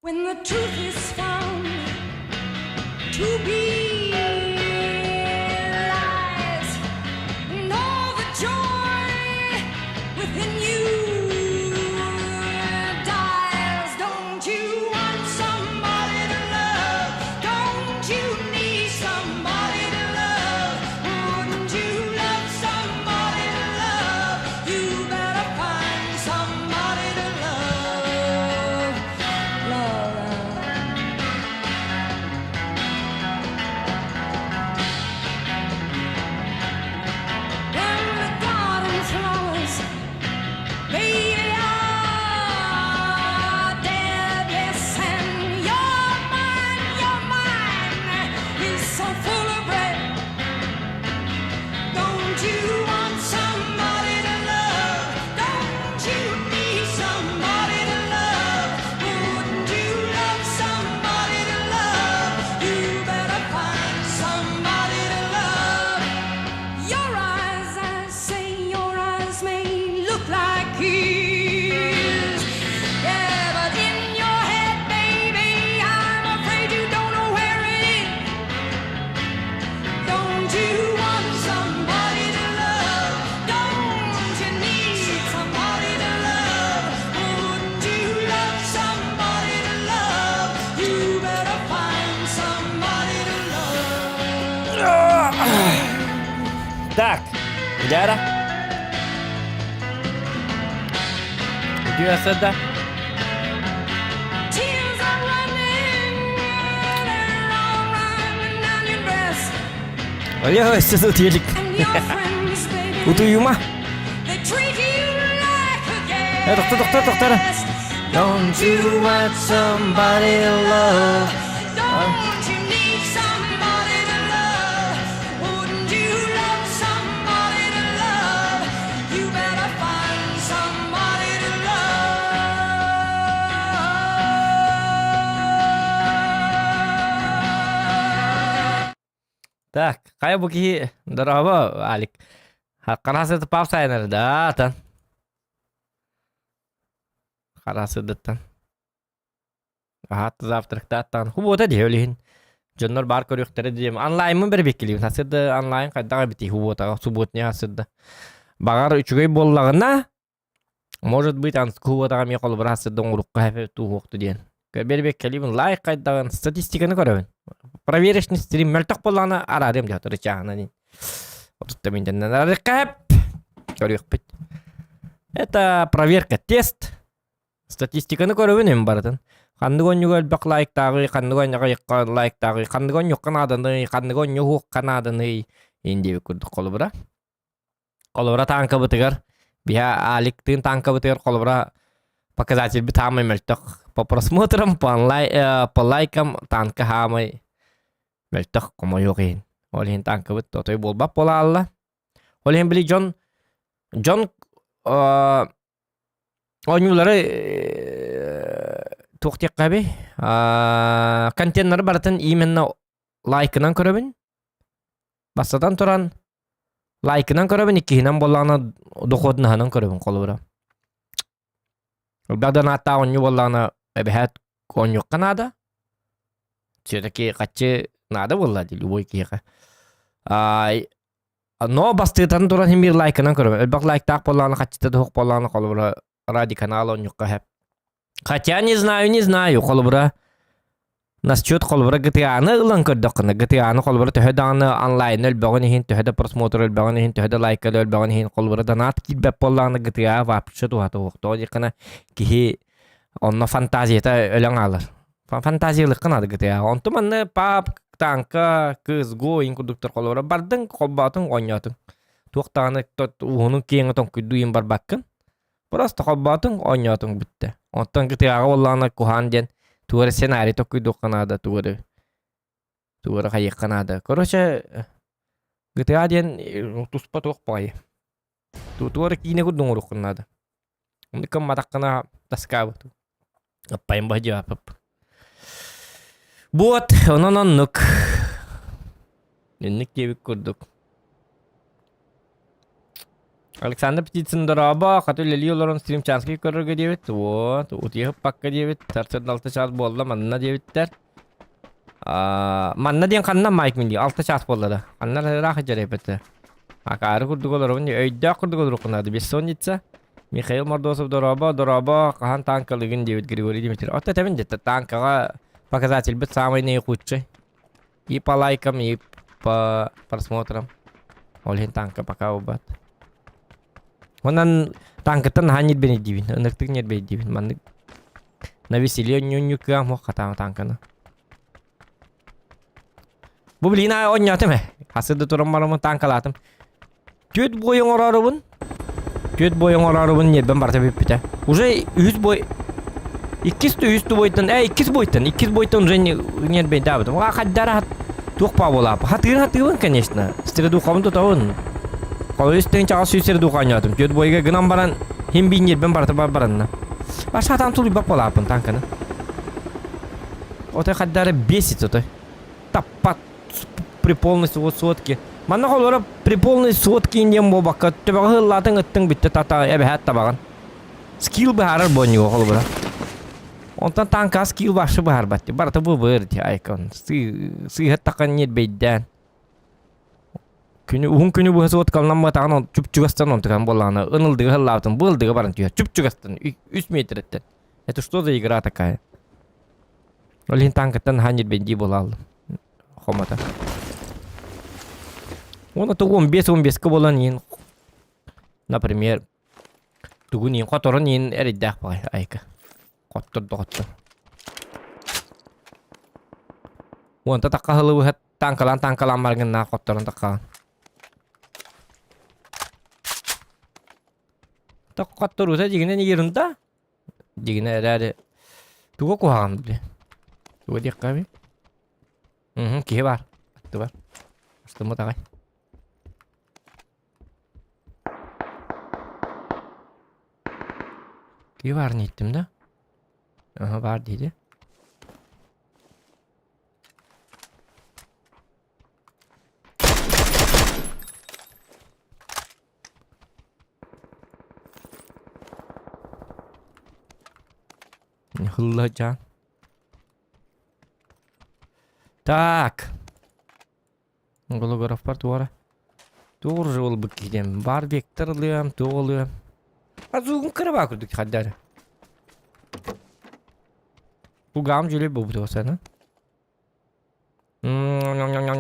When the truth is found to be lies, and all the joy within you dies. Don't you want somebody to love? Don't you need somebody to love? Wouldn't you love somebody to love? You better find somebody to love. Love. When the garden flowers, baby, are dead, yes, and your mind is so full of red. Don't you want somebody to love? Don't you need somebody to love? Wouldn't you love somebody to love? You better find somebody to love. Your eyes, I say, your eyes may look like his. Yeah, but in your head, baby, I'm afraid you don't know where it is. Don't you want somebody to love? Don't you need somebody to love? Wouldn't you love somebody to love? You better find somebody to love. Так, Дяра. Dünyasında. Tears are running, they're all running down your dress. Alo, siz diyelim. And your friends, baby, Utuyuma. they treat you like a guest. Doktor. Don't you want somebody to love? Don't you need somebody to love? Wouldn't you love somebody to love? You better find somebody to love. Так, кая буки здорово, Алик. Қарасы пап сайнар да, тан. Қарасы даттан. Ага, завтрактан. Хубота диөлин. Жоннор бар көрүктөрү дем. Онлайнмын бир бекилим. Хасыды онлайн кайдага бити хубота, субботня хасыды. Багар үчүгөй боллагына может быть анс хуботага ми кол брасыды оңрукка хефе туухту ден. Бер бекилим лайк кайдаган статистиканы көрөбүн. Проверочный стрим мөлтөк болланы арадым жатыр чагына. Вот это минден рекап. Көрүкпүт. Это проверка, тест. Статистиканы көрөбүн эми баратын. Кандыгон югөл бак лайктагы, кандыгон яга лайктагы, кандыгон юккан аданы, кандыгон юккан аданы инде көрдүк колбура. Колбура танка бытыгар. Бия аликтын танка бытыгар колбура показатель бит хамай мөлтөк. По просмотрам, по лайкам танка хамай мөлтөк комо югын. Олин танка бит тотой болбап бола алла. Олин били Джон ойнулары туктек каби. Контейнер баратын именно лайкынан көрөбүн. Басадан туран лайкынан көрөбүн, иккинен болланы доходунан көрөбүн колбура. Бадан ата оню болланы эбехет оню канада. Все-таки качы надо болла любой киха. Но бастытан туран химир лайкынан көрөбүн. Элбак лайктак болланы качыта док болланы колбура ради канала оню кахеп. Хотя не знаю, колбура. Насчет колбура GTA-ны ылан көрдөккүнө. GTA-ны колбура төһөданы онлайн өлбөгөн хин, төһөдө просмотр өлбөгөн хин, төһөдө лайк өлбөгөн хин колбура донат килбеп болланы GTA вообще туата окто дикана кихи онно фантазията өлөн алыр. Фантазиялык кына GTA. Онту манны пап танка кыз го инкудуктор колбура бардың колбатын ойнотун. Туктаны уунун кеңи тонкуйдуйын бар баккын. Просто колбатын ойнотун битти. Онтон GTA-га болланы кухан ден тугары сценарий токуйдук канада тугары хайык канада. Короче, GTA ден туспа ток пай. Тугары кине кудуң урук канада. Уникам матаккана таскабы. Аппайын баджы апып. Вот, онононнук. Ненник дебик курдук. Alexander Pititsin doraba katöleli yolların stream chanski körürge diyebit. O, utiye pakka diyebit. Tarsın 6 saat bolla manna diyebitler. Manna diyen kannan Mike Milli 6 saat bolla da. Kannar rahat jarepete. Akarı kurduk olur onu. Öyde kurduk olur kunadı. Bir son gitse. Mikhail Mordosov doraba kahan tankalıgın diyebit Grigori Dimitrov. Otta temin jette tankaga показатель бит самый наихудший. И по лайкам, и по просмотрам. Олхин танка пока убат. Онан танкытан ханит бени дивин. Ыныктык нет бени дивин. Маннык на веселе нюню кам хо хатам танканы. Бу блина ойнатым. Хасыды турам барамын танкалатым. Төт бойың орарыбын. Төт бойың орарыбын нет бен барта беппите. Уже 100 бой. Üstü boyuttan, ikiz boyuttan уже нет бен дабытым. Хаддара тухпа болап. Хатыр конечно. Стиры духамын тутауын. Kalau üstüne çağ süsleri dukanıyordum. Göt boyga gınam baran hem bin yer ben baranna. Aşağıdan tulu bak polapın tankını. Отой хаддары бесит отой. Таппат при полной сотке. Манна холора при полной сотке индем бобакка. Төбөгө хыллатын ыттың битте тата эбе табаган. Скилл бахарар боньо холбара. Онтан танка скилл башы бахар батты. Барата бу бырды айкон. Сы хаттакан нет бейден. Күнү bu hızı otkalından batağın çüpçügastan ontıkan bolağına ınıldığı hıllabtın bıldığı barın tüya çüpçügastan 3 метреттен. Это что за игра такая? Олин танкаттан ханит бенди болал. Хомата. Оны то 15 ка болан ин. Например, тугун ин которон ин эриддах бай айка. Коттор. Онта таккахылы бу танкалан баргынна котторон таккаган. Takkattır olsa digine ne yerinde? Digine herhalde. Tuğu kuhağım bile. Tuğu diyek abi. Kihe var. Attı var. Astım mı takay. Kihe var ne ettim de? Aha var dedi. Hıllacan. Так. Голограф бар туара. Doğru жол бикидем. Бар векторлыям, тоğuluyam. Azugun kıraba kurduk haddari. Bu gam jüle bu sana.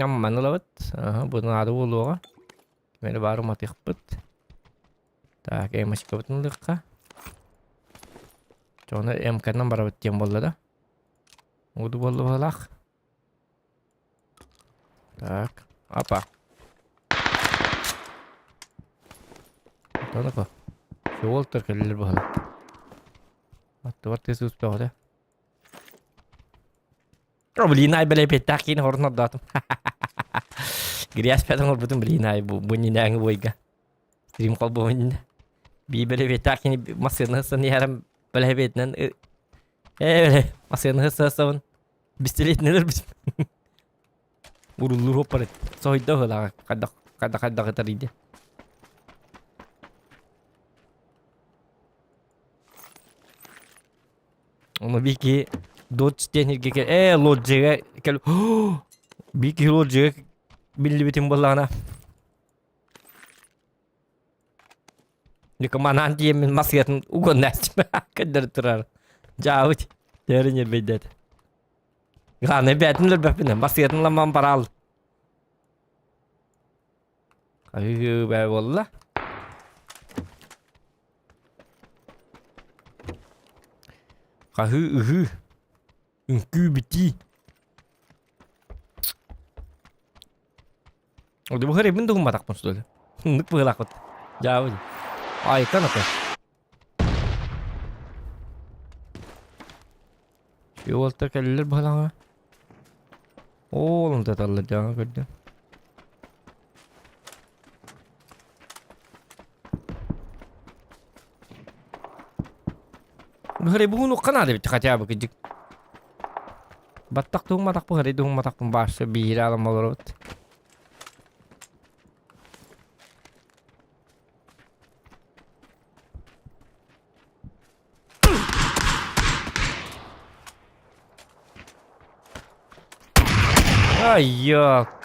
Manılavat. Aha, bunun adı oluğa. Meni barı matıqpıt. Так, эмочка бутынлыкка. Çoğuna MK'dan bara bittiğim boldu da. Udu boldu balak. Tak. Apa? Tona ko. Şu Walter kelir balak. Attı var tez üstü oldu. Blinay bele petakin hornat datum. Grias petan hor butun blinay bu bunyin boyga. Stream call bu bunyin. Bir bele petakin masını sani yaram bele petnen. Evet, masını hırsasın. Bistilet neler bizim. Urulur hoparet. Soyda hala kada teride. Ama bir ki dodge teknik ke logic ke bir ki logic billi bitim balana. Ni kemana dia masih ugon nas kadar turar. Jauh. Jarinya beda. Gane betin lebih pindah masih lama paral. Ayo be wallah. Kahı Ünkü biti. Udah bukan ribet tuh matak pun sudah. Nuk berlakot. Jauh. Ay kan apa? Şu Walter keller balang. Oğlum tatarlar jangan kerja. Hari bunu kan ada kaca begitu. Batak tuh matak pun hari tuh matak pun bahasa bira alam malorot. Ay yok.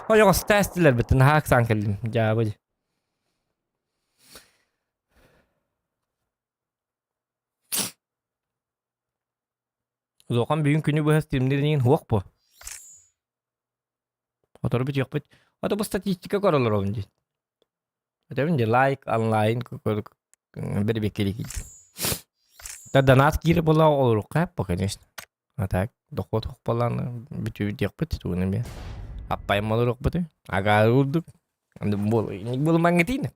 O yok testiler bütün hak sankelim. Cevabı. Zokan büyük günü bu streamlerinin hok bu. Otur bir yok bit. Otur bu statistika koralar olunca. Tabii like online bir bekledik. Da donat girip bola olur hep bu конечно. Atak dokot hok falan bütün yok bit tuğunu bir. Apa yang mau rok betul? Agak ruduk. Anda bol ini bol mangetin.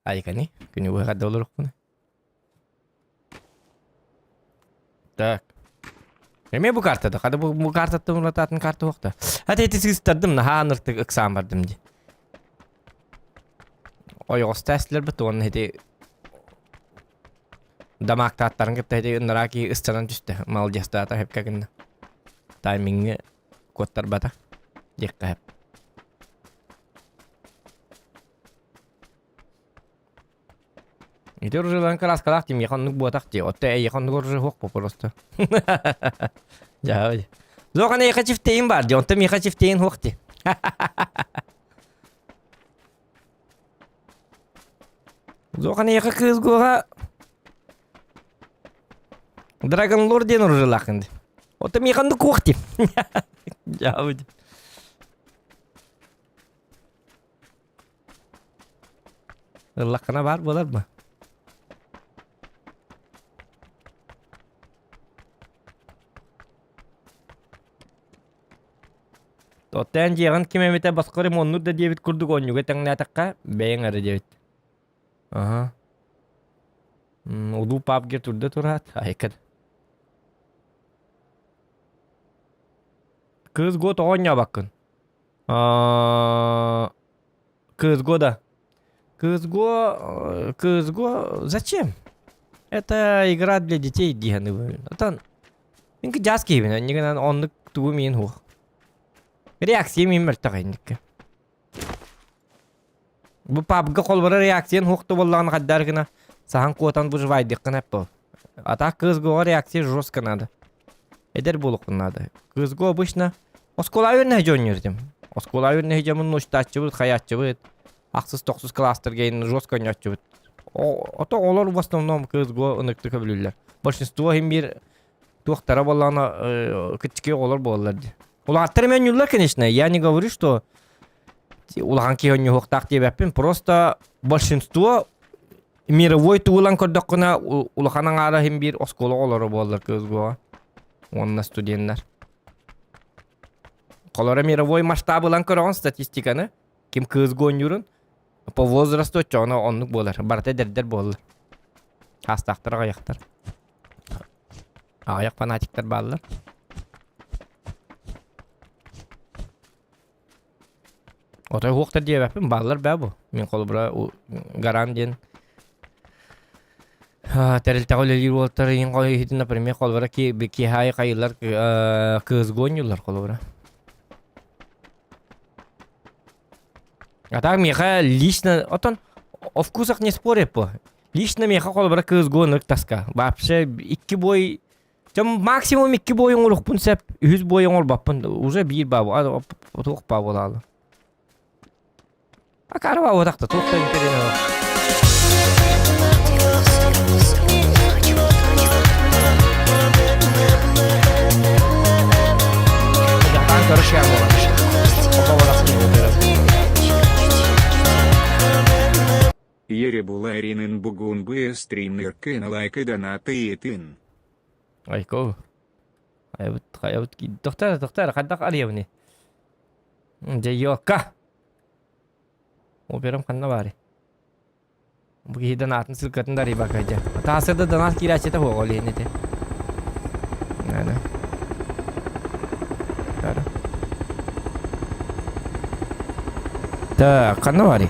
Ay kan ni, kini buat ada rok pun. Tak.Eme bu kartta da. Kada bu kartta da unutatın kartı yok da. Hadi etisi istedim na hanırtık eksam verdim diye. O yok testler beton hedi. Damak tatların gitti hedi naraki istanan düştü. Mal jastata hep kagında. Timing'i kodlar bata. Jekka hep. Itu rujulan kelas kelas tim yakan buat tak je. Otte yakan rujuh hok просто. Jauh. Zokan yaka çifteyin var. Jontem yaka çifteyin hokti. Zokan yaka kız goha. Dragon Lord diye rujulakan. Otem yakan da hokti. Jauh. Allah kana var bolar mı? Totten jiran kime mete baskore monnu da debit kurduk onyu geteng natakka beyeng ada debit. Aha. Udu pap gir turda turat. Aykat. Kız go tonya bakın. Kız go da. Кыз го, зачем? Это игра для детей, диганы. Это минки jaski бина, ниган онлык тугу мен ху. Реакция мен мертагайныкка. Бу папга колбара реакциян хукты боллаган каддар гына сахан котан бужвайдык гына по. Ата кыз го реакция жестко надо. Эдер булук надо. Кыз го обычно осколаверне жоннердим. Осколаверне жамын ноштачы бут, хаятчы бут. Ақсыз тоқсыз кластер кейін жестко ойнатчы бит. Ото олар в основном кыз го ыныкты көбүлүлөр. Большинство хим бир туактара боллана кичке олар боллар. Улаттар мен юллар, конечно. Я не говорю, что уланки он не хоктак дебеппин, просто большинство мировой туулан көрдөккүнө улаханан ара хим бир оскола олар боллар кыз го. Онна студенттер. Колора мировой масштабылан көргөн статистиканы ким кыз го ойнурун по возрасту чона онлук болар. Барта дердер болар. Хастактар аяктар. Аяк фанатиктер баллар. Отой хоктар дебеппин баллар бә бу. Мен колбура гаран ден. Терилте колелир болтар ин кой хитин, например, колбура ки хай кайылар кыз го ойнурлар колбура. А так меха лично, отон о вкусах не спорят по. Лично меха колбара кыз гонок таска. Вообще икки бой, там максимум икки бой олук пун сеп 100 бой ол баппын. Уже бир бабу, а тох бабу лалы. А карва вот так-то тох та интернет. Короче, Ере буларинын бугун бы стримнер кына лайк и донаты етин. Айко. Хаябыт ки доктор кадак алыявны. Жайока. Операм канна бары. Бу ки донатын сылкатын дари бакайжа. Таасырда донат кирачета хоголени те. Нана. Тара. Та канна бары.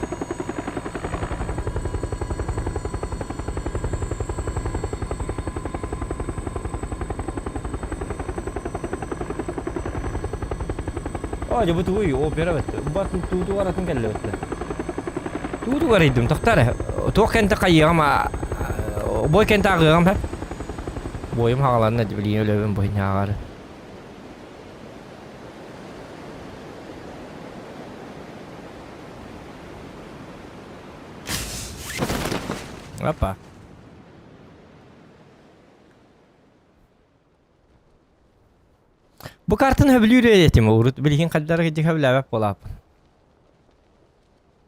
Coba tuh, opera betul. Buat tuh orang tinggal betul. Tuh orang itu, tak tahu. Tuh kan tak kaya ama, boy kan tak kaya ama. Boy mah halan aja beli lebih boy nyagar. Опа. Bu kartın höblüğü öğretim uğrut. Bilgin kadar gidecek höblüğü bolap.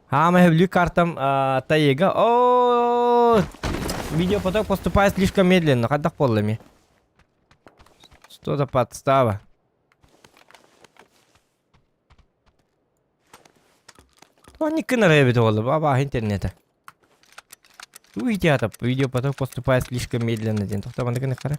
Hama höblüğü kartам tayega. О! Видеопоток поступает слишком медленно. Кадак полами. Что-то подстава. Они кынарая бит олы. Баба интернета. Уйди атап. Видеопоток поступает слишком медленно. Ден тоқтабанды кыны қара.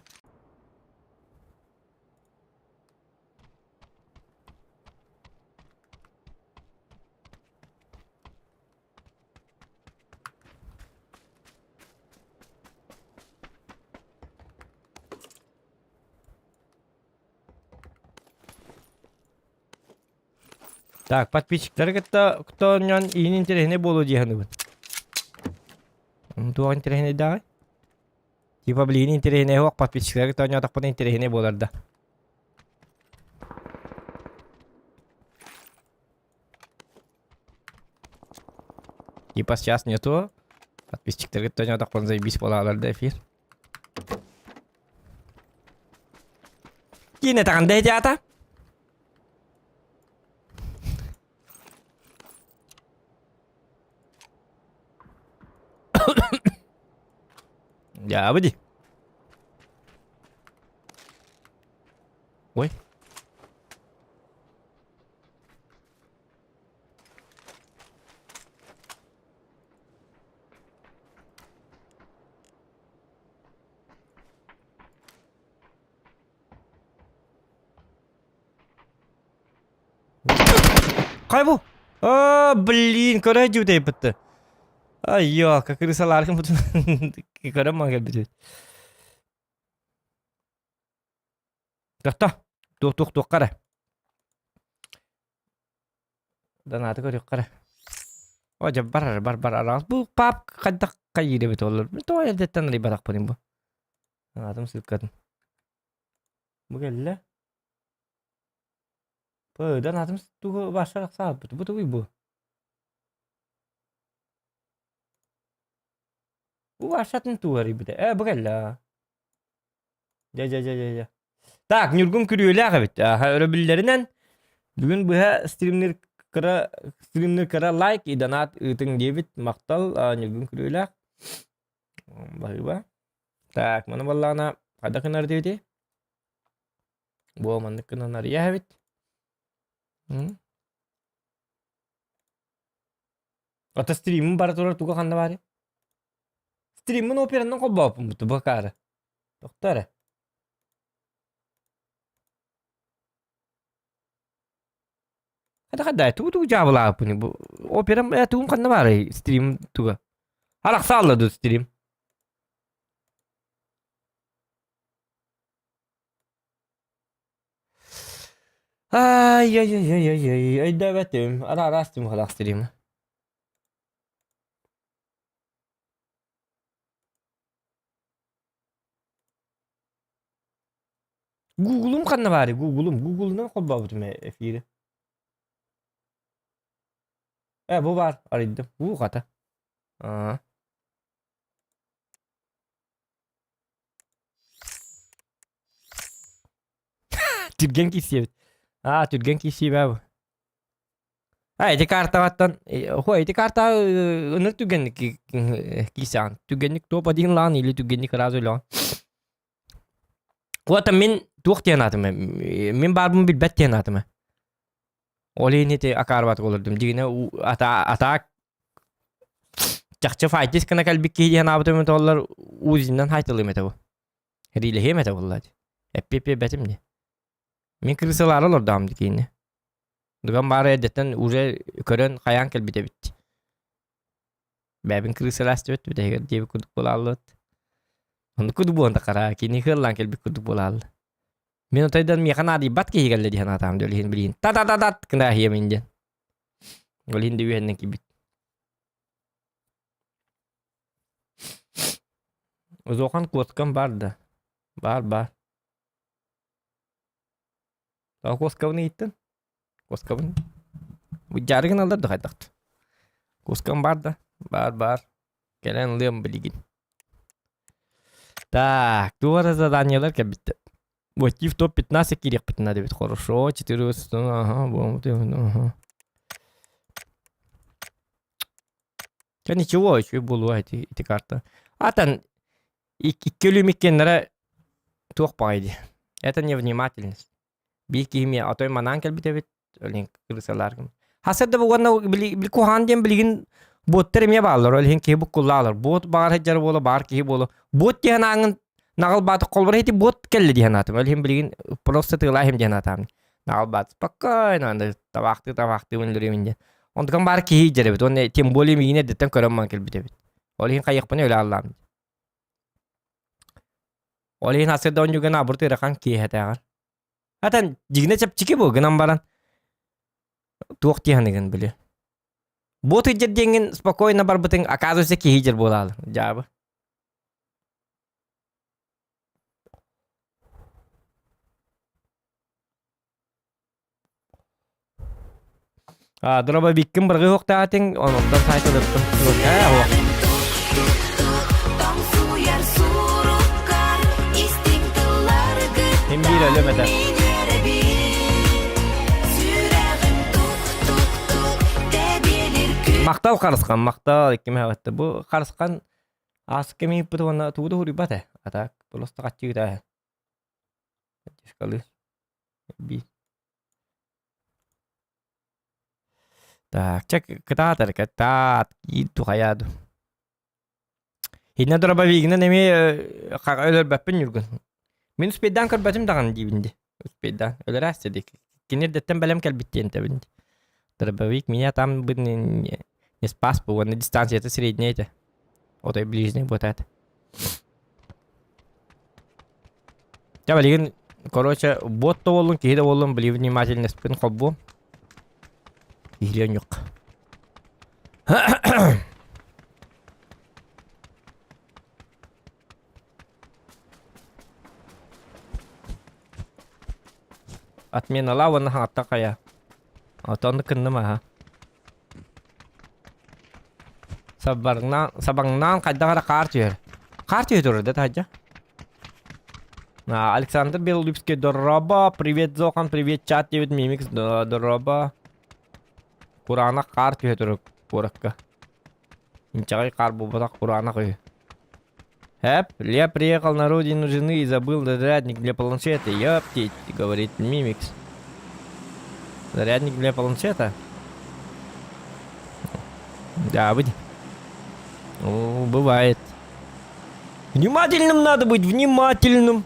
Так, подписчиктер кто нён иин интересне болу дияны бу. Туа интересне да. Типа блин интересне хок подписчиктер кто нён такпын интересне болар да. Типа сейчас нету. Подписчиктер кто нён такпын заебись болалар да эфир. Yine tanda hecata. Dạ với gì? Ui. Кайбу? Блин, куда жутай бітті. Айё, как рысаларкам бутун. Кара мага бит. Тохта. Тук кара. Данаты көрүк кара. Ожа бар арас. Бу пап кадак кайыды бит олор. То элдеттен ри барак болин бу. Данатым сылкатын. Бу келле. Бу данатым тугу башарак саап бит. Бу тугуй бу. Bu aşağıdan tuvarı bir de. Bu gel. Ja. Tak, Nurgun kürüyle evet. Örebilerinden bugün bu streamler kara like idanat ıtın debit maktal Nurgun kürüyle. Bahwa. Tak, mana ballana ada kenar dedi. Bu mana kenar ya evet. Ata stream'in baratolar tuga kanda bari. Stream'in operandan kopapım bu bakar. Doktor. Kada itu jawab apa nih bu? Operan tuh kan namanya stream tuh. Halak salah tuh stream. Ay davetim. Ara stream halak stream. Google'um kan namanya Google'dan kopapım efiri. Bu var. Aradım. Bu kata. Türgen kişi. Türgen kişi bu. Iti karta watan. Iti karta ınır türgenlik kisan. Türgenlik topa din lan ili türgenlik razı lan. Watan min tuğ tiyanatım. Min barbum bil bet tiyanatım. Oleh te akarbat olurdum. Digine atak çakça faytis kana kalbiki diye nabatım tollar uzinden haytalı mete bu. Hediyle hemete vallahi. Ep betim ne. Min kırsalar olur dam dikine. Dugan bari edetten uze kören kayan kalbite bitti. Babin kırsalar stöt bir de diye kuduk bolallat. Onu kuduk bu anda kara kini hırlan kalbi kuduk bolal. Min otaydan mi kana di bat ki higalle di hana tam dolihin bilin. Tat kena hiya minjen. Golihin di wihen kibit. Uzokan kuatkan barda. Bar. Tahu kuatkan ni itten. Kuatkan. Bu jargan alır da haydaktı. Kuatkan barda. Bar. Gelen liam biligin. Так, туара заданиялар кәбитте. Мотив топ-15 кирек бит надо бит. Хорошо, 4 ага, вот, ага. Да ничего, еще было эти карты. А там иккелюмиккенлere туох пайды. Это невнимательность. Бикими, а то и мананкел бит, олин крысаларгым. Хасед да бугана били кухандем билигин боттер ме баллар, олин ки букуллалар. Бот бар хаджар бола бар ки бола. Бот тиhanangın nağıl batı kolbar heti bot kelli dihanatım. Олин билигин просто тылахим диhanатам. Nağıl bat спокойно, анда табакты өндүрөмүн. Ондукан бар ки хижер бит. Он тем более мигине деттен көрөм кел бит. Олин кайыкпын өлө аллам. Олин хасед да онжуган абурты рахан ки хатагар. Атан жигне чапчики бу гынан баран. Туох тиhanıгын биле. Бот хижер денген спокойно бар бутын оказывается ки хижер болалы. Жабы. Дробовиккин бирги хоктаатың, ондан сайтылыптым. Tong suyar surukkan istiklallargı Hem bir elemede. Sürəğin tuk de bilir gün Мактал карыскан, мактал кеме хатты. Бу карыскан ас кеме бутуна тууда хурибата. Атак, просто качыгыта. Дискалы. Би. Так, чек кататар, катат, иду хаяду. Хинна дробовигна неме өлөр баппын юргун. Мен спейдан көрбөтүм даган дибинди. Спейдан өлөр астедик. Кинердеттен белем келбиттен тебинди. Дробовик меня там бы не спас бы, на дистанции это средняя это. Вот и ближний вот это. Я блин, короче, бот то волн, кида волн, были внимательны спин хоббу. Игренюк. Отмена лава на хата кая. А то он кыннама ха. Сабаңнан кайдагара картер. Картер турда таджа. Александр Белолюбский, дорога, привет Зохан, привет чат, Девид Мимикс, дорога. Курана картер турк поракка. Инчагай карбу батак Курана кой. Хэп, я приехал на родину жены и забыл зарядник для планшета. Ёптить, говорит Мимикс. Зарядник для планшета? Да, быть. Ну, бывает. Внимательным надо быть, внимательным.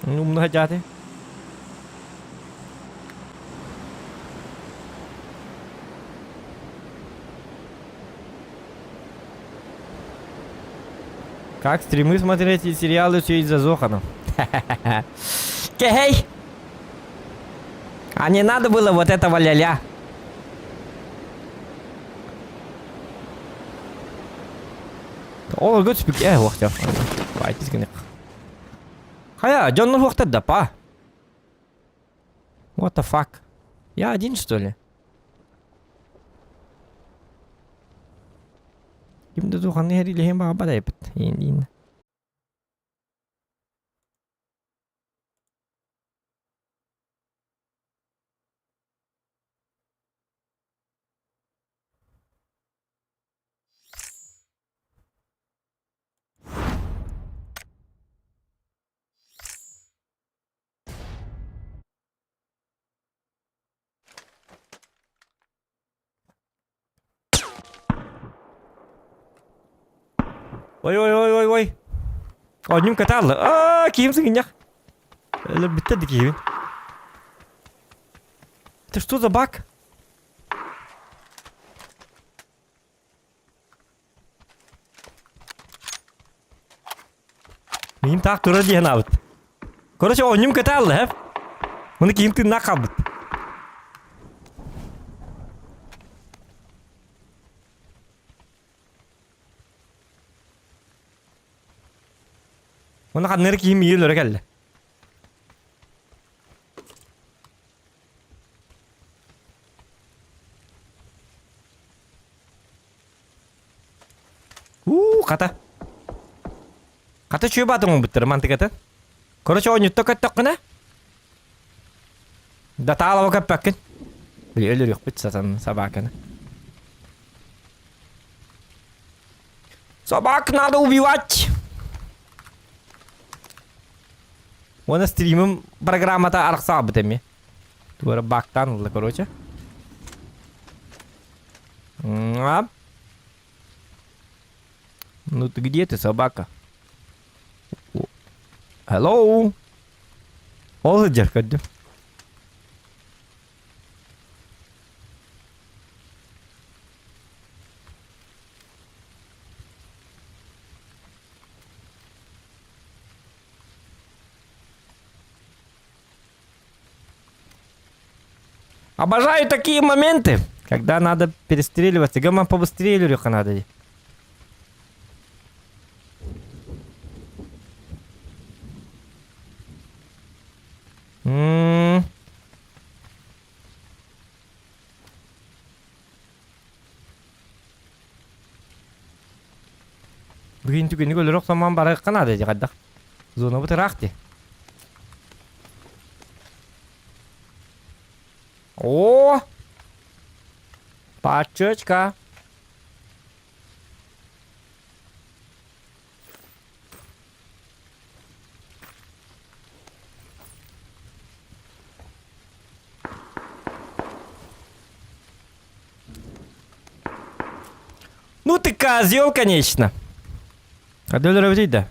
Ну, многотятый. Как стримы смотреть и сериалы все из-за Зохана. Кей! А не надо было вот этого ля-ля. О, good speak. Вахтя. Вайтис генек. Хая, Джон вахта да па. What the fuck? Я один, что ли? Kimde Zоханы херили хем бага бадайпыт. Ин. Ой. Оним катал. Кимсың инях. Эле биттеди кийин. Это что за баг? Мин так тура диянабыт. Короче, оним катал, хэ? Муну кийин тынна калбыт. Ona kadar kim yiyor geldi. Kata. Kata çöp atın bitir mantık atın. Короче, он не только не. Да тала вака пакин. Били ölür yok bit satan собаканы. Собак надо убивать. Оны стримим программата арқса бітеме. Туара бактан улы, короче. Ну ты где ты, собака? Hello? Ол жаркады. Обожаю такие моменты, когда надо перестреливаться. Гамма побыстрее, Лёха, надо. Бүгін түгені көлірек саман бары қанады де қаддақ. Зона бұтырақты. О! Пачечка. Ну ты козел, конечно. Кадөлөр өтейді.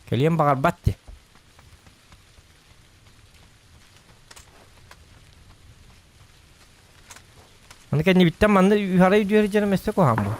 Келем бағар батты. Аны кәдіне біттен манды үйхара үйдері жеріместі қоған бұл.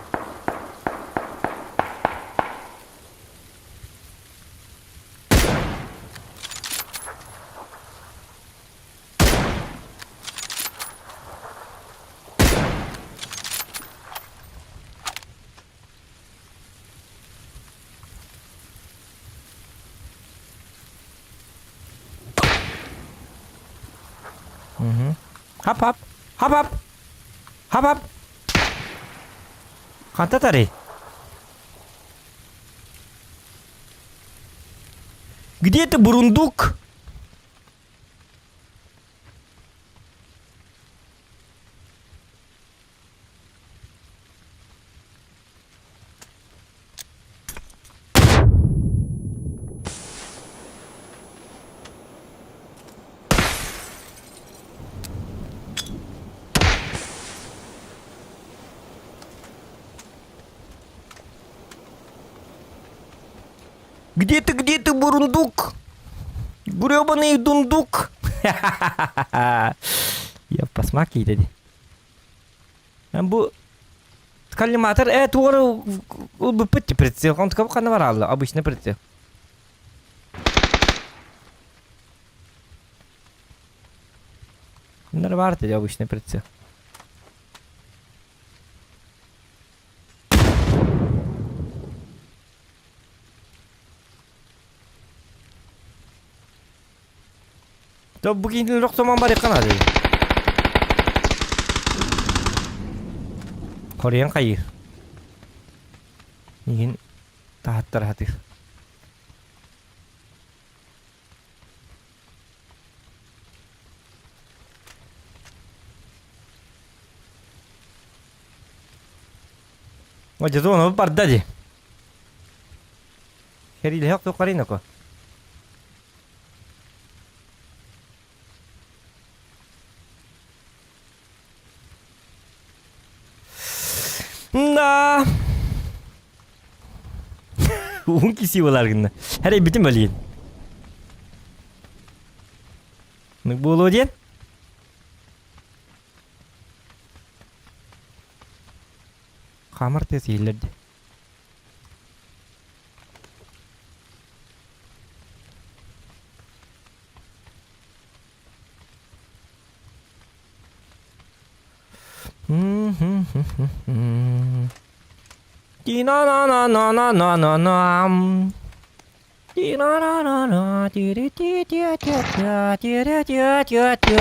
Hap hap. Hap hap. Hap hap. Kanta tari. Где ты, бурундук? Где ты, бурундук? Грёбаный дундук. Я посмаки dedi. Ben bu коллиматор, туора bu пытти прицел. Он такой кана var Allah, обычный прицел. Bunlar var dedi обычный прицел. То бүгін жоқ саман бар еқан ады. Қориян қайыр. Еген тағаттар хатыр. Ваджа зону бардади. Херил хек то қарин ако. Да. Un kişi var gında. Her ay bitim öleyin. Ne bu oluyor diyen? Kamar tesi ilerdi. Di na na na na na na na na. Di na na na na. Di di di di di di di di di di.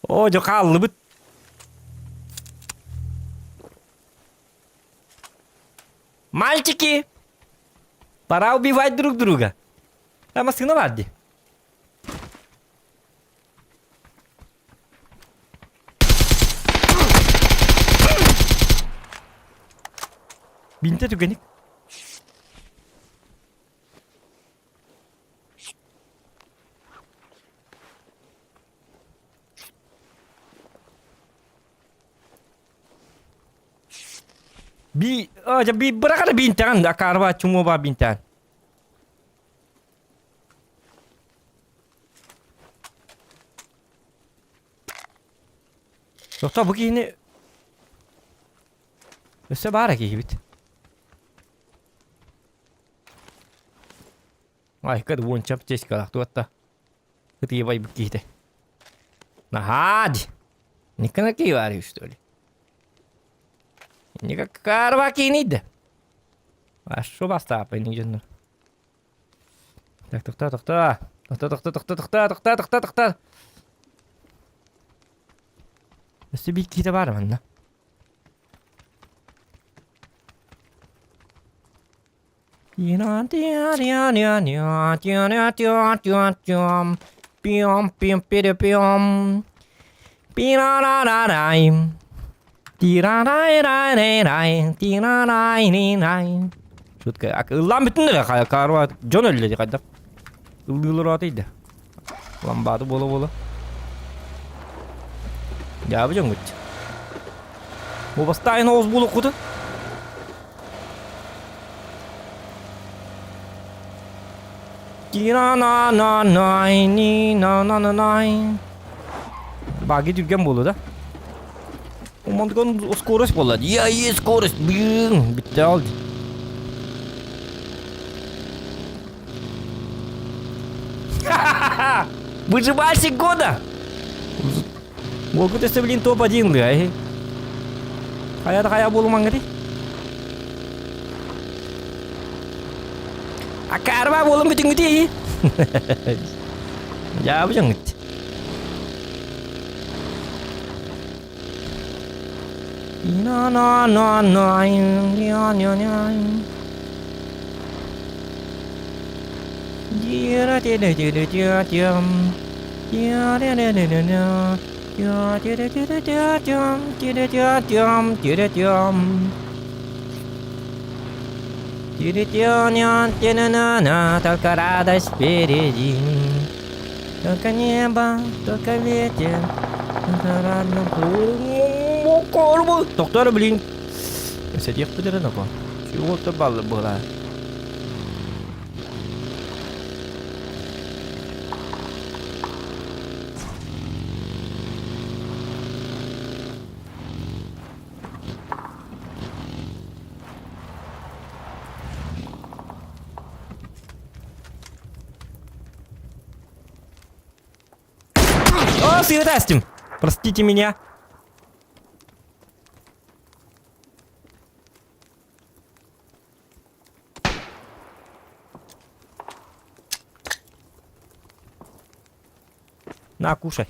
О, жо қаллыбыт. Мальчики! Пора убивать друг друга. А машина варди. Бинте түгенік. Berapa ada bintang? Dak karwa cuma ba bintang. Yoksa begini. Öse bara ki bit. Ay, kad won chap ches kala tuatta. Kiti vai bikite. Na hadi. Nikana ki var işte öyle. Никакая рвакинида. А что бастапа, не жена? Так, так. Если бить какие-то бармен, да? Şut lan bütün de karva John öldü kadar. Ilgılı rahatıydı. Lan bağdı bola. Ya yapacağım git. Bu bastayın oğuz bulu kutu. Bagi juga bulu da. Он скорость была. Я есть скорость. Блин, битал. Выживальщик года. Могут если, блин, топ-1 ли, Кая болу мангати. А карва болу митинг. Я бежал. Только радость впереди, только небо, только ветер, только родной. Korbu. Doktor bilin. Sedih bener apa? Cuma tebal bola. О, светастим. Простите меня. На, кушай.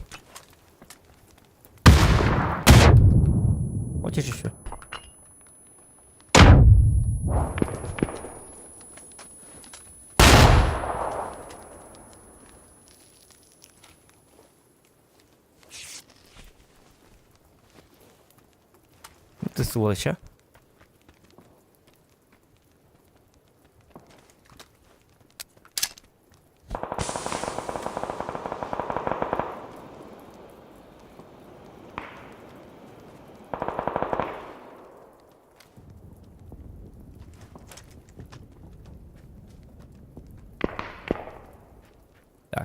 Хочешь еще? Ты сволочь, а?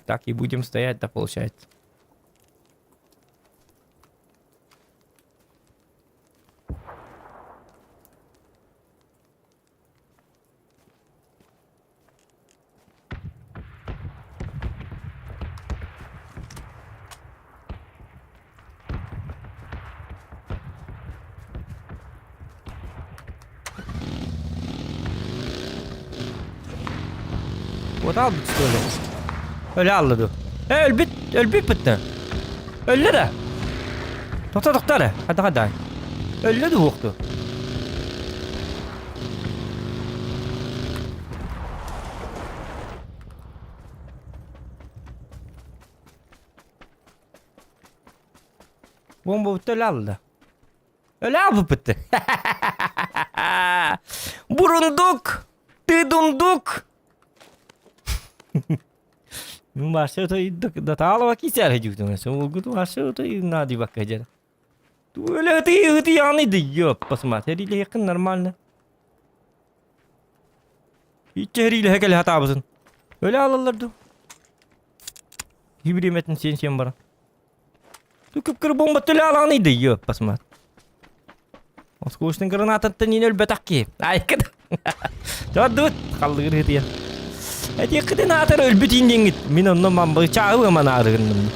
Так и будем стоять, да, получается. Вот албит, что ли? Öyle anladı. Öl bit bitti. Öldü de. Тоқтар, хада. Өллі ді оқты. Bomba bitti öyle aldı. Öyle aldı bitti. Burunduk. Tıdunduk. Başta da tağla bak ister hecuktu mesela. O gün başta da nadi bak hecere. Öyle hıtı yanıydı yok basmat. Heriyle yakın normal. Hiç heriyle hekel hata basın. Öyle alırlardı. Hibrimetin sen bana. Tu kıpkırı bomba tüle alanıydı yok basmat. Oskuşun granatın yine betak ki. Ay kıdı. Jodut kaldı hıtı ya. Hadi kıdı natar ölbütün git. Min ondan mamba çağı ama narığındım.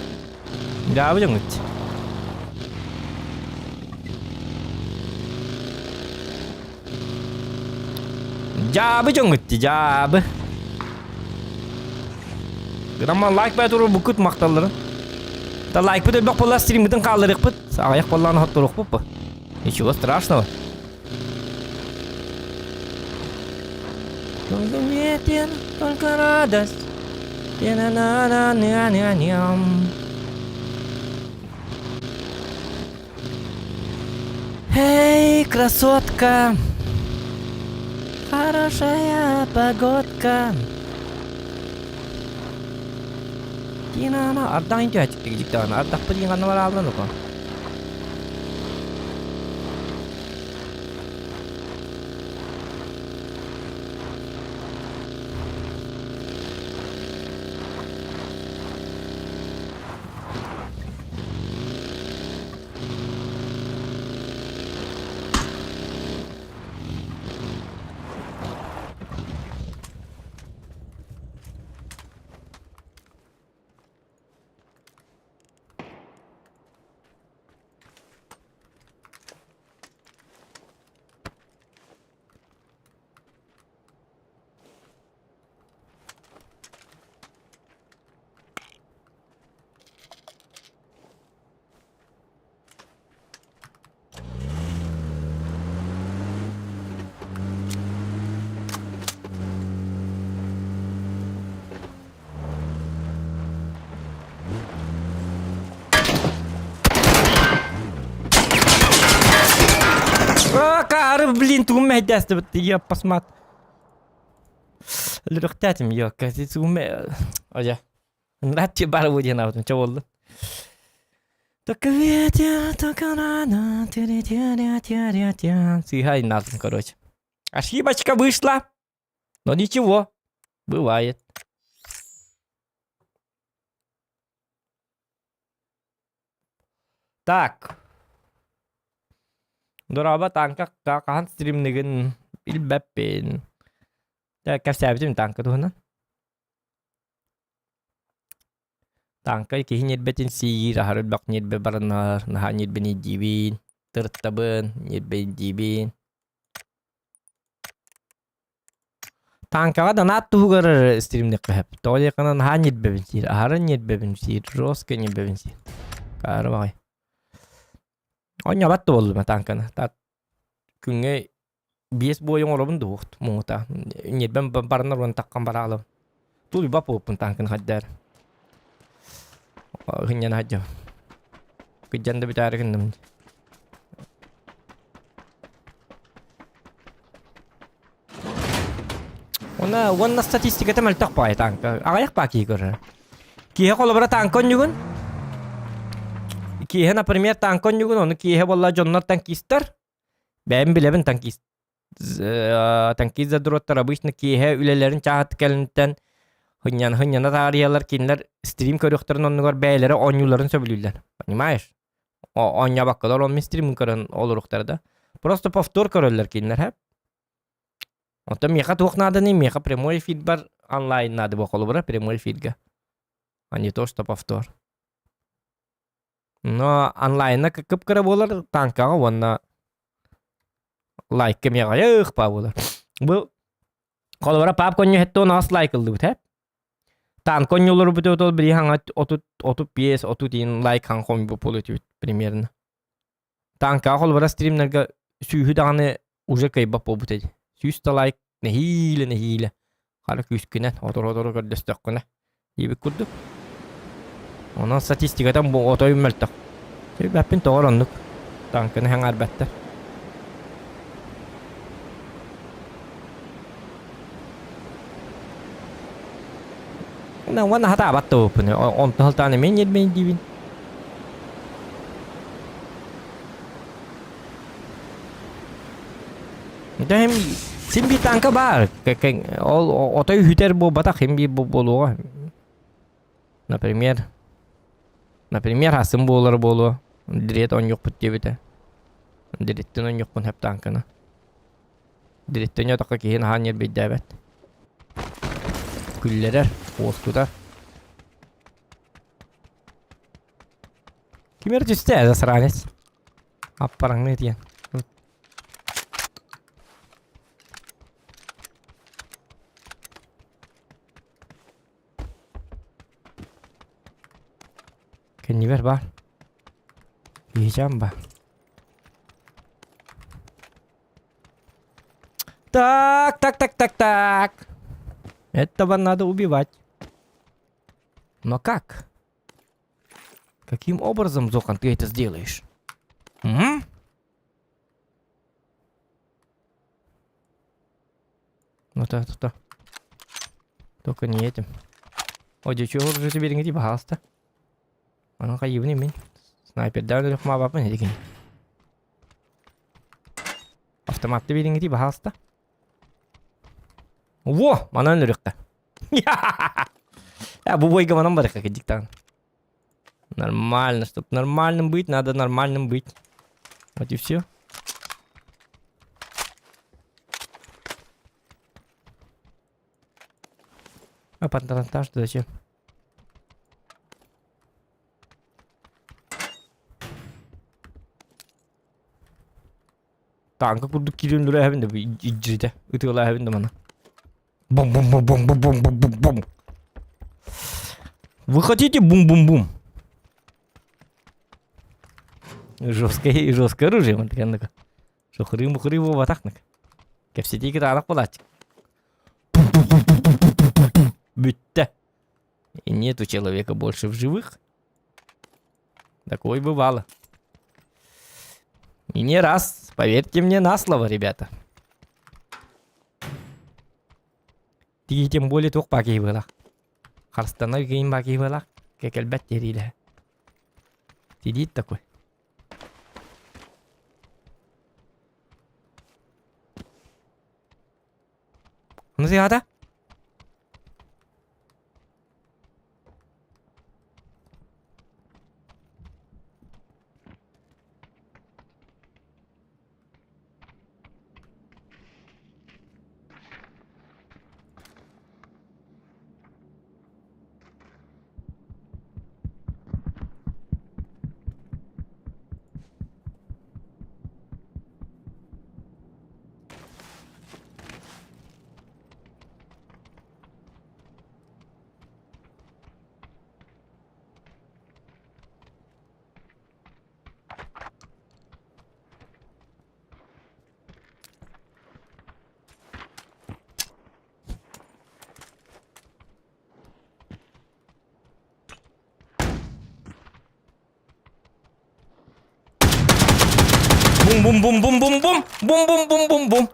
Ne yapacağım git. Jabı jongıttı jabı. Gramma like bayturu bukut maktalları. Ta like put bak pola stream gidin kaldırık put. Ayak pollarını hatırık put bu. Ничего страшного. Только ветер, только радость. Эй, красотка. Хорошая погодка. Кинана, ардан интю ачык дегидик дагы. Ардак бир гана бар алдан окон. Кары, блин, ты умеешь действовать, я посмотрю. Лёгтатим, я, кажется, умею. Оля, нравится тебе бару воде на этом, чего было? Только ветер, только рано, тя-тя-тя-тя-тя. Сыгай назад, короче. Ошибочка вышла, но ничего, бывает. Так. Дораба танка кахан стримнеген билбеппен. Та кафсабитим танка туһунан. Танка кихин нетбетин сиир ахарыл бак нетбе баранар, наха нетбени дибин, тырттабын, нетбен дибин. Танкага донат тугар стримне кыхап. Толи кана наха нетбебин сиир, ахарын нетбебин сиир, роска нетбебин сиир. Карабай. Оня батты болду ма танканы. Та күнгө 5 бойың олобун дуухт муңута. Нетбен барынар он таккан баралым. Тул бап опун танкын хаддар. Хыннян хаджа. Кыджанда битары кындым. Онна статистика темел такпай танка. Агаяк паки көрө. Кие колобра танкон югун. Кие, например, танкон югун, оны кие болла жоннор танкистер. Бәм билебин танкист. Танкист задуроттар обычно кие үлелерин чахат келинтен хынняна тарыялар кинлер стрим көрөктөрүн оннугар бәйлери онюларын сөбүлүлөр. Понимаешь? Оня баккалар он стрим көрөн олуруктар да. Просто повтор көрөлөр кинлер хеп. Онта меха тухнадыны, меха прямой эфир бар, онлайн надо бакалыбыра прямой эфирге. А не то, что повтор. Но онлайнна кып кыра болар танкага онна лайк кемега йых па болар. Бу колбара пап коню хетто нас лайк кылды бит, хеп. Танкон юлары бит отол бир ханга 30 пьес 30 дин лайк хан ком бу полутүт примерно. Tanka holbara streamlerge süühü dağını уже kayba po butedi. Süsta like nehile. Hala küskünen otor gördüstökküne. Yibik kurduk. Onun statistikadan bu otoyu möltök. Sebäppin tooronnuk. Tankını hän arbette. Wana hata battu pune. On haltane men yedmeyin dibin. Itu hem sim bir tanka bar. Kayak otoyu hüter bu batak hem bir bu bolu. Например, hasım boğuları bolu. Direkt on yok put debite. Direkten on yok pun hep tankana. Direkten yok takka kihin hanyer beddavet. Küllerer, oskudar. Kimer cüste ya saranes. Apparang ne diyen. Can you ver var? Yiyeceğim ben. Так. Этого надо убивать. Но как? Каким образом, Зохан, ты это сделаешь? Ну да. Только не этим. О, девчонка, уже тебе не пожалуйста. Ano kayo ni min? Sniper down udah kuma apa nih gini? Автомат ты видишь, пожалуйста. Во, mana нырыкта. Я бубойка манам бар как диктан. Нормально, чтоб нормальным быть, надо нормальным быть. Вот и все. А патронтаж зачем? Tanka kurduk kilin lira evinde bu icride. Itıyorlar evinde bana. Бум. Вы хотите бум-бум-бум? Жесткое оружие, man такая. Что хрым-хрым в атакнак. Как все тики танок палатик. Битте. И нету человека больше в живых. Такое бывало. И не раз, поверьте мне на слово, ребята. Тиги тем более тух паки было. Харстана гейм паки было. Как эльбет терили. Сидит такой. Ну зиада? Бум-бум-бум-бум-бум-бум. Бум-бум-бум-бум-бум.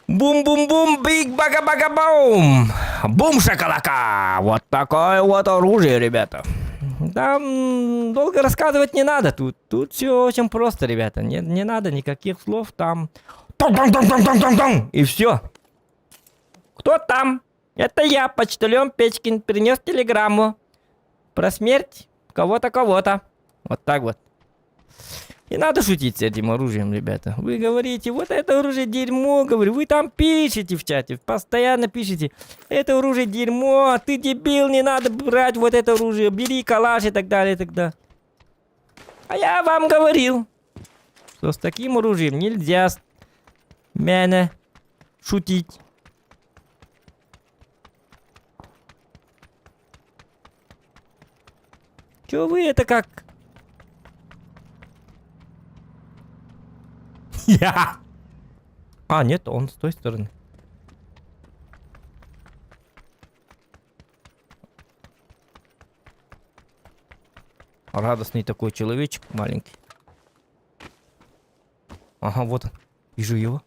Бум-бум-бум, биг-бага-бага-бум. Бум-шакалака. Вот такое вот оружие, ребята. Там долго рассказывать не надо. Тут все очень просто, ребята. Не надо никаких слов. Там... И все. Кто там? Это я, почтальон Печкин. Принес телеграмму. Про смерть кого-то. Вот так вот. Не надо шутить с этим оружием, ребята. Вы говорите, вот это оружие дерьмо, говорю. Вы там пишете в чате, постоянно пишете. Это оружие дерьмо, ты дебил, не надо брать вот это оружие. Бери калаш и так далее, и так далее. А я вам говорил, что с таким оружием нельзя меня шутить. Чё вы это как А, нет, он с той стороны. Радостный такой человечек маленький. Ага, вот он. Вижу его.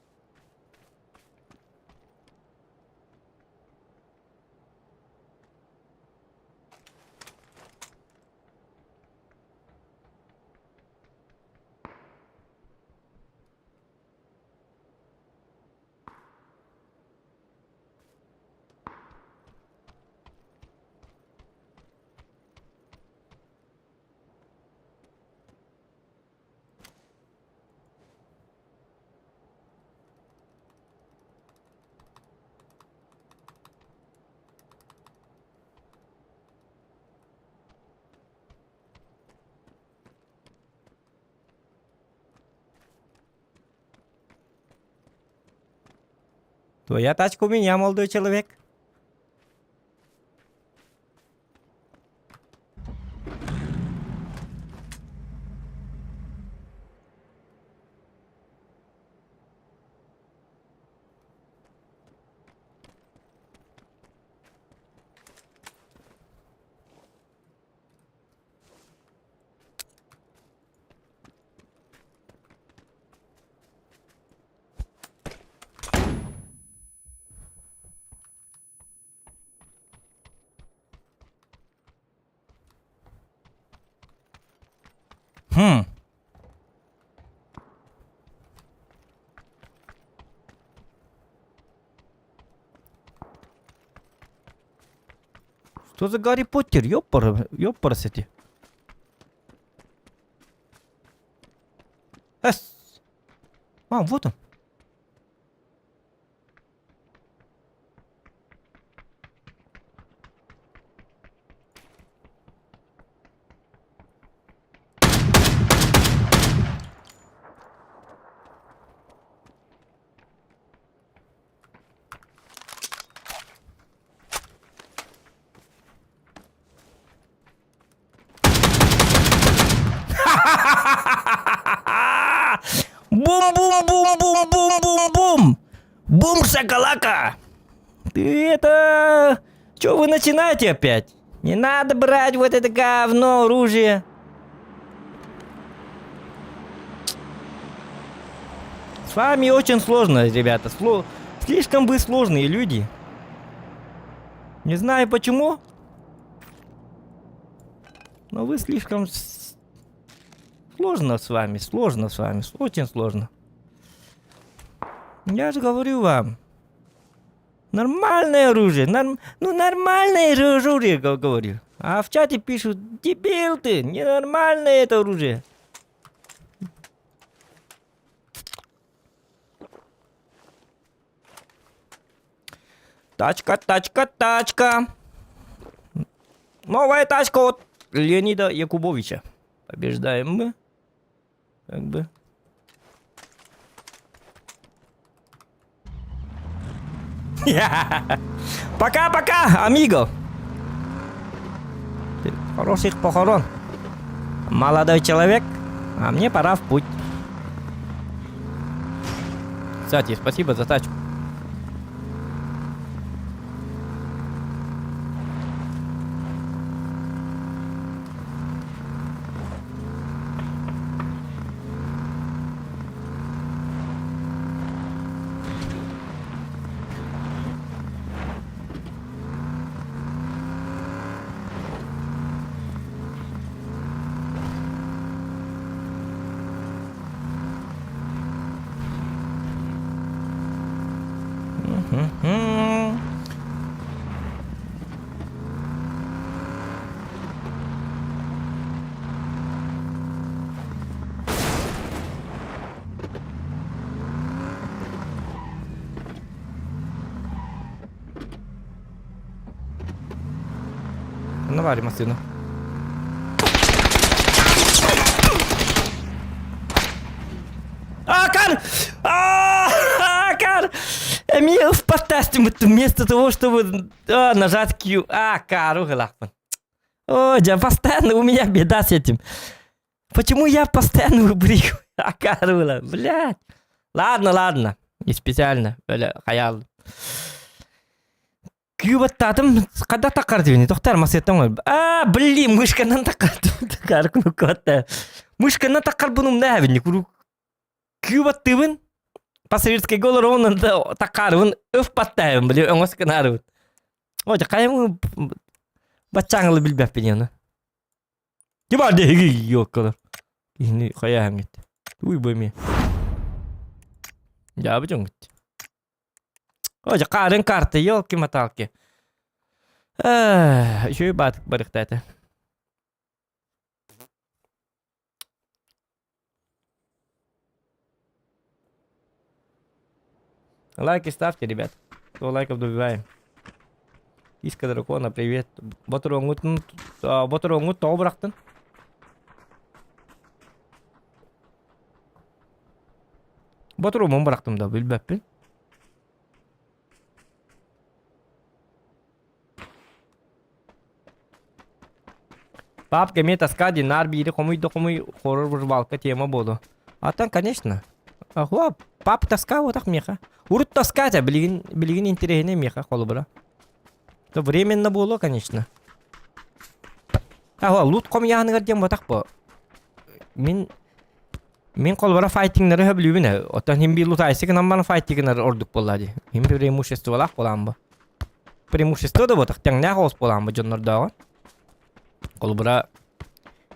Твоя тачка у меня, молодой человек. Хм. Что за Гарри Поттер? Ёпарасети. Эс. А, вот он. Бум-бум-бум-бум-бум-бум-бум! Бум-шакалака! Ты это... Чё вы начинаете опять? Не надо брать вот это говно, оружие. С вами очень сложно, ребята. Слишком вы сложные люди. Не знаю почему. Но вы слишком... Сложно с вами, очень сложно. Я же говорю вам. Нормальное оружие, нормальное оружие, говорю. А в чате пишут, дебил ты, ненормальное это оружие. Тачка, тачка, тачка. Новая тачка от Леонида Якубовича. Побеждаем мы. Как бы. Пока-пока, амиго. Хороших похорон. Молодой человек, а мне пора в путь. Кстати, спасибо за тачку. Навалим сына. Акар! Акар! Эмил в подкасте вместо того, чтобы нажать Q. Акар, уголахпан. О, да, постоянно у меня беда с этим. Почему я постоянно выбрикиваю? Акар, блядь. Ладно, ладно. Не специально. Böyle hayal. Күйбаттатым када такарды бени токтар масеттен ғой. Блин, мышкадан такарды. Такар кнопкатта. Мышкадан такар бунум да бени куру. Күйбаттыбын. Пассажирский голор он такарыбын өф паттайбын биле оңос канарыбын. Ой, кайым бачаңылы билбеп бени. Киба деги yok kadar. Ini kayağım gitti. Uy boymi. Ya yapacağım gitti. Hoca karın kartı yok ki matal ki. Şöyle batık это. Лайки ставьте, ребят. 100 лайков добиваем. Иска дракона, привет. Ботронгут тау бырактын. Ботруmun bıraktım da bilbepпин. Папка мне таскади нар бири комуй хоррор валка тема болу. Атан, конечно. Ахуа, пап таска вот так меха. Урут таскать, билигин интересне меха холбра. То временно было, конечно. Ахуа, лут комьяны гардем вот так по. Мен колбара файтингнары хөблүбүнө. Отон хим билут айсык намбан файтингнары ордук боллади. Хим преимуществолак боламбы. Преимущество да ботак теңне хос боламбы жоннордагы. Колбара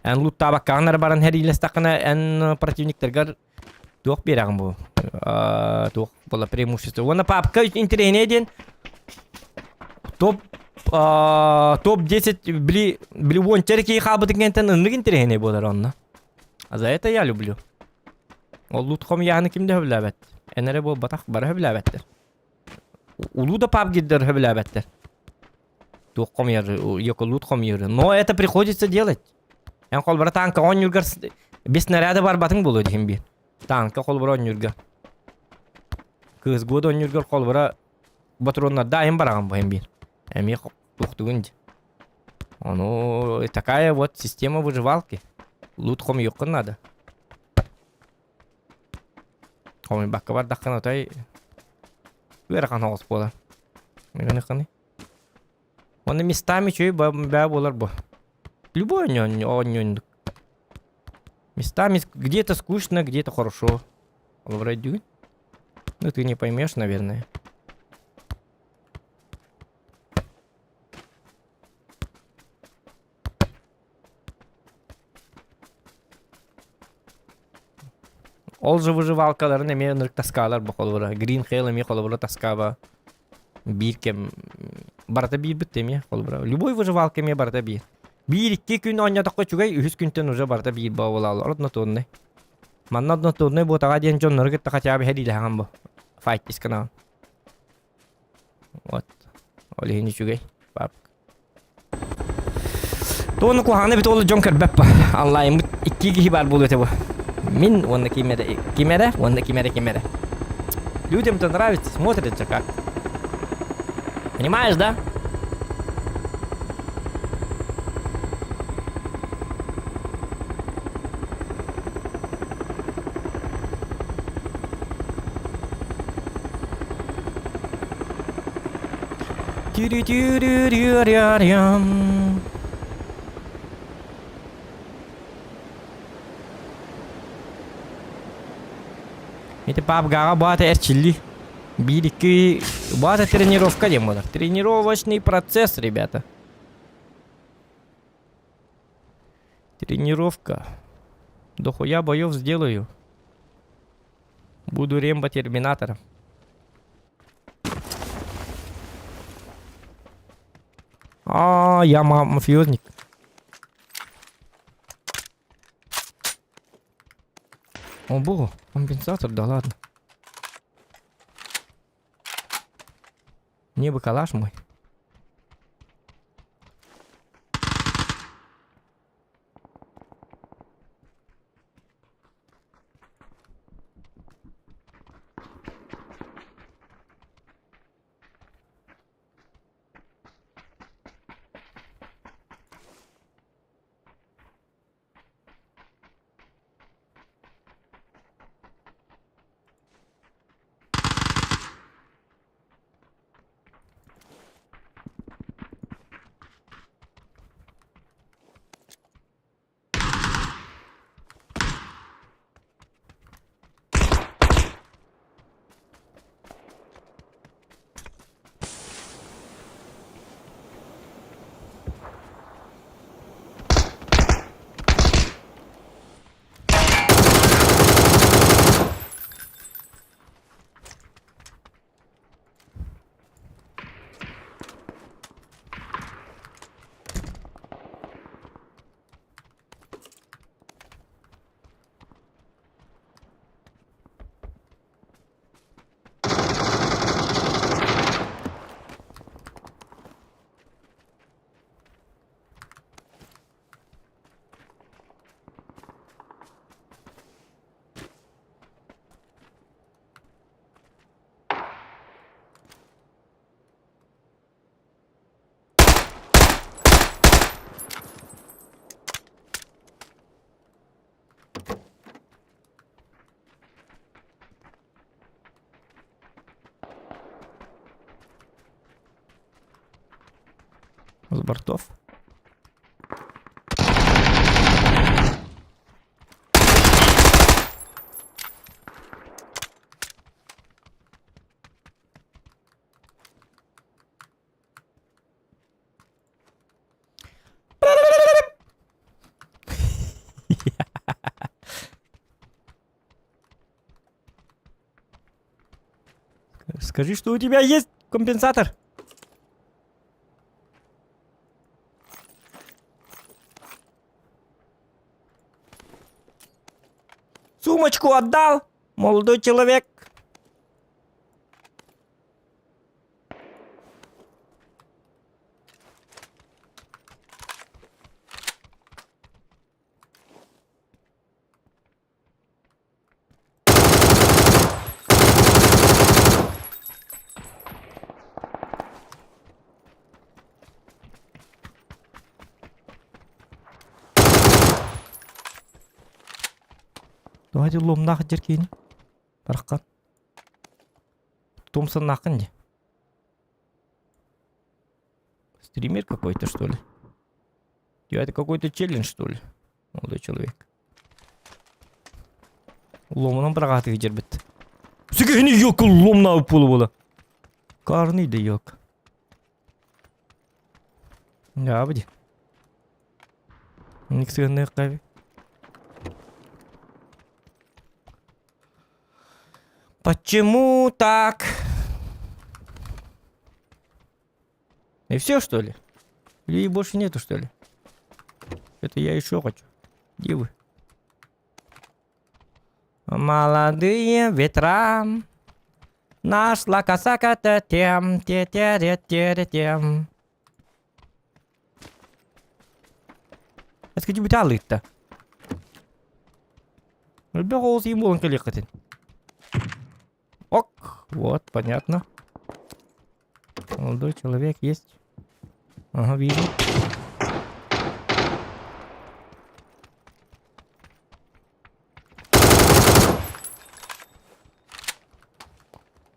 эн лут табакканар баран херилестакына эн противниктергер тук берагым бу. Тук бола преимущество. Вона папка интеренеден топ 10 бли вончерки хабытыгентен ыннык интерене болар онна. А за это я люблю. Лутхом яны кимде хөбләбәт. Энере бу батак бара хөбләбәттер. Улу да пап гиддер хөбләбәттер. Тухом яр, ёк лутхом яр. Но это приходится делать. Эн кол бара танка он юргар 5 снаряды бар батың болу дим би. Танка кол бара он юрга. Кыз год он юргар кол бара батронна дайым бараган бу хем би. Эми тухтугунди. Ну, такая вот система выживалки. Лутхом yok надо. Хомы бакка бар даккан отай. Верхан хос бола. Меганы каны. Он местами чүй ба болар бу. Любой он. Местами где-то скучно, где-то хорошо. Вроде. Ну ты не поймешь, наверное. Ол же выживалкаларын эме нырк таскалар бу колбара. Green Hell эме колбара таскаба. Бир кем барда бир бит эме колбара. Любой выживалка эме барда бир. Бир 2 күн ойнадыкка чугай 3 күнтен уже барда бир ба болалар. Одно тонны. Манна одно тонны бу тага ден жон нырк та хача хедиле хам бу. Fight дискана. Вот. Оле не чугай. Пап. Тону куханы бит ол жон кербеппа. Аллайым 2 киши бар болуп этебу. Мин, вон на камере. Людям-то нравится, смотрится как. Понимаешь, да? Тю-рю-тю-рю-рю-рю-рям. Это пап гага бата эрчили. Бирики бата тренировка демонов. Тренировочный процесс, ребята. Тренировка. Дохуя боев сделаю. Буду рембо терминатором. Я мафиозник. О богу, компенсатор, да ладно. Мне бы калаш мой. бортов. Скажи, что у тебя есть компенсатор. Сумочку отдал, молодой человек. Давайте лом нахуй жеркейни. Бараккан. Томсон нахуй не. Стример какой-то, что ли? Это какой-то челлендж, что ли? Молодой человек. Ломынан брагаты жербет. Сигени yok ломна упулу бола. Карны да yok. Ya бди. Никсыганы кави. Почему так? И все, что ли? Или больше нету, что ли? Это я еще хочу. Где вы? Молодые ветра. Наш лакасака-то тем, те-те-ре-те-ре-тем. Это где-нибудь алыт-то? Голос ему он коллекотин. Ок, вот, понятно. Молодой человек есть. Ага, вижу.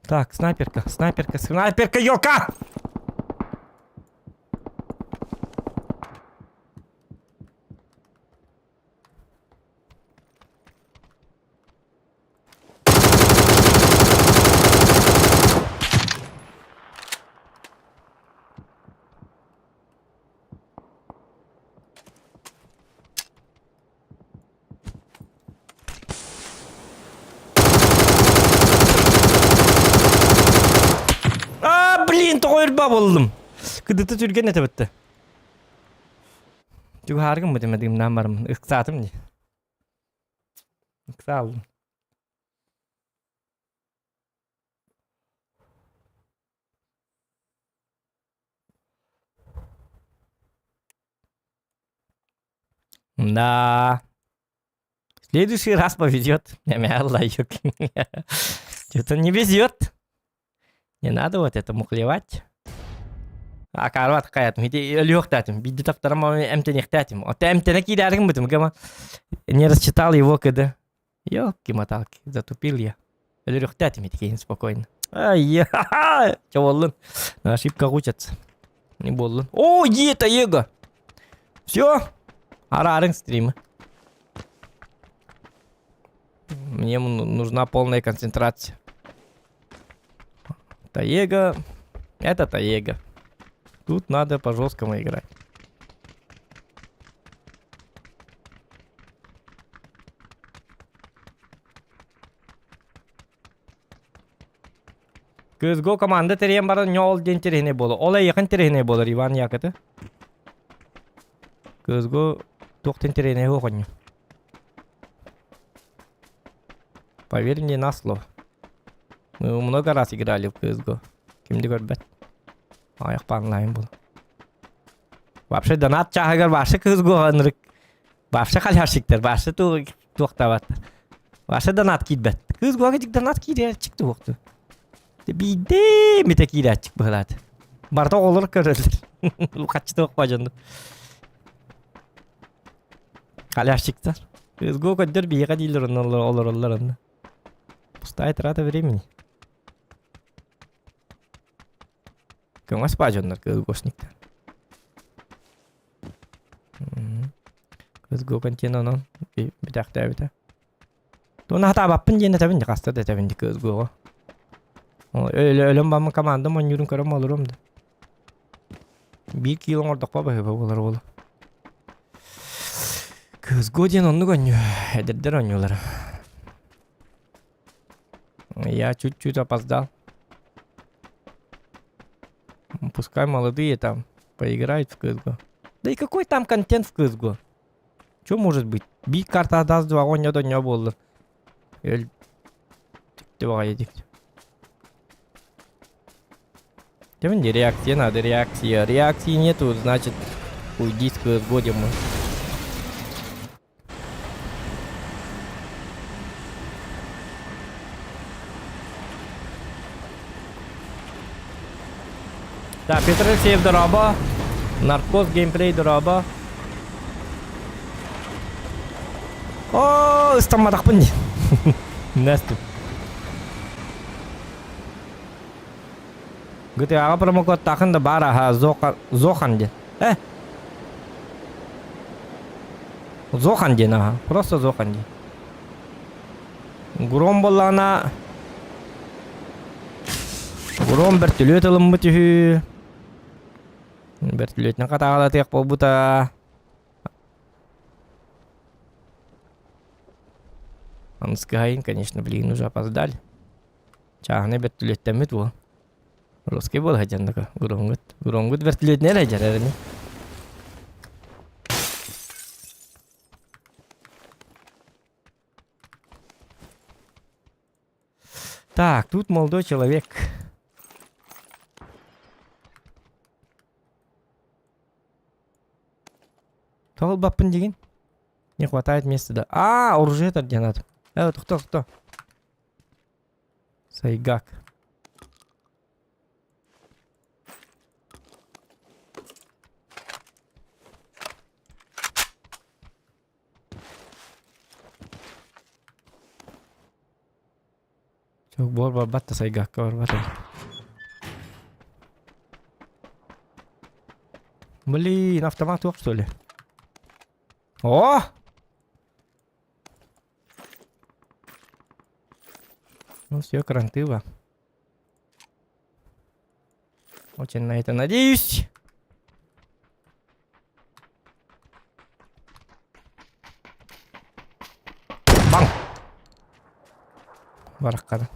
Так, снайперка, снайперка, снайперка, ёлка! Блин, тоғырба болдым. Кыдыты түрген әті бітті. Жүгі харгым бұдым әдігімнен барым. Үксатым не? Үкса алдым. Да. Следующий раз повезет. Лайк. Что-то не везет. Не надо вот это мухлевать. А карват каятым. Иди лёг татим. Биди таптарам эмтенек татим. А ты эмтенек идяргам бытым. Гама не рассчитал его когда. Ёлки-моталки. Затупил я. Лёг татим идти спокойно. Ай-я-ха-ха. Чё болдун? На ошибках учатся. Не болдун. О, ета его. Всё. Арарың стримы. Мне нужна полная концентрация. Таега. Это Таега. Тут надо по-жесткому играть. Көзгө команда терем бары нёл ден терехне болу. Олай якын терехне болу Иван якыты. Көзгө тоқтен терехне хохоню. Поверь мне на слово. Мы много раз играли в CSGO. Кимди көрбет. Аяқ панлайын бұл. Вообще донат чағығыр башы CSGO ғанырық. Башы қаляшықтар, башы тоқтаваттар. Башы донат кейдбет. CSGO ғадик донат кейдер чықты оқты. Биде мете кейдер чық бұғылады. Барда олыр көрілдір. Қачты оқ бажанды. Қаляшықтар. CSGO көддер бейеға дейлер олар. Пустая трата времени. Кыңас бажандар CSGO-шниктер. Kızgı konten onun bir dakika bite. Tuna hata bappın yine tabii de kasta da tabii kızgı o. Öyle ölüm bamı kamandım on yürün karım olurum da. Bir kilon orada baba olur oğlum. Kızgı diyen onu gönüyor. Ederler oynuyorlar. Я чуть-чуть опоздал. Пускай молодые там поиграют в CSGO. Да и какой там контент в CSGO? Что может быть? Bir karta даст два oynuyor da ne olur? Öl. Çıktı bana yedik. Değil mi? Реакция надо, реакция. Реакции нету, значит, уйди с CSGO, Дима. Так, Петр сейв дороба. Наркоз геймплей дороба. О, ыстамадак пын. Наступ. GTA промокод тақында бар аха Зохан де. Зохан де аха. Просто Зохан де. Гром болана. Гром бертөлөт алыммы түхү. Бертөлөтнен катагала тек болбута. Анскайн, конечно, блин, уже опоздали. Чағыны бертөлөттемит бұл. Русский бол хажандыка. Гронгут вертолет не лежар әріне. Так, тут молодой человек. Тоғыл баппын деген? Не хватает места, да. А, оружие это где надо. Кто? Сайгак. Çok bor babatta Сайгакка бар бата. Блин, автомат yok что ли? О! Ну все, кранты va. Очень на это надеюсь. Бам! Бараққады.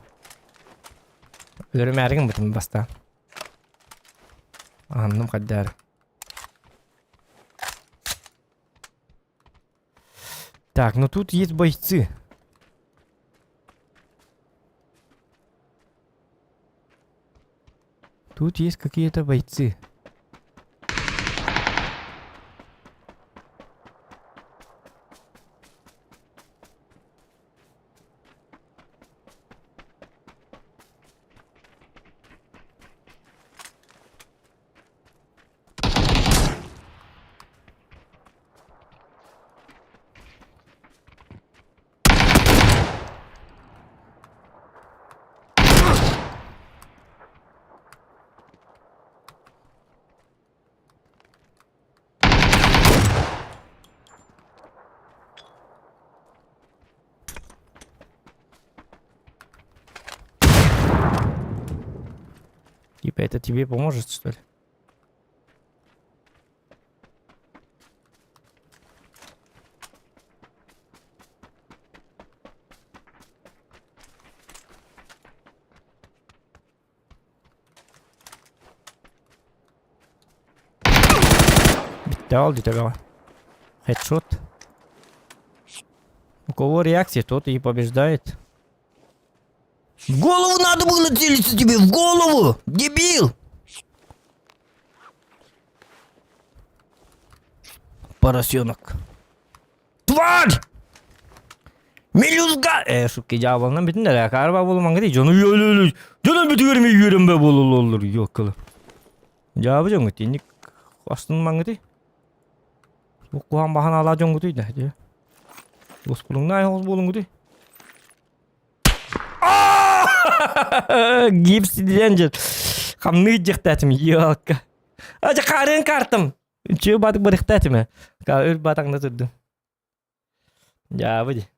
Өлөрүм әрігім бұтым баста. Анным қаддар. Так, ну тут есть бойцы. Тут есть какие-то бойцы. Типа это тебе поможет, что ли? Bitti aldı tabii. Headshot. У кого реакция, тот и побеждает. В голову надо было целиться тебе, в голову, дебил! Поросенок. Тварь! Мелюзга! Шутки cevabından bütün de rekar var bulman gidi. Canım bütün yürüm be olur yok kılı. Cevabı canım gidi. Ник астын маңгыды. Оқуған бахан ала жоң гыды да. Ос булуңна айыз болуңгыды. Гипсиден же. Камны жыктатым ёлка. Ажа карын картым. Чөө батык бырыктатым. Ка өл батаңда турдум. Ya выйди.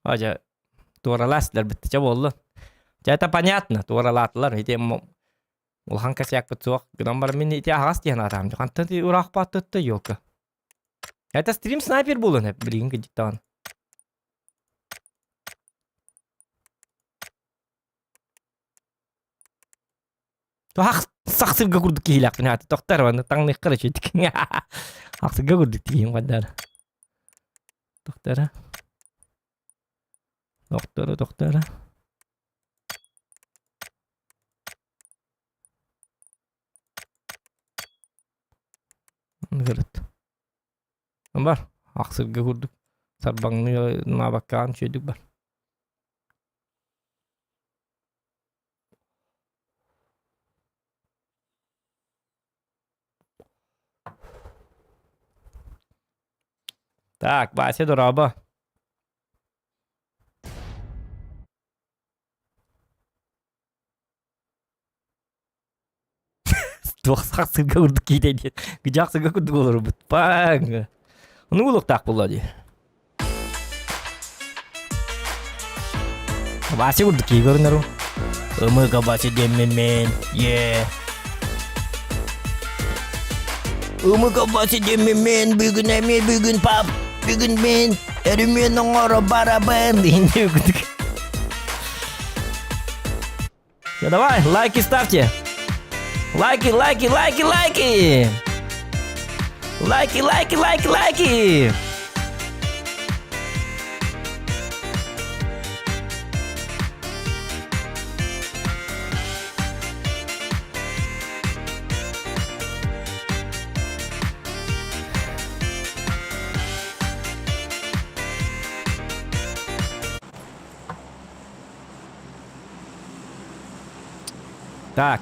Aja туураластар биттиче болду. Это понятно, тууралатлар. Ите улхан косяк бутсуак. Гынан бар мен ите агас диен атам. Кантан ти урак баттытты ёлка. Это стрим снайпер болон хеп билген кидиктан. Ах, сахсырга курдук кийлак мен аты токтор ваны таңны кыры чөтүк. Ахсырга курдук тиген кадар. Доктора. Доктора. Гырыт. Бар. Ахсырга курдук. Сарбаңны набаккан чөтүк бар. Так, Вася дораба. Сахсырга курдук кийдейди. Гжаксырга курдук болор бут. Паң. Ну улук так болду. Вася курдук кий көрүнөр. Өмөкө басы деммен. Е. Өмөкө басы деммен бүгүн эме бүгүн пап. Бүгүн мен эрүмен оңоро барабын дейинди курдук. Я давай, лайки ставьте. Лайки. Лайки. Так.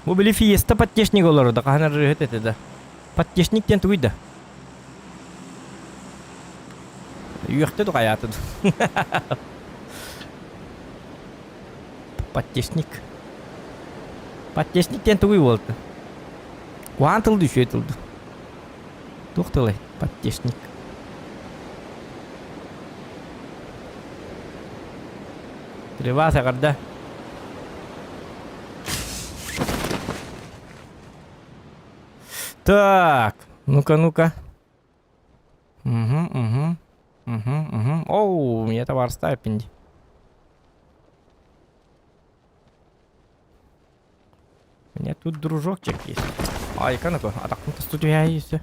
Бу били фиеста подтешник олар да каханар это да. Подтешник тен туйда. Юхте да каятыд. Подтешник. Подтешник тен туй болду. Квантыл düşетилди. Токтолай, подтешник. Треваса карда. Так, ну-ка. Угу. Оу, у меня товар стапенди. У меня тут дружочек есть. Ай, канако, а так ну-то студия есть.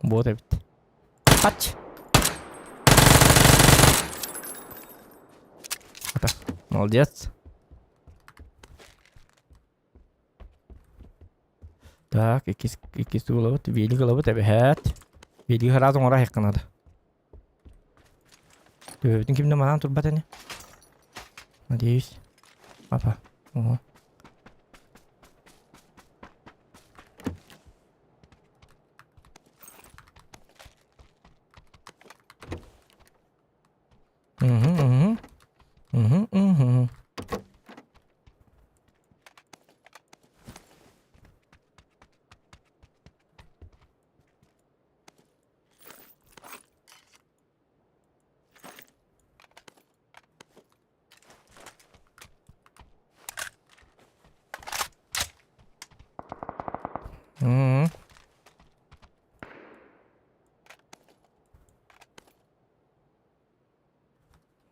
Вот это. Пать. Это. Молодец. Так, ikisi kılavut, veli kılavut evet. Veli kılavut oraya yakınadı. Dövdün kimde bana turbat ne? Надеюсь. Apa. Ого. Угу.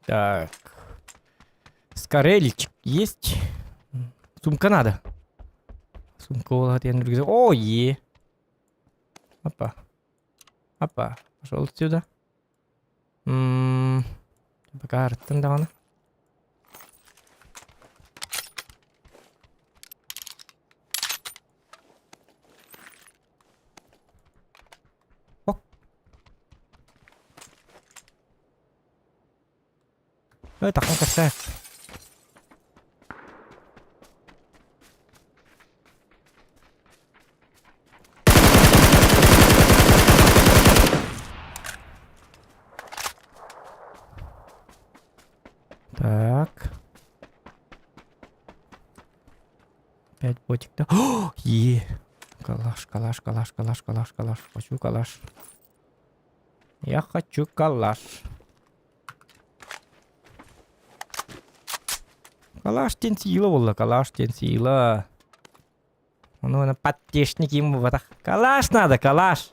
Так. Скорельчик есть. Сумка надо. Сумка улат я не. Ой. Опа. Опа. Пошел отсюда. Пока артындағы. Ок. Ой, тақын красавец. Так. 5 ботик-то. О, калаш. Хочу калаш. Я хочу калаш. Калаш тен сила болды, калаш тен сила. Оны подтешник ему вот так. Калаш надо, калаш.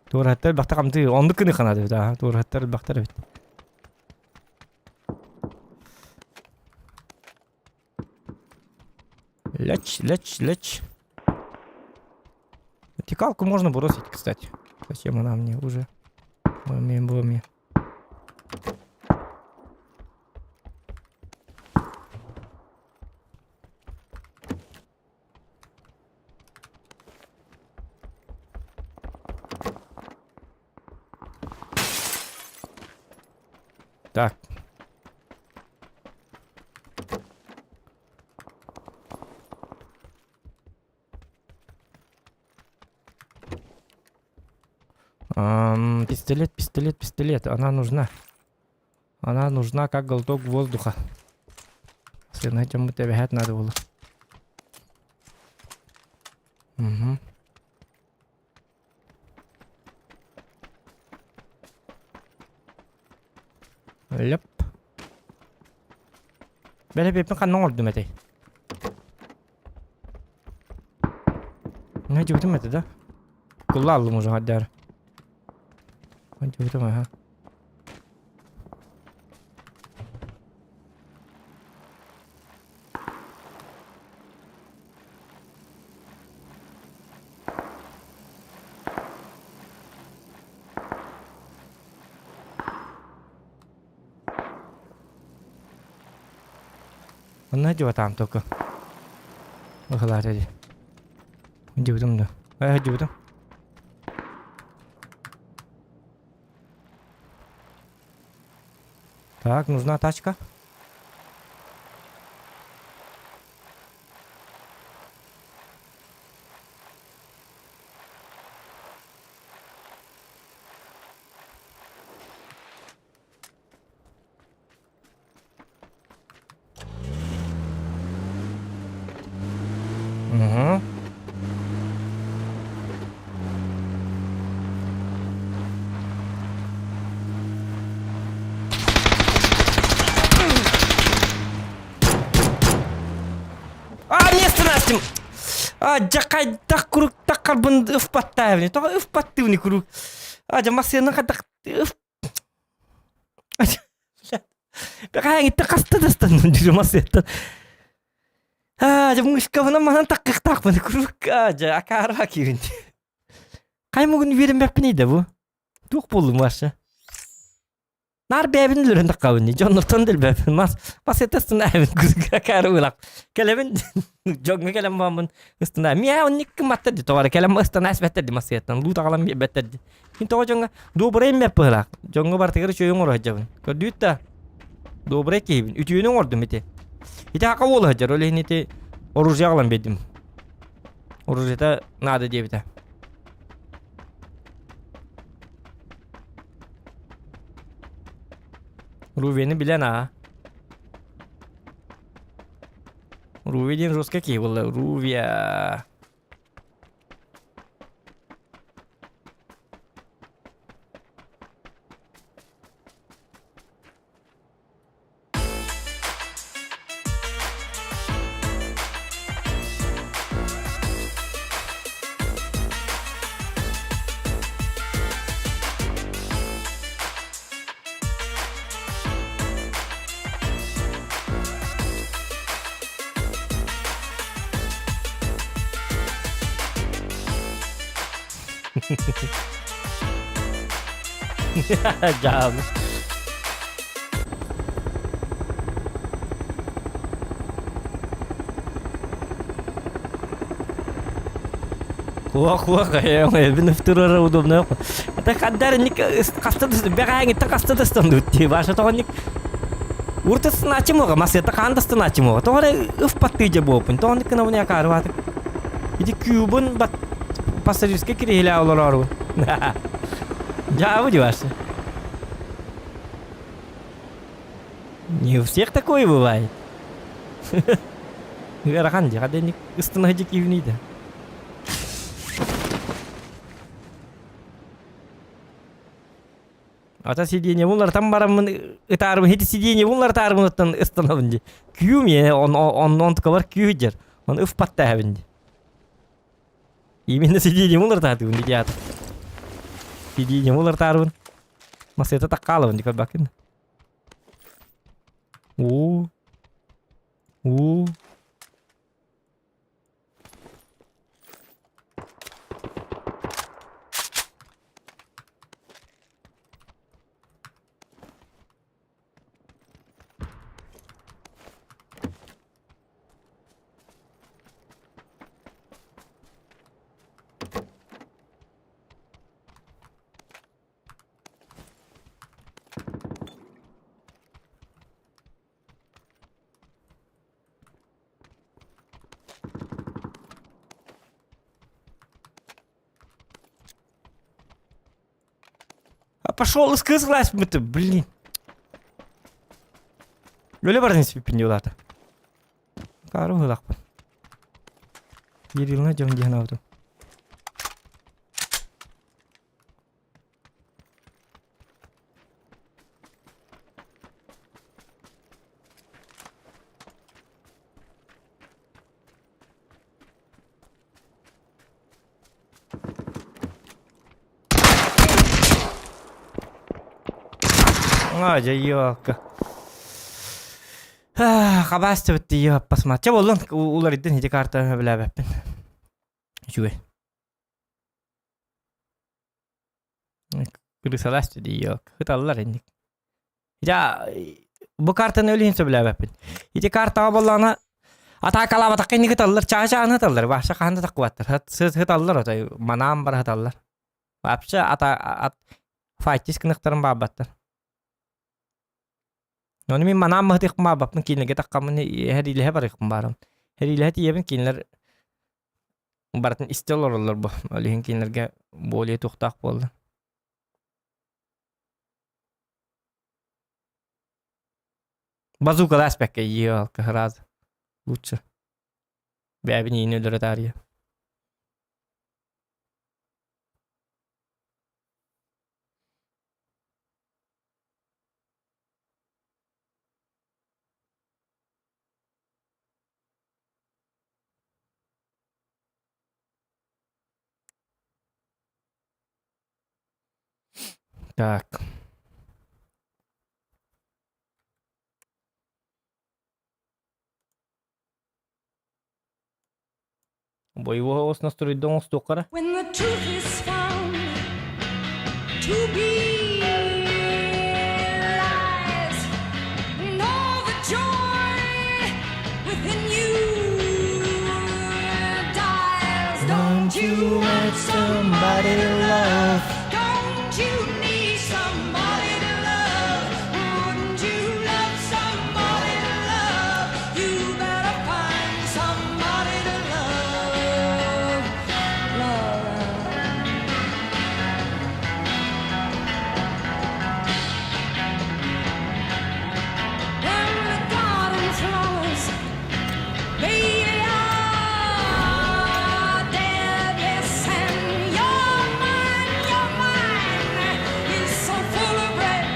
Туураттар бақта қамды, онды күні қанады, да, туураттар бақтар бет. Лечь. Вертикалку можно бросить, кстати. Зачем она мне уже? Боми. Так. Пистолет. Она нужна. Она нужна как глоток воздуха. Если на этом бегать надо было. Угу. Леп. Бәле-бепін қанның орды мәтей. Не жүгітім мәті да? Құлла алдым уже ғаддар. Жүгітім аға. Nó chưa tạm tôi cơ. Nó lại đây. Chịu tâm được. Chịu tâm. Так, нужна тачка. Угу. Место настим! Жакай так круг так карбон впаттайвни. То впаттывни круг. Жамасына кадак. Бакай так астадастан жамасета. Мышкавна манан так мана круг. Акара кирин. Кай могун верим бепнейде бу? Тук болдум башы. Нар бебин лөрөндө кабын. Жоннортон дел бебин. Мас этестин айбын кузга кары улак. Келебин жогга келем бамын. Ыстына мия онник маттады товар келем ыстына асбеттди масеттан. Лута калам беттди. Кин того жонга добрый меппыла. Жонга бартыгыр чөйүң ора жабын. Көрдүтта. Добрый кейбин. Үтүүнүң ордум эте. Ите ака болу хажар оле нете оружие калам бедим. Оружиета надо дебита. Рувени билен а. Рувидин жестко кей было. Рувия. Canım. Kuah kayak bener bener удобно. Это когда ник кастадыс бегаң это кастадыстан дутти. Баша тоник. Уртас начимо, мас это кандас начимо. Торе уфпатты же бопын. Тоник на мне карват. Иди кубун бат пассажирский кирилля олорору. Жабу диваши. Не у всех такое бывает. Верханди, когда ник установи кивнида. Ата сиденье булар там барамын ытарым хети сиденье булар тарымыттан ыстанабынды. Күйüm ye он ткалар күйдер. Он ыф паттабынды. Именно сиденье булар татыбын дият. Сиденье булар тарыбын. Масета таккалыбын дикал бакын. Уу. Пошел из кызлась мы-то, блин. Öyle barın spipindiyorlardı. Karı hılak ben. Bir yılına can cihan avdım. Жайёк. Кабасты битти ёп посмотри. Болдун улар идден хиди карта билебеппин. Жүгө. Кырысаласты ди ёк. Хыталлар эндик. Я бу картаны өлүнсө билебеппин. Хиди карта боллана атакалаба таккени хыталлар чаачааны хыталлар. Баша канда таккуаттар. Хыталлар отай манам бар хыталлар. Вообще ата файтис кыныктарын бабаттар. Но мен манам мыhtык ма бапын кинлеге таккамын хериле барыкмын барым. Хериле тиебин кинлер бартын истелорлар бу. Алыгын кинлерге более туктак болду. Базука аспекке ёл раз. Лучше. Бәбин ине лоратария. Так. Боевого ос настроить дом стокара. When the truth is found to be lies, and all the joy within you dies. Don't you want somebody to love? Don't you need somebody to love? Wouldn't you love somebody to love? You better find somebody to love. When the garden flowers, baby, are dead, yes, and your mind is so full of red.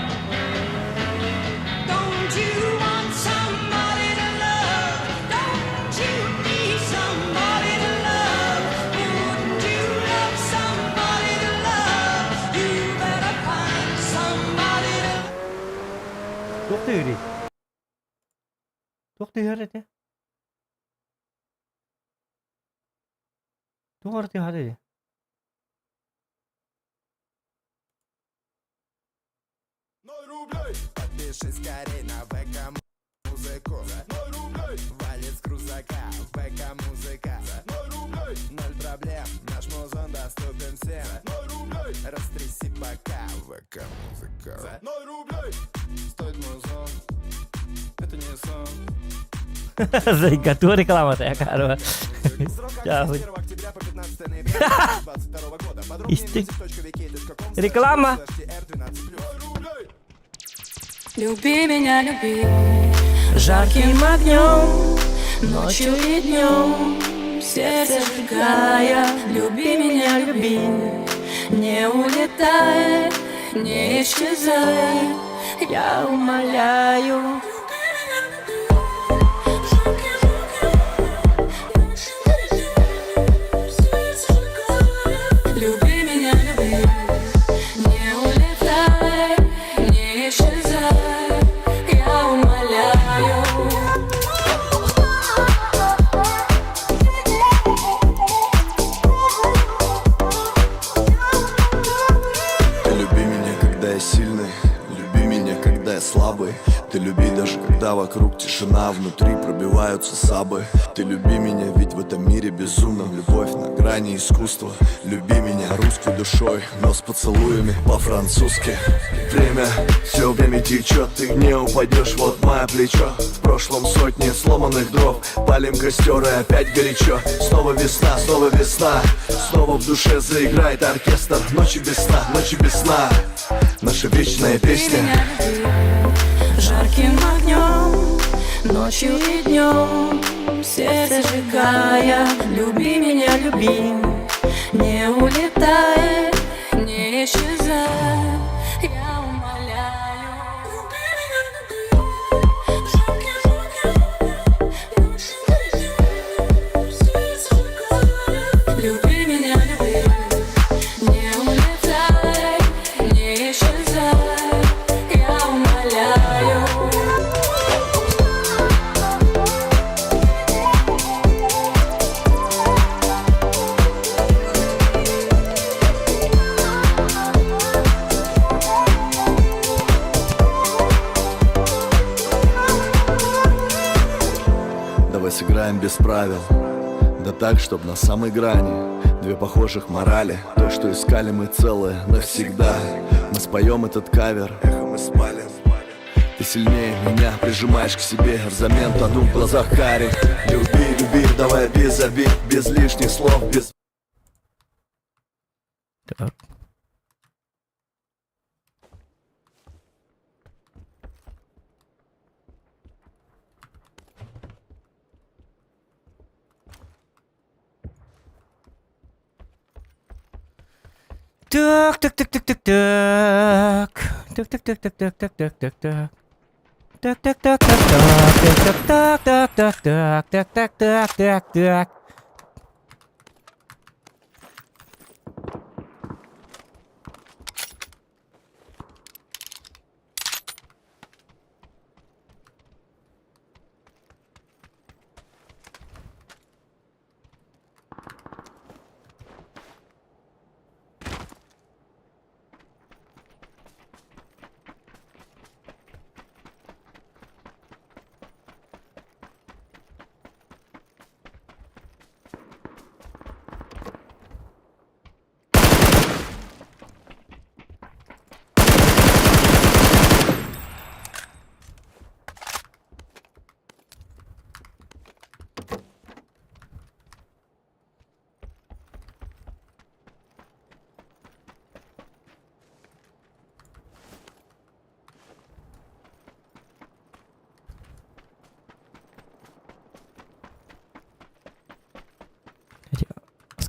Don't you want somebody to love? Don't you need somebody to love? Wouldn't you love somebody to love? You better find somebody to love. To'xta yuri. To'xta yur edi. To'g'ri hadi. Пиши скорей на ВК-музыку. Валит с крузака, ВК-музыка. 0 проблем, наш музон доступен всем. Растряси бока, ВК-музыка. 0 рублей стоит музон. Это не сон. Зайка, ту реклама такая, короче. Срок Я акции вы- с 1 октября по 15 ноября 2022 года. Подробнее Исти. visit.vk.com. Реклама. Люби меня, люби жарким огнем, ночью и днем, сердце сжигая. Люби меня, люби, не улетай, не исчезай, я умоляю. Люби меня, люби, не улетай, не исчезай, я умоляю. Ты люби меня, когда я сильный, люби меня, когда я слабый. Ты люби даже когда вокруг тишина, внутри пробиваются сабы. Ты люби меня, ведь в этом мире безумном любовь на грани искусства. Люби меня русской душой, но с поцелуями по-французски. Время, все время течет, ты не упадешь, вот мое плечо. В прошлом сотни сломанных дров, палим костер и опять горячо. Снова весна, снова в душе заиграет оркестр. Ночи без сна, наша вечная песня. Меня люби жарким огнем, ночью и днем, сердце сжигая. Люби меня, люби, не улетай, не исчезай, я умоляю. Люби меня, люби жарким огнем, ночью и днем, сердце сжигая. Люби меня, люби, не улетай, не исчезай, я умоляю. Давай сыграем без правил, да так, чтоб на самой грани. Две похожих морали, то, что искали мы целое навсегда. Мы споем этот кавер, эхо мы спалим. Ты сильнее меня, прижимаешь к себе, взамен тону в глазах карих. Люби, люби, давай без обид, без лишних слов, без... Так. Так, так, так, так, так, так. Так, так, так, так, так, так, так, так, так. Так, так, так, так, так, так, так, так, так, так, так, так, так, так.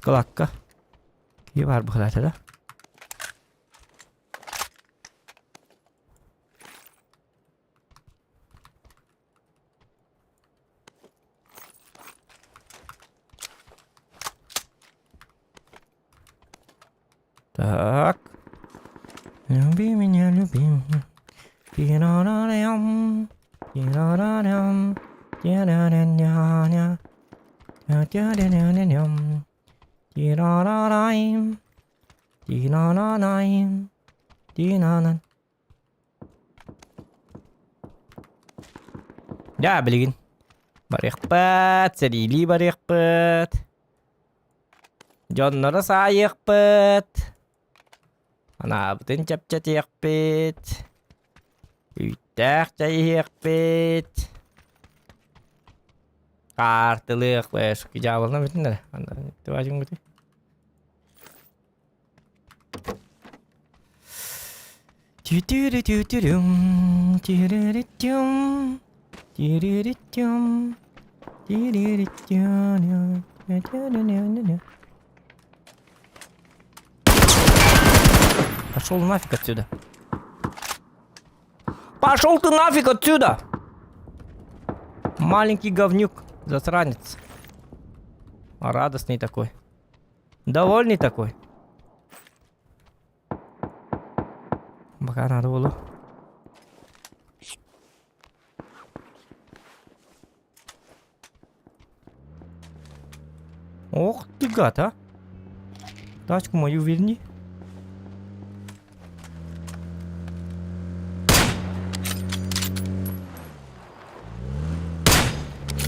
Skalakka. Ki var bu haritada? Так. Люби меня, люби. Ти-ра-ра-рям. Ти-ра-ра-рям. Ти-ра-ра-ня-ня. Ти-ра-ра-ня-ня-ням. Ти-ра-ра-райм. Ти-ра-ра-райм. Ти-на-на. Ya bilgin. Barıqpıt, serili barıqpıt. Jonnora sayıqpıt. Ana bütün çapça teyqpıt. Üttaq çayıqpıt. Kartılık ve şu cevabına bütün de. Anladın. Tıvacın bütün. Tütürütütürüm, türürütüm, türürütüm, türürütüm, türürütüm. Пошел нафиг отсюда. Пошел ты нафиг отсюда! Маленький говнюк, засранец. Радостный такой. Довольный такой. Пока надо было. Ох ты гад, а! Тачку мою верни.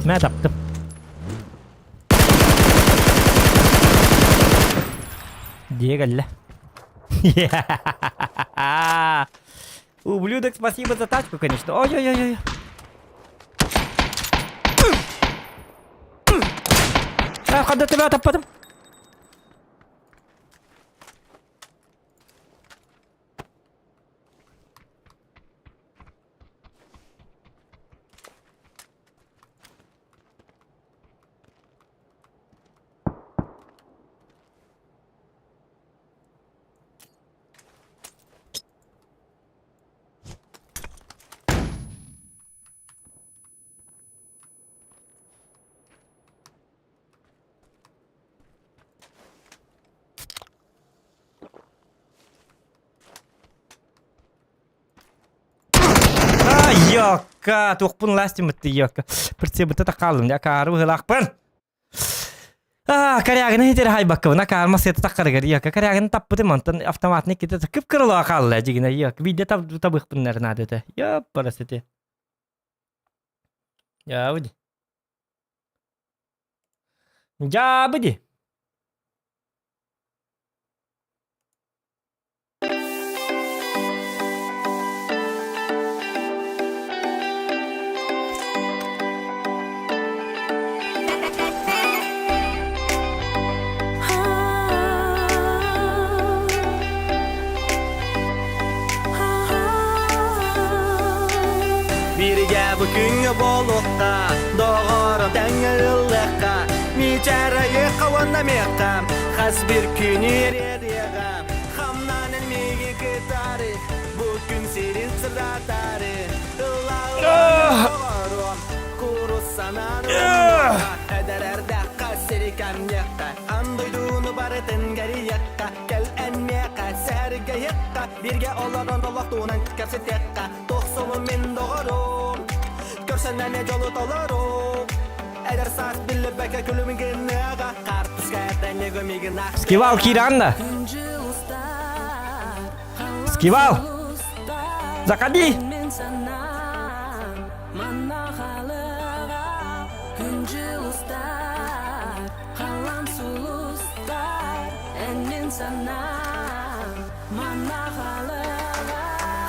Mä tappım. Дегаль. Ублюдок, спасибо за тачку, конечно. Ой-ой-ой-ой. Когда тебя тападым. Йока, тухпун ластим это йока. Прицеп это такалым, я кару хылакпын. Карягын хитер хайбаккы, на карма сет таккаргар йока. Карягын таппыты монтан автоматный ките кып кырыла калла жигине йока. Видео табыкпын нәрнады да. Я парасете. Я выди. Я выди. Birge bugün bolukta doğru dengelilikka Miçarayı kavanda meqam Xas bir gün erediyem Xamnanen megi kıtarı Bugün serin sıratarı Illağım doğrum Kurus sanan Edererde kasiriken yakka Anduyduğunu barıtın geri yakka Gel enmeka serge yakka Birge oladan olaktuğunan kapsit yakka Toksolu min doğrum Görsenden ne jolu tolurum Eder saat bille beke külümün gınnaga Karpuz kayatan ne gömigin aksa Скивал Киранда. Скивал. Заходи.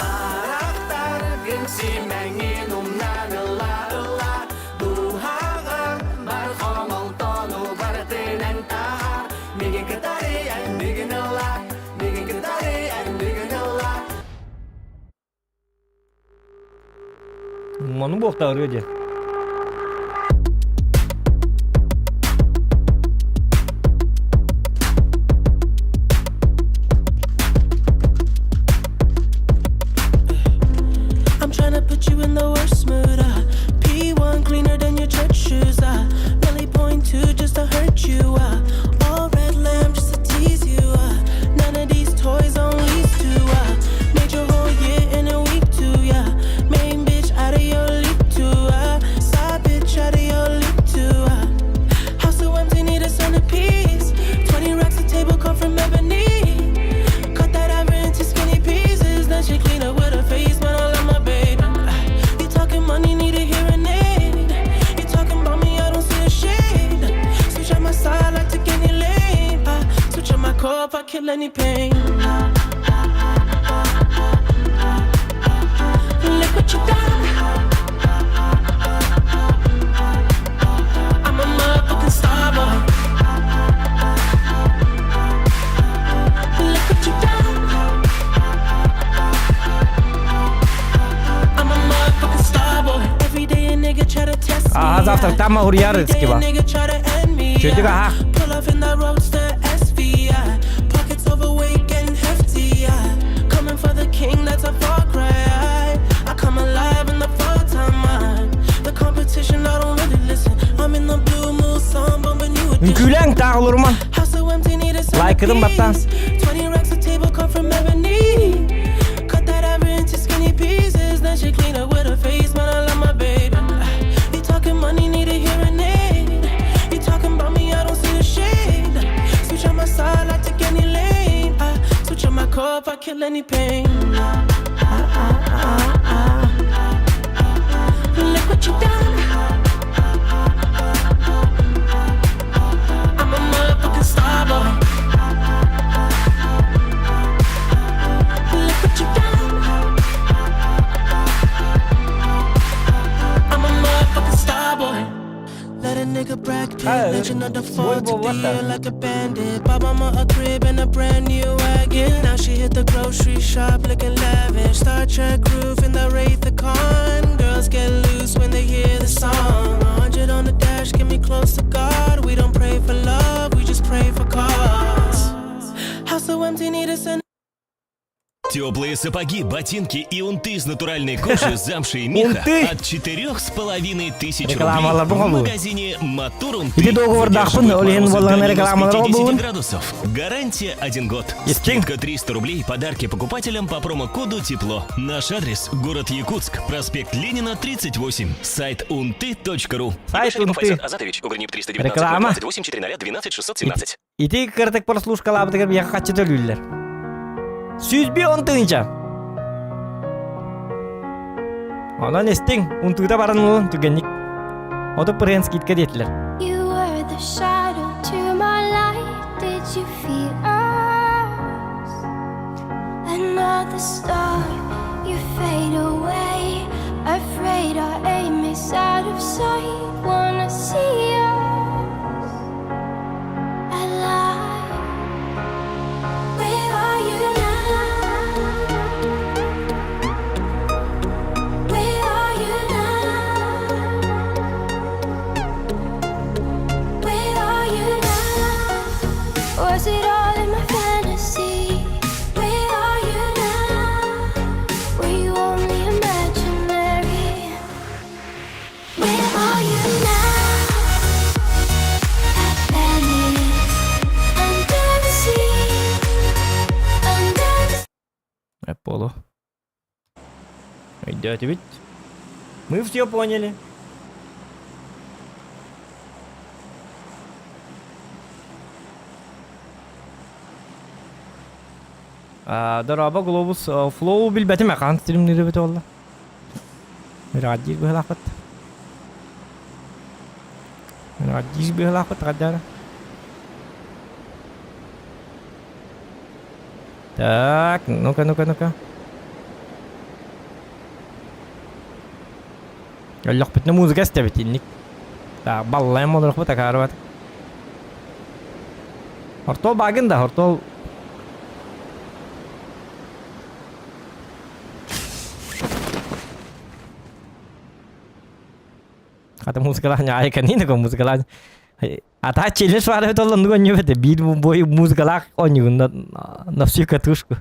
Karakter gengsi mengin umnanılar Duhagar bar komol tonu bartenen tahar Migin ketari and migin Allah Migin ketari and migin Allah Onu bokta arıyor diye. I'm tryna put you in the worst mood. P1 cleaner than your church shoes. Really point to just to hurt you. All red lamp just to tease you. None of these toys on lease to. Made your whole year in a week too. Main bitch out of your league too. if I kill any pain. Look what you done. I'm a motherfucking star boy. Look what you done. I'm a motherfucking star boy. Every day a nigga try to test me. Ага, завтра там Магурьярыцкий ба. Чё га? Pull off in the roadster SVI. Pockets overweight, getting hefty. Coming for the king, that's a far cry. I come alive in the fall time. The competition, I don't really listen. I'm in the blue mood, song bumping you a Күләң тағылырман. House so empty, need a Like'ым баттан. 20 racks a table come from ebony. Cut that ever into skinny pieces. Then she clean up with her face, man, I love my baby. You talking money, need a hearing aid. You talking about me, I don't see the shade. Switch on my side, I take any lane. I switch on my core if I kill any pain. Look what you done. I'm a motherfucking star boy. Look what you done. I'm a motherfucking star boy. Let a nigga brag to legend of the fall to the year like a bandit. Buy mama a crib and a brand new wagon. Now she hit the grocery shop looking lavish. Star Trek roof in the Wraith the Con. Girls get loose when they hear the song. 100 on the dash, get me close to God. We don't pray for love, we just pray for cause. House so empty, need a send. Теплые сапоги, ботинки и унты из натуральной кожи, замши и меха Унты? от 4500 Рекламалар рублей в бугалы. магазине Мотор Унты. Иди договордахпын, Выдерживают олеген морозы болған до минус рекламалар 50 бугун. градусов. Гарантия 1 год. Естин. Скидка 300 рублей, подарки покупателям по промокоду ТЕПЛО. Наш адрес – город Якутск, проспект Ленина, 38. Сайт unty.ru. Сайт Унты. Азатович, Угрнип 319 Реклама. 28 400 12 617. Ити кырдык прослушкалар бітігіп яқа қатшы төлілер. Сүзбе онтыңынша. Онан естің, онтыгда барын олын түгенник. Оты пырген скидка детілер. You were the shadow to my light. Did you feel us? Another star, you fade away. Afraid our aim is out of sight. Wanna see us alive. Where are you now? Where are you now? Where are you now? Was it all in my fantasy? Where are you now? Were you only imaginary? Where are you now? At Venice, under the sea, under the Apollo. Идете ведь? Мы все поняли. Дораба глобус флоу билбетим ақан стримнери бете олла. Радик бихлақат. Радик бихлақат гадара. Так, ну-ка. Аллах битне музыка истебет инник. Так, баллайм олырық бі такары бат. Хортол багын да, хортол. Ката музыкалар не айкан инде ко музыкалар. Ата челлендж бар бит олла нуга не бит бит бой музыкалар оню на всю катушку.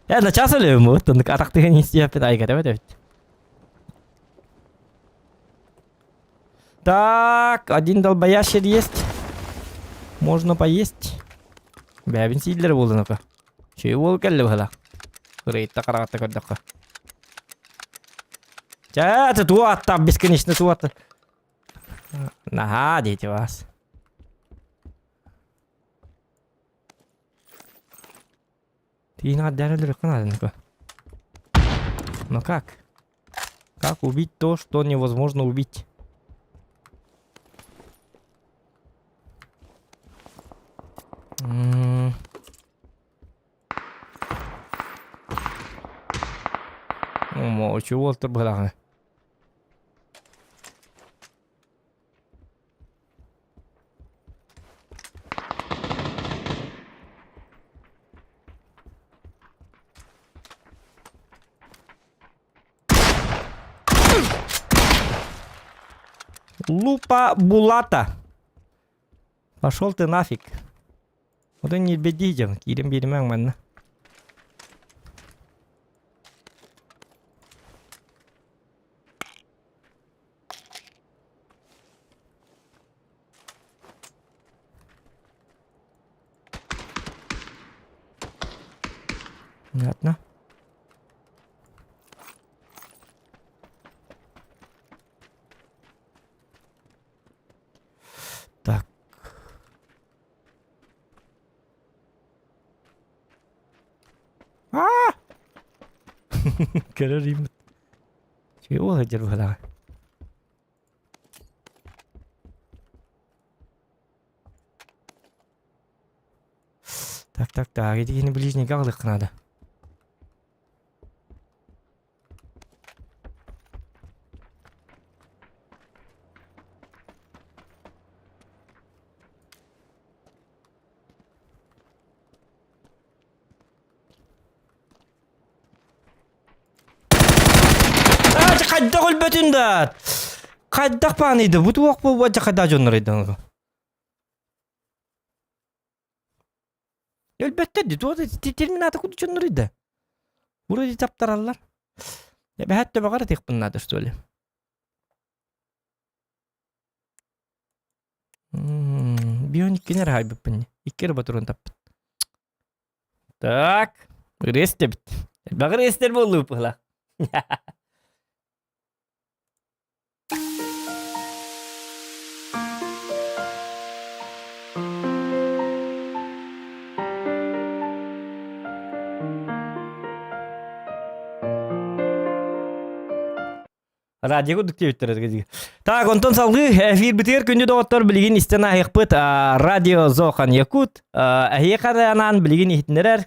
Я на час ле мо, то атакты не степет айкан бит. Так, один долбоящер есть. Можно поесть. Бәбин сидлер болды ну-ка. Чей бол келді бұла. Рейдта қарағатта көрдіққа. Чәті туатта, бесконечно туатта. Нага, дети вас. Ты надо дәрілер надо ну-ка. Но как? Как убить то, что невозможно убить? Мо чу болтур булагы. Лупа Булата. Пошел ты нафиг. Вот он не бедидем. Кирим беремең манна. Понятно. Так. Көрөрүм. Чего хадер бала? Так, иди не ближний галдык надо. Кайда кол бөтүндат. Кайда паниды. Бут вак бу вача кайда жоноройду. Elbette de doğru terminata kudu çöndürüydü. Burayı taptararlar. Ya ben hatta bakar tek bunlardır söyle. Бионик кинер хайбы пынне. Иккер батурун таппыт. Так. Ресте бит. Багыр рестер болу пыла. Радио диктатор. Так, онтон салгы эфир битер күндө доктор билген истен айыкпыт радио Зохан Якут айыкаранан билген ихтнерер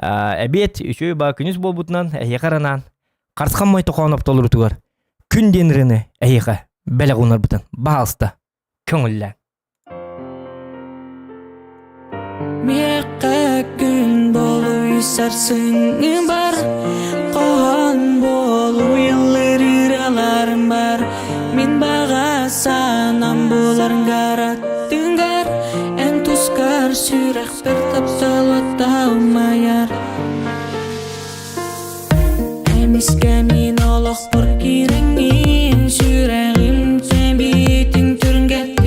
эбет үчөө ба күнүс болбутунан айыкаранан карсканмай токонуп толуру тугар күн денирини айыка беле гунар бутан баалста көңүллө Мека күн болу сарсың бар Кохан болу еллерираларым бар Мен бага санам боларың гараттыңгар Эн тускар сүрек бір тапталатталмаяр Эмиске мен олық бір киреңнен Сүрегім сен бейтің түрін кеттің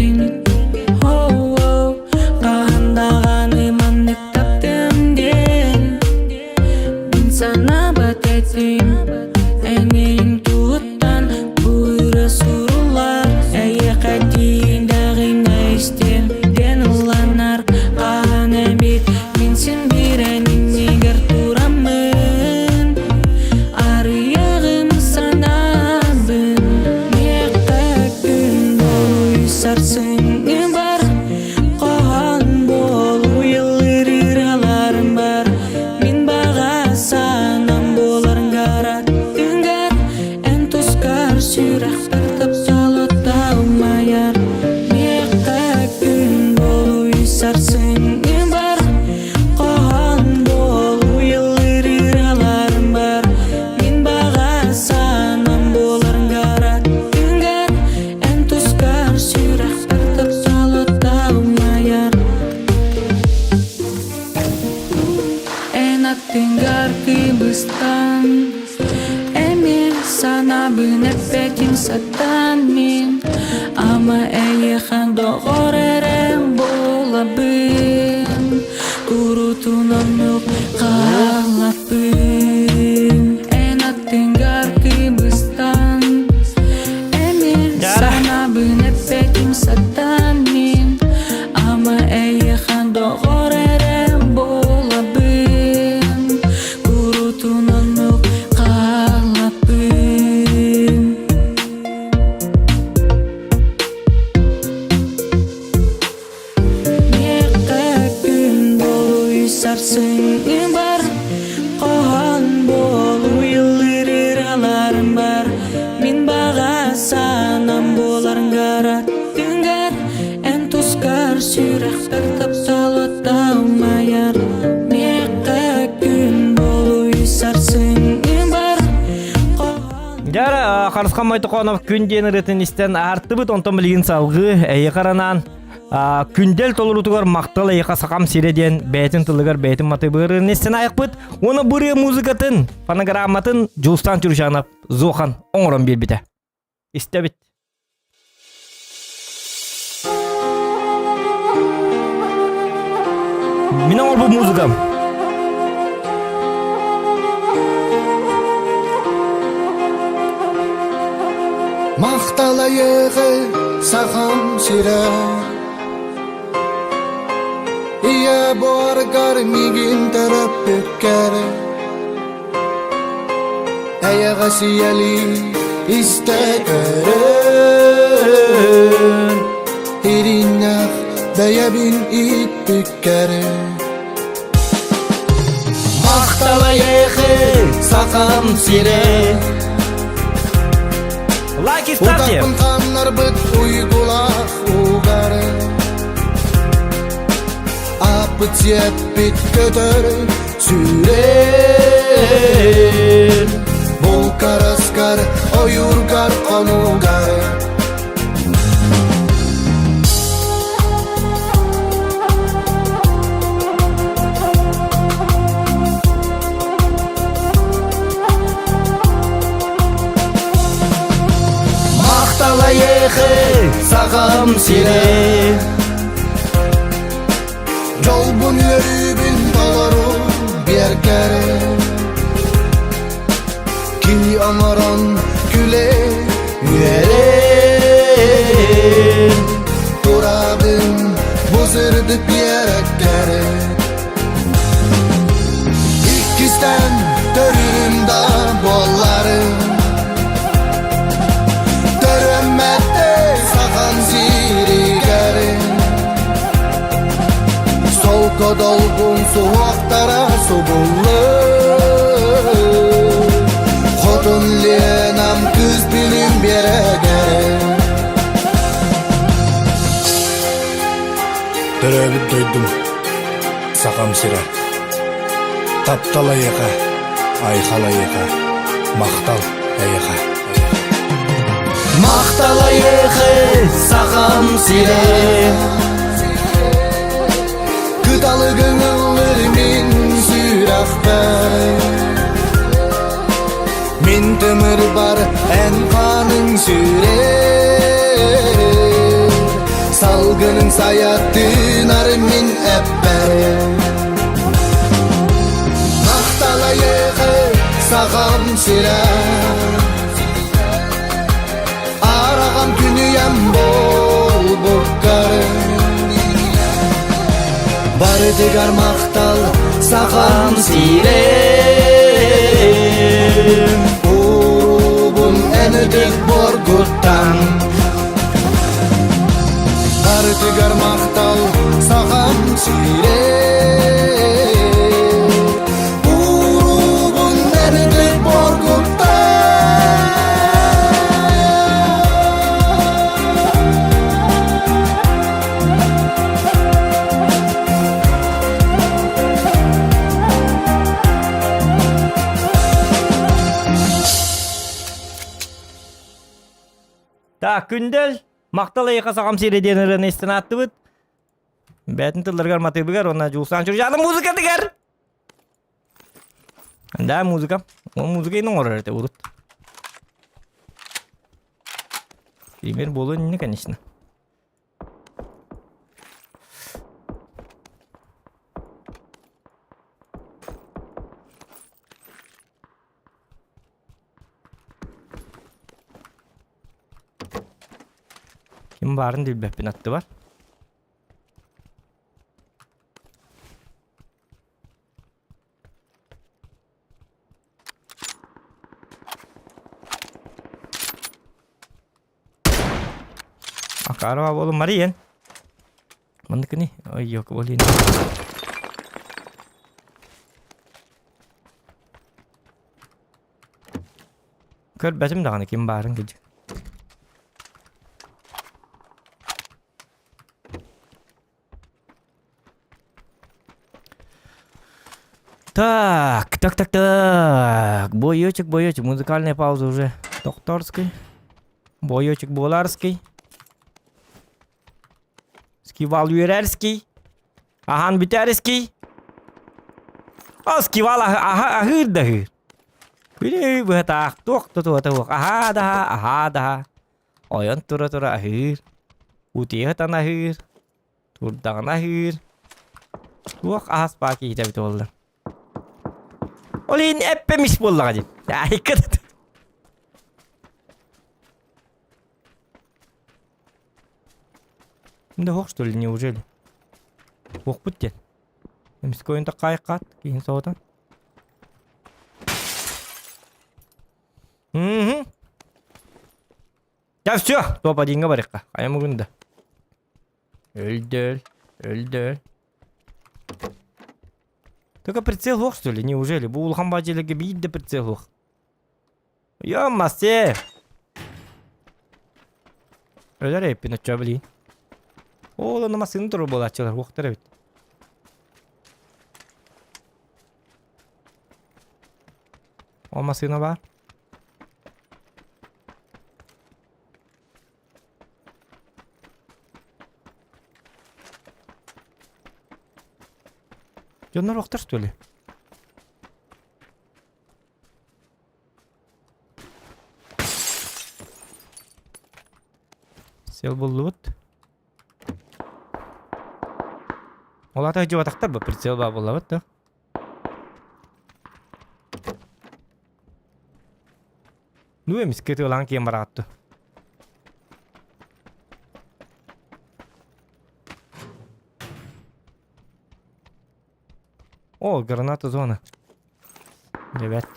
Sarsın var, Арысқан Майтықонов күн дені ретіністен арты бұт онтан білген салғы әйі қаранан күндел толырутығар мақтал әйіқа сақам сиреден бәйтін тылығар бәйтін маты бұғырын естен айық бұт. Оны бұры музыкатын, фонограмматын Жулстан Түржанов Зохан оңырын бел біті. Істе біт. Менің ол бұл музыкам. Мақталайығы сақам сира Ия боргар мигин тарап өткәрі Әйіға сияли істәкәрін Иринақ бәйәбін ит бүккәрі Мақталайығы сақам сира Лайки ставьте! Укапын қаннар бұт ұйғылақ ұғары Апыт еппет көтір сүрер Бұл қараскар ойырғар қонуғары Мақталайығы сағам сире Жол бұн өрібін толыру беркәрі Ки аңыран күле үйәрі Турабын бұзырды беркәрі İkisten törümda bollarım Törümmette sakan zirigeri Solka dolgun soğuktara sobullu Xotun lenam kız bilim beregeri Töröbüt duydum Sakam sire Taptalayıqa Ayxalayıqa Maqtal ayıqa Мақталайығы сақам сире Күталы көңілір мен сүрақпай Мен төмір бар ән қаның сүрер Салғының саяттын армен әппәрі Мақталайығы сақам сире Arağam günüyem bol bukkarı Barı digar maqtal sağam sirem Urubun enidik borguttan Barı digar maqtal sağam sirem Urubun enidik borguttan Так, күндел мақталайықа сағам середенерін естін атты бұд. Бәтін тылдырғар маты бұғар, онна Жулстан Түржанов музыка дегер. Да, музыка. Ол музыка ең оңыр әрте ұрыт. Пример болу не, конечно. Kim bарын деп бәппен атты бар. Akarwa bolum marian. Mana ke ni? Oh iya ke boleh ni. Kör bacım da kim bарын gitu. Так. Боечек, музыкальная пауза уже. Докторский. Боечек Боларский. Скивал Юрерский. Ахан Битерский. Скивал ахыр дахыр. Күлі бұғытақ. Тоқ. Аха да. Ойын тұра ахыр. Утиғытан ахыр. Турдағын ахыр. Тоқ ахас баки етіп біті олды. Ол ең әппеміш болдыға деп. Айқыды. Да хох, что ли, неужели? Хох путте. Місько енді қайқат, кейін соғыдан. Ya все, топ-1-ға барыққа. Қайымы күнді. Өлділ. Только прицел хох, что ли, неужели? Бұл ұлған бажелігі бейді прицел хох. Йо-масе! Өлер әйпін өтчі білейін. Ол анама сыны тұру бол атчылар, оқтар әбет. Ома сыны бар. Жондар оқтар что ли? Сел болу бұд. Олата жеп атақтар ба, прицел ба бола бұд, да? Ну емес кеті олан кейін баратты. О, граната зона. Ребят.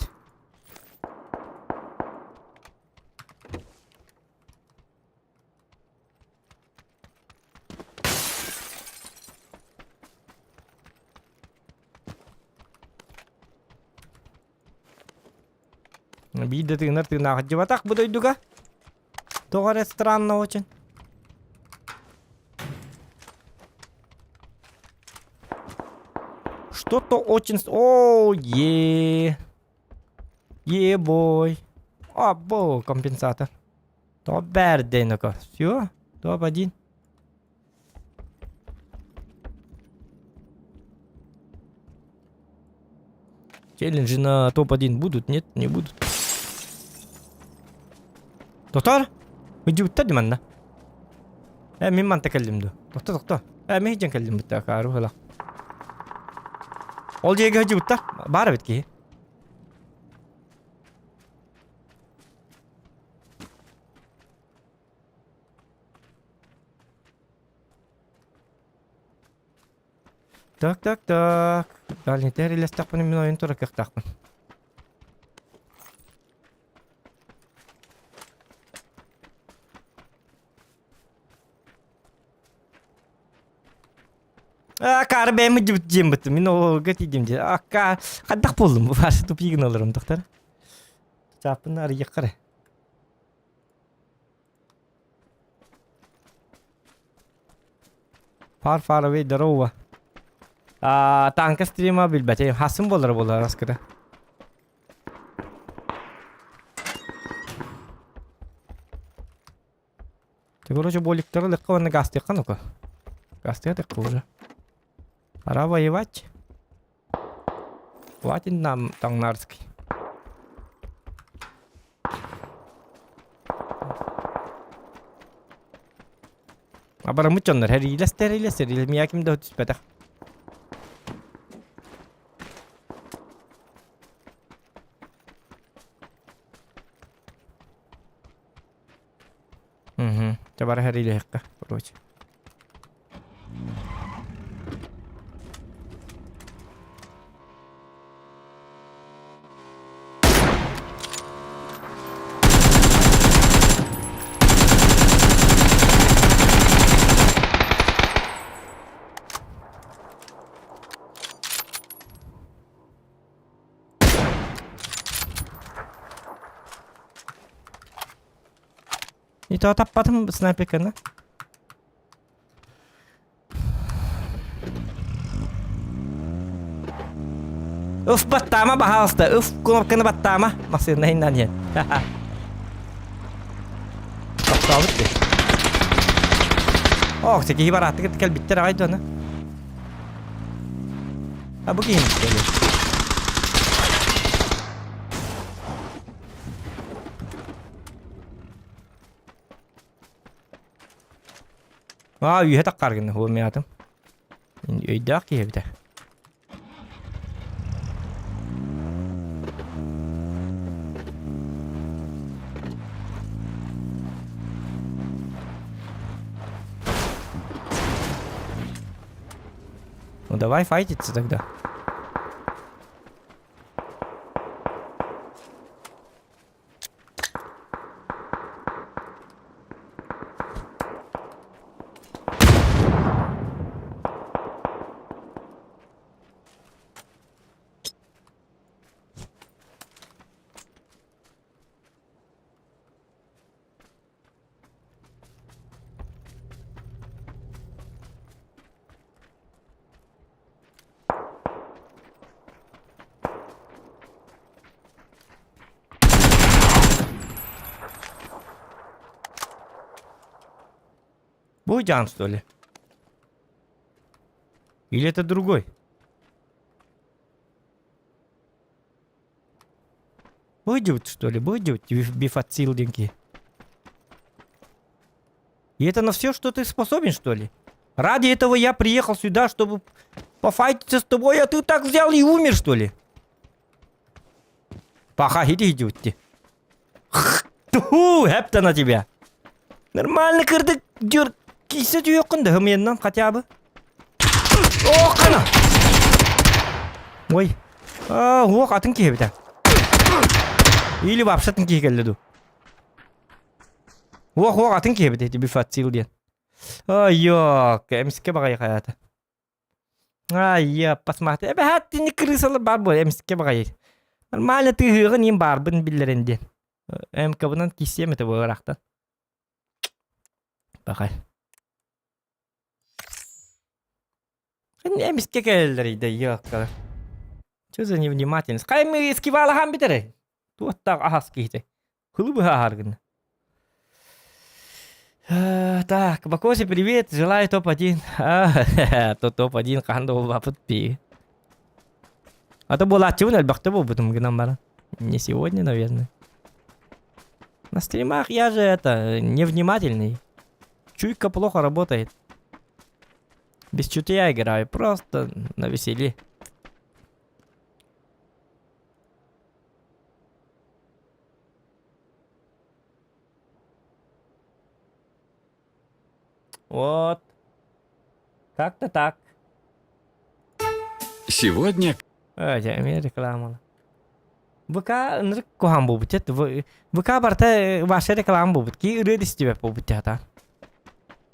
Видно, ты нахуй вот так буду идуга. Тоже странно очень. Что-то очень... О, бой. Або, компенсатор. Добер денег. Все, топ-1. Челленджи на топ-1 будут? Нет, не будут. Доктор? Иди وتدي منا. مين ما انت كلمته؟ دكتور. مين جن كلمته كارو هلا. Ол жерге хажы бұтта. Бары бітке. Так. Дальний террилес тақпын мен ойын тұры кек тақпын. Кары бәймі жем бұтты. Мен ол ғыт едем де. Қаддақ болдым. Барсы тұп егін алырым, доқтар. Чапын ары еққары. Far away дарова. Танка стрима білбәте. Хасым болар аскыда. Тегор уже боликтары лыққа ванны газ теққан оқа. Газ теққа уже. Пора воевать. Хватит нам Тангнарский. Абара мучондар. Рилес. Мияким да өтіс бәтақ. Чабара риле хаққа. Короче. Itu tapatım sniper kana. Battama bahasta. Kena battama. Masih nahin ya. Sabit de. Oh, seki hibarat kel bitter aydı ona. Ha bu kim böyle? Üye takkar gene o meyadım. Şimdi öydük ki evde. Ну давай файтиться тогда. Bu Джан, что ли? Или это другой? Будет, что ли? Будет бифацилдинги. И это на все, что ты способен, что ли? Ради этого я приехал сюда, чтобы пофайтиться с тобой, а ты так взял и умер, что ли? Паха, иди, идете. Хеп-то на тебя. Нормально, кырдык, дюр. Кисе түйөккүн да хымыйынан хотя бы. О, кана! Ой. О, атын кебита. Или вообще атын кегелду. О, атын кебита, тебе фатил ден. Ёк, эмске багай каята. Я посмотри. Хатты не крысалар бар бой, эмске багай. Нормально ты хыгын им барбын биллеренден. Эмкабынан кисем это бырактан. Bakay. Немецкие келлери, да ёкка. Чё за невнимательность? Кай мы эскивала хамбитере. Тут так ахаските. Хулубы харган. Так, Бакоси, привет. Желаю топ-1. То топ-1 кандо вапут пи. А то была тюнель, бахтабу потом гномбара. Не сегодня, наверное. На стримах я же это невнимательный. Чуйка плохо работает. Без чутья играю, просто на веселье. Вот. Как-то так. Сегодня... Я имею рекламу. ВК кохам будет. ВК барта ваша реклама будет. Ки редис тебе будет это.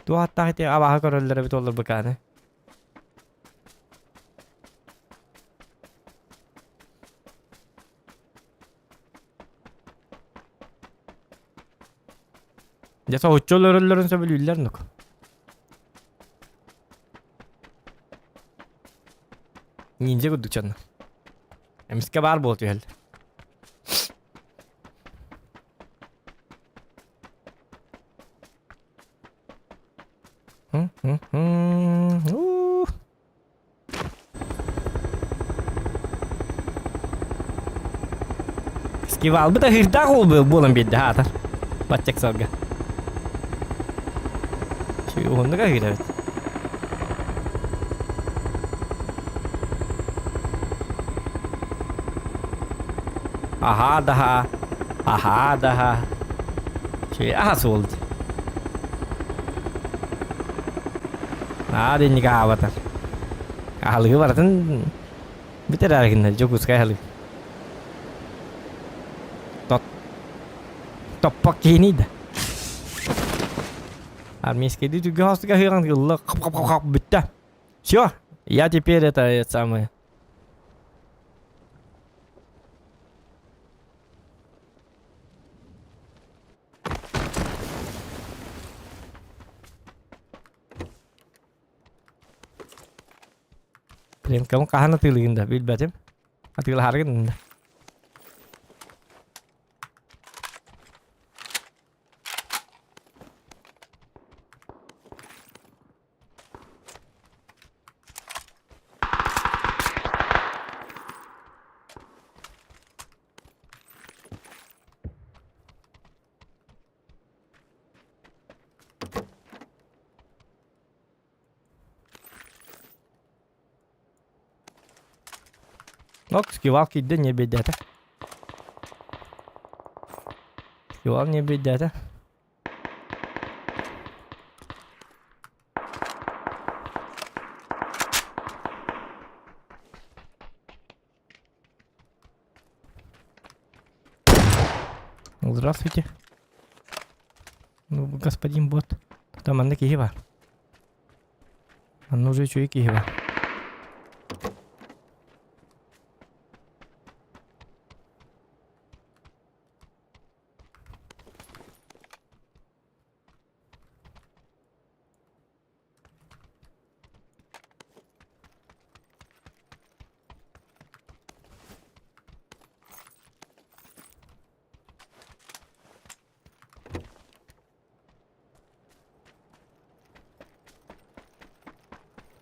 Tu hatta heti avaha korollara bit olur bakane. Jasa hoççollarların söylüyorlar nok. Ninja gudukçan. Emiske bar boltu hel. Скивал бы так ирдак был болом бедде хатар. Батчак сорга. Şu onda как evet. Aha daha. Aha daha. Ahas oldu. Hadi nikah avatar. Ahlı varatan biter erginler çok uskay halı. Topak ini dah. Армейские люди галстука херан кап битта. Всё, я теперь это самое. Prem kamu kahan atilin dah bil batem. Atil hargan dah. Нок скивал кидде не бедята. Скивал не бедята. Здравствуйте. Ну, господин бот. Там анда кихи бар. Анну уже чуй кихи бар.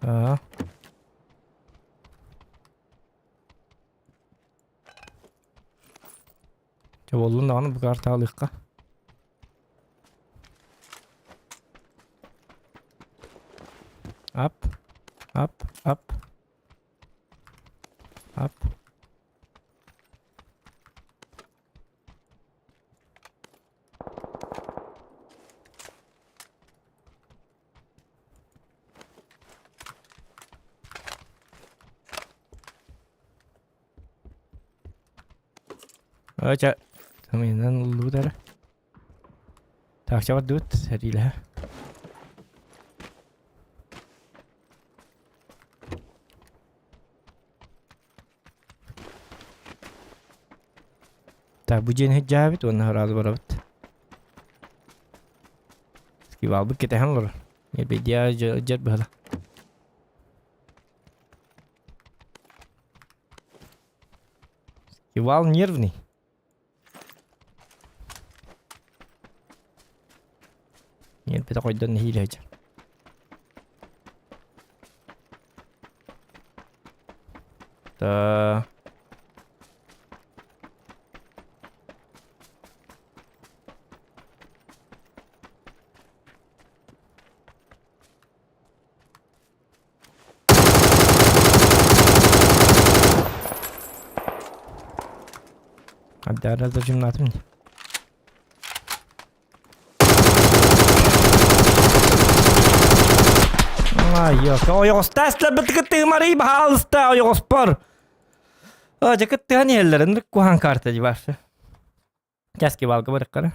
А. Жолун дагы бу карта алыкка. Ап. Ап. Ап. Ап. Ача. Таминан лудара. Так, чават дут сарила. Так, бужин хиджабит он хараз барабт. Скивал бы kita handler. Ya dia jet bala. Скивал нервный. Нет, это хоть дан хилять. Та. Ada zачем надо мне? Ой, стаслап битгэтэ мари баалста ой спор. Жакет тани эллерин кухан карта жибарсы. Кяски балга барыккара.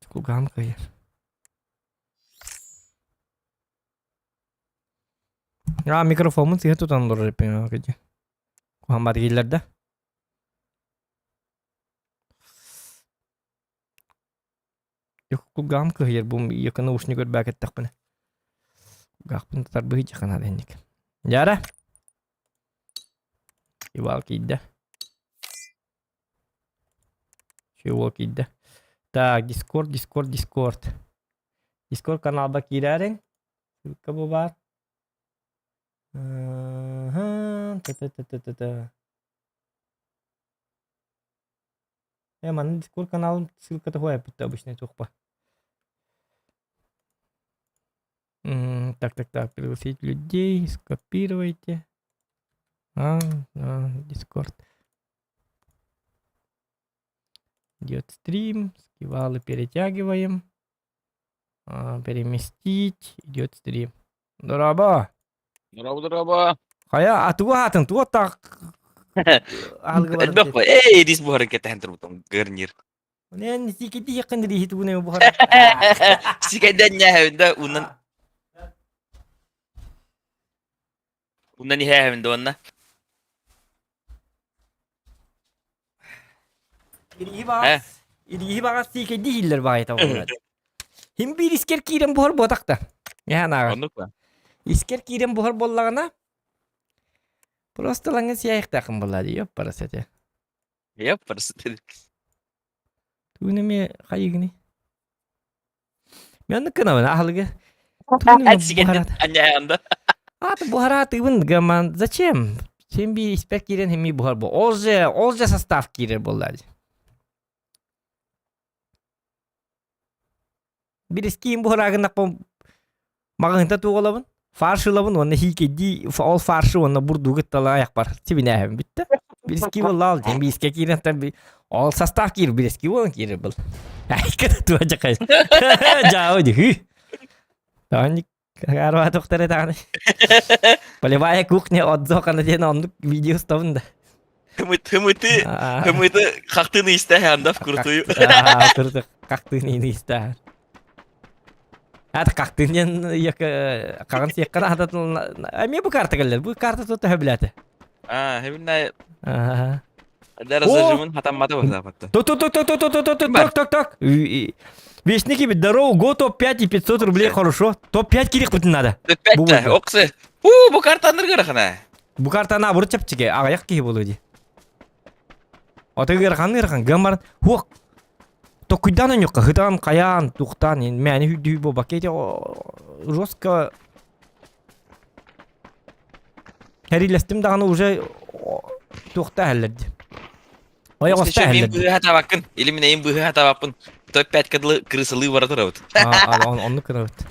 Кугам кайыр. Ya mikrofonun sih tutan lor repin kaje. Ku hambar gillerde. Yok ku gam kayır bu yakın naушник bak ettik bana. Gakpın tutar bu hiç yakın adendik. Yara. Ival kidde. Чего kidde. Так, Discord. Discord kanal bak girerin. Ссылка bu var. Mana Discord канал ссылка-то хуя обычно тухпа. Так, пригласить людей, скопируйте. Discord. Идет стрим, скивалы перетягиваем. Переместить, идет стрим. Здорово. Здорово. Кая атуа туа так. Доп, дис бухар кетен турбутом гарнир. Нен сикити якын ди хитуне бухар. Sikadanya hunda unan hevinde onna. İri bak sikiti hiller bayta onlar. Him bir isker kirem buhar botakta. Yani Onluk isker kirem buhar bollagana. Просто ланга сиях такым болады, ёп парасете. Yap parası dedik. Туунеме хайыгыны. Мен кына ахлыгы. Sikadanya anda. Аты бухара тыбын гаман. Зачем? Sen bir ispek giren hemi buhar bu. Olca sostав girer bollar. Bir eski buhar agındak bu mağınta tuğulabın. Farşılabın onu hikedi ol farşı onu burdu gıttalı ayak var. Tibine hem bitti. Bir eski bol al. Sen bir ispek giren tabi ol sostав gir bir eski bol girer bol. Ayıkada tuğacak ay. Jauh di. Tanya karwa dokter tanya. Полевая кухня отзок ана ден ондук видео ставында. Хымыты қақтыны істе андап күртуй. Кырды кактыны иста. Ат кактынен яка каган секкан атат. Ами бу карта келер. Бу карта тота хөбләте. Хеминна Ага. дәрі зажимын хатаммады бақта. Ток. Вестники бит дорогу го топ-5 и 500 рублей хорошо. Топ-5 керек бүтін надо. Топ-5 оқсы. Бұл картаны көріқына. Бу картаны абыры чапчыге ағаяқ кей болу де. Оты гырхан гамар хук. То куйдан yok хытан каян тухтан мәне хүдүй бо бакете жестко. Хәрилестим даганы уже тухта хәлләде. Ой оста Мен хәлләде. бұғы хата бақын. Елімінейін бұғы хата бақын. Топ-5 кыдлы крысылы бара тұра бұд. Онны кына бит.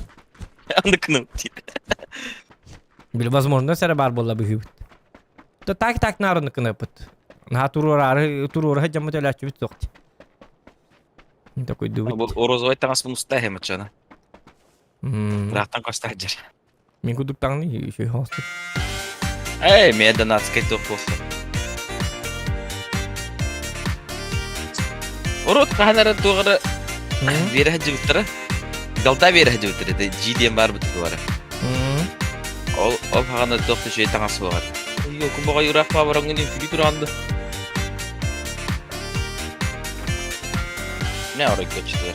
Анды кыным. Бил возможно сәре бар болла бу. То так нарны кына бит. На турурары жамы төләчү бит сокты. Такой дубит. Бұл орозовай таңас бұны ұста хемет жана. Рақтан қашта жер. Мен күдіктаңны еще хосты. Мен донатскай тоқ болсы. Орот қағанары тоғыры бері хәджі бұттыры. Далта бері хәджі бұттыры. Жиден бар бұттыры бары. Ол қағанары тоқты жүйе таңасы болғар. Йоку бұға юрақ ба бараңын күлі тұранды. Ne oraya geçti?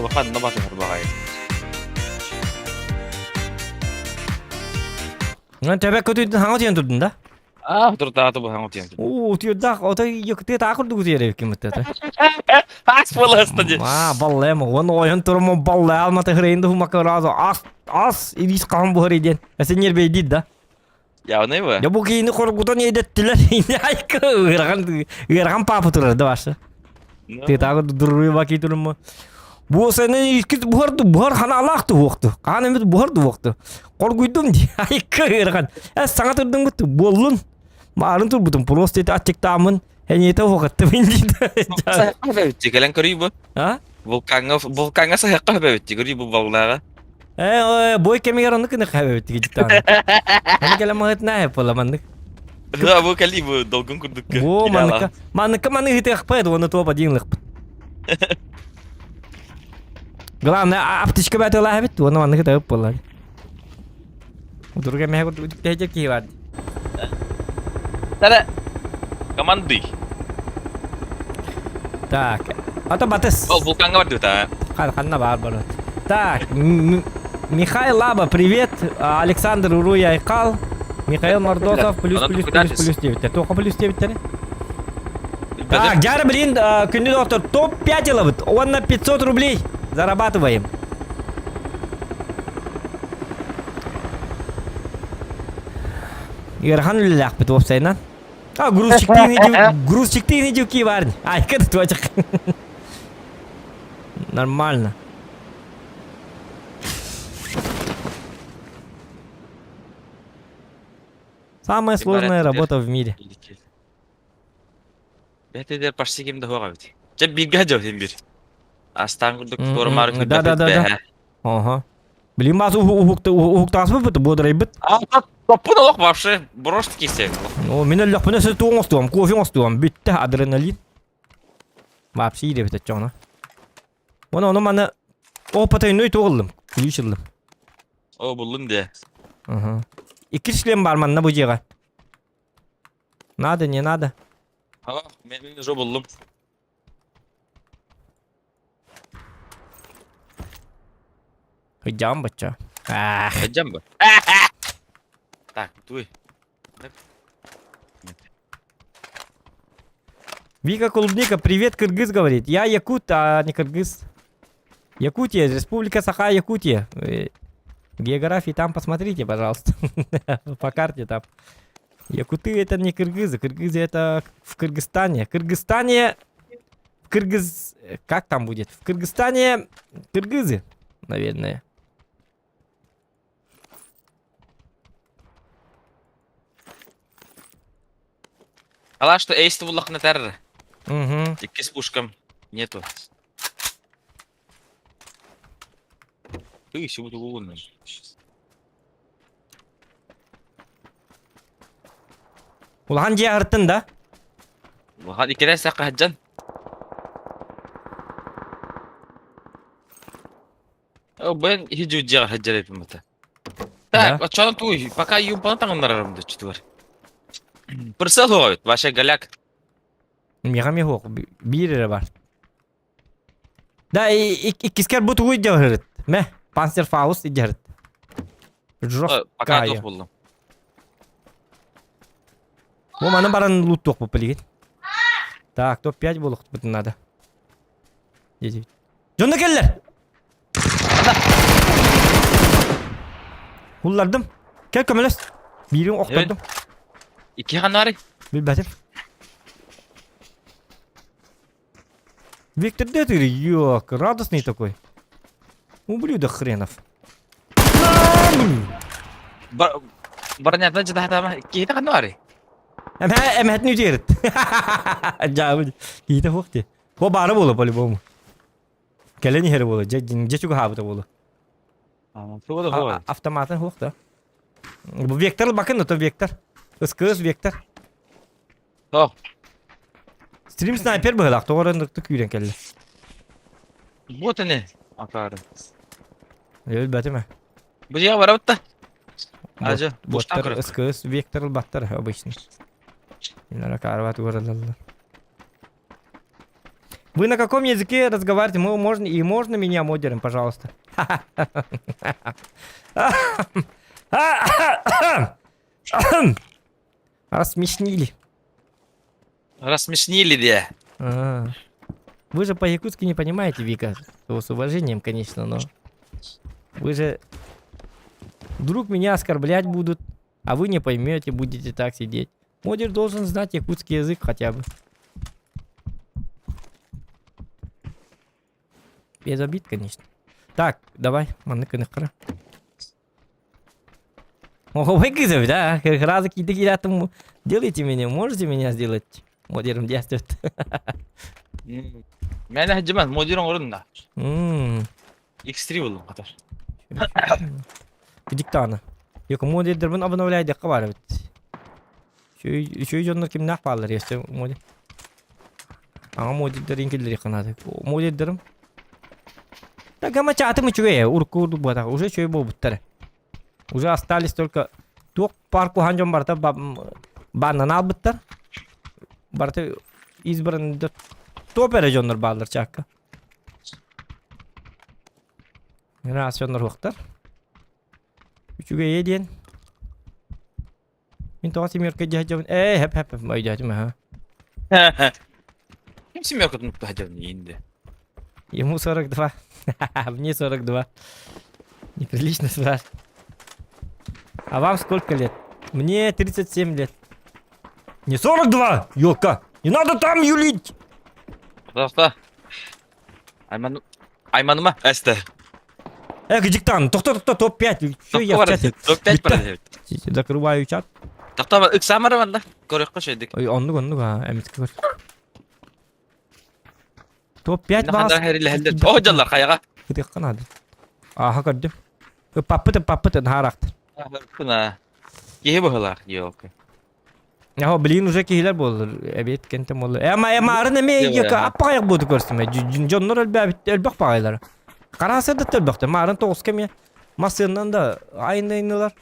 Bakalım ne bakıyor bakayım. Lan tebek kötüydün hangi tiyan durdun da? Dur daha da bu hangi tiyan? Tiyo da o da yok te takır dugu yere kim mutlu. As bolasın diye. Vallahi mı? Onu oyun turumu vallahi almatı hırayında humak razı. As idis kan bu hırayden. Sen yer beydid da. Ya ne bu? Ya bu kiyini korkudan yedettiler. Aykı ırgan papı turardı başta. Te takır duruyor vakit turumu. Bu sene ilk buhar hana alaktı voktu. Kanımız buhardı voktu. Korkuydum diye. Aykı ırgan. Sana turdum bitti. Bollun. Mağarın tur butum. Prostati açık tamın. Hanyeta vokattı bindi. Kahve gelen körüyü bu. Ha? Volkanga saya kahve körüyü bu vallahi. Boy kemiğer onu kını kahve bitti cidden. Hani gelen mahat ne yapalım mandık. Ha bu kali bu dolgun kurduk. Bu mandık mandık hiç yapmadı onu topa dinlik. Главное, аптечка бәті олай бит, оны манdık da yapalım. Dur kemiğe kurduk diyecek ki var. Tada. Команды. Так, это батыс. Volkanga var diyor Ханна бар. Так, Михаил Лаба, привет. Александр Уруй Айкал. Михаил Мордосов, плюс 9. Только плюс 9 тәне. Так, Джара, блин, күнді доктор, топ-5 лабыт. Он на 500 рублей зарабатываем. Ирхан лилях бит вопсайнан. Грузчик-ты не дюки варни. Ай, когда твачек. Нормально. Самая сложная работа в мире. Бәтедер почти кемді хоға бит. Жеп бирге жау сен бир. Астан күрдік тормар үкілі Да. Ага. Блин, базу ухуктасыз бит, бодрай бит. Топпын олық вообще брошты кесек. Ну, мен лёг пына сіз туғын остуам, кофе остуам, битті адреналин. Вообще иде бит атчауна. Оны мана опытайной тоғылдым, күлішілдім. О, бұлын де. Ага. İki kişilerim var manna bu ciğer. Надо, не надо. Ha, men jo buldum. Hıcam bacca. Hıcam mı? Так, дуй. Вика Клубника, привет, кыргыз говорит. Я якут, а не кыргыз. Якутия, Республика Саха-Якутия. Географии там посмотрите, пожалуйста. По карте там. Якуты это не кыргызы. Кыргызы это в Кыргызстане. Как там будет? В Кыргызстане кыргызы, наверное. Ала что эйсті бұлақына тәрі. Угу. Теккес пушкам нету. Ты сегодня угодно. Улахан жия ырттын да. Бұлған икерен саққа хаджан. Ben hiç ucaya hacer etmedi. Так, а что ты? Пока юбан там нарарымды чутур. Пырсал ғой, ваша галяк. Мега хок. Бире бар. Да, икискер бут уй жагырыт. Ме, Панцер Фауст жагырыт. Жок. Пока тох болдум. Бу мана баран лут тох попылыгын. Так, топ-5 болук бутун надо. Еди. Жонда келдер. Hullardım. Gel kömeles. Birini okladım. İki han var. Bir betim. Виктор, да ты, ёк, радостный такой. Ублюдок хренов. Барнятна жада хатама. Кита хан var. Эмхет не удерет. Жабы. Кита хокте. Хо бары болу по-любому. Келени хері болу. Жечуга хабыта болу. Автоматын хук да. Bu vektör bakın da vektör. Iskız vektör. Tamam. Stream sniper bıhlak doğrandıkta küren kelli. Bu ne? Akarım. Evet batma. Bu ya var orada. Acı. Boştan Vektör kırık. ıskız vektör battır обычный. Иногда карват угородал. Вы на каком языке разговариваете? Можно меня модером, пожалуйста? Рассмешнили. Рассмешнили, да. Вы же по-якутски не понимаете, Вика. С уважением, конечно, но... Вы же... Вдруг меня оскорблять будут, а вы не поймете, будете так сидеть. Модер должен знать якутский язык хотя бы. Без обид, конечно. Так, давай, маныка нахра. Ого, выгрызов, да? Раза какие-то гирятому. Делайте меня, можете меня сделать модером действует. Мен хажиман модерон орунда. X3 болдум катар. Диктана. Yok modellerden abonelerde dakika var evet. Şu jonlar kim ne yaparlar ya işte model. Ama modellerin killeri kanadı. Modellerim. Так гама чатым чуе, урку бата, уже чуе бо буттаре. Уже остались только тук парку ханжом барта банана албыттар. Барта избран топ региондар балдар чакка. Рациондар хоктар. Üçüge yediyen. Min tosi mirke jahjam. Hep may jahjam ha. Kimse mi okudun bu hacım indi? Ему 42. Мне 42. Неприлично спрашивать. А вам сколько лет? Мне 37 лет. Не 42, ёлка. Не надо там юлить. Тоқта. Айманыма әсті. Гдиктан, тоқта, топ-5. Что я в чате? Топ-5 бар. Закрываю чат. Тоқта бар, ықсамары бар да. Көрек қошайдық. Ой, ондық, әміткі көр. Топ-5 бас. О, жаллар қаяға. Күтек қанады. Аха көрдім. Паппытын харақтыр. Күна. Кеге бұғылар, еоқы. Ya bilin уже кихилер болдыр. Evet kentim болду. Эма арын эме яка аппаяк болду көрсөм. Жоннор элбек багайлар. Караса да төлбөктө. Марын 9 кеме масындан да айнайнылар.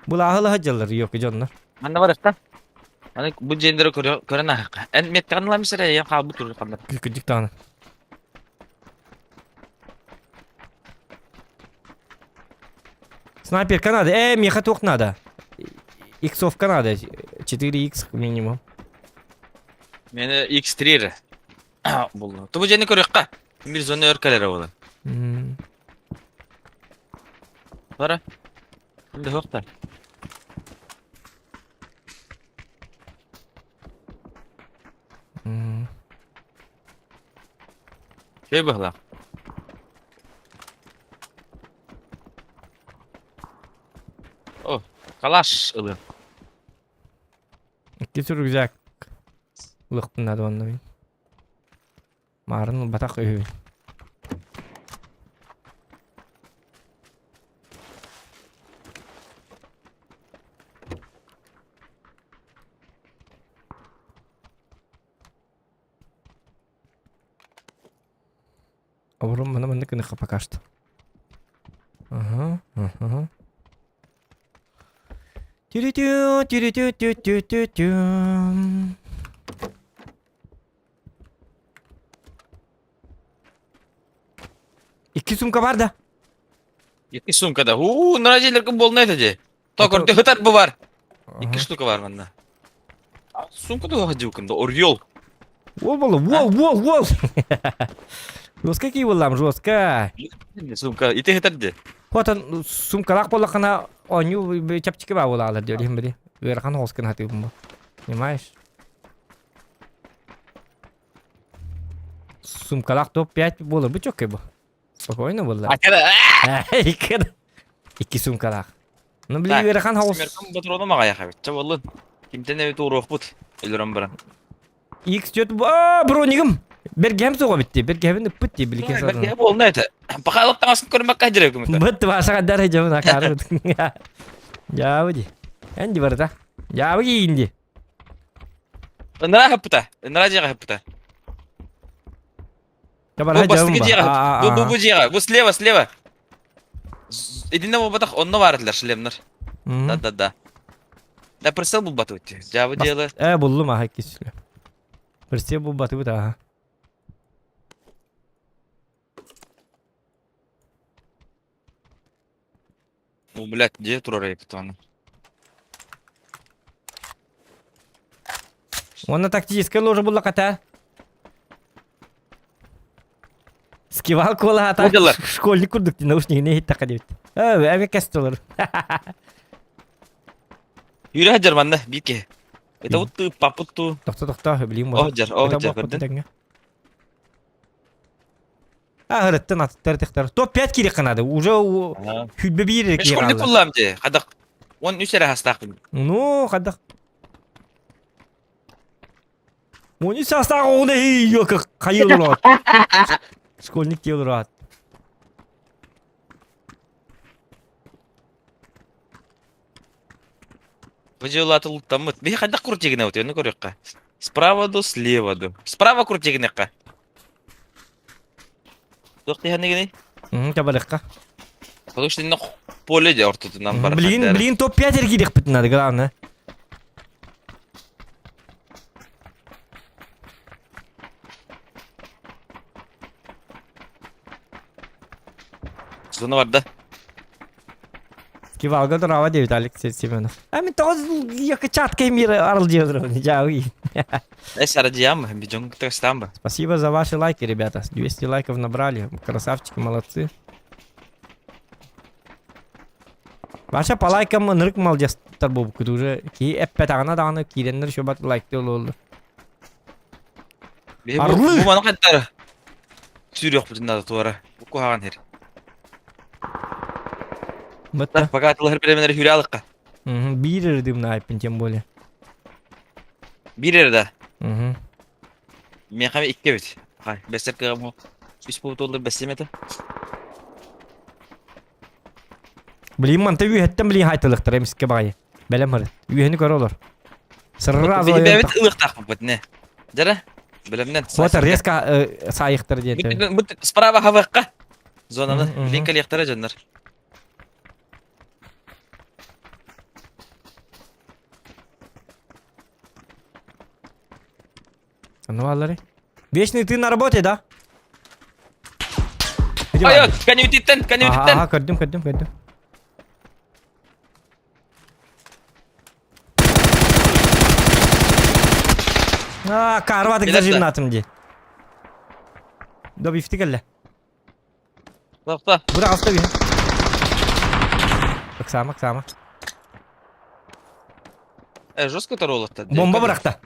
Бул ахылы хажалар yok жоннор. Анда бар эфта. Аны бу жендер көрөн акы. Эн мет канлам сире я кабы тур кандай. Диктаны. Снайпер Канада. Меха ток надо. Иксовка надо. 4X минимум. Мені X3 болды. Тобу жені көрек қа. Мир зоны өркелері болды. Bana. Şimdi hoktar. Şey bakla. Oh, kalaş ılı. İki sürgüzak. Lıktın adı onunla benim. Marın batak öğü. Oğlum bana kını kapa kaçtı. Aha. Tü. İki sumka var da. İki sumkada. Naraciler kim bol ne dedi? Tokor hıtat bu var. İki штука var bende. Сумкада hacı bakın da Oriol. Wol. Жестко ки болам, жестко. Sumka ite hıtat de. Хотан сумкалак болакана оню чапчики ба болалар дёрим бири. Верхан хоскын хаты бу. Понимаешь? Сумкалак топ 5 болу бу чок бу. Спокойно болду. Iki сумкалак. Ну били верхан хос. Меркам батроны мага яха. Чавалын. Кимтен эви турук бут. Элрам баран. X жөт бронигим. Бергем сого битти. Бергем пытти билке сорун. Берге бол не это? Пахалыктан асын көрмөк кадырек күмүк. Быт башага дары жамына кары. Жабыди. Энди барда. Жабыги инди. Нара хапта. Нара жага хапта. Табара жабым. Bu жага. Bu слева. Едине бу батак онно бардылар шлемнер. Да. Да присел бу батут. Жабы делы. Булдум аха кисиле. Присел бу бату да. Ну, блядь, где турарей потом? Оны тактическая ложа була ката. Скивал кола ата. Школьник курдук наушники не хит такадет. Эве кастолар. Юрий Хаджарманда, битке. Это вот ты папуту. Тохта, блин. Оджар, бірден. Хырыттын аттар тихтар. Топ 5 керек канады. Уже хүлбе бирек Мен школьник булам же. Кадак. Он үсере хастакын. Ну, кадак. Оны састак оны yok кайылат. Школьник келрат. Выживлаты луттамыт. Бе кадак крутегине өтөне көрөккө. Справа до слева до. Справа крутегинекка. Докти ханегине? Табалыкка. Потому что на поле де ортотунан бар. Блин, топ 5 керек бит надо, главное. Зона бар да. Кивалга дрова девит Алексей Семенов. Мен тоз яка чатка мира арл дедро. Жауи. Сарадиям, бидён тестамба. Спасибо за ваши лайки, ребята. 200 лайков набрали. Красавчики, молодцы. Ваша по лайкам нырк малдестар бу күтү уже ки эппетагана даганы киреннер шобат лайкты болду. Бу мана каттар. Сүрөк бүтүн туара. Бу каган хер. Мытта. Пока тылыр беремелер хүралыкка. Бирердим найпин тем более. Бирерде. Мен хаме 2 бит. Хай, бесеркага мо 3 доллар бесемете. Блин, манта үйеттен блин хайтылыктыр эмиске бай. Белем хыр. Үйени көрө олор. Сырразы. Бебет ылык такып бит не. Жара? Белемнен. Вот резко сайыктыр дейт. Бут справа хавакка. Зонаны линк электер жандар. Ну, Валери. Вечный ты на работе, да? Ай, канютиттен. Ага, көрдүм. Карватык зажимнатым ди. Добивти келе. Токта. Бура алты бин. Самак. Жестко торолотта. Бомба быракта.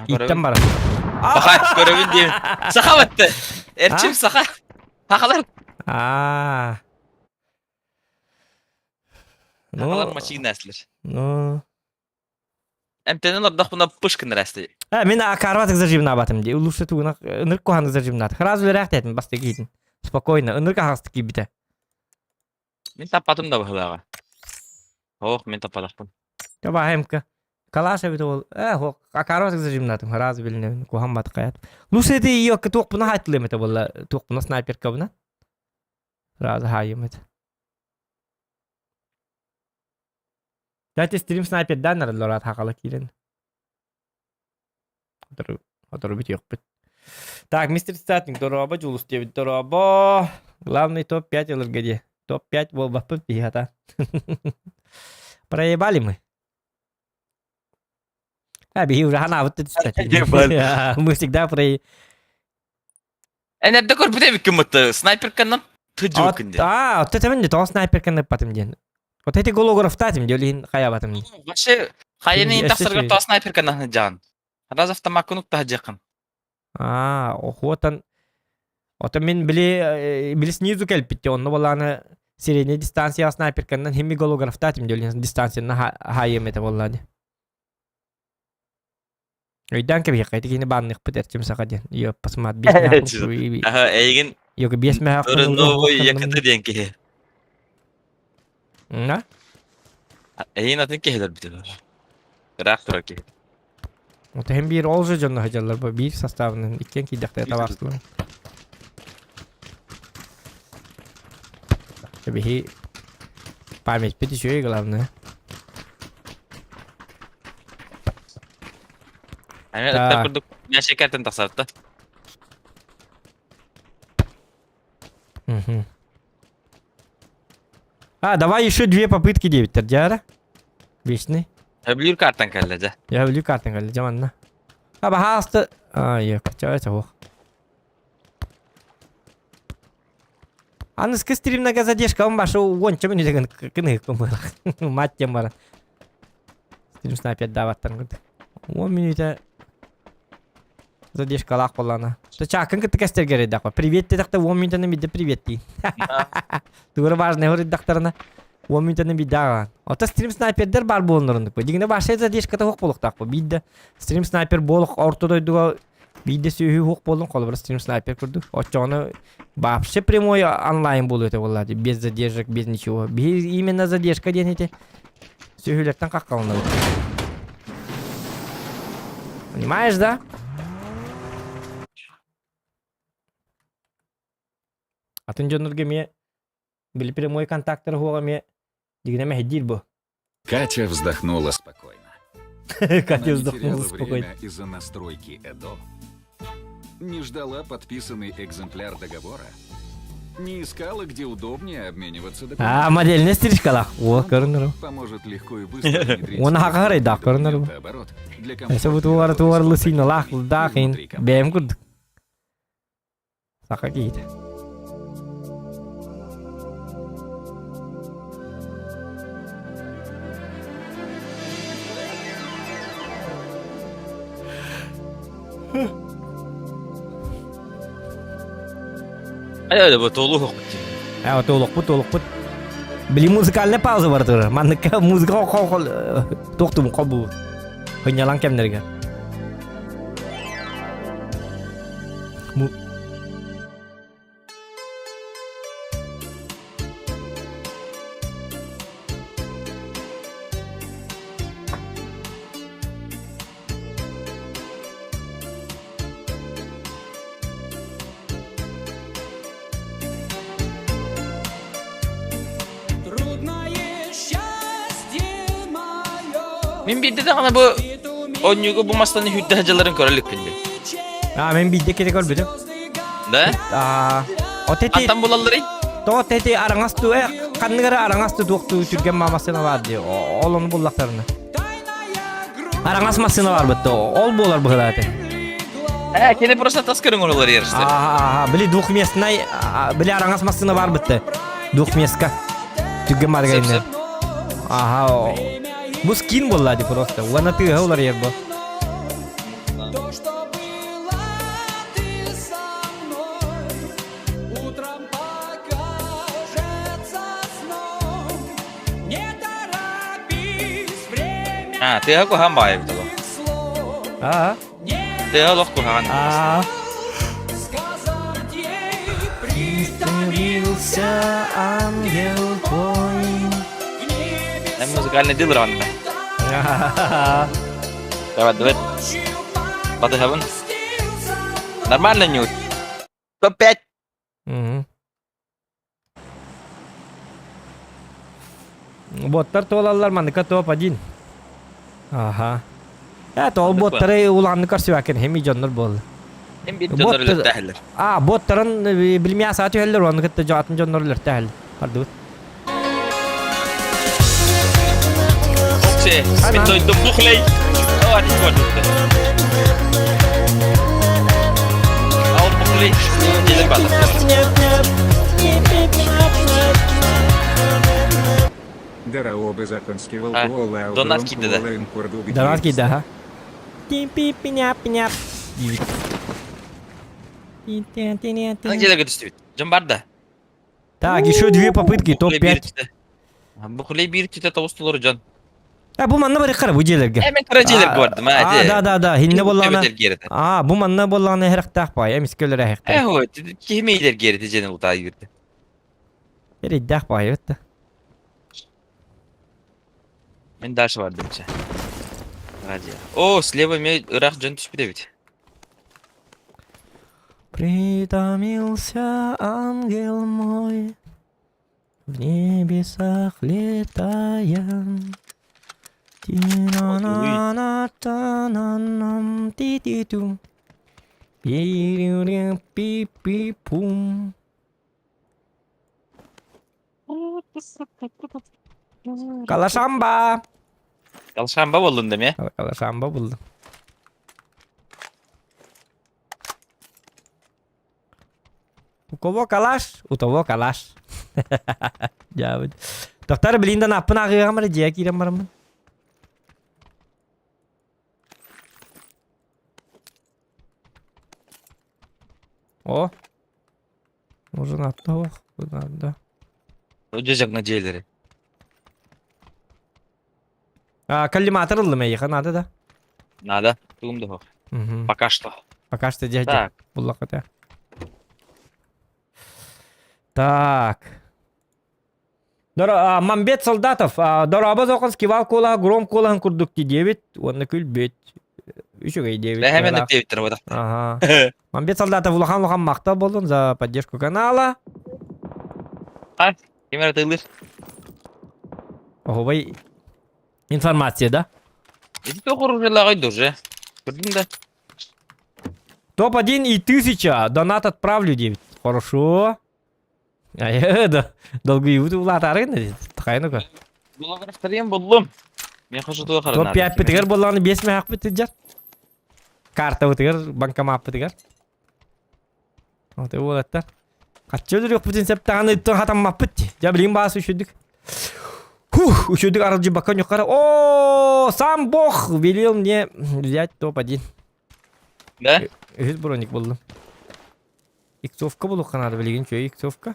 Иттен бара. Баха көрөбүн дейм. Саха батты. Эрчим саха. Сахалар. Сахалар машина эслер. Ну. Эмтенен ордох буна пушкин расты. Мен карватык зажимна батым ди. Лучше тугна нырк кохан зажимна. Сразу рахт этим басты гидин. Спокойно. Нырк хасты кибите. Мен таппатым да бахлага. Ох, мен таппадакпын. Таба хемка. Калаша бит ол. Хо карватык зажимна тым. Сразу билне кохан бат каят. Лучше ти yok тук буна хайтлем это болла. Тук буна снайперка буна. Сразу хайым это. Дайте стрим снайпер даннар лорат хакала килен. Отору бит yok бит. Так, мистер Статник, дороба, Джулус девять, дороба. Главный топ-5 ЛРГД. Топ-5 был бы пихата. Проебали мы. Беги уже, хана, вот это мы всегда проебали. Эне докор бите биккеммет снайперканан тыжукинде. Вот это менде то снайперканы патым ден. Вот эти голограф татим делин хая батым. Вообще хайны тасырга то снайперканан жан. Раз автомакунук та жакын. Охотан. Ота мен биле снизу келпитте, онно баланы средняя дистанция снайперканан хеми голограф татим делин дистанция на хайем это баллады. Ойдан кебе кайты кини баннык петерчим сакаден. Ё посмат бес мэ. Ага, эйген. Ё бес мэ. Новый якыты денки. На? Эйген атын кехлер бителер. Рактор ки. Вот hem bir olca canlı hacalar bu bir составның икен кидәктә табарсыз. Тебе память пятичуе главное. Это продукт я шекертен тасартта. Давай еще 2 попытки 9 тердяра. Вечный. Блюр картан каллеже. Я блю картан каллеже манна. Бахаста. Я качается хох. Анны скастримнага задержка, он башу гонча меню деген кыны кымыр. Маттем бар. Стрим снайпер даваттан. 10 минута задержка лах болана. То чакын кыты кастер керек даква. Привет те дакта 10 минутаны биде привет ти. Тугры важный говорит дактарына. 10 минутаны биде. Ота стрим снайпердер бар болнорындык. Дигине башы задержка та хок болук такпы. Биде стрим снайпер болук ортодойдуга биде сүйү хок болдун колу бір стрим снайпер курду. Очоны вообще прямой онлайн болу это болду. Без задержек, без ничего. Именно задержка денете. Сүйүлөртөн каккалынды. Понимаешь, да? Атын жонурге ме били прямой контактер хуга ме дигине ме хедил бу. Катя вздохнула спокойно. Катя вздохнула спокойно. Из-за настройки ЭДО. Не ждала подписанный экземпляр договора. Не искала, где удобнее обмениваться документами. Модельная стрижка. О, көрүнөр. Поможет легко и быстро внедрить. Оны хакары да көрүнөр. Эсе бу туарлы сыйны лах дахин. Бем курдук. Сака кийди. Ай, вот толук. Вот толук. Били музыкальная пауза бар тур. Манныка музыка кол токтум кабу. Хыйналан кемнерге. Мен бидде дагана бу онюгу бу мастаны хүддэ хажаларын көрөлүк кинде. Мен бидде керек көрбөдүм. Да? Отети Аттан булаллары? Тотети араңасту канныгара араңасту докту түрген мамасына бар ди. Олон буллактарына. Араңас масына бар битти. Ол болар быгылаты. Кене просто таскырың олар ярышты. Били двухместный, били араңас масына бар битти. Двухместка. Түрген маргайны. Ага, bu skin bolladı просто. Ona tığ olar yer bu. То, что было, ты со мной. Утром покажется сном. Не торопись, время Ha, tığ ku ham bay bitti bu. слов. Aa. Tığ lok ku han. Aa. Сказать ей Притомился ангел твой. в небе Hem müzikalne dil randa. Давай, давай. Batı heaven. Нормально нют. Топ-5. Мгм. Боттар толалар мандыка топ-1. Ага. Тол боттары уланны каршы вакен хеми жоннор бол. Hem bir canları Bot- lütteheller. Боттарын билмей асаты хеллер оны кытта жатын жоннор лертел. Бардык. Okse. Ben doydum buhley. Hadi koydum. Al buhley. Gelir balık. Дараобы законский Донат кидеді. Дават киді, ха. Пип-пип-пиняп-пиняп. Hangi gelir düştü? Can barda. Так, еще две попытки, топ-5. Buhley bir tüte tavustulur can. Bu manna bari qara bu jelerge. Hemen karaciler gördüm hadi. Да, hinne bollana. Kemeler geride. Bu manna bollana heraqtaq pay, emiskeler heraqtaq. Evet, kemeyler geride canı utağa girdi. Eriddaq pay, evet. Ben ders vardı içe. Hadi ya. Oo, слева мне Irak can düşmedi evet. Притомился ангел мой, в небесах летая. Ти-на-на-на-та-на-нам, ти-ти-тум. Пи-рю-рю-пи-пи-пум. Kalaşamba. Kalşamba oldun değil mi? Kalaşamba buldum. У кого калаш? У того калаш. Ya. Doktor bilinden apın ağıyor ama diye kirem var mı? O. Uzun attı o. Buradan da. Ödeyecek neceleri. Коллиматор ылдым эйха надо да. Надо. Тумды хо. Пока что. Пока что дядя. Так. Буллаката. Так. Мамбет Солдатов. Дорабаз окон скивал кола гром кола курдукти 9. Он кül бет. Üçüge 9. Да hemen de Twitter'a bak. Ага. Мамбет Солдатов улахан мақта болдun за поддержку канала. Ay. Kemer atılır. Охобай. Информация, да? Иди то хоружелagay дуже. Gördün de. Топ-1 и 1000. Донат отправлю 9. Хорошо. Да. Долгую улатарын. Такай ну-ка. Блогер'im buldum. Ben hoşu tuğa karın. Топ-5 бітігер боланы 5 мәк бітігер. Карта бітігер, банкомат бітігер. Оты олаттар. Қатчылыр yok бүтін септағаны үттің қатам мап бітті. Ja білейін басы үшідік. Үшідік арылжы бакан юқары. О, сам бог велел мне взять топ-1. Да? Үз броник болдым. Иксовка болу қанады білеген чөй иксовка.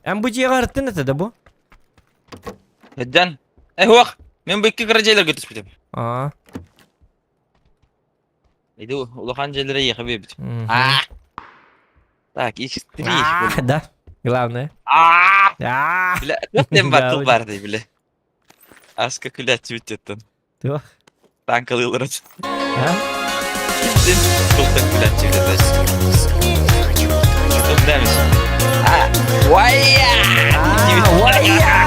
Әм bu жиға арыттын әтеді бұ? Hedden. Huak. Ben bu iki karaciler götürmüştüm. Aa. Neydi o? Ulakan celere yıkabıyor bütün. Aa. Так, X3. Да, главное. Bile, öpten batıl vardı bile. Aska kület tweetettin. Tuh. Ben kalıyorlar açın. Ha? Gittin. Kultak kület tweetettin. Dur demiş. Vaya! Vaya!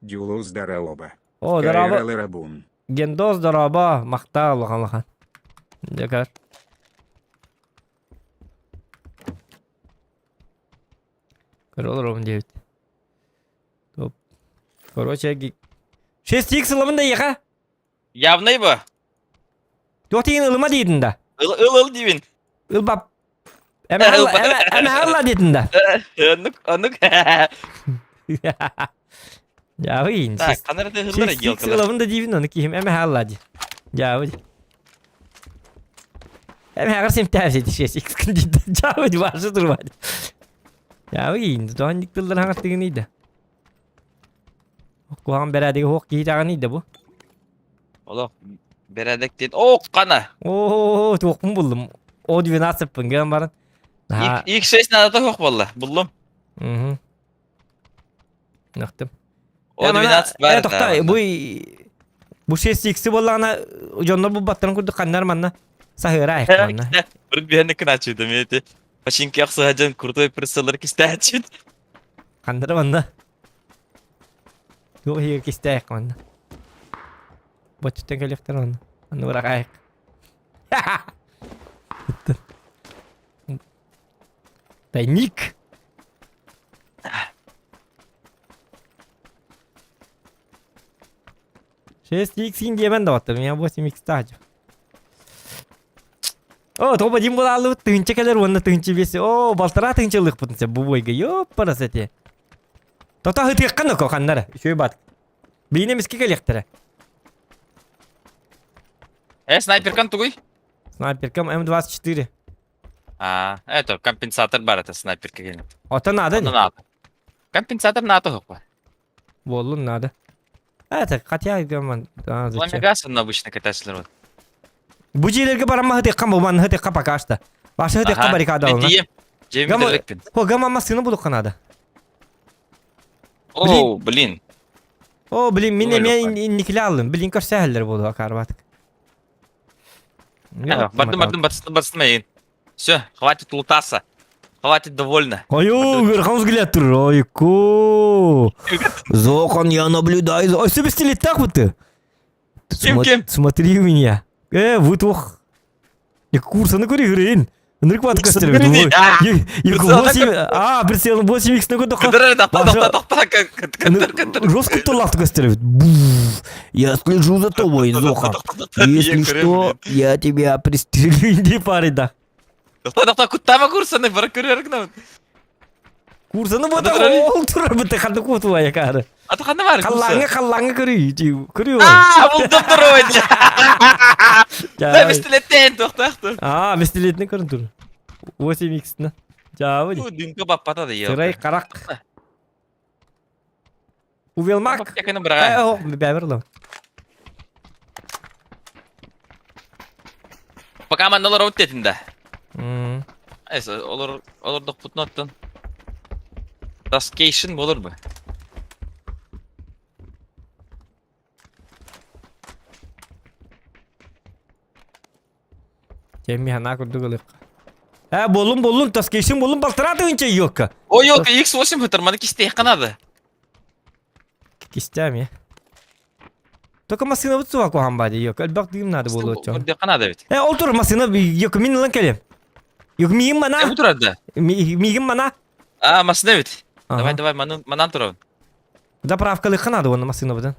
Дюлу здорово. О, здорово. Рабун. Гендос здорово. Мақта лахан. Декар. Корол ровно 9. Топ. Короче, 6х лымында еқа. Явный bu. Dotin ılıma dedin de. Il dibin. Ilbap. Eme Allah dedin de. Anık. Ya iyi. Tak, kanarda hırlara Şes yılkılar. ılavın da dedin onu kiyim. Eme Allah de. Ya iyi. Eme her sim tersi de şes. İkiskin dedin. Ya iyi varsa durmadı. Ya iyi. Doğan diktirler hangi neydi? Kuhan beradaki hok giyi neydi bu? Oğlum, beredek değil. Oh, kana. Oo, çok mu buldum? O diyor nasıl yapın? Gelen barın. İlk ses nada yok valla. Buldum. Hı. Naktım. O divinat var da. Tokta bu şey siksi bollana jonlar bu battan kurdu kanlar manna. Sahira ayaklarına. Bir henne kına açıyordum yeti. Paşinki yaksı hacan kurdu pırsaları kiste açıyordum. Kanlar manna. Yok hiç kiste ayak manna. Bocuttan gelekler manna. Manna bırak ayak. Benik. Şey siksin diye ben de baktım ya bu simik stajı. Oh, toba jim bola lu tınçı kadar wanna tınçı besi. Oh, baltara tınçılık putun bu boyga yo parası te. Tota hıtı yakkan ko kanlara. Şöyle bak. Bine miski gelektere. Снайпер kan tuguy. Sniper kam M24. А, это компенсатор бар, это снайпер какой-нибудь. Ota nada Ну, ne? надо. Компенсатор надо yok. Bolun nada. Evet, katya gaman. Ламегасан обычно катаешься вот. Bu cilerge barama hıtı kam bu man hıtı kapa kaçta. Başa hıtı Ага, kabarikada olna. Diyeyim. Cemil Gama, Dirlikpin. ho gama masını buluk kanada. О, блин. O bilin minne Öyle men yapar. innikli aldım. Bilin kaç seheller bolu akar batık. Бардым, моин. Все, хватит лутаться. Хватит довольно. Ой, верхом взгляд тур. Ой, ку. Зохан, я наблюдаю. Ой, себе стилит так вот ты. Кем? Смотри у меня. Вот ох. Я курса на кури грин. Ныркват костер. грин. Прицел 8х на году. Роскуту лафт костер. Я слежу за тобой, Зоха. Если что, я тебя пристрелю. Иди пари, да. Тоқта, куттама курсаны, бір көрерігін. Курсаны бота Кадырали? ол тұр бұты қанды қоту ая кәрі. Аты қанды бар курсы? Қаллаңы көрі. Көрі ол. Бұлдым тұр ойды. Да, бістілеттен тоқтақты. Местелетіне көрін тұр. 8x'ні. Жауы де. Дүнкі баппатады ел. Сырай қарақ. Увелмак. Якыны бірға. Оқ, бәбір лау. Пока мандалар өттетінде. Әйсі, олардық бұтын оттын. Таскейшін болыр бы. Кемми хана күрді қылық. Болын, таскешін болын балтыраты өнче йокка. Ой, yok, X8 хытырманы кесте қанады. Кистем я. Только масына бұтсы ваку хамбады йок. Әлбақ дейім нады болу өтчен. Көрде қанады бет. Ол тұр масына йок, мен ұлан келем. Йок, миғым мана. Бұл тұрады? Миғым мана. Масына бет. Давай, манан тұрауын. Заправкалы қанады оны масына бұдан.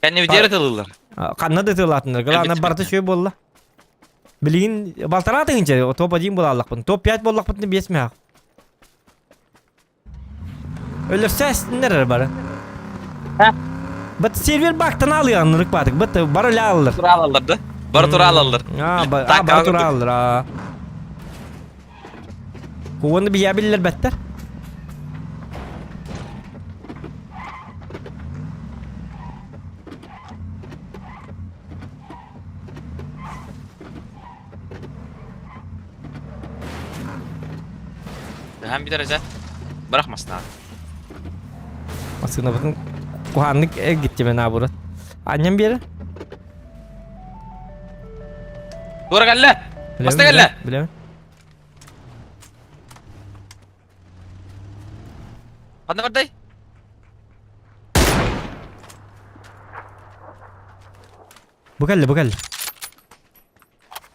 Кәне өдері тылылар. Қанады тылатындар. Главное барды шөй болла. Білейін, балтараты ғынча, топ 1 болалақ бұн. Топ 5 боллақ бұтын бесме ақ. Өлірсе әстіндер бары. Бұт сервер бақтан алыған ұрық бадық. Бұт бары ля алылыр. Тұра алалар да? Бары тұра алалар. Бары тұра алылыр. Қуғынды бия білілер бәттер. Hem bir derece bırakmasın abi. Masına bakın. Kuhanlık gitti ben abi burası. Annem bir yere. Doğru gel lan. Basta gel lan. Bilemem. Hadi var day. Bu geldi.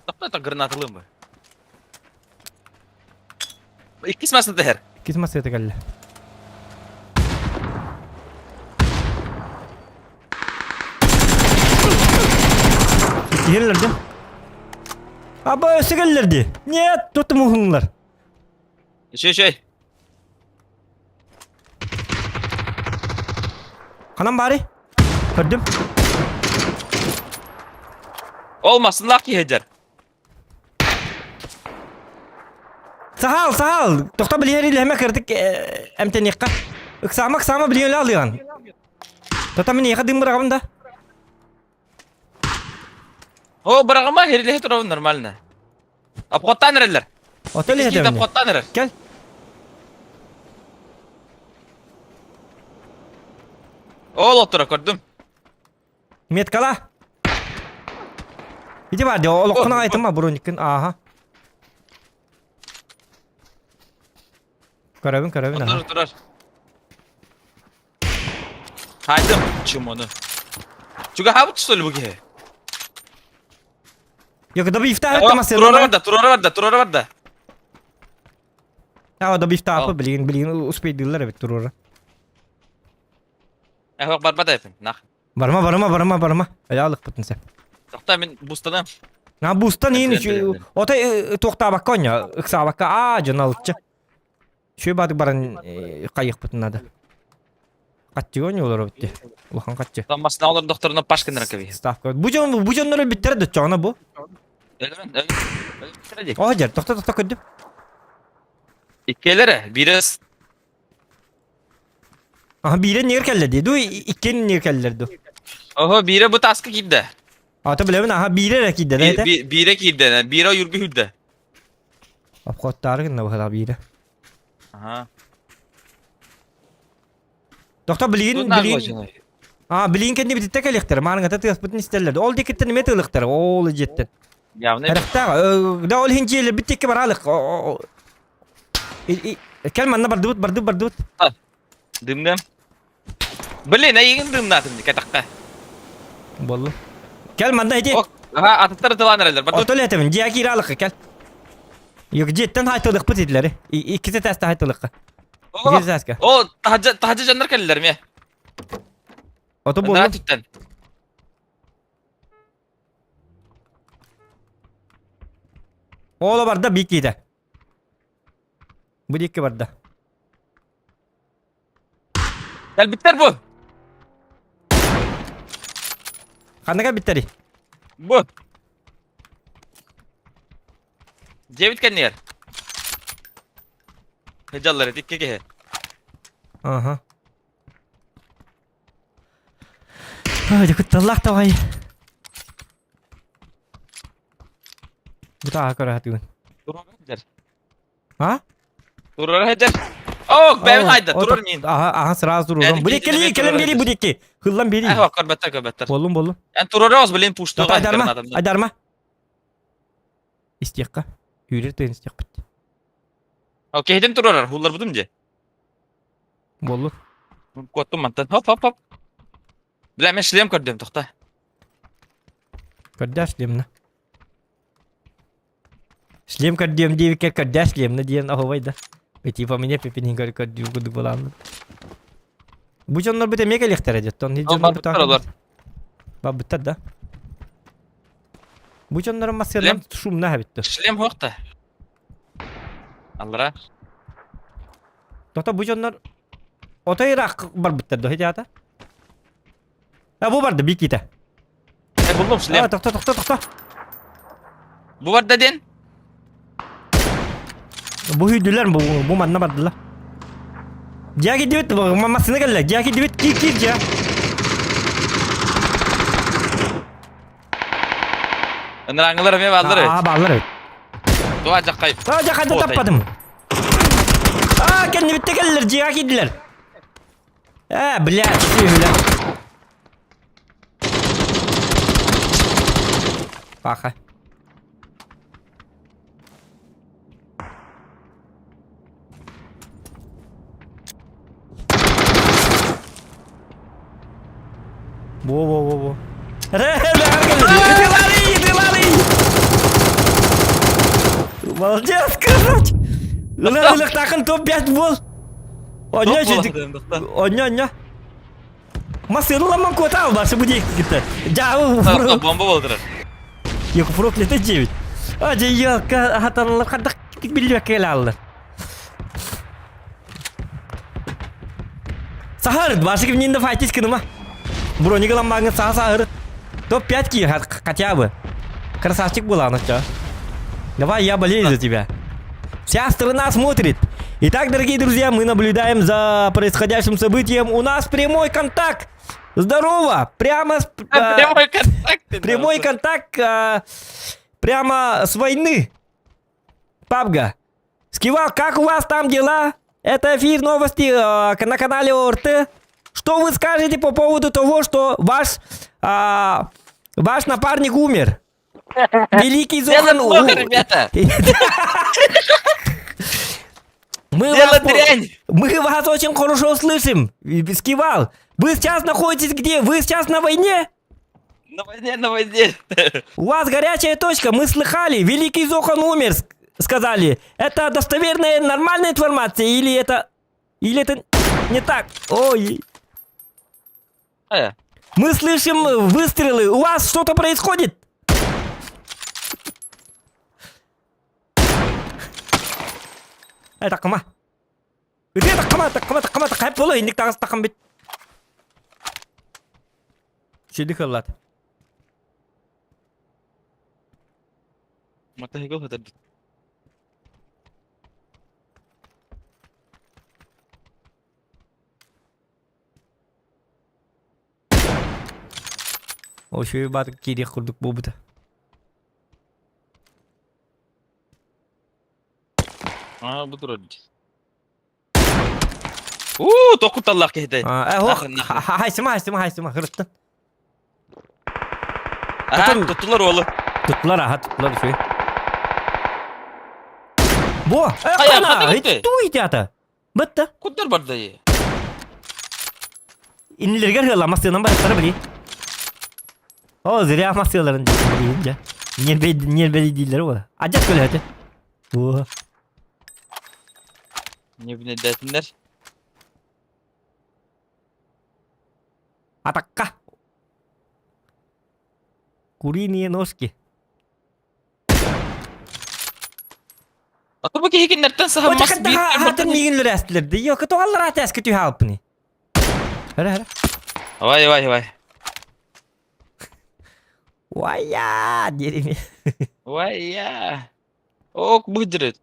Doktor granatılığım bu. İkisi masada her. Git masaya da geldi. Gelirlerdi. Aba öse gelirlerdi. Niye tuttum ohunlar? Şey. Kanam bari. Gördüm. Olmasın Lucky Hacer. Sahal. Tokta biliyeriyle hemen kırdık emteniyekka. Iksama biliyorlar alıyorsun. Tokta beni yıkadım bırakalım da. O bırakma herili heterovu normalne. Apkottan nereler? Otel Git yedim. apkottan nerer? Gel. Oğul otura gördüm. Metkala. Hidi vardı o lokuna aytım mı burun aha. Karabin aha. Durar. Haydım çım onu. Çünkü ha bu tüsülü bu ki. Yok da bir iftah ettim aslında. Turora var da. Ya da bir iftah yapı bilin uspeydiler evet durur. Bak barbada yapayım. Nah. Barma. Ayalık putun sen. Tokta ben bustadım. Na bustan Ben yeni tren. şu ota tokta bak konya ıksa bak a janalıkça. Şu badı baran kayık putun adı. Kaççı konya olur bitti. Ulan kaççı. Tam masna olur doktoruna başkın rakabı. Staff koy. Bu canları bitter de çoğuna bu. Öyle. Bitirecek. O hacer tokta koydum. İkkelere biraz. Aha bire niye kelledi? Du ikkenin niye kellerdi? Oho bire bu taskı giddi. Ata bilemin aha bire rakide de. Bire giddi. Bire yurgu hüdde. Apkot tarıkın da bu kadar bire. Aha. Doktor bilin. Bilin. Bilin kendi bitti kelektir. Maranga tatı putun isterlerdi. Ol dikitten ne tılıktır? Ol jetten. Ya ne? Herkta da ol hinciyle bitti ki baralık. Kelmanna bardut. Dımdım. Bilin ne yiyin dımdatım di katakka. Bollu. Kelmanna hedi. Aha atıtları tıvan nereler. Otel etemin ciyaki iralık kel. Yok jetten haytılık putidleri. İkisi testi haytılık. İkisi testi. O tahacı canlar kelliler mi? Oto bollu. Ne tütten? Oğlu barda bikide. Bu dikki barda. Gel biter bu. Kanaka bitteri. Bu. Cevit kendi yer. Hecalları dikke gehe. Aha. Hadi kutallah tavayı. Bu da akar hatun. Durur heder. Ha? Durur heder. Oh ben hayda durur muyum? Aha sıra durur. Yani Bu dikki kelem biri bu dikki. Hıllan biri. Bak köbetter. Bollum. Yani durur az bilin puştu. Aydarma. İstiyakka. Yürür de istiyak bitti. Okey hedin durur. Hullar budum diye. Bollu. Kottum mantan. Hop. Bilen ben şileyim gördüm tokta. Kardeş diyeyim ne? Şileyim kardeşim diye bir kere kardeş diyeyim ne diyen ahovayda. Peki familya pepinin kardeşim kuduk falan. Bu canlar bir de mega elektere ton. Hiç canlar bir tane. Bab bitti da. Bu canların masyadan şum ne bitti. Şileyim hokta. Allah'a. Doktor bu canlar otayrak var bitti de hadi Ha bu vardı bir kite. Buldum şileyim. Doktor. Bu var dedin. Bu hüdüler bu manna bardılar. Jaki divit mamasına geldiler. Jaki divit kir ya. Nırangılarım ya bağları. Bağlar evet. Doğacak kayıp. Jaki da tapadım. Kendi bitti geldiler Jaki diler. Блядь, şöyle. Bak. Во. Релали. Молодец, короче. Лылык такын топ 5 бол. Оня. Masih lu lamang kota bahasa budi kita. Jauh. Bomba oldular. Yok proklete cevit. Aja yok hatanlar kadak bilmek kele alır. Сахар, ваши не давайтесь к нам. Броник ламбанга сахар. Топ 5 ки хотя бы. Красавчик была она что? Давай я болею за тебя. Вся страна смотрит. Итак, дорогие друзья, мы наблюдаем за происходящим событием. У нас прямой контакт. Здорово! Прямо Прямой контакт. прямой контакт прямо с войны. Пабга. Скивал, как у вас там дела? Это эфир новости на канале ОРТ. Что вы скажете по поводу того, что ваш напарник умер? Великий Дело Зохан... плохо, ребята. Дело дрянь. Мы вас очень хорошо слышим, Скивал. Вы сейчас находитесь где? Вы сейчас на войне? На войне. У вас горячая точка, мы слыхали. Великий Зохан умер, сказали. Это достоверная, нормальная информация? Или это не так? Ой. Мы слышим выстрелы. У вас что-то происходит? Takma. Takma. Hep böyle indik takım bit. Şimdi kıllat. Mata higo hatar. O şu bir kiri kurduk bu da. Budur öyle. Tokut Allah kehde. Haysıma hırıttın. Tuttular oğlu. Tuttular şu. Bu. Hadi bitti. Tuh ata. Bitti. Kudlar var dayı. İnilirgen hırlamasından başları bile. O zirya masyaların deyince. Niye değiller o. Acayip böyle hadi. Bu. Ne bileyim desinler. Atakka. Kuri niye noski? Atı bu ki nereden saha mas bir hatın migin lirastırdı. Yok to Allah rahat eski tüy halpını. Hara. Vay. Vay ya diyelim. Vay ya. Ok bıcırıt.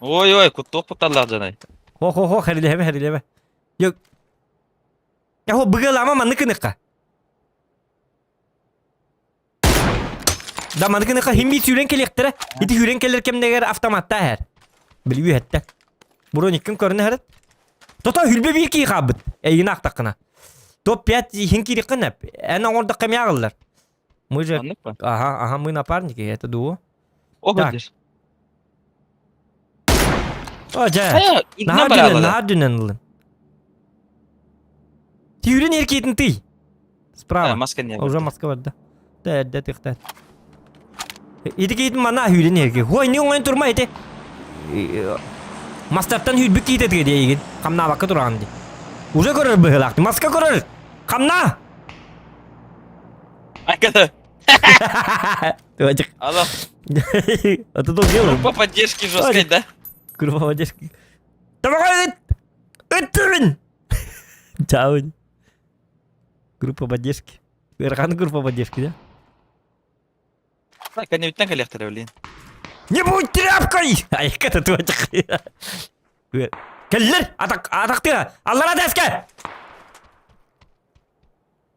Oy kutallar canay. Ho herileme. Yok. Ya ho bıgıl ama nıkı. Da nıkı himbi süren kelektere. İti süren kelerkem neger avtomatta her. Biliyor hatta. Buro nikin körüne her. Tota hülbe bir ki kabıt. Eyine aktakına. Top 5 hinki rikınep. Ana orada kamyağıllar. Mıcı. Aha mı напарники, это дуо. O bıdır. Oca. Nahar Тюрин еркетін ты. Справа. Маска не. Уже маска var da. Да, тихо. İdi gidin mana hürin erkek. Hoy ne oyun durma ete. Mastaptan hülbük giyet etki diye gidin. Kamna bakı duran di. Уже görür bıhılaktı. Maska görür. Kamna. Arkada. Tuacık. Allah. Это то дело. Группа поддержки жесткой, да? Группа поддержки. Давай! Этерин! Чао. Группа поддержки. Верхан группа поддержки, да? Так, они ведь на коллекторе, блин. Не будь тряпкой! Ай, это туачык. Келлер! Атақты! Аллара дәске!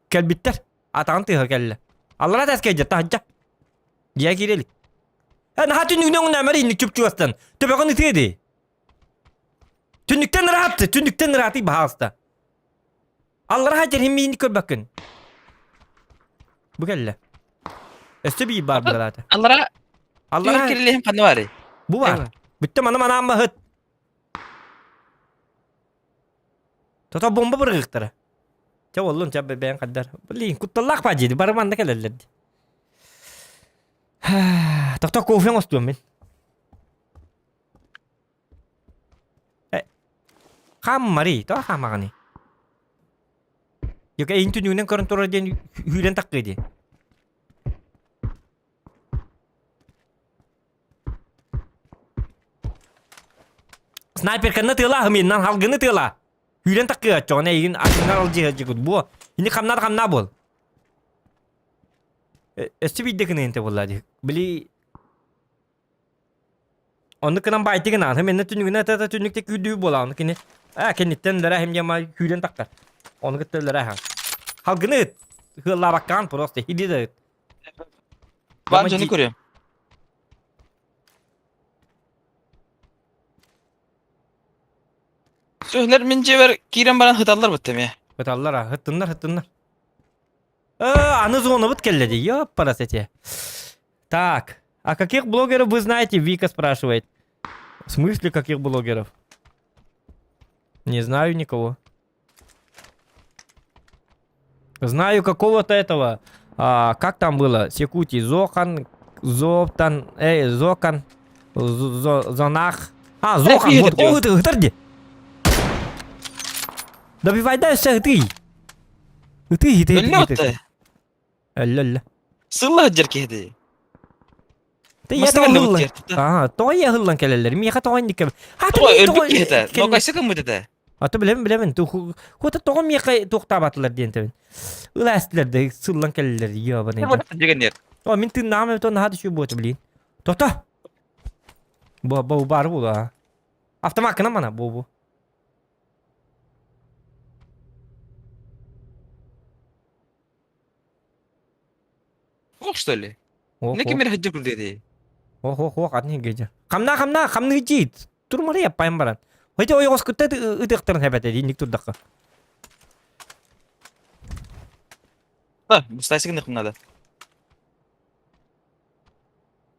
Кел биттер. Атағын тыға келлі. Аллара дәске жетті ханча. Жия керелік. Наға түнігінен әмәрі инік чүп чуастан. Төбеғын үтеді. Түніктен рахаты бағасты. Аллара хачар хемме инік көрбәккін. Bu kelle. Öste bir var burada zaten. Allah'a kirliyim kanı var. Bu var. Bitti mana amma hıt. Tota bomba bırakıktara. Çav oğlum çav bebeğin kadar. Bilin kuttallak pacıydı. Barımanda kellerlerdi. Tota kofen ostuyorum ben. Kammari. Tota kamakani. Yok en tünüğünden karın toradiyen hülen takkıydı. Sniper kanına tığla hımından halgını tığla. Hülen takı çoğuna egin aşınlar alıcı hıcıkut bu. Yine kamna bol. Östü biddekini ente bolladı. Bili onu kınan bayti kınan hemen tünlüküne tata tünlükte küdüğü bola onu kini. Kenditten lere hem yama hülen taklar. Onu gıttırlara ha. Halgını hıt. Hılla bakkan proste hidi de hıt. Ben canı koruyorum. Söyler mince ver kiren bana hıtallar bıttım ya. Hıtallar ha hıttınlar. Аныз оны вот келледи, ёпарасете. Так, а каких блогеров вы знаете? Вика спрашивает. В смысле каких блогеров? Не знаю никого. Знаю какого-то этого. Как там было? Секути, Зохан, Зоптан, Зокан, Зонах. Зохан, видел вот. его. О, ты, где? Добивай дальше, ты. Ты. Öyle otta. Ля. Sılla hıcır kehdi. Ты Мастер я лут хыллан. керт. Той я хыллан келелер. Миха той никем. Той ölbük kehdi. No kaysa kımı dedi. Аты білемін. Хута тоғы миха тоқтап атылар дейін тебін. Ыла әстілерді сыллан келелер. Ябан Ne еді. bu деген yer. О, мен тыңнағым өтін нағады шүй боты білейін. Тоқта. Бұл бары бұл. Автомакына мана бұл. Ох что ли? Ох, Ne kemir hıcır kul dedi. ох, атны геже. Қамна жейд. Тұрмары яппайын баран. Өте ойғыз күтті үтіқтірін әбәті дейін тұрдаққа. Ha, bu stajı ne kumnada.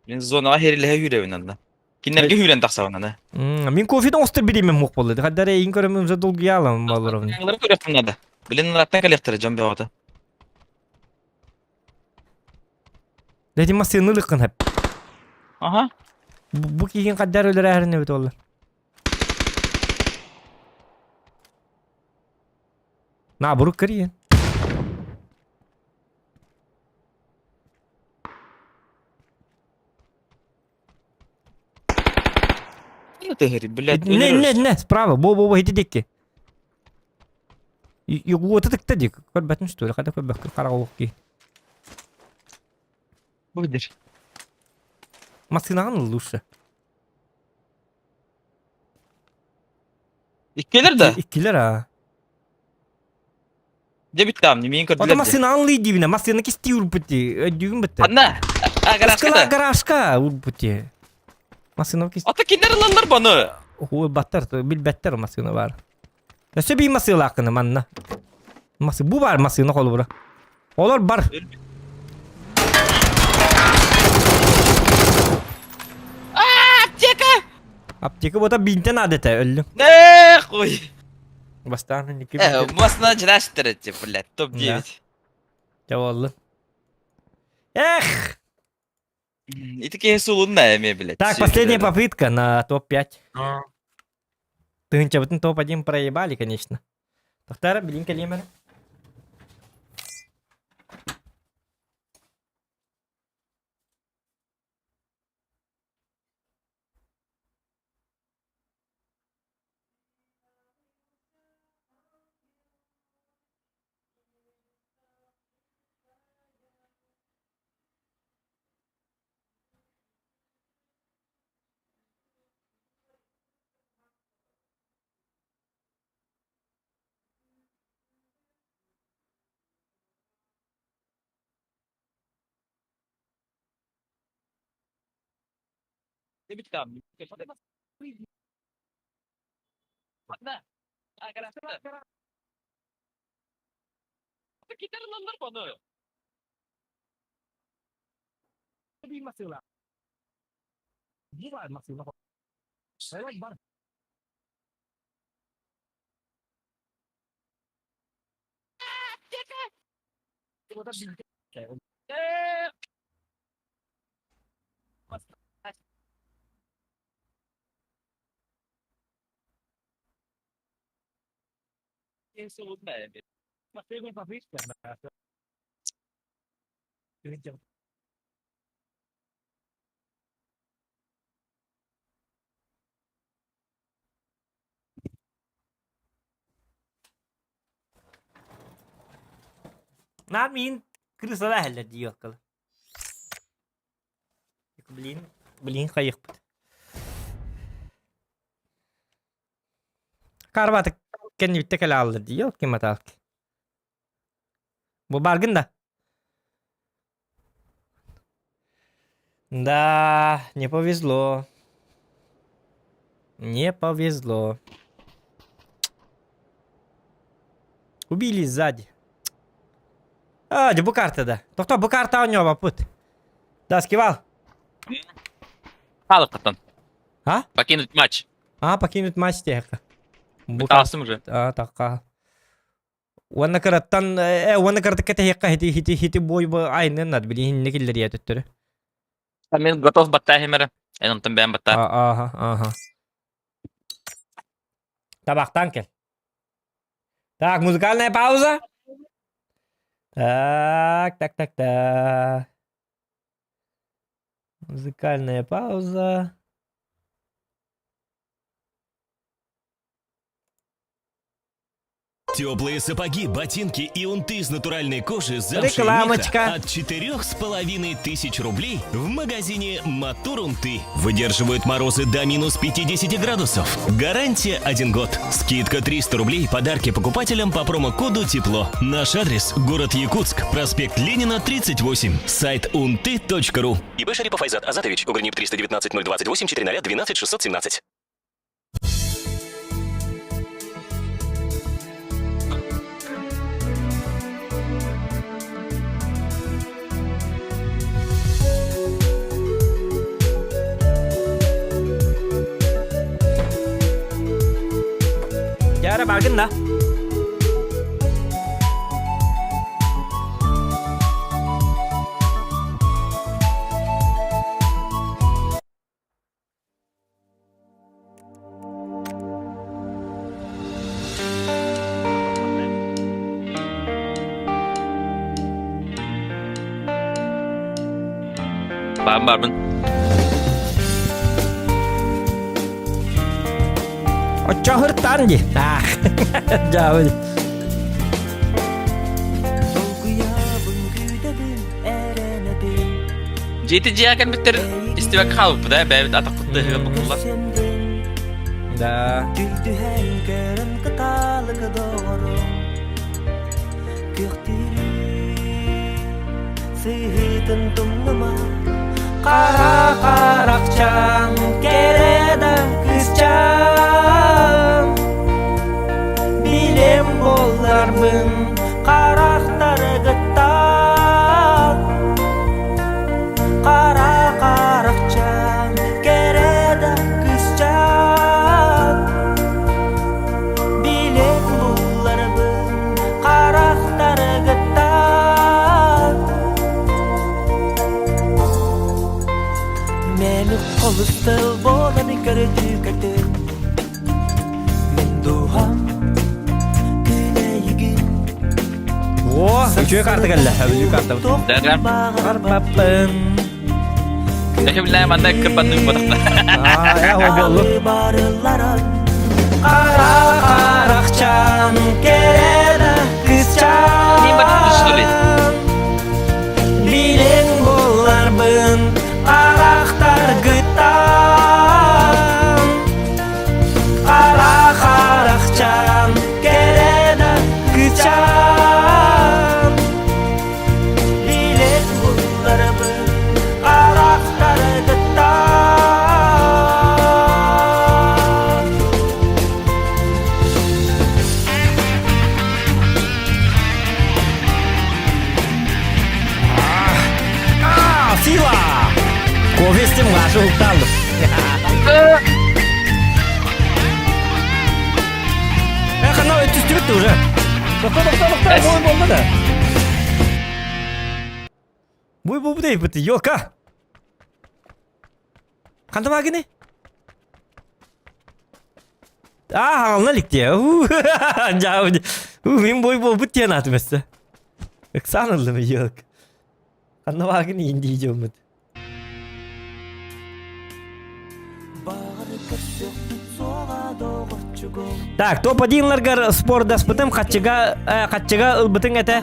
Ben zona heriyle hüre oynadı. Kinlerge hüren taksa oynadı. Мен кофедің остыр береймен мұқ болды. Қадары ең көрімім за долгий алам балырым. Yanları görüyor kumnada. Bilen rattan kalyaktırı can bir havada. Дәді масыны лықын әп. Aha. Бұл кейін қадар өлір әріне өті олар. На, бұрық кірейін. Ne tehri bilet. Не, справа, бо, хеті декке. Оты тікті дек. Көрбәтін что ли, қада көрбәк қарағы оқ кей. Bu bilir. Масынағын лучше. İkkeler de. İkkiler ha. De bitti abi. Nemeyin Ота kırdılar de. масынағын лей дейбіне, масыны кесті үрпіті. Өдігін бітті. Anna. Agarashka Eskala da. garajka үрпіті. Масыны кесті. Ata kinler alanlar bana. Ой, баттар, бил бәттер масыны бар. Өсі бей масыны ақыны манна. Бұл бар масыны қолы бұра. Олар бар. Apteka. Аптекі бота бинтен адеті өлі. Ne koy. Бастағын неке Masna cinaştırıcı bilet. Top 9. Жауаллы. Эх! İtike sulun ne eme bilet. Так, последняя попытка на топ-5. Тынча, вот топ-1 проебали, конечно. Вторая, блин, калимер. Ne bitti abi. Anna. Agarashka da. Ata kinler alanlar bana. Bir masıyla. Bu var masıyla. Evet var. Sulun ne eme. Последняя попытка. Тынча. Na min kırsa da heller diyor kal. Bilin kayık. Karbatık kendi bitti kala aldı diyor ki matak. Bu bargın da. Да, не повезло. Не повезло. Убили сзади. Bu kartada. Doktor bu karta oynuyor baput. Daskival. Халык катан. Ha? Покинуть матч. Покинуть матч теха. Бутасым уже. Така. Ванна караттан, ванна карта кете хекка хити бой aynı над билин не киллер я төттөрө. Мен готов батта хемере. Энонтан бен батта. Ага. Табактан кел. Так, музыкальная пауза. Так. Музыкальная пауза. Теплые сапоги, ботинки и унты из натуральной кожи Рекламочка. меха от 4500 рублей в магазине Мотор Унты. Выдерживают морозы до минус 50 градусов. Гарантия 1 год. Скидка 300 рублей. Подарки покупателям по промокоду ТЕПЛО. Наш адрес: город Якутск, проспект Ленина, 38. Сайт unty.ru. ИБ Шарипов Айзат Азатович. Угрнип 319 028 400 12 617. Yara bargın da. Барбын. Чахыртан ди. Жабыл. Жети жиякан биттер истибак халып да бәбит атак кутты бакулла. Да. Кара каракчан кереда кызчан. Билем болармын карактары гыттан. Кара каракчан кереда кызчан. Билем болармын карактары гыттан. Meni kolustıl bolanı görücü kadın. Men doğam güneyigin. Üçüncü kartı geldi. Üçüncü kartı. Дагам. Karpapın. Дагам билlah манда кырбандын бодакта. Ya o bollu. Kara karakçan kerede kızçan. Ni bak düştü. Bilen bolarbın karakter gıttan. Kara karakçan kerede kızçan. Bilen bolarbın karakter gıttan. Сила! Кофе с тем вашу укталу. Эх, она тюстюет уже. Доктор, бой болмады. Бой болмады бітті, елка. Қанды магыны? Халына лікте. Жауды. Мен бой болмады тен атымызды. Санылды ма, елка. Қанды магыны енді идемді. Так, топ-1-ларга спорда спытым, қатчыга ылбытың әті.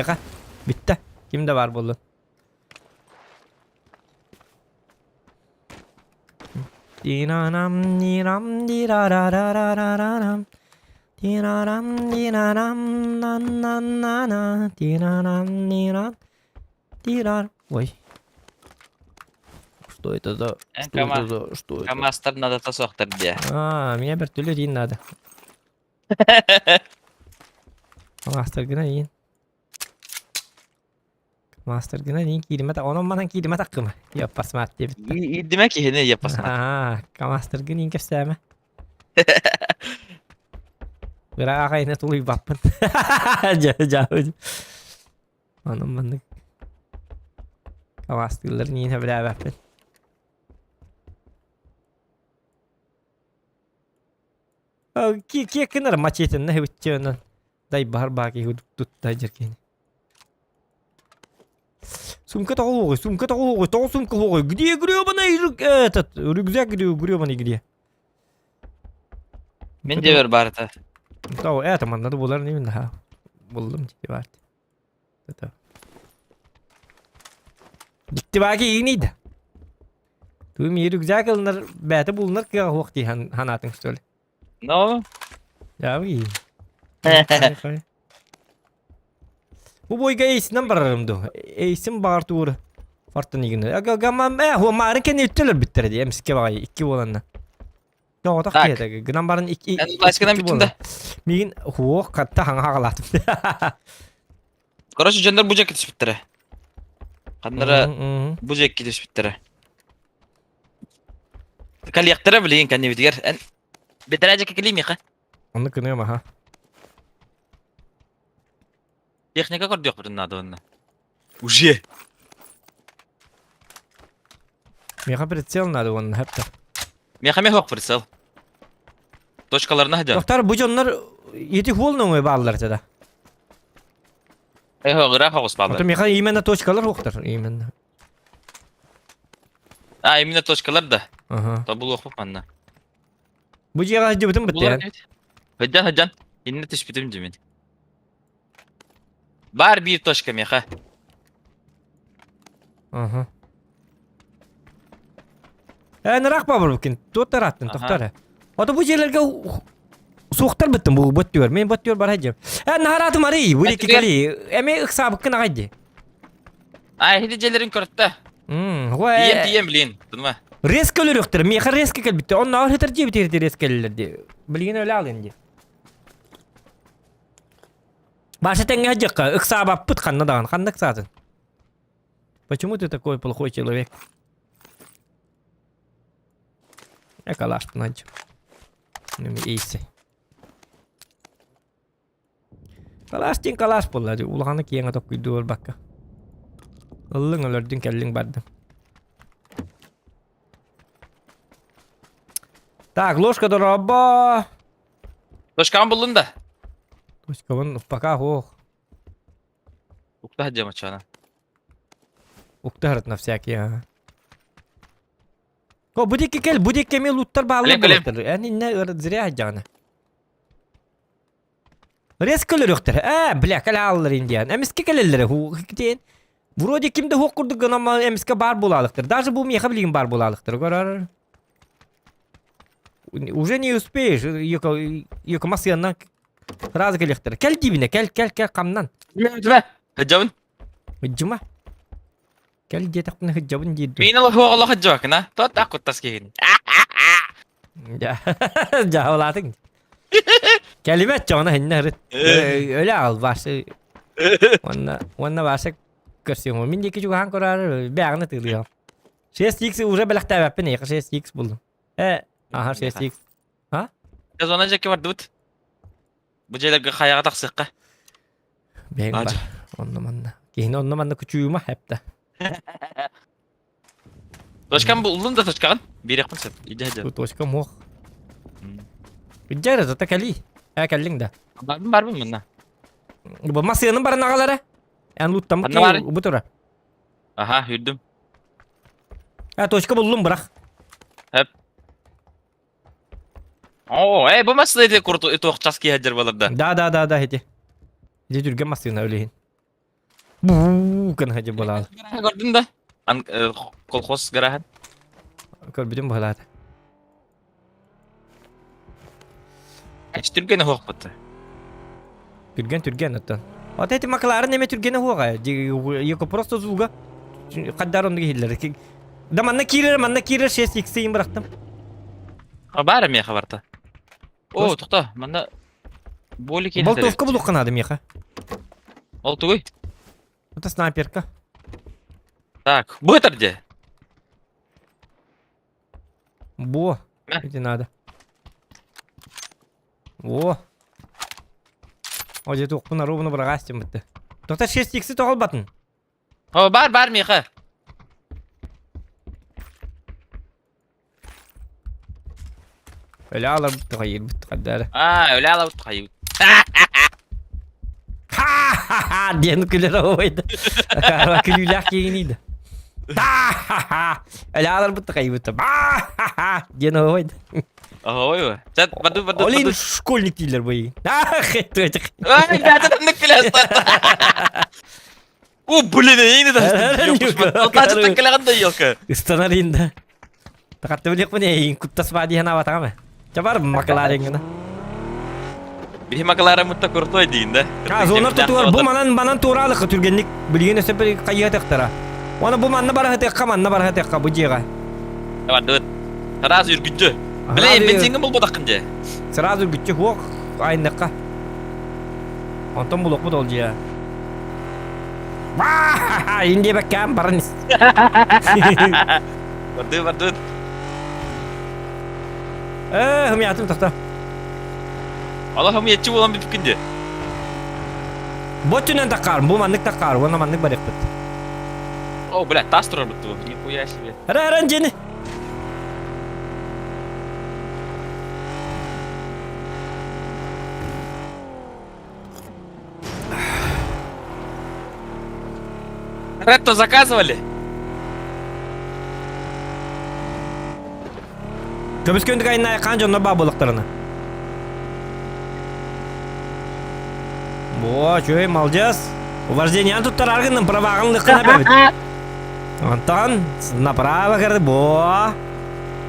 yaka. Bitti. Kimde var bulun? Dinanam niram dirarararararam. Dinaram dinaram nan nan nana. Dinaram niram dirar. Ой. Что это за... Что это за... Что это? Камастар надо тасоқтар бия. Меня бір түрлі дейін надо. Мастер гына дейін. Мастер гына дейін кийліме так. Оның манан кийліме таккымы. Яппасмат деп. Иддиме ki hene yapasma. Камастер гына дейін кепсәме. Бірақ ағайына тулуй баппын. Жауыз. Оның мандық. Камастерлерін ейін білә баппын. Ки кенер мачетен не хватченен. Дай бар баки худ тут дай жеркен. Сумка такой, то сумка такой. Где грёбаный этот рюкзак грёбаный где? Мен de ver barata. Тау, это man надо булар не минда. Buldum ciddi var. Это. Dikti baki iyiydi. Tu mi rüzgar alınır, bete bulunur ki vakti hanatın söyle. No? Ya iyi. Bu boyga eğisinden bararım do. Eğisim bağır tuğru. Fartın yigini. Gamam huwa marın kendi ütteler bittirdi. Emske bagay 2 bolanna. Ya tak Tak. diye. Gnan barın 2. Ben başkadan bittim de. Migin huwa katta hanga hagalatım. Короче, жандар бу жакка түшүптүр. Кандара бу жакка түшүптүр. Калияктыра билген канебитер. Бетера жакка келейми ха? Onu kınıyorum ha. Техника көрдүк бир надо оны. Уже. Меха прицел надо onun hep de. Мехаме хок прицел. Точкаларына хажа. Doktor bu onlar yeti holnu mu bağlılar da. Гыра хогус Doktor балдар. meha imенно точкалар hoktur imенно. Именно точкалар да. Aha. Табул окуп анна. Bu ciğer hacı bütün bitti yani. Хаджан. Инне түшпүтүм жемин. Бар бир точка меха. Aha. Nerak babur bugün. Doktor attın Aha. doktor. O da bu ciğerlerge soğuktar bittim bu bot diyor. Men bot diyor bar hacı. Naharatım arayı. Bu iki kali. Eme ıksabıkkın hacı. Ай, хидежелерин көрттө. Тием билин, тунма. Reskeler yoktur. Meha reske kel bitti. Onun ağır heterci bitirdi reskeler diye. Bilgin öyle alın diye. Başta tenge hacıkka. Iksabap pıt kanna dağın. Kandak zaten. Почему ты такой плохой человек? Я калаштın hacı. İyisi. Kalaştın kalaş bolladı. Ulağını kiyene top gidiyor bakka. Illin ölürdün kellin bardın. Так, ложка дорога. Точкан булдун да. Точка вон пока хох. Укта хаджа мачана. Уктарат на всякие. Ко будик кел, будик кемел уттар bağlı Kalem. bulutlar. Yani ne zirya hacana. Reskeler yoktur. Bля, kala alır indiyan. Emiske kelelere hu hikten. Вроде kimde hok kurduk ama emiske bar bulalıktır. Даже bu meha bilgin bar bulalıktır. Görür. Уже не успеешь. Yok masyandan razı kelektir. Kel dibine, kel kamdan. Тиме. Хаджабын. Hıccıma. Kel jetakını hıccabın jiddu. Мен ала хоголо хаджа кына. Тот акуттас кеген. Cahılatın. Kelimet çoğuna hinne hırıt. Öyle al varsa. Onunla varsa görsün. Mindeki çok hangi korar beğenine tığılıyor. CSX уже belakta yapın ya. CSX buldum. Aha CSX. Я зона жаке бар дут. Бу жайларга каяга таксыкка. Beğen var. Hacı. Onunla. Keyin onunla küçüğüme hep de. Точкан булдун да точкан. Берекпин сен. Иде хаджа. Bu toşka moh. Gideceğiz zaten kali. Kellin de. Барбын мына. Bu masyanın barınağaları. Yani loot'tan Anne var. bu tura. Aha, yürüdüm. Toşka buldum bırak. Oo, bu masada ede kurtu toqçaski hajar balarda. Da hadi. Hadi Türk'e masayına öyleyin. Bu kan hacı bolalı. Gördün da. Kolkos garahan. Kör bütün bolalı. Hiç Türkiye'ne hoq batı. Türk'en atan. Вот эти маклары неме Türk'ene huğa. Yok просто zulga. Kaddar onu gihiller. Da manna kirer 6x'yi bıraktım. Бар мен хабарта. О, тоқта, мында боли келді. Болтовка булук канады меха. Ол тугой. Это снайперка. Так, bu жерде. Во. Где надо. Во. Оже тоқпына ровно бұрағастым бітті. Тоқта 6x'і тоқыл батын. О, бар меха. Öyle alır bitti hayır bitti kadar. Öyle alıp tıkayı. Ha diyen güler oydu. Karma külüler yeniydi. Öyle alır bitti hayır bitti. Diyen oydu. Ой, sen badu. Olin şkolnik değiller bu iyi. Çocuk. Ay, zaten ne filastan. O yine de. Taçı tıkılagan da yok. Istanar indi. Takatta bilik bu ne? Kuttas badi hana batama mı? Çabar makalar yengine. Bir makalara mutta kurtoy deyin de. Zonar tutuyor. Bu manan tuğralık Türgenlik. Bilgine sefer kayıya tektara. Ona bu manna barah tekka bu ciğer. Evet, dur. Taraz yürgücü. Bileyim ben seni bul budakınca. Sırası güççü hok aynı dakika. Ondan buluk bu dolcu ya. Инде бәккәм барыныз. Барды. Хымятым тоқта. Аллахым етчі болам біп күнде. Ботүнен таққар, бұл маннык таққар, оны маннык барық бұд. О, блядь, тас тұрар бұтты бұл. Нихуя себе. Әрі, жені. Ретто заказывали? Көбіскөндік айына айқан жонна ба болықтарына. Чөй, молодец. Уваждениен туттар арғынның правағын лыққына бәбіт. Антон, направо кірді,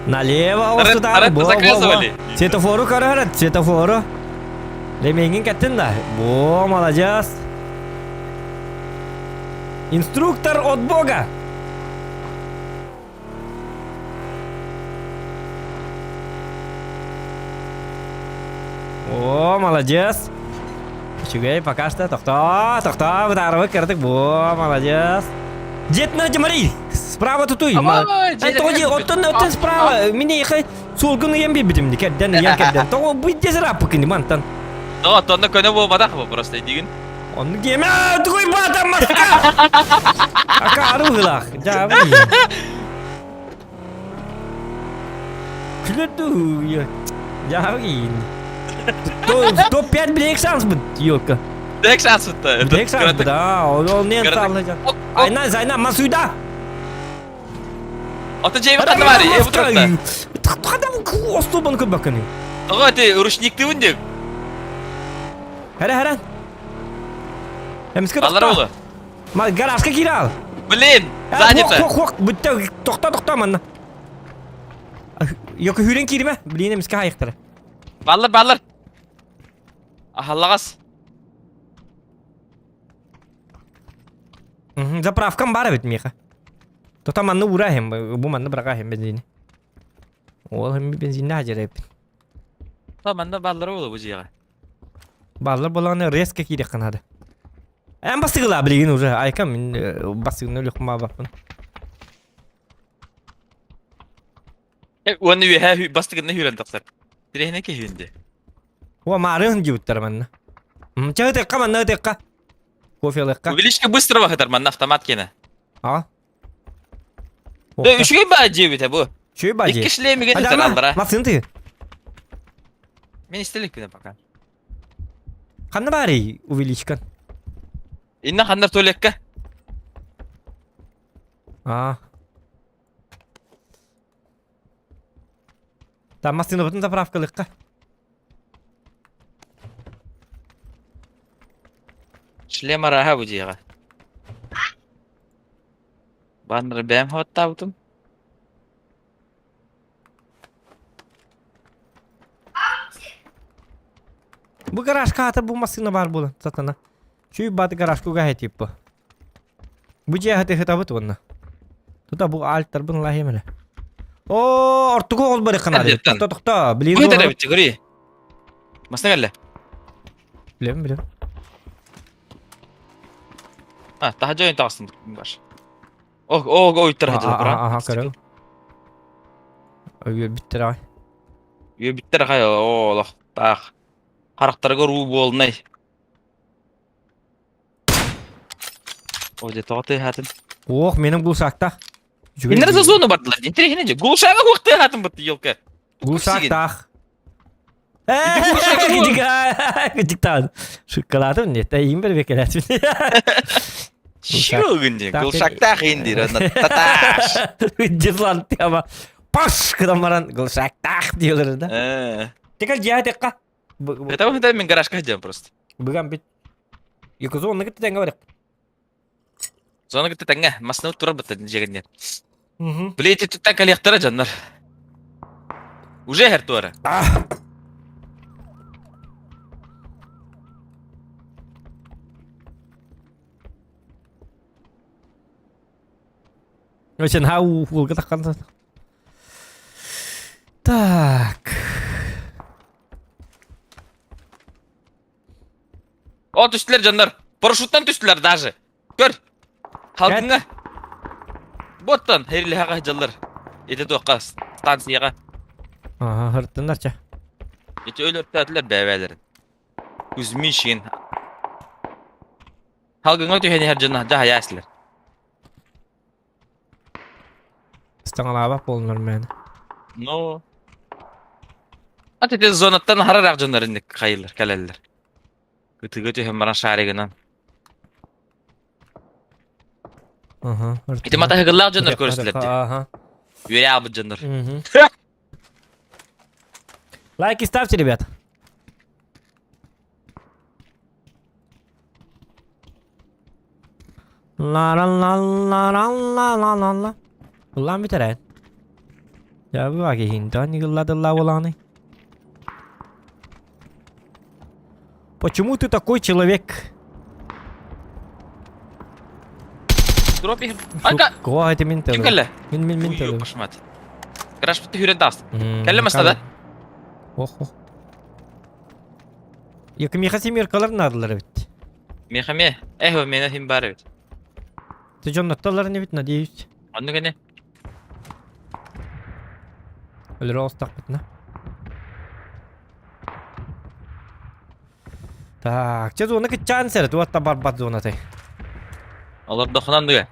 налево остыдағы, Ретто заказывали? Светофору көрі, светофору. Ремеңін кәттін да, молодец. Инструктор от Бога. Молодец. Чугай, пока что. Тоқта, второй кірдік, молодец. Жетіні жымари, справа тұтуй. Оттан справа, мені еқай солғыны ембе бітімді, кәдден, Тоғы бұйдесі рапы кінді, мантан. Тонны көне болмадақ бұл, просто деген. Onu giyme, tuğuy bu adam maska! Akarı hılak, cavı iyi. Külürdü, yok. Cavı iyi. Top 5 bilek şans mı? Yok. Bilek şans mı? Bilek şans mı da? Onu niye sağlayacak? Aynen, Masuda. Ota ceybi kanı var ya, bu tarafta. Adam ostobanı kıl bakını. Oğa öte, ruşnikti öndük. Heren. Балар олы. Гаражға кері ал. Білем, задеті. Қоқ, бұтты, тоқта, манна. Йоқы хүрен кері ме? Білейін емеске қайықтыры. Балар. Ахаллағас. Заправкам бары бет меха. Тоқта манны ұра хем, бұл манны бұраға хем бензині. Ол хем бензинді хажыр епін. Манда балар олы бұл жиға. Балар болағаны резко кері қанады. En bastıgıla bilgin уже. Ayka min bastıgını lükma bakın. Onu üye bastıgını hüren taksar. Direhine ki hürendi. O marın cüvüttür manna. Çağı tekka manna tekka. Kofi lekka. Увеличка быстро вахатар манна автомат кене. Ha? Да үшüge ба cebite bu. Şöyle bacı. İki kişiliğe mi getir aldıra? Nasılsın tı? Men istelik güne bakan. Kanna bari увеличкан. İnna kanlar tolekka. Ha. Там машина бүтін заправкалыққа. Шлема раха bu жиға. Банныр бәм хотта бутым. Bu garajka atır bu машина бар болын затана. Чүй баты гаражку ға хетип bu. Bu жия хеті хетабыт онна. Тута bu alttар бұн лахи мене. О, ортугу ол бары қанады. Тоқта, білейін Bu da bitti gri. Masna geldi. Білем. Ha, daha joyun tağsın var. O ittir hacı da bura. Aha, karı. Öyle bitti ay. Yo bittir hay oğlum. Bak. Karakterga ruh bolnay. O je toqtay hatın. Oh, menim gulsakta. Nerede zonu bardılar? Interehine gulşaga qoqtay hatın bitdi yolka. Gulsakta. Gıcıktan. Şıkkaladım ne? Tayim bir bekelet. Şu günde gulşakta indir ona tataş. Cızlantı ama. Paş kıdamaran gulsakta diyorlar da. Tekrar cihat ekka. Это мен гаражка ходим просто. Бігам бит. Екі зоны кетті тәңгі барық. Зона кетті тәңгі. Масынау тұра бұтты жегінен. Білейте түттен коллектора жандар. Уже хер туара. Очень хау улга таққан. Так. O düştüler canlar. Paraşütten düştüler даже. Gör. Halkınga. Bottan herli haqa jallar. Ete toqqa stansiyaga. Aha hırttınlarça. Ete ölürtәтләр бәбәләрен. Үзмин шин. Halkınga tüheni her janna jaha ясилер. Stangala bak bolunur beni. No. Atete zonattan hararak janların kayırlar, kaleller. Gıtı hem bana şariginan. Aha. Ete mata hıgıllar janlar körüsüledi. Aha. Yüre abi janlar. Лайки ставьте, ребята. La la la la la la la la la. Ulan bitiren. Ya bu vaki hintan yılladı la ulanı. Почему ты такой человек? Дроп их. Ага. Кого это мин Kim tadı? kelle? Min Uy, tadı. başımat. Kıraş bitti hüret dast. Kelle masada. Oh oh. Yakın yıkası mirkaların adıları bitti. Mehame. Ehve mena him bari bit. Sıcan noktaları ne bit надеюсь. Onu gene. Öyle rostak bitne. Так, че зона кычан сер, туатта барбат зона тей. Алар дохынан дуга.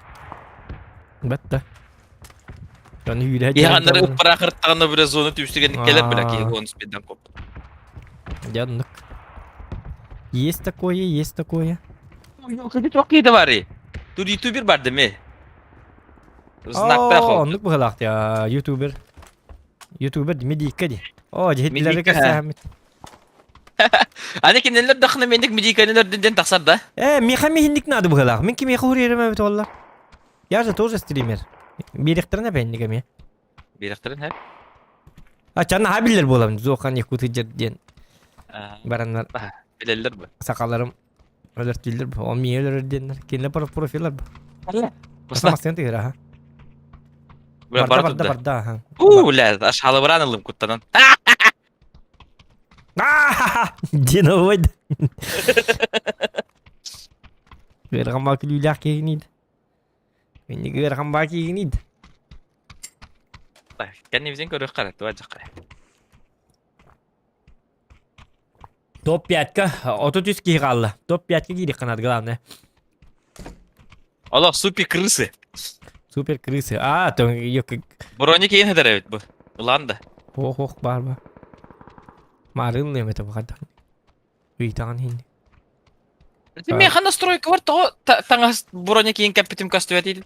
Бетте. Yani yüreğe Yahanları ıppara kırttağında biraz zonu tüpüstügenlik kelep bile ki onu spidden kop. Yandık. Есть такое, есть такое. Yok hadi çok iyi de var ya. Dur YouTuber var değil mi? Znakta kol. Onluk bu halakt ya, YouTuber. YouTuber mi dikkat di. Cihitlileri Medika, ha. kesahmet. Hani ki neler dakına mendik müzik neler dinden taksar da. Miha mihindik nadı bu halakt. Min ki miha huriyerime evet valla. Я же тоже стример. Biriktirine benlik mi? Bir aktarın hep. Çanna habiler bolam. Zokan yakut hıcır diyen. Baranlar. Bileller bu. Sakallarım. Ölertildir bu. O miye öler diyenler. Kendine profiller bu. Allah. Basamazsın değil ha. Barda Barda ha. La aşağıda buranalım kuttadan. Dinovoid. Gerçekten bak lülah keginiydi. Beni gerçekten bak keginiydi. Kendimizin körük karat. Vacak. Top 5'ka 33 kişi kaldı. Top 5'ka gidik kanat главное. Allah süper kırısı. Super крысы. То yok. Броник yeni eder evet bu. Ulan da. Oh бар. Марылный это bu kadar. Уйтан hindi. Меха настройка var то таңа броник yeni капитим кастует idi.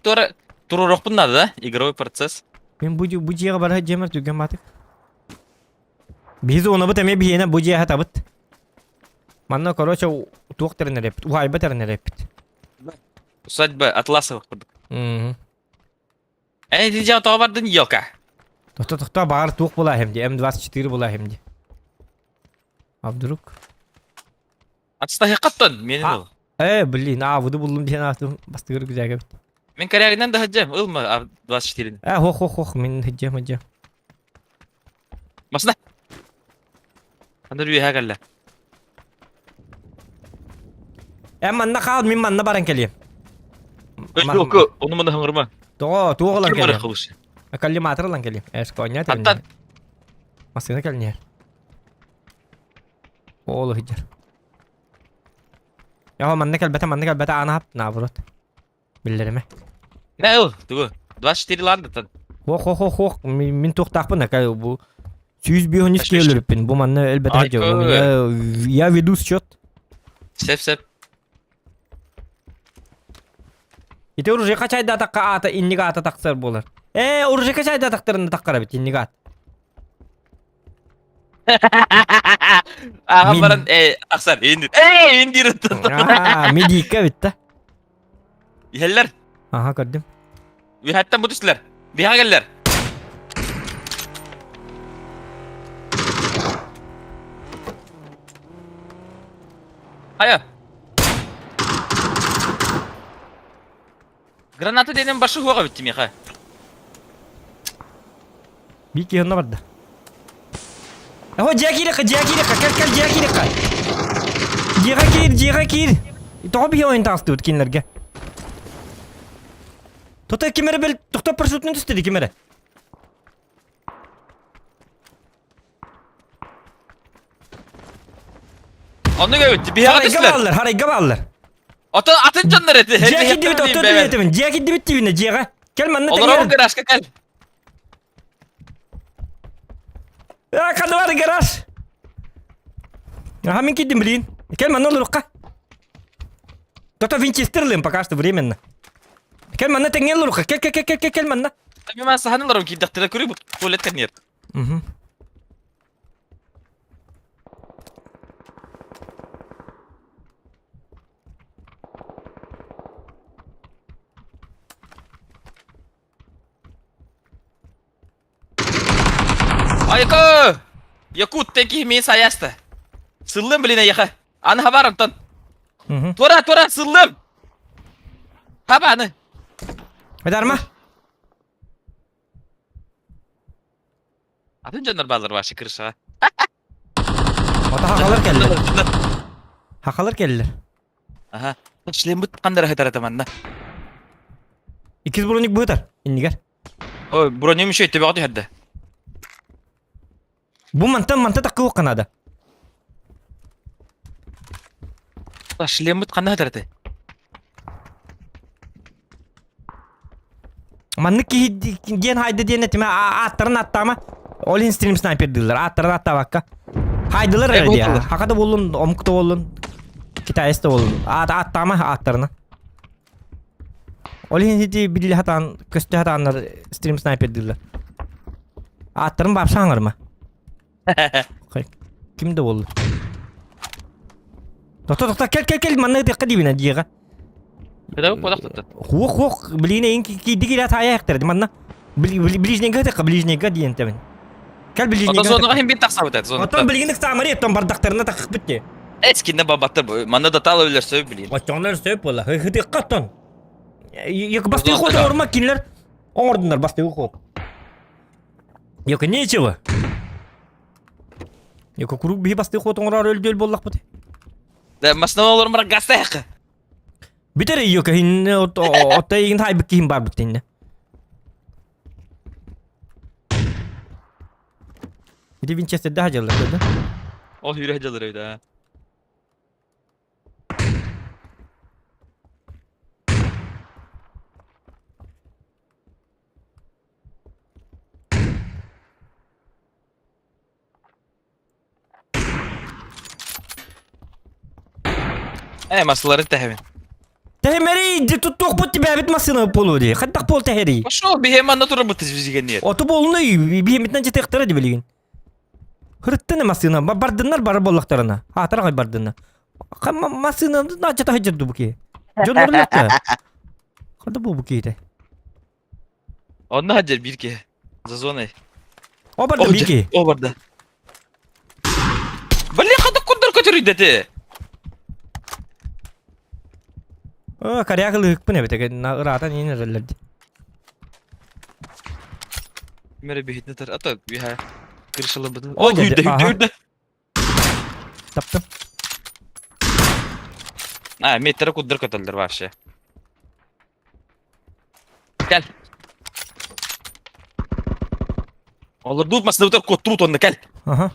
Турурок bunlar da. Игровой процесс. Ben bu ciğe bara jemer tügen batık. Biz onu bıtame bir yine bu ciğe hatabıt. Manna короче тук терне репет. Уай бетерне репет. Усадьба Атласовых. Мм. Diyeceğim tağı vardın yok ha. Tohta bağır tuğ bula hem de M24 bula hem de. Abduruk. Atsta hakikaten menin ol. Bilin budu buldum diye attım. Bastı güzel gibi. Men kariyerinden de hacım. Ilma 24'in. Hoh min hacım. Masna. Andır üye hagaller. Manna kal min manna baran keliyim. Yok onu bana hıngırma. Tuğ olan Kim bana keliyim. kılışı? Kalli matır lan keliyim. Eskonya Attan. telini. Masına kelini yer. Oğlu hıcır. Ya manna kelbete ana hap navrut. Billerime. Ne o? Dur. 24 lan da tan. Hoh. Min tuğ takpın da kal bu. 100 bir honis kelirpin. Bu manna elbette Ay, hıcır. koy. Ya vidus şot. Sep. Ite urje kaç ayda takka ata inniga ata taksar bolar. Urje kaç ayda taktarında takkara bit inniga at. Aha baran aksar indir. İndir. Midika bitti. Yeller. Aha gördüm. Bir hatta bu düşler. Bir hagaller. Aya. Granatı denem başı huğa bittim ya. Bir ki yanına vardı. Jackie reka kal Jackie reka. Jackie. Tobi oyun tas tut kinlerge. Tota kimere bel tukta pırsutunu istedi kimere. Onu göbüttü. Bir hava Haray düştüler. gaballar, haray gaballar. Atın canları eti. Ciğer dibit otur diyetemin. Ciğer dibit dibine ciğer. Gel manna Olur oğlum garajka gel. Ya kadı var garaj. Ya hamin gittim bilin. Gel manna olur ka. Tota Winchester'lıyım pakastı временно. Gel manna tengel olur ka. Gel manna. Tabii ben sahanılarım ki daktıra kuru bu tuvalet kan yer. Mhm. Ayko! Yakut teki mi sayasta. Sıldım biline yaka. Anı haber antan. Mhm. Tora sıldım. Haba anı. Hadi arma. Atın canlar bağlar başı kırışa. Ota hakalar geldi. Hakalar geldi. Aha. Şlembut kandır hatar atamanna. İkiz buronik bu kadar. İndiger. O buranı mı şey tabi adı hadi. Bu mantı takı kanada. Şlembut kandır hatar atı. Manlık ki gen haydi diye netime atların attama. Olin stream sniper diyorlar. Atların atta bakka. Haydılar herhalde ya. Hakada bolun, omukta bolun. Kitayeste bolun. Attama atlarına. Olin hidi bilili hatan, köstü hatanlar stream sniper diyorlar. Atların babşanlar mı? Kimde boldu? Doktor gel manlık dikkat dibine diye. Bedava kodak tuttu. Хух, блин, инки дигилат хаяк терди манна. Ближнега да ближнега диен темен. Кал Ota ближнега. zonuna hem bir taksa biter zonuna. Отон блигинек самари тон бардактарына такып битти. Eskinde babattır bu. Manda da tal öyle söyle bileyim. Отонлар сөп бола. Хыты каттан. Як басты ход орма кинлер. Ордындар басты ход. Як нечего. Як курук би басты ход оңрар өлдөл боллак бит. Da masna olur mu gasta yakı. Битер як хин отта ин хай бик хин бар биттин. Иди Winchester daha жалар dedi. O yürü hacalar öyle ha. Masaları tehemin. Tehmeri tuttuk bu tipe bit masını polu diye. Hatta pol teheri. Şu bir hemen natural bu tezvizigen yer. Otu bolunu bir hemitten çete ihtira dibilgin. Hırttı ne masını? Bardınlar bara bollaklarına. Hatara kay bardına. Kama masını na çete hacırdı bu ki. Jonor latta. Kada bu ki de. Onda hacer bir ki. Zazone. O barda bir ki. O barda. Bali kada kundur kötürü dedi. O karyalı hık bu ne bete? Na ratan yine rellerdi. Mere bir hitne tar ata bir ha. Kırışalım bıdı. O O dedi, hüdde aha. hüdde. Taptım. Ha metre kundur kötüldür var şey. Gel. Olur dur masada utar kotru tonda gel. Aha.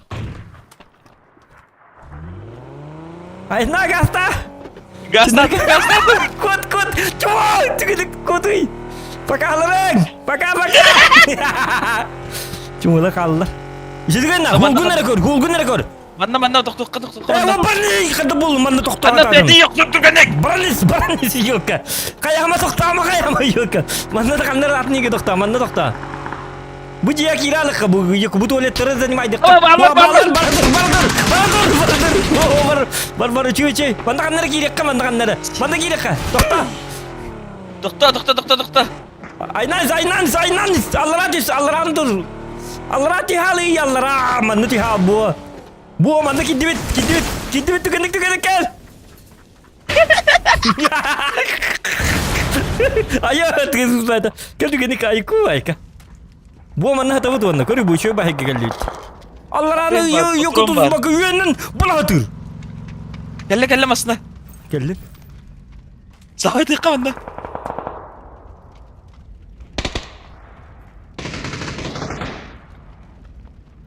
Ay na gasta. Gasta. Kod. Çabuk. Tıkıdık koduy. Pakaların. Paka. Cumhurla kaldılar. İşte gönler. Gulgun nere kor. Manna tok. Barnis kada bul manna tokta. Anna dedi yok dur ganek. Barnis yok. Kayama tokta yok. Manna da kanlar atni ki tokta manna tokta. Bu ciğer kiralık bu yok bu tuvaletleri zaнимайды. Бар чүй. Манда каннары кирекка манда каннары. Манда кирекка. Dokta. Айнан. Алларан dur. Аллара тихалы яллара манда тиха bu. Bu manda kidibit tükendik gel. Ayo tükendik zaten. Gel tükendik ayka. Bu mana hata bu tuanna. Kori bu şey bahaya geldi. Allara'nın yok tuz bak üyenin bulahtır. Gelle masna. Geldi. Sahaydı kavanda.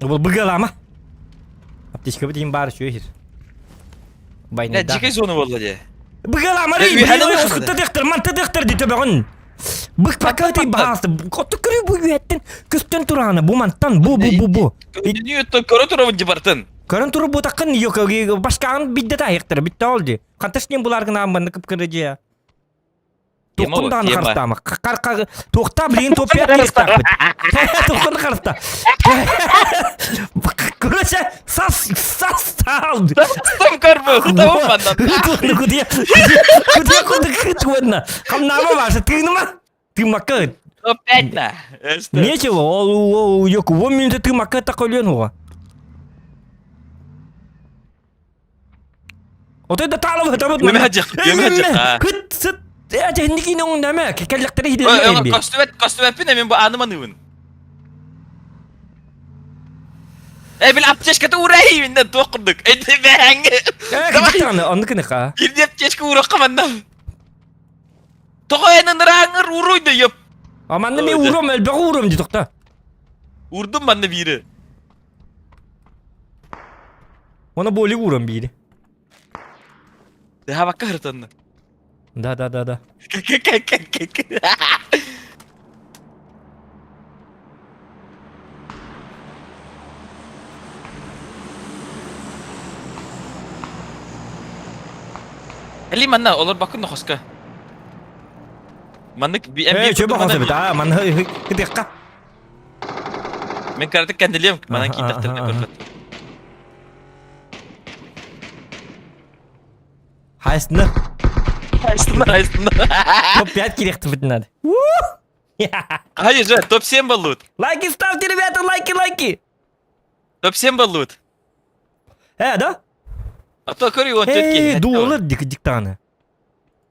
Bu bıgalama. Aptişka bir diyeyim bari şu hir. Ne Bayne da. cike zonu valla diye. Bıgalama Ne, rey. hadi Hadi bakalım. sıkıntı dıktır, mantı dıktır diye ben. Bık pakatı bahastı. Kotu kırıyor bu yüetten. Küstün turanı. Bu mantan. Bu. Niye yuttu? Kara turabın cibartın. Karın turu bu takın yok. Başkan bitti de ayıktır. Bitti oldu. Kantaşın bulargın ambanı kıpkırıcı ya. Yema Tokun bak, da yema. karısta ama. Tokta bilin topya kirikta. Tokun karısta. Kurasa sas sal. Tam karbu. Tamam bandan. Kudiya kudiya. Kam nama varsa tığınıma. Tığmakı. Опять на. Нечего, yok, 10 минут tığmakı takılıyorsun o. O da talab hata bu. Yemeyecek, ha. Kıt sıt. Ya cehenniki ne onun deme. Kekellikleri hideliyor. Kostümet bir ne ben bu anıma nıvın. Bil apteşkete uğrayı binden tokunduk. Edi ben. Gıcık tane anlık ne ka? Bir de apteşke uğrak kamandan. Tokayanın rağır uğruydu yap. Aman da ben uğram elbette uğram diye da. Vurdum ben de biri. Ona böyle uğram biri. Daha bak hırtandı. Da. Ali mana olur bakın da hoska. Mandık bir en Coba kau sebut. Man ketika. Ben karate kendiliyim. Mana kita terdekat. Haysını. Aslında. Top piyat kirikti bitnadi. Hayır же, топ 7 балут. Лайки ставьте, ребята, лайки. Топ 7 балут. Да? А то кори он тетки. Доллар дик таны.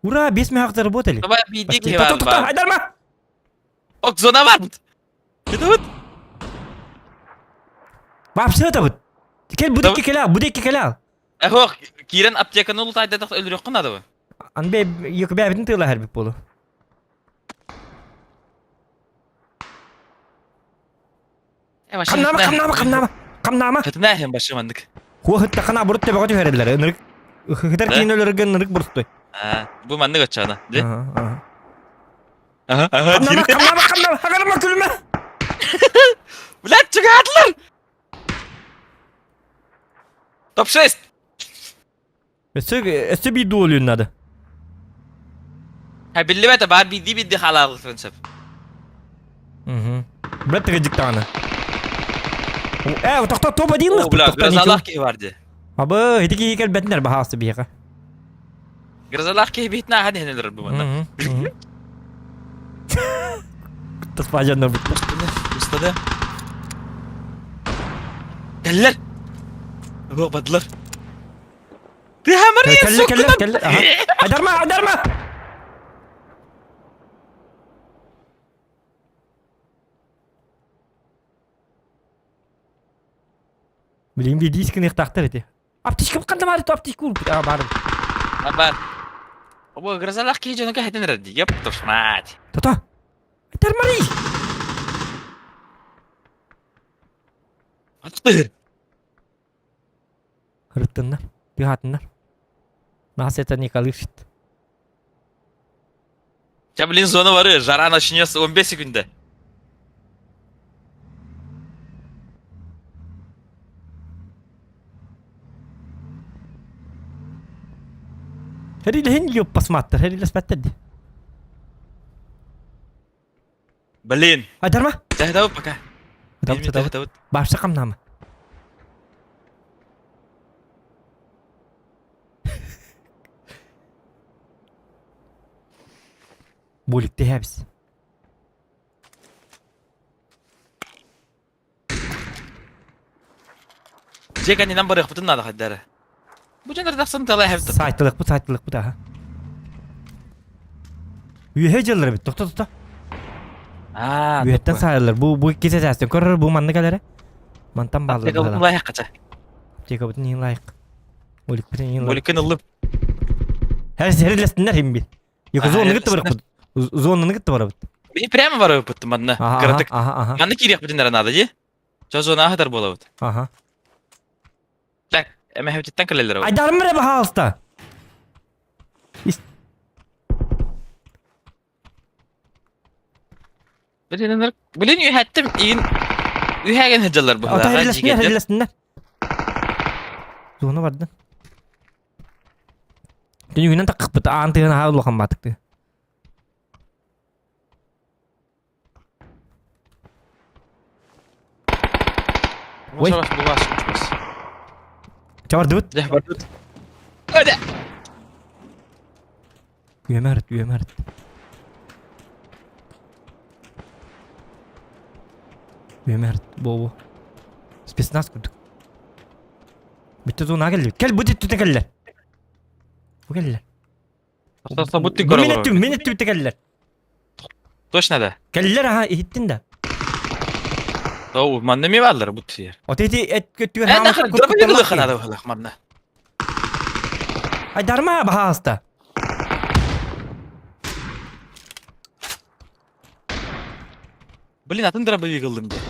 Ура, 5 миллиард заработали. Давай биdik Та, Айдарма. Ok zona var mı? Git evet. Вообще это вот. Bu deki kela. Ehok, kiren aptekanı ulu tayda da öldürüyor kına da bu. An be yok be abidin tığla her bir polu. Kamnama. Hadi ne hem başım andık. Huwa hıtta kana burut tebe gotu verediler. Nırık. Hıtar kiyin ölürgen nırık buruttu. Ha, bu mandık açağına. De. Aha. Aha. Kamnama. Hagarma gülme. Ulan çıkarttılar. Top 6. Esse bir duolun adı. Ha billi bete bar bidi halal fransep. Bırak gıcık tane. Topa değil mi? O bula grazalar ki vardı. Abi hadi gel betner bahası bir yaka. Grazalar ki bitna hadi heneler bu bana. Tasfacanlar bitti. Ustadı. Geller. Bak badılar. Kelle. Adarma. Bileyim bir diskin ihtahtır eti. Aptişka mı kandı bari aptişka ulup. Bari. Habar. Bu grazalar ki canı ka heneler di. Yap tosmat. Tata. Adarma ni. Attır. Hırıttınlar. Dihatınlar. Nasiyetten yıkalı şit. Çabilin zonu var ya. Jaran aşınyası 15 sekünde. Heriyle hen yok pasmattır. Heriyle spetterdi. Balin. Adarma. Cahdav baka. Davut. Başta kamnama. Bulikte hepsi. Jeka ni number yaptın nada haddara. Bu cennet daksan talay hafta. Saytılık bu daha. Üyehecalar bit. Tokta. Aa. Üyetten sayılır. Bu ikisi sesten korur bu manlı galere. Mantan bağlı. Apteka bu layak kaça. Apteka bu niye layık. Bulik bir niye layık. Bolikin alıp. Her lesinler hem bir. Yok zonunu gitti bırak. Zonunu gitti bırak. Bir prem var öpüttüm bana. Kırtık. Aha. Yandı ki yaptın nere nada ji? Çözüne kadar bolabıt. Aha. Tak, eme hepçitten kaleler var. Aydarım mı bu hasta? Bilin ühettim, in ühegen hıcalar bu. Ata herlesinler. Zona vardı. Dün günden takıp bıta antığına ha ulukan batıktı. Oy. Bu baş. Çavar dıvıt. Ya var. Hadi. Üyemerit. Üyemerit. Bu. Spesnaz kurduk. Bitti zona geldi. Gel bu dittu tekeller. Bu geller. Asla bu tin Bu kora. minütü bitti geller. Точно да. Geller ha ihittin de. О, манда ми баллар bu tiyer. O teti et kötüyor. Ana kadar bir yıllık ana da halak manda. Ay darma baha hasta. Блин, атын дыра bir yıkıldım diye.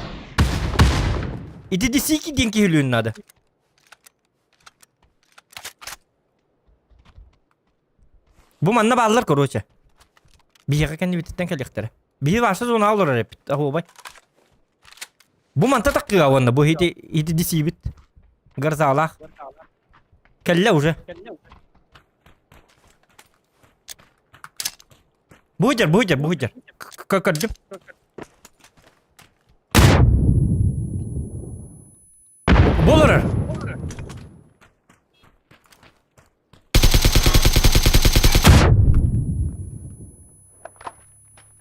İti disi ki dinki hülünün adı. Bu manna bağlar koruça. Bir yaka kendi bititten kelektere. Bir varsa zona alır hep. Ahu bay. Bu manta takıyor avanda. Bu hiti disi bit. Garza Allah. Kelle уже. Bujar. Kırdım. Bolur.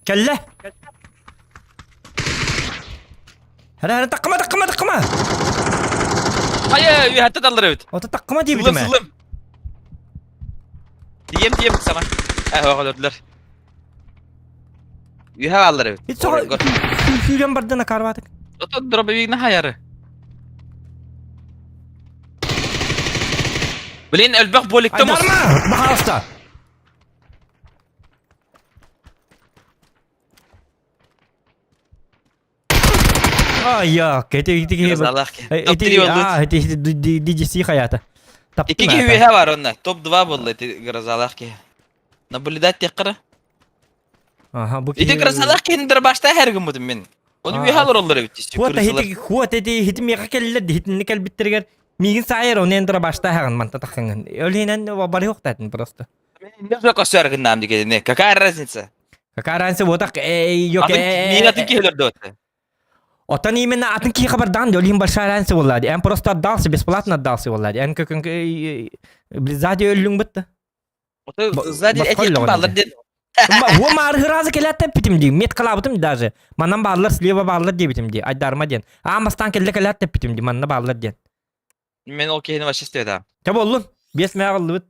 Kelle. Hadi takma. Hayır, ühette dallar evet. O da takma diye Sılım bitime. sılım. Diyem sana. O kadar. Ühe allar evet. Hiç sonra hülen bardana karvatık. O da dura bir ne hayarı. Bilin ölbek Ay bolikte mus. darma. Baha hasta. Ay ya. Biraz Allah ki. Top 3 oldu. Dicisi hayata. İki gibi ühe var onda. Top 2 oldu. Biraz Allah ki. Nabulidat tekrar. Aha bu İti biraz Allah ki indir başta her gün budum ben. Onu ühe alır olur evet. Huat hitim yaka kelle hitin kel bittirger. Migin sayır onu endira başta hegan manta takın. Ölhinen bari yok tatin prosto. Ne yok o sörgün namdi ki ne? Kakar razınsa. Kakaransı bodak yok. Minatın ki ölür dötte. Otan именно atın ki haberdan ölhim başaransı vallahi. En prosto dalsı бесплатно dalsı vallahi. En kökün blizzadi ölün bitti. O da zaten et yakın ballar dedi. Во мархы разы келетте битим ди. Мет калабытым даже. Манан баллар слева баллар ди битим ди. Айдарма ден. Амастан келде келетте битим ди. Манна баллар ден. Men okeyini başı istedi ha. Tabi oğlum. Bes meğallı bit.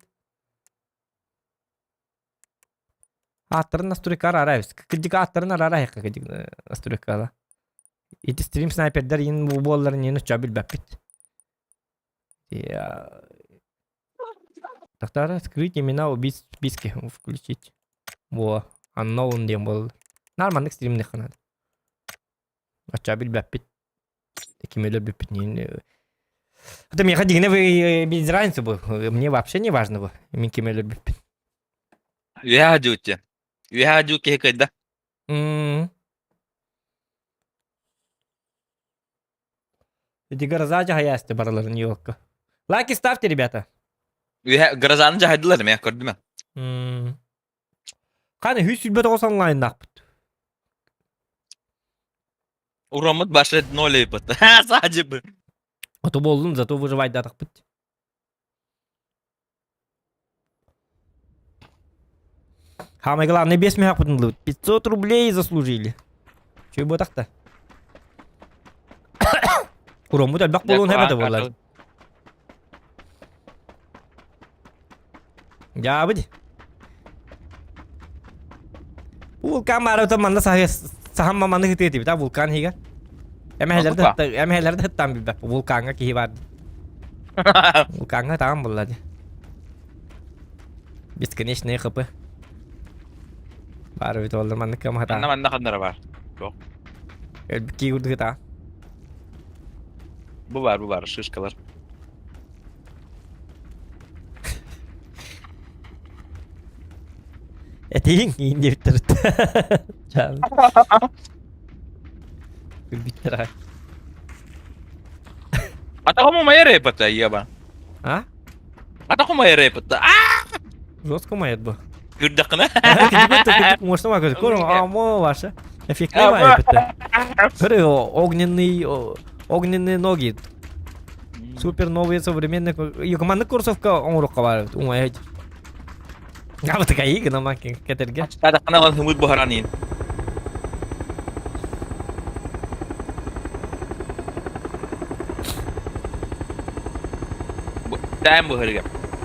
Atların asturikar arayız. Kıcık atların arayız. Kıcık asturikar. İti stream sniperler yine bu bolların yine çabil bapit. Ya. Тогда скрыть имена убийц в списке включить. Во. Unknown diye bol. Нормальных стримных надо. Çabil bapit. Такими бапит не. Это мне ходи, без разницы был. Мне вообще не важно было. Минки меня любит. Üye hacıutça. Üye hacıutça hekayda. Эти гаражи хаясты барлары Нью-Йорка. Лайки ставьте, ребята. Üye garazanınca haydılar mı ya gördün mü? Каны хүс сүлбөт олсан онлайн нақпыт. Урамыт başladı nol yapıt. Ha sadece bu. Ото болдун, зато выживать да тақпыт. Самое главное, без меня пытнул. 500 рублей заслужили. Чё бы так-то? Урамыт әлбәк болуын хэбәті болар. Ya budi. Vulkan baru teman saya saham mana gitu tiba tiba vulkan higa. Emehlerde hitam bir bak vulkanga ki var. Vulkanga tamam bulladı. Бесконечные хп. Baru itu oldu manlık ama hata. Anna kadar var. Yok. Elbiki vurdu hata. Bu var şişkalar. Eteğin indi bitir. Canım. Bitir ha. Atako mo may repot iya ba? Ha? Atako may repot. Жестко мает бы. Gırdak na. Может, сама говорит, корм, а мо ваша. Эффективно это. Смотри, огненные ноги. Супер новые современные. И командных курсовка он руководит. Умеет. А вот такая игра на маке, кетерге. Atak na wal humud buharanin. Dam buharga.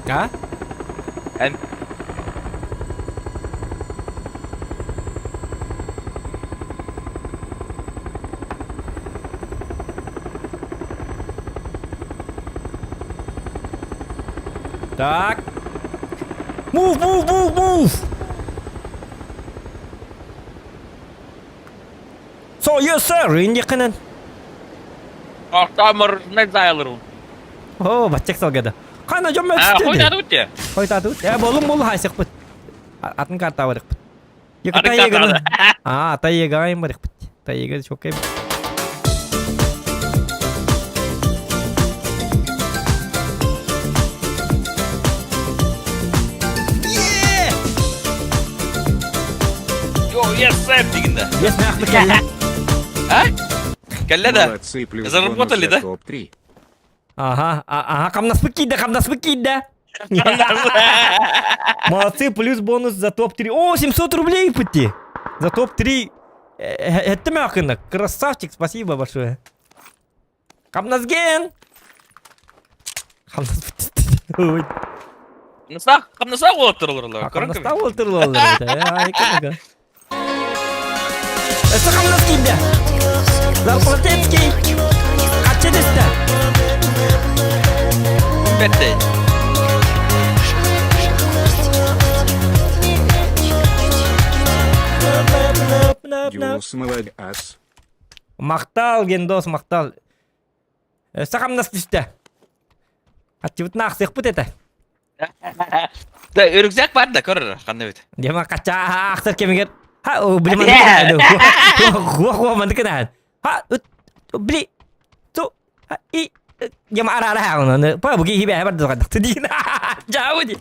А? Em Так. Move. So, yes, sir. Hindi ka nan. Tamar na zayalırım. Oh, bacak salgada. Kana jom mek Ah, istedi. hoy dadut ya. Hoy tatu. Ya bolum haysik put. Atın karta varık put. Ya Atın katayı karta gana. Ah, tayı gayım varık put. Tayı gayım çok iyi. Yo, yes, sir, diginde. Yes, ne aklı kelle. Ha? Kelle de. Молодцы, плюс Заработали, бонус да? за топ-3. Ага, камнас выкида. Молодцы, плюс бонус за топ-3. О, 700 рублей пути. За топ-3. Это мягко. Красавчик, спасибо большое. Камнасген. Ой. Kamnasa oturulurlar. Камнаста олтырлы. Айканыга. Это камнаскида. Зарплатецкий. Качедеста. Bette. Юс, молодец. Мақтал, гендос, мақтал. Сақамнас түсті. Аттивіт нақсық бұт еті. Da örümcek var da korur. Kandı bit. Дема қача ақсыр кемегер. Ха, білі манды Хуа манды кінән. Ха, білі. Ту, и. Дема ара оны. Па бұғы хибе әбір дұғандықты дейін. Жауы дей.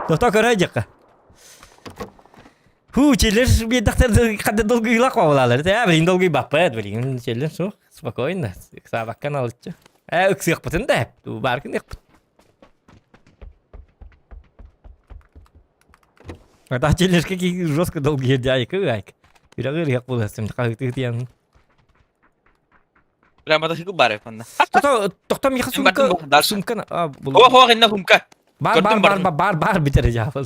Доқта көрі жаққа. Фу, челер мен дақтарды қады долгый лақ болалар. Блин, долгый баппет, блин. Челер шо, спокойно. Сабаққан алытчы. Үксі еқпытын да, баркын еқпыт. Ата челерге ки жестко долгий дяйка айк. Үрәгір еқ боласым, қағықты тиян. Прямо да хику баре панда. Тоқта меха сумка. О, инна хумка. Бар бітері жапыл.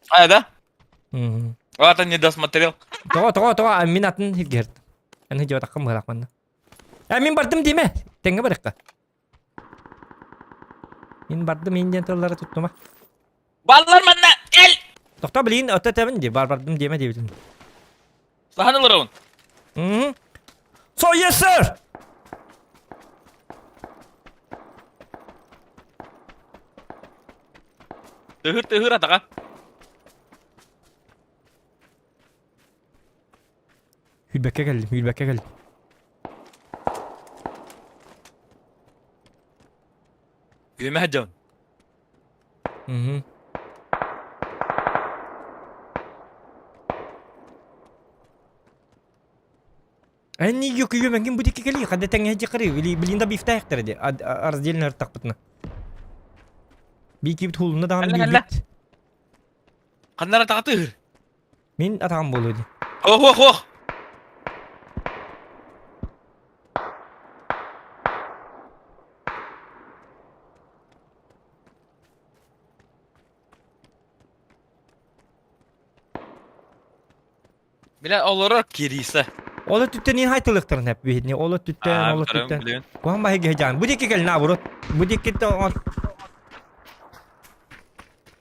А, да? Вот он не досмотрел. Тоға, мен атын хилгерд. Әні жауа таққым ғырақ манда. Мен бардым дейме, тәңгі барыққа. Мен бардым, мен ден тұрлары тұттыма. Баллар манда, el! Тоқта білейін, өті тәбін де, бардым дейме дейбізім. Саханылыр он. So, yes, sir! Тыгыр атаға. Hülbek'e geldim. Yüme hacam. Они yok ben bu dikkat geliyor. Kada tengah aja kari. Bilin da bifta yaktır de. Arzdilin artak putna. Bir kibit hulunda da Halla, bir halla. bit. Kanlar atağa tıgır. Min atağım bolu di. Oh. Bile olur kiriyse. Ola tütten in haytılıktırın hep bihidni. Ola tütten. Kuhan bahi gejan. Bu dikkat gel na burut. Bu dikkat de on.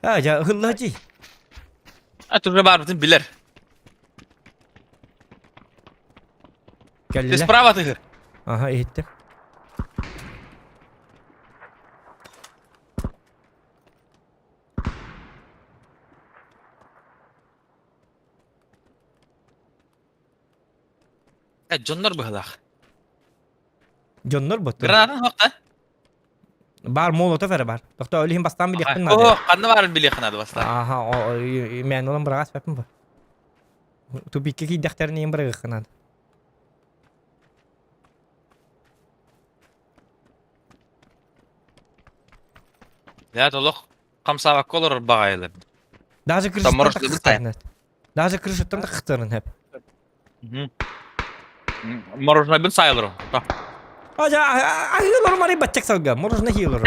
Ja, hıllı hacı. Atırı barbutun bilir. Geldiler. Sprava tıgır. Aha eğittim. Jonlar bu halak. Jonlar botu. Granatın hakta. Bar molotov var bar. Doktor öleyim bastan bir yakın Oh, nadı. kandı var bir yakın adı basta. Aha o men olan bıragas yapım bu. Tu bir ki daktarın yem bıragas nadı. Ya doluk. Kamsa bak olur bağaylar. Даже Там может крышетtan da быть kıtırın. Даже крышетtan da kıtırın hep. Morojna bin sayılır o. Aja ahiyolor mari bachak salga. Morojna hiyolor.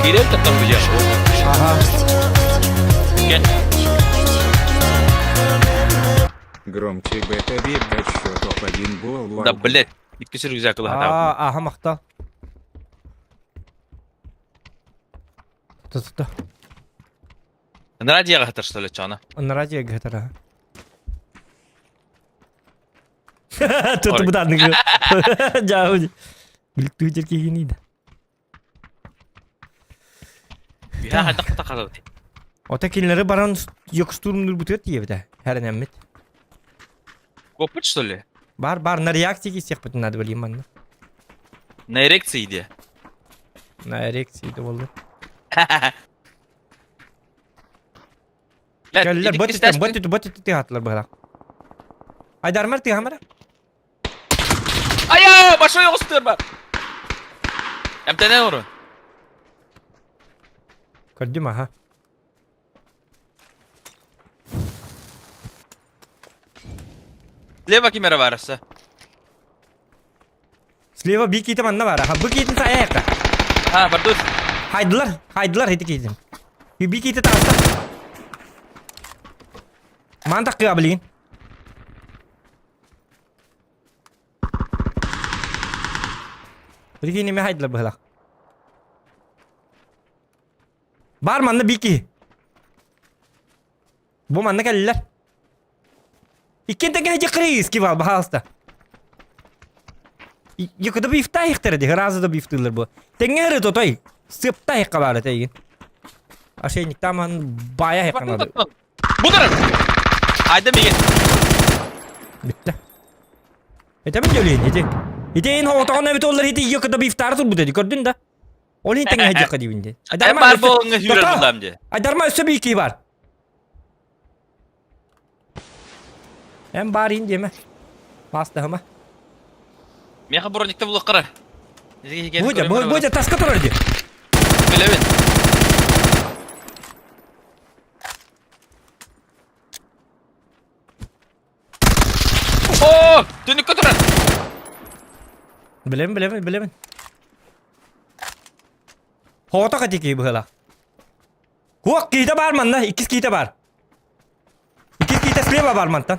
Gidip tuttum bu yer. Aha. Gel. Громче БТ бегать счет топ-1 гол. Da bilet. İkisi güzel kılı hata. Aha maktal. Tuttu. Ne radyoya hatır söyle çana. Onlara diye getara. Tuttu bu da nıgı. Jauh. Bilik tujar kayak gini dah. Ya hadi kıta kalır. Otakinleri baran yokusturumdur butut diye bir de. Her nemmet. Kopuç söyle. Bar na reaksiya kesek bütün adı bileyim ben. Ne ereksiydi? Na reaksiya da oldu. Lan Geldiler idik bot istersen- itu bot itu hatlar bala. Aydar merti hamara. Aya başa yok istiyor ben. Hem de ne olur? Gördüm ha. Le bakayım yere varsa. Sleva bir kitim anna var. Ha bu kitin saya yakta. Ha dur. Haydılar hedi kitim. Bir kiti tarafta. Mantak kıyabilin. Bir kini mi haydılar bala. Bar manna bir ki. Bu manna geldiler. İkinci gece kriz ki var bu hasta. Yukarıda bir iftah ihtiradı. Razıda bir iftahlar bu. Tengeri totoy. Sıpta yakaları teyin. Aşeynik tamam bayağı yakanadı. Bu taraf. Haydi bir git. Bitti. Tabii söyleyin hadi. Hadi en hoğutan evet olur hadi yukarıda bir iftah tur bu dedi gördün de. Olin tengeri yakaladı bindi. Hem var bu onu hürer buldum diye. Adarma üstü bir iki var. Hem bari indi mi? Bastı ama. Meha bronikte buluq qara. Bu da taska turardı. Bilevin. Oo, dönük götürün. Bilemin. Hoğuta katiki bu hala. Huak kita bar manna, ikis kita bar. İkis kita sleva bar mantan.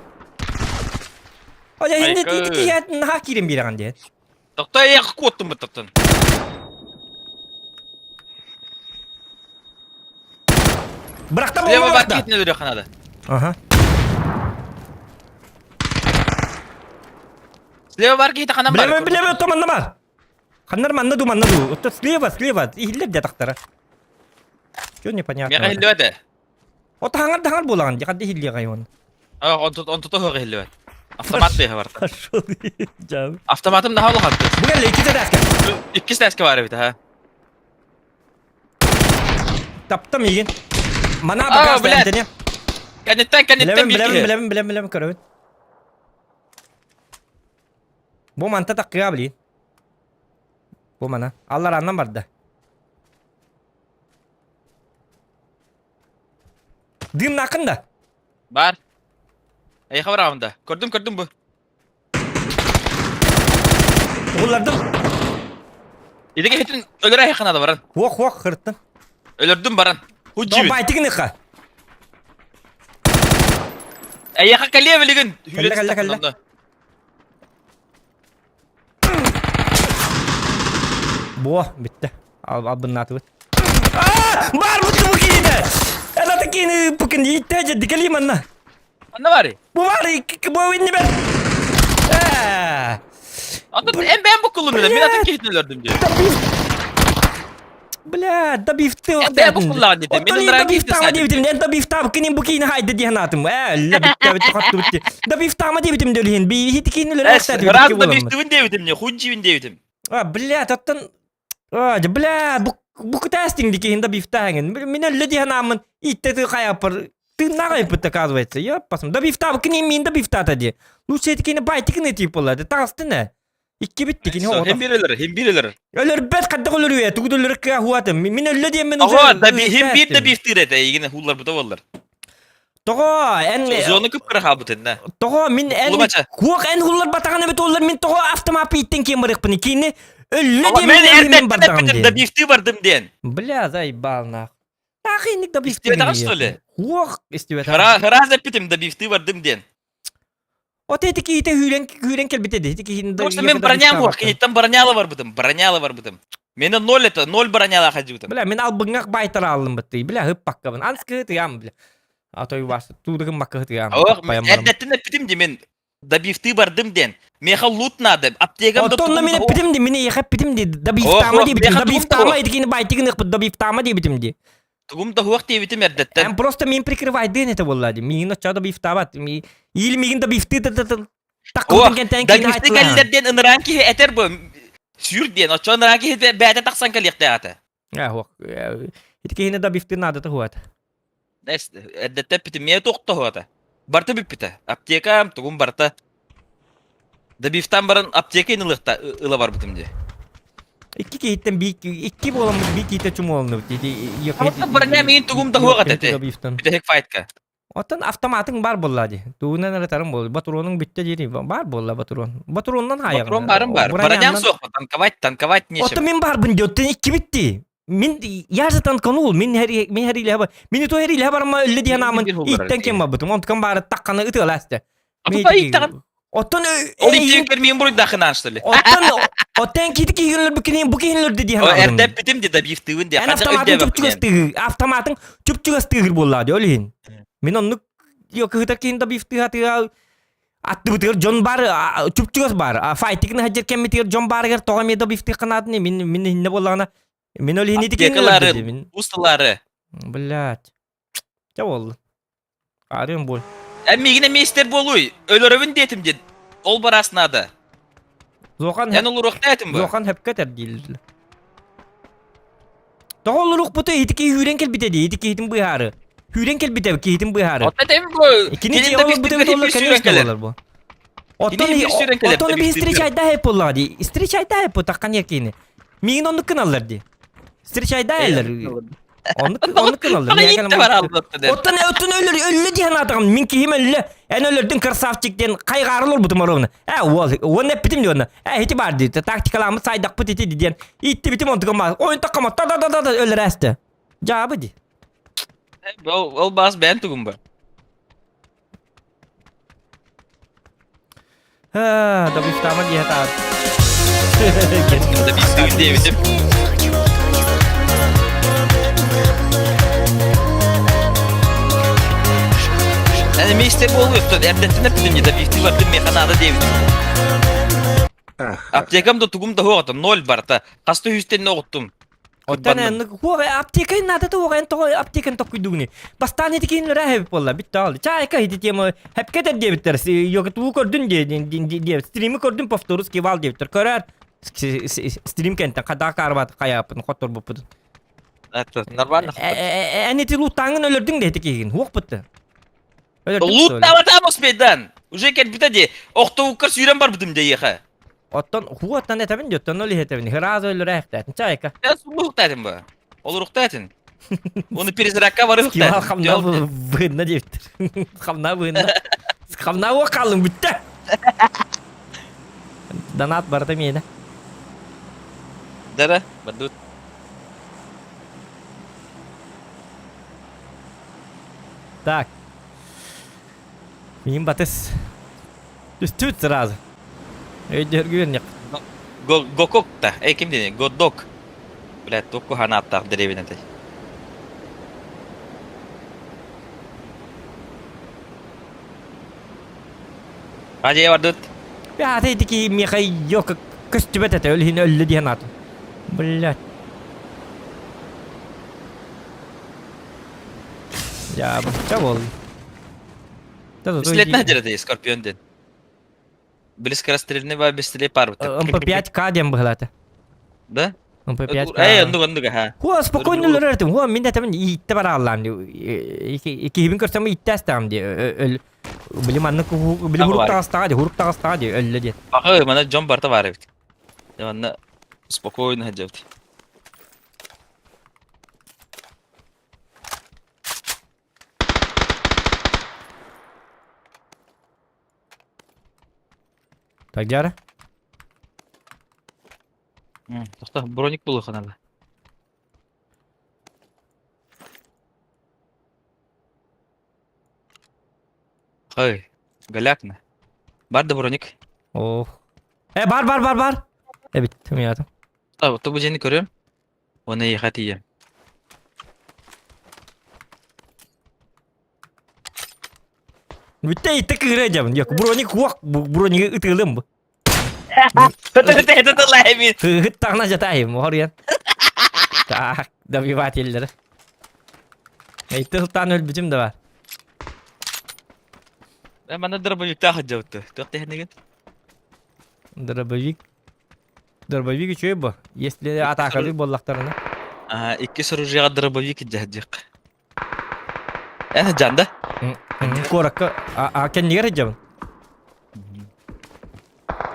Aja hindi Aykı. tiya nah kirim birangan dia. Doktor ya kuattum bu tutun. Bıraktım Leva onu bak bıraktı. gitne duruyor kanada. Aha. Leva var gitne kanan var. Bilemin to manna mar. Kanlar manna du. Ото слева. Ihiller dia taktara. Что непонятно. Meha hilli de. Ото hangar bolan. Jangan dihilli kayon. Ah, on tutu hıgı hilli. Avtomat diye var. Jauh. Avtomatım daha ulu hattı. Bukan lagi kita asker. İkisi de eski var bir de ha. Taptam igen. Mana Ah, bagas bilet. tanya. Kanitten bir kere. Bilemin karo. Bu manta takya beli. Bu mana? Allah ranam barda. Dim nakın da. Var. Ey haber avında. Gördüm bu. Ulardım. İdiki hitin ölüre yakın adı varan. Wok hırttın. Ölürdüm baran. Do Hucci. baytik ne ka? Ey yaka kalliye veligin. Kalle. Bo, bitti. Al bunu atı. Var bu kiyide. Ana tekini bugün yiğitece dikeliyim anna. Ne var ya? Bu var bu inni ben. Ben bu kullanıyorum. Ben atın keyiflilerdim diye. Bля, da bifte o Ben bu kullanıyorum. Benim da merak bifte ettim ama diyebilirim. Ben da bifte ama kinin bu kiyini haydi diye anlatım. La bitti kattı bitti. Da bifte ama diyebilirim diyorlar. Bir hit kiyini öyle aktar diyor. Razda biftiğin diyebilirim ne? Huncivin diyebilirim. Bля, tattan. Bля, bu testing dikihin da bifte hangin. Min öyle diye anamın itte de kayapar. Ты нагайпыт оказывается, я посмотрю. Да бифта, кини мин да бифта тади. Лучше эти кини байтикini тип болады. Тастыны. İki bitti kini o. Hem birileri. Ölür bet kadda ölür ya. Tuğdu ölür ki huatım. Min öyle diye men Aha, da hem bir de biftir yine hullar bu da vallar. Toğa en Zonu kıpkırı habıtın da. Toğa min en Ulumaça. kuak en hullar batağına bet olur min toğa aftamapı itten ki mırık pını kini. Öyle Ama diye ben min erdekten batağım bitir diye. da bifti vardım diyen. Bля, заебал Нахрен да бифти. İstiyor что ли? Хуак istiyor. Hıraz epitim da bifti vardım diyen. O teti ki ite hüren kelbite de. Teki hindi. Просто мен броням var. Kenitten bronyalı var bıdım. Bronyalı var bıdım. Mene 0 bronyalı hacı bıdım. Bля, мен al bıngak baytar aldım bitti. Bля, hıp bakka ben. Anskı tıyam bля. Atoy varsa tuğdığım bakka tıyam. Oh, erdetten epitim di men da bifti vardım diyen. Meha loot nadım. Aptegam da Otonda men bitim di. Meni yakıp bitim di. Da biftama di bitim. Da biftama edikini baytikini ıkpıt. Da biftama di bitim di. Tugum da huak diye bitim erdetten. En просто мен прикрывай ден это воллади. Мин оча да бифтават. Или мигин да бифти да Oh, da bifti kallerden ınıran ki eter bu. Sür diyen. O çoğun ınıran ki beyde taksan kaliyakta yata. Ya huak. Itki hine da bifti nada ta huat. Neyse, erdetten bitim. Meye tokta huata. Barta bipite. Aptekam tugum barta. Da biftan baran apteka inılıkta ıla var bitim diye. İki kehitten iki bolam bir kehite çum olnu. Ama baranya min tugum da huak atete. Bir de hek fight ka. Otan avtomatın bar bolladı. Tuğunan aratarım bol. Baturonun bitti deri. Bar bolla baturon. Baturondan hayır. Patron barım var. Baranyan sohbet. Tankavayt neşim. Otan min bar bun diyotten iki bitti. Min yazatan kanul min her ile haber. Min to her ile haber ama öyle diye namın. İtten kim babutum. Ontkan bar takkanı ıtılaste. Ata ilk takan. Otan O ilk vermeyin burayı dakın anştali. Otan kiti ki günler bu kinler dedi O hanım. erdep bitim de da biftiğin diye. En avtomatın çupçuğu çupçuğu bolladı öyle. Min onu yok hıtakin da bifti hatı attı bitir John bar çupçuğu bar. Fighting ne hacer kemitir John bar ger toğam da bifti kanat ne min hinne bollana. Min öyle hinne dikin Aptekaları, ustaları. Блядь. Ne oldu? Arıyorum bol. Emmi yine mister boluy. Ölürövün diyetim diye. Ol barasına da. Zokan En olur okta etim bu. Zokan hep kater değil. Doğululuk bu da hitiki hüren kelbite değil. Hitiki hitin bu yarı. Hüren kelbite ki hitin bu yarı. Otta değil mi bu? İkinci Kilin de yolu bu da bifti dolar bir sürü kalıyor keler. dolar bu. Yine bir sürü keler, Otanı bir tabii istri ki. çayda hep oladı. İstri çayda hep takkan yakini. Migin onu kınalırdı. İstri çayda eller. Onu kınalır. Bana yitti var aldattı der. Otan ölür diyen adam. Minki him ölü. En ölürdün kırsafçıkten kaygarılır bu tumarını. O ne bitim diyor ona. Hiti vardı. Taktikalarımı saydak bu titi diyen. İtti bitim onu tıkamaz. Oyun takamaz. Da ölür esti. Cevabı di. Ol bas ben tugum bu. Da biftama diye tar. Da biftiğin diye bitim. Yani mister bolu yoktu. Erdetten epitim diye da bifti vardım mekanada diye bitim. Aptekam da tugum da huatam. 0 barta. Kastı hüsten ne okuttum. Otan huwa aptekan nada da huwa to aptekan to kuduni. Bastane tikin la hep wala bital. Çay ka hidi tema hep kadar diye bitter. Yok tu kordun diye stream kordun paftorus ki val diye bitter. Karar stream kenta kada karbat kaya yapın kotor bu pudun. Evet, normal. Eni ti lutangın ölürdün de tikin. Huwa bitti. Loot da var tam ospedan. Uje ket bita diye. Okta ukar süren var bitim diye ya. Otan huwa tan etavin diyor. Tan öyle etavin. Hıraz ölür ehtet. Çay ka. Ya sulu uktatin bu. Olur uktatin. Onu priz rakka var uktatin. Kimal kamna bığınna diye bitter. Kamna bığınna. Kamna huwa kalın bitti. Danat barata miyene. Dara, badut. Так. Мин батыс. Түстүт сразу. Өйдер güvenlik. Gokok da. Kim dedi? Godok. Блядь, току хана аттақ деревіне тай. Hadi vardut. Ya tadi ki mekay yok kıstübet ete ölhin öllü diyen atın. Блядь. Ya bu oldu. Бесследно деревне, скорпион ден. Близкорастрельный ба бесследный пар. МП5К дем было это. Да? МП5К. Ондуга, ха. Хуа спокойно лырыртым. Хуа мен де тамын итте бар Allah'ım diyor. İki hibin körsem itte astam diyor. Bilim anlık bilim Ama hurup var. tağısta diyor. Hurup tağısta diyor. Öyle diyor. Ага, мана Джон Барта бар бит. Яна спокойно хаджавт. Так дяра. Тоқта, броник болу ханала. Хай, галякна. Бар да броник. Oh. Бар. Evet, tamam ya. То bu jeni көрөм. Оны ехатием. Bitti itti kıracağım. Yok, bronik kuak. Bronik ıtılım bu. Это лайми. Hıhıt tağına jatayım. Oraya. Tak, da bir vatilleri. Итылтан өлбүтүм да бар. Мана дробовик та хаджавт. Тоқта хенеген. Дробовик. Дробовик үчөө бу. Если атакалык боллактарына. Икки соружыга дробовик жаджык. Яна жанда. Коракка кендигер жабын.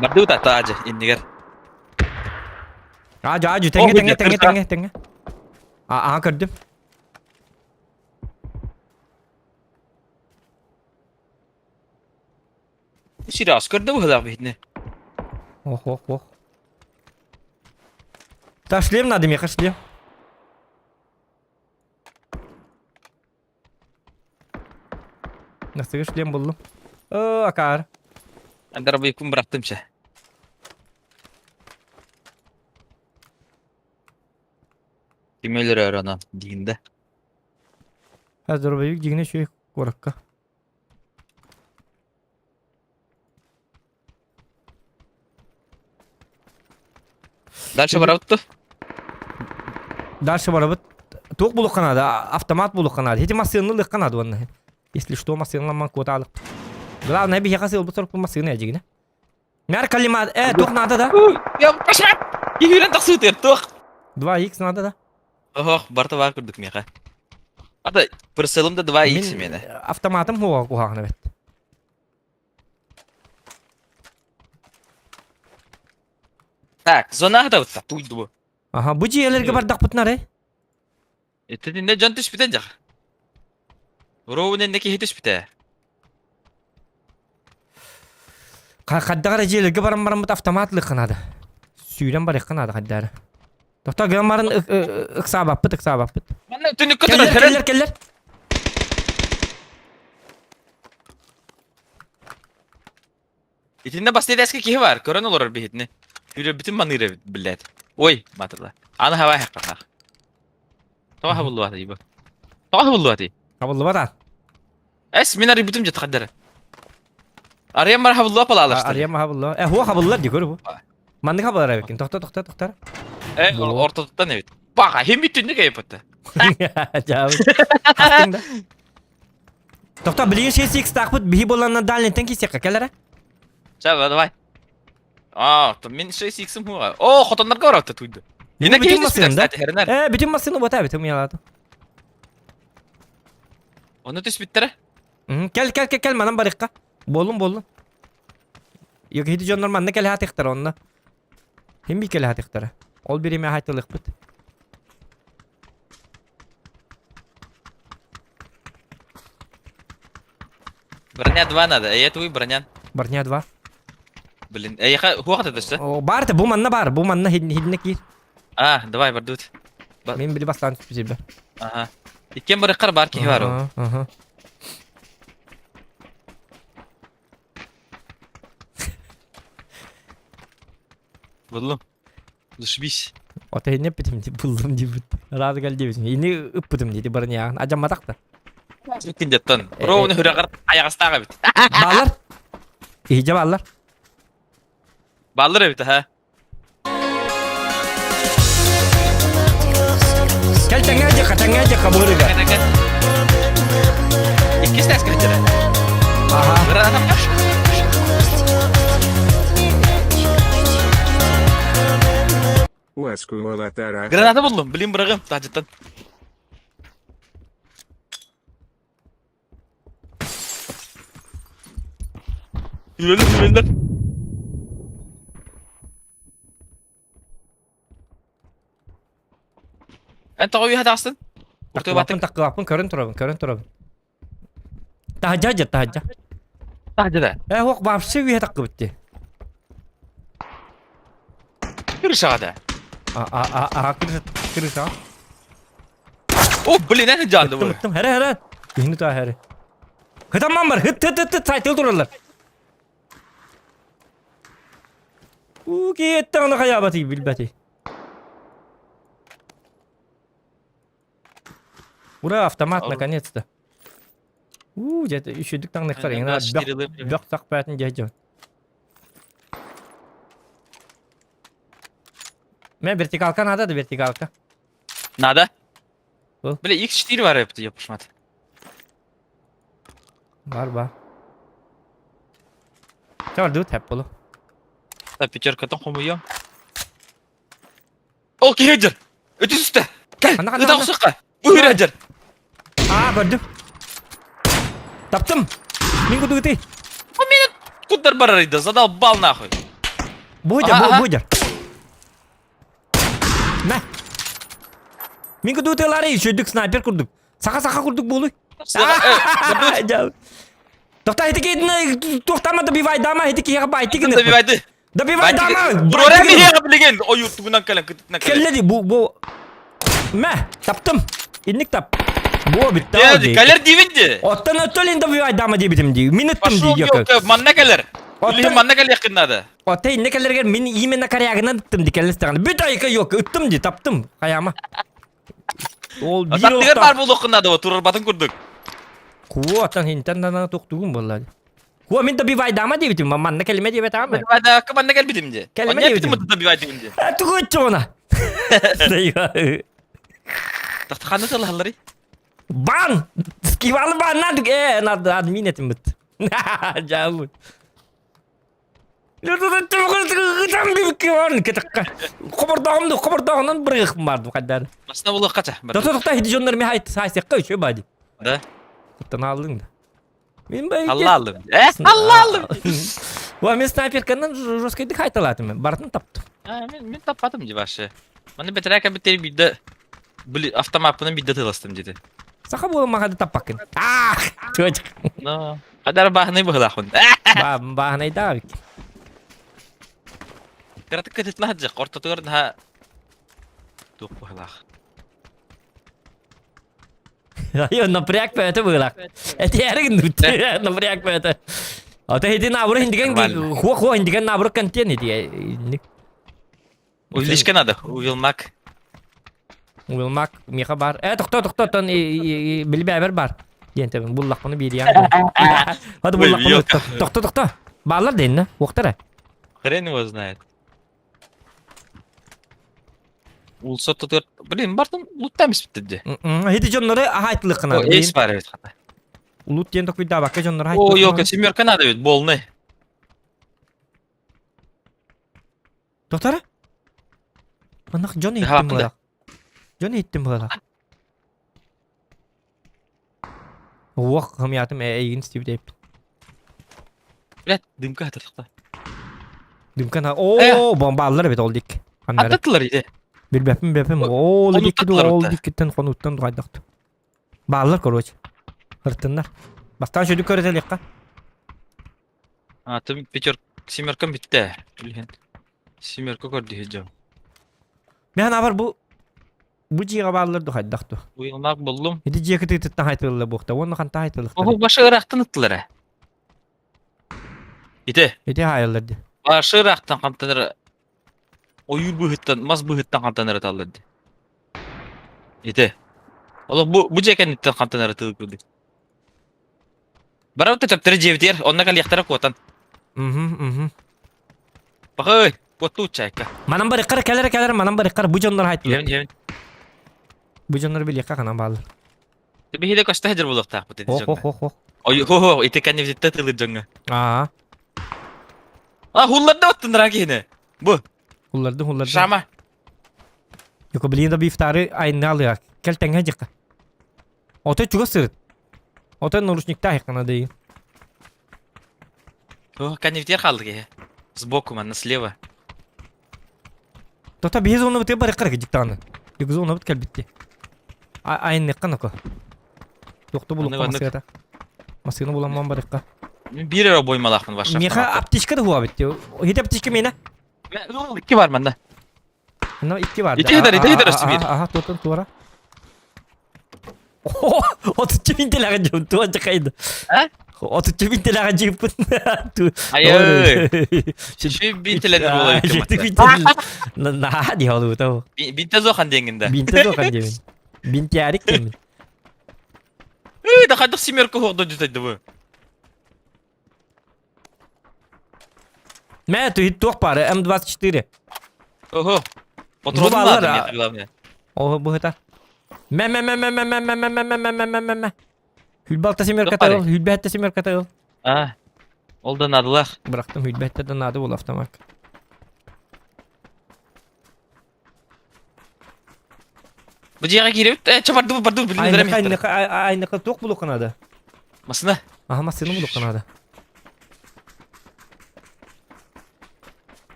Барды та таажы иннигер. Aju tenge. Kırdım. Seriös gördü bu kadar bitne. Oh. Ташлем надо мне, шлем. Nasıl шлем buldum. Akar. Dробовик bıraktım şey. Kim ölür öğrenen diyinde. Hazır büyük cigine şey korakka. Дальше барабытты. Дальше барабыт. Тук булук канада, автомат булук канада. Эти машины лык канада ванна. Если что, машина ман кота алык. Главное, би яхасы улбу сорок машина жигине. Мяр калимат, тук надо да? Я пошла. Игорен таксутер, тук. 2х надо да? Ох, барта var kırdık meha. Hatta pırsalımda 2x mene. Автоматым хуа кухагына бет. Так, зона да вот туйду bu. Ага, bu жиелерге бардак бутнар Это не жан түш битен жак. Роунен неке хитиш бите. Каддагара жиелерге барам бут автоматлык канада. Сүйрен бар канада каддары. Тоқта гамарын ықсабаппыт. Мана түнүк көтөрөт. Келер. İçinde basit ki var. Körön olur bir hitni. Yürü bütün manırı billet. Oy matırla. Ana hava hakkında. Tamam buldu hadi bu. Tamam buldu hadi. Kabullu batan. Es minari bütün jet kaddere. Arayan var havlu apal alıştı. Arayama habullu. Huwa habullar diyor bu. Mandık habullar evekin. Toqta. Ortadan evet. Bak hem bütünlük yapıttı. Jauh. Hasting da. Toqta bilin şey 6 taqbut bihi bolandan dalnetten kisek kelere. Çaba davay. Min 6x'im huwa. Xotonlarga baraptı tuydu. Yine bütün ki masında. heriner. Bütün masını bota bitim yaladı. Onu düş bittere. Kel manam barıqqa. Bolun. Yok hidi jonlar manna kel hat iqtara onna. Hem bir kel hat iqtara. Ol birime haytılık bit. Броня 2 надо, а я твой броня. Barnya 2. Блин, хуа хата что? Бар bu manna hidne kir. Давай бардут. Men bili baslan tutib. Ага. Иккен бары кар бар ки бар о. Ага. Buldum. Zашибись. Ota ne bitim di buldum di bit. Razı geldi bizim. Yine ıppıdım dedi barın yağın. Acamadak da. Sükin jetton. Rovunu hüre qarıp ayaqastaga bit. Ballar. İyice ballar. Ballar bit ha. Gel tenge jaka burga. İkisi de eski jere. Aha. Granata baş. Granata buldum. Bilim bırakım tacıttan. Yürüyelim. Ente koyu hadi astın. Ortaya battık. Takıvapın körün turabın. Tahajja. Hadi de. Hok vapsi bir takı bitti. Kırış ağada. Kırış ha. Oh bilin ne canlı bu. Bıttım. Here. Yeni ta here. Tamam var. Hıt saytıl dururlar. Ki etten ona kayabati bilbati. Buraya автомат наконец-то. Где-то üşüdük tan ne kadar yani. Bak sakpatın gece. Ben vertikalka nada da vertikalka. Nada? Bu? Böyle X4 var yaptı yapışmadı. Var. Çağır dur hep bulu. Da picture komuyor. Okey Hacer. Ötüz üstte. Gel. Ana. Gıda sıkı. Buyur Hacer. Gördüm. Taptım. Minggu duti. O beni kudur bararıydı. Zadal bal nahoy. Bujar. Ne? Minggu duti lari üşüdük sniper kurduk. Saka kurduk bulu. Jauh. Dokta hiti ki tohtamadı bir vay dama hiti ki yakaba hiti ki. Da bir vaydı. Da bir vay dama. Buraya mı yapabiligen? O YouTube'dan kalan kıtıtına kalan. Kelledi bu. Meh taptım. İnlik tap. Bu bitti Ya oldu. kaler divindi. Ottan ötölün da bir vay dama diye bitim diye. Minuttum diye yakal. Yok manna kaler. Ulihin manna kaler yakınladı. Otta inne kaler gel min iyi men karayagına tıttım diye kelli stakana. Bir dakika yok ıttım diye taptım kayama. Ol bir Atak diğer olta. var bu lokunladı o turur batın kurduk. Kuwa atan hintan toktuğum vallahi. Kuwa min da bir vay dama diye bitim. Manna kelime diye tamam mı? Hadi manna kaler bitimci. Kelime Kelime bitim. bitim da bir vay divindi. Tuğut ona. Tahtakanı salahları. Ban! Skivalı ban nadik nadı admin etim bit. Jauh. Lu tam bir kivan ketakka. Kopardağımdan bırık vardı kadar. Aslında bu kaça. Dokta hidi jonlar mi hayt saysekka şu badi. Da. Tuttan aldın da. Min bay. Allah'ım. Allah'ım. Wa men sniper kanan roskaydı haytalatım ben. Bartın taptım. Min tapadım cibaşı. Bana beterken bir de bu avtomapının bir de tılastım dedi. Saka bu makada tapakin. Çocuk. No. Kadar bahanayı bu hılahun. Bahanayı da abi. Keratık kıtıtma hacık. Orta tuğur daha... Tuğ bu hılah. Ayo naprak pete bulak. Etiare gendut. Naprak pete. Ata hidi nabur hindikan huwa hindikan nabur kantian hidi. Uyuluşkan adı. Uyulmak. Wilmak mi kabar? Doktor ton bili haber bar. Diyen tabi bullak bunu bir yan. Hadi bullak bunu. Doktor. Bağlar değil ne? Vaktara. Хрен его знает. Улсот tutuyor. Блин, бартын луттамыз битти. Hidi jonları haytlıkına. O ace var evet. Ulut diyen tok bir daha bakka jonları O haytlıkına. yok, семерка надо ведь, bolny. Doktora? Anak Johnny Hapında. hittim bulak. Johnny hittim bulak. Wah, hamiyatım egin Steve deyip. Блядь, дымка hatırlıkta. Dümkan ha. Oo, bombalar evet olduk. Anlara. Attılar idi. Bir bepim. Oo, Konut dikki attılar ol orada. dikkitten konuttan duydaktı. Bağlar koroj. Hırtınlar. Bastan şöyle körüzel yakka. Atım picture семеркам bitti. Bilhin. Семерка gördü hicam. Ben haber bu ciğe bağlar duydaktı. Uyulmak buldum. Hidi ciğe kıtı tıttan haytırlı buğda. Onu kan haytırlı. O başı Irak'tan attılar. İdi. Hidi hayırlardı. Başı Irak'tan kantadır. Oyur bıhıttan, mas bıhıttan kantanara tallardı. Ete. Oğlum bu cekenitten kantanara tılgırdı. Bara uta çaptırı cevdiyer, onna kal yaktara kuatan. Bakay, kuatu çayka. Manam bari kar keler manam bari kar bu jonlar haytlı. Yemin. Bu jonlar bil yakka kana bağlı. Tabi hile kaçta hajar bulak tak bu dedi Oh jonga. oh oh oh. Oy ho, ite kan nevzitte tılır jonga. Aa. Hullarda ottun raki yine. Bu, Hullardı. şama. Yok bilin da bir iftarı aynı alıyor. Kel tenge jikka. Oto juga sırıt. Oto наручникта yakana değil. О, kan nevzitter kaldı ki. Сбоку man, слева. Tota bir onu bite bari kar gijiktanı. Yok onu bit kel bitti. Aynı yakana ko. Yoktu buluk Anlık, masiyata. Masiyonu bulamam bari kar. Bir euro boymalakın var şaftan. Miha aptişka da huwa bitti. Hit aptişka mena. İki var bende. No iki vardı. İki eder üstü bir. Aha tutun tuara. Oh, 30.000 TL harcadım. Tu aja kaydı. Ha? 30.000 TL harcadım. Hayır. Şu bintilerin olayı kımıtlı. Nah, di halu tau. Binte zokan denginde. Binti tuh kan jamin. Binti arik jamin. Da kadık simer ko hokdo jutaydı bu. Me tu hit tuh para M24. Oho. Bu Oturun bağlar mu ha. hatırlamıyor. Oh bu hata. Me. Hülbalta simer Yok kata bari. ol. Hülbette simer kata ol. Ha. Oldan adılar. Bıraktım hülbette de nadı bol aftamak. Bu ciğere girip çapardı bu bardı bildirim. Aynı tuh bulu kanada. Masına. Aha masını bulu kanada.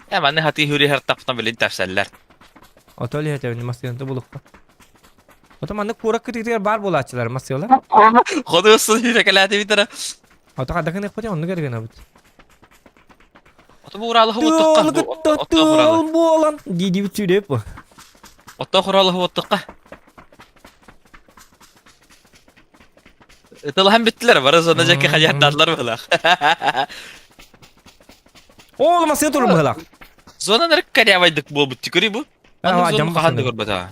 Hemen ne hati huri her taptan böyle tefseller. Otoli hete masını da bulu. O zaman da kurak kırıklar bar bol açılar masyolar. Koduyorsun yürekelerde bir tane. Ota kadakın ekpati onu gergen abut. Oto bu uralı huvuttukka. Oto uralı. Bu olan gidi bütü de bu. Oto uralı huvuttukka. Italı hem bittiler var. Sonra jaki hayat dadlar böyle. Oğlum masını turun bıhlak. Sonra nerek kaya vaydık bu bitti kuri bu. Ha, Onun jam zonu kahandı bakın. gurbata.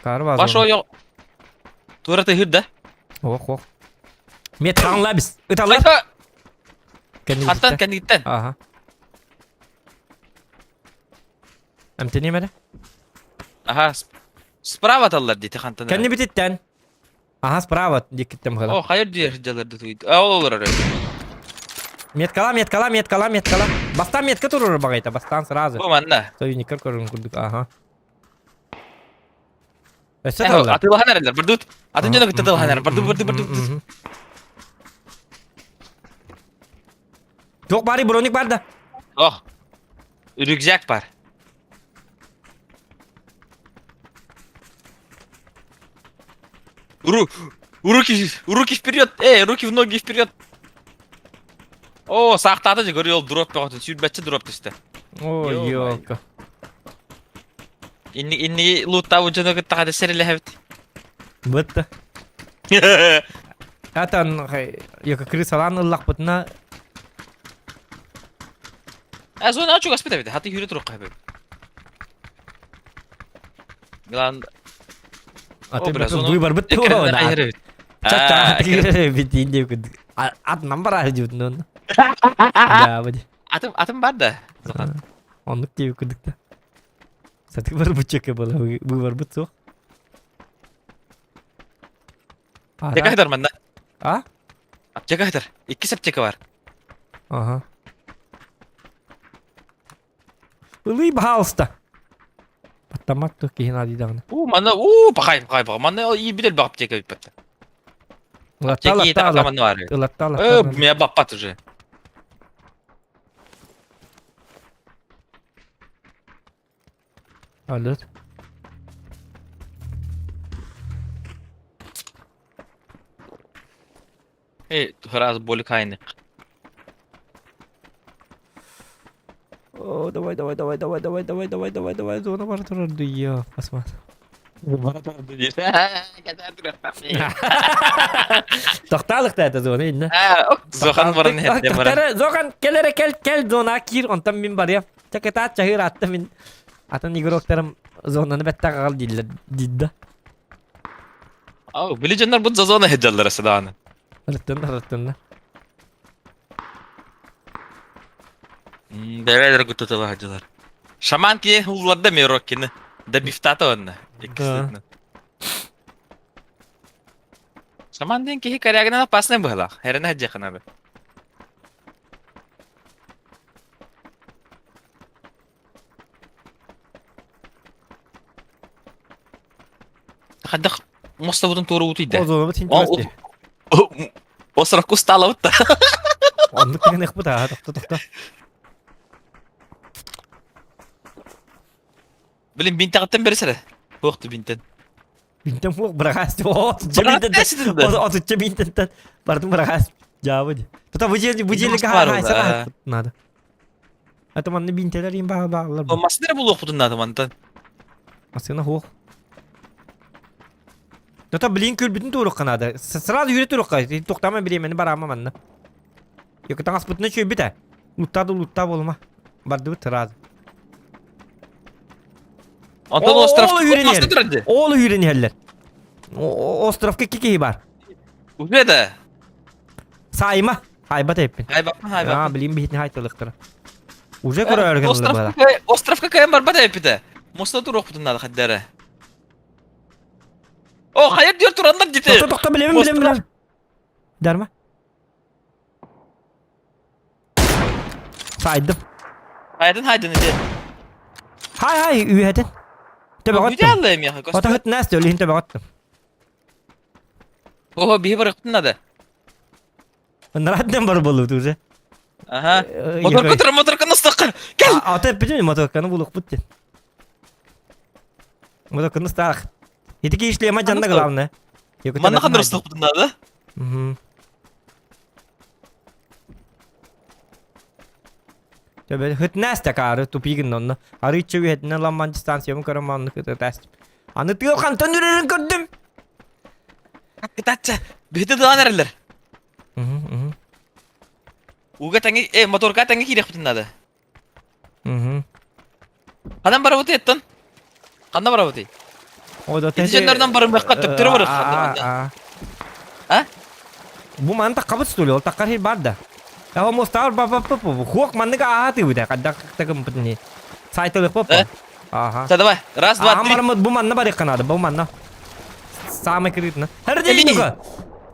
Kar var. Baş o yok. Tuğrata hırda. Oh. Met kanla biz. Italar. Hattan kendi gitten. Aha. Amtini mede? Aha. Sprava tallar diti kantan. Kendi bititten. Aha sprava dikittim bıhlak. Oh hayır diye hırcalarda tuydu. Olur öyle. Met kala. Bastan met turur bagayta. Bastan sразу. Bu manna. Soyunikar korun kurduk. Aha. Esat Allah. Atılhan nereler? Bardut. Atınca da gittiler nereler? Bardut. Çok bari bronik var da. Oh. Rükzak var. Руки вперед! Руки в ноги вперед! О, сақтады же көрüyor дроп бақытын. Сүйрбәтші дроп түсті. Oh yok. Inni loot'ta ucuna gittik hadi seriyle hevt. Bıttı. Atan yok kriz alan ıllak bıtına. Zona çok aspet evde. Hadi yürü duruk abi. Lan. Atan biraz bakın onu- bu var bıttı o Ekrandan da. ayır evet. Çat ekran- bitin diyor ki. At number harcıyordun onu. Ya hadi. Atım var da. Zaten. Onluk diye kuduk da. Satı var bıçak yapala. Bu var bıttı. Çeka eder bende. Ha? Çeka eder. 2 sep çeka var. Aha. Ilıy bahalsta. Patlamak tuh kihin adi dağına. Mana bakay. Mana iyi bir bakıp çeka bir patta. Latta Çeki tak latta mana var. latta. Me bapat уже. Alır. Раз боли кайны. О, давай. Зона var durur ya. Basmaz. Toxtalık da zona inne. Zohan barın hette barın. Zokan kel zona kir ondan min bar ya. Çakata çahir attı min. Atan igroklarım zonanı betta kal didda. Bilecenler bu zona hecallar aslında. Rıttında. Develer gututular hacılar. Şaman ki hullarda mı rokkini? Da biftata onunla. İkisini. Şaman diyen ki hikayagına pasne bu hala. Herine hacı abi. Haddak Mustafa'nın toru utuydu. O zona bitin kesti. O sıra kustala utta. Anlık tıkın ekbu da toxta. Bilin bintaktan beri sıra. Boktu binten. Binten fuq bırakastı. O tutça Bırakastı da. O tutça binten. Pardon bırakastı. Cevabı. Tuta bu jeli Nasıl ka var ha o da? sa. Nada. Atamanlı binteler in bağlar. Olması nere buluk budun adamından? Aslında hoq. Tuta blink kül bütün turuq kanada. Sıra yürü turuq kay. Toxtama bir yemeni barama manna. Yok tangas butna çöy bite. Lutta bolma. Bardı bu tıraz. Anton Ostrov olmasını durdu. Oğlu yürüni heller. Ostrovka kiki bar. Uve de. Sayma. Haybat hepin. Hay bakma hay Ya bakma. bileyim bir haytalıktır. Uca kura örgünlü bala. Ostrovka kayan var bada hepide. Musta dur okudun da haddere. O hayır diyor turanlar gitti. Tokta bilem. Derma. Saydım. Haydın idi. Hay üyeden. Tebe Bir de attım. Allah'ım ya. Ota hıt näste öyle tebe attım. Oho bir bıraktın da. Nereden var balı tuze? Aha. Motor nasıl takır? Gel. Ata yapacağım ya motor kanı buluk butti. Motor kanı stak. Yediki işleyeme canına glavne. Manna kadar ıslık budun da. Tebe hıt näste karı tupigin onunla. Arı içe üyetine lambancı stansiyonu karamanlık hıtı test. Anıtıyor kantan yürürün gördüm. Gitaça. Bihte daha nereler? Uga tangi motor ka tangi kirek budun da. Kadam bara butu ettin. Kanda bara butu. O da Edicenlerden barın bakka tüptürü var. Ha? Bu mantak kabut stuluyor. Takar hir barda. Ya o mustar baba papa. Huak mantık ahati bu da. Kadak takım putni. Saytılık papa. Aha. Sada bay. Ras dua tri. Amar bu manna bari kanada. Bu manna. Sama kiritna. Her de ini ko.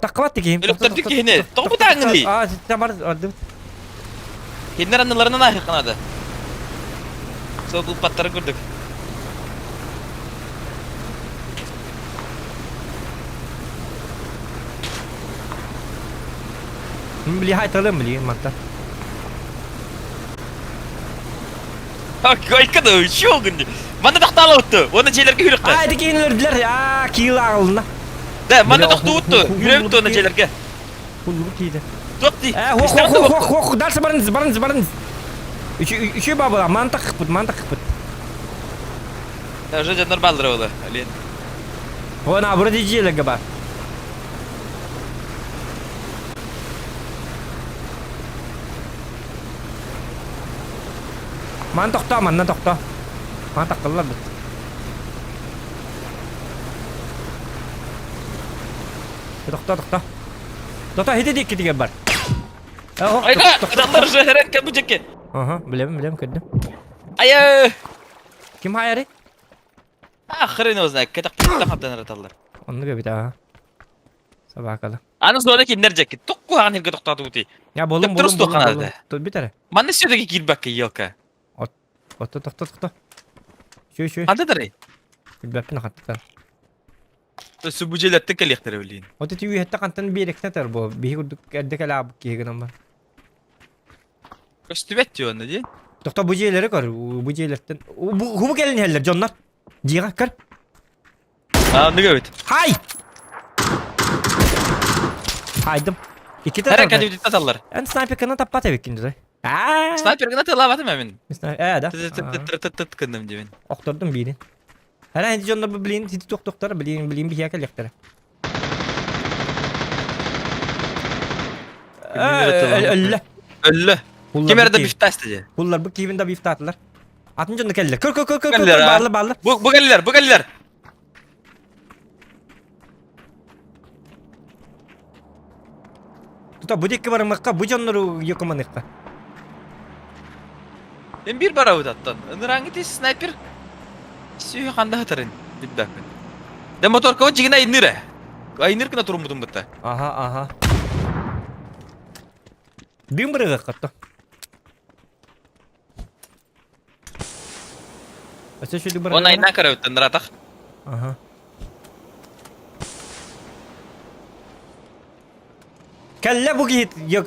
Takvat dikeyim. Ölüp tırdık ki hini. Topu tangın li. Aa tamar adım. Hinler anılarına nahir kanadı. So bu patları gördük. Beli haytalım beli mantak. Ay kadar şu gün. Bana da hatalı oldu. Ona şeyler ki hürük. Ay dikeyim öldüler ya. Kila alına. De bana da tuttu. Hürük ona şeyler ki. Kulluk kiydi. Tuttu. Hok ders barınız. Üçü baba mantak kıpıt. Ya şu canlar baldır oğlu. Ali. O na burada diyeceğiyle gaba. Mantak tokta. Mantak kıllar bit. Tokta. Tokta hidi dik kiti gabar. Ay adamlar şu heren kan bu cekke. Aha, bilem kedim. Ay. Kim hayari? Akhirin oznak. Ketak kaptan ratallar. Onu ga bita. Sabah kala. Anı sonraki nercek. Tokku hanir ke tokta tuti. Ya bolum. Terus tuh kan ada. Tut bitare. Mana sih udah gil bak yok ka. Tokta. Şu. Ada dari. Bilbapin hatta. Subujelat tek kali olin. O teti yu hatta kantan bir ektatar bu. Bir kurduk erdek ala bu ki ganamba. Köstübet diyor ne diye. Tokta bu jeleri kar. Bu jelerden. Bu gelin heller jonlar. Jiga kar. Aa ne evet. Hay. Haydım. İki Her tane. kadi bir tatallar. En sniper kana tappat evikindi de. Sniper gana tala batım emin. Sniper da. Tıt kandım diye. Okturdum birini. Her hindi jonlar bu bilin hiti doktor bilin bir yakal yaktara. Ölle. Öllü. Kim arada bifte istedi? Bunlar bu kivinde bifte attılar. Atın jonlar keldiler. Kır Geldiler ha. bağlı. Bu geldiler. Tuta bu dikki barmakka bu jonları yokumanıkka. Ben bir bara udattan. Nırangi tes sniper. Suyu kanda hatarin. Bir dakika. De motor kawan cigina inire. Ainir kena turun mutum betta. Aha. Bin bırığı kattı. Asa şu bırığı. Ona ina kara utan neratak. Aha. Kelle bu git yok.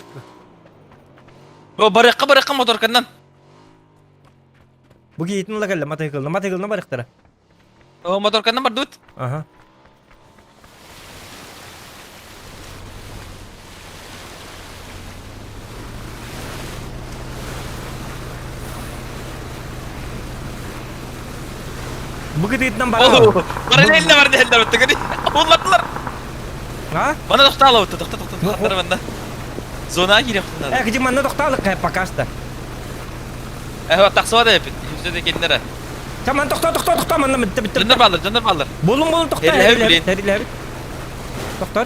O baraka motor kanan. Bu gitin la kelle mata yıkıldı barıktara. O motor kanan bardut. Aha. Bu gitin bana. Oh. Bana elde vardı elde bitti gadi. Onlattılar. Ha? Bana doktor ala bitti. Doktor bana. Zona giriyor. Gıcım bana doktorlık hep bakasta. Taksı var da yapın. Yüzde de kendilere. Tamam doktor bana bitti. Canlar baldır. Bulun doktor. Heriler. Doktor.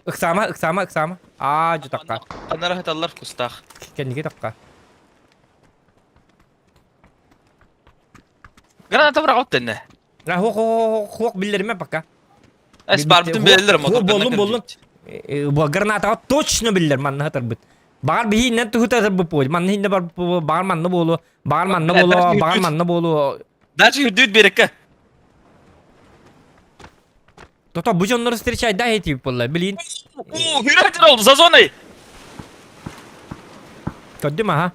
Iksama. Aa, jutakka. Anlara hatallar kustak. Kendine takka. Granata bırak tenne. Hok billerime bakka. Es barbitun belirler motor kanan. Bolun. Bu granata точно bildir manna hatar bit. Bağır bihi ne tuhuta bu poy. Manna hinne bağır manna bolu. Daçı hüdüt bereke. Toto bu jonları stirçay da heti polla bilin. Oo, hüratir oldu Zazonay. Kötü mü ha?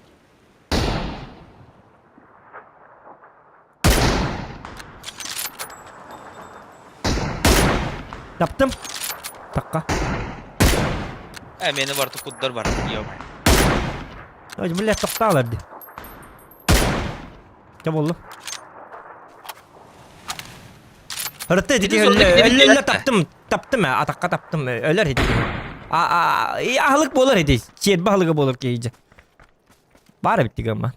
Yaptım. Takka. Meni var kuddar var. Yok. Hadi millet toktalardı. Ne oldu? Hırtı dedi öyle taptım ha atakka taptım öler hedi. Ahlık bolar hedi. Çiğet bahlığı bolar ki iyice. Bari bitti ama.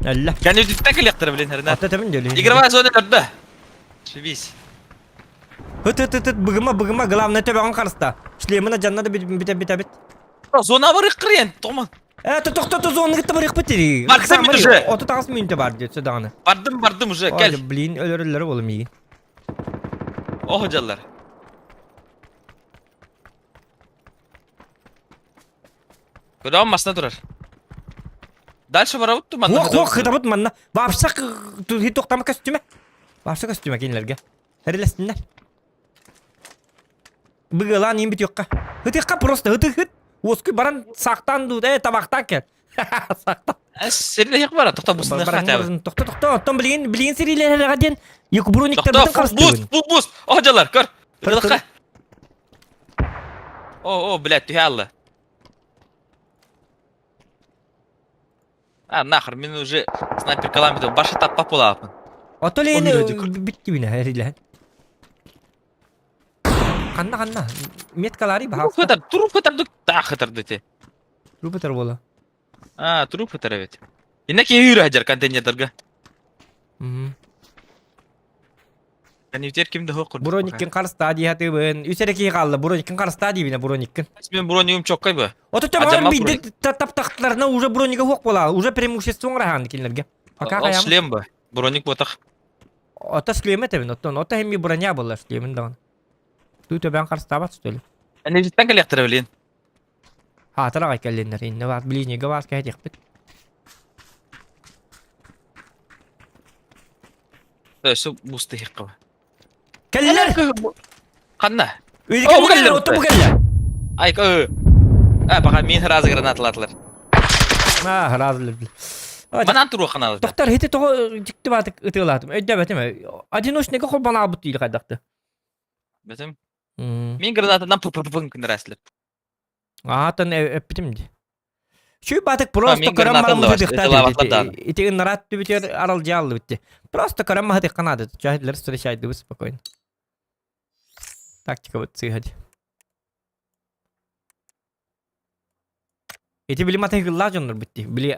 Allah. Kan yüzü takıl yaktır bilin herine. Hatta tabii öyle. İgrava zona dörde. Şibis. Hıt bıgıma glavne tebe karşıda. Süleyman'a canına da bit. Zona var yıkırıyen. Toman. Tok zonu gitti bırak bitiri. Baksana bir şey. 30 minute var diyor sedana. Bardım уже gel. Blin ölürler oğlum iyi. O hocalar. Kudam masna durar. Дальше воровут manna. Hok hıtabıt manna. Vapsak hit toktama kostüme. Vapsak kostüme kinlerge. Herilesinler. Bıgılan iyi bit yokka. Hıtıkka prosta hıt. Osku baran saktan dur tabaktan kel. Saktan. Seride yak var. Tokta busna khata. Tokta. Tom bilin seriler herhalde. Yok brunikte bütün karıştı. Bus. O hocalar kör. Kırılka. O блядь, тühalla. Нахер, мен уже снайпер каламитов башы таппап болапын. Otoleni bitti bine heriler. Kanna. Metkalari bahas. Труп хытарды, та хытарды те. Ruputar bola. Труп хытар evet. Инак үйрі ажар контейнердерге. Контейнер кимді хоқыр. Buronikin karşıda diye hatı ben. Üsereki kaldı. Buronikin karşıda diye bine Buronikin. Мен бронигім чоккай бы. Oto tamam bir tap taktlarına уже Bronika hok bola. Уже преимущество rahan kinlerge. Ол шлем бы. Броник ботақ. Ota шлеме тебен. Ota hem bir bronya bola шлемен дан. Tutu ben karşıda bat söyle. Әне жеттен кәлектірі білейін. Hatıra kaykallenler. İnne var bilini gavaz kayet yakbet. Өсі бусты хиққы. Keller. Қанна? Bu keller. Oto bu keller. Ay baqa мен разы гранаталатылар. Razılar. Манан тұру қаналы. Doktor heti toğu cikti batık ıtıladım. Ödde betime. Adinoş nege kol bana abut değil kaydaktı. Бәтім. Мен гранатадан пы-пы-пы кынраслып. Атын öptüm di. Şu batık prosto min karam granata maramı var, tıkta ete lavaklardan. dedi. İti narat tübütür aral jallı bitti. Prosto karam mahı tıkkana dedi. Cahitler встречайды вы спокойно. Тактика вот hadi. İti bilim atı hıgıllar canlar bitti. Bili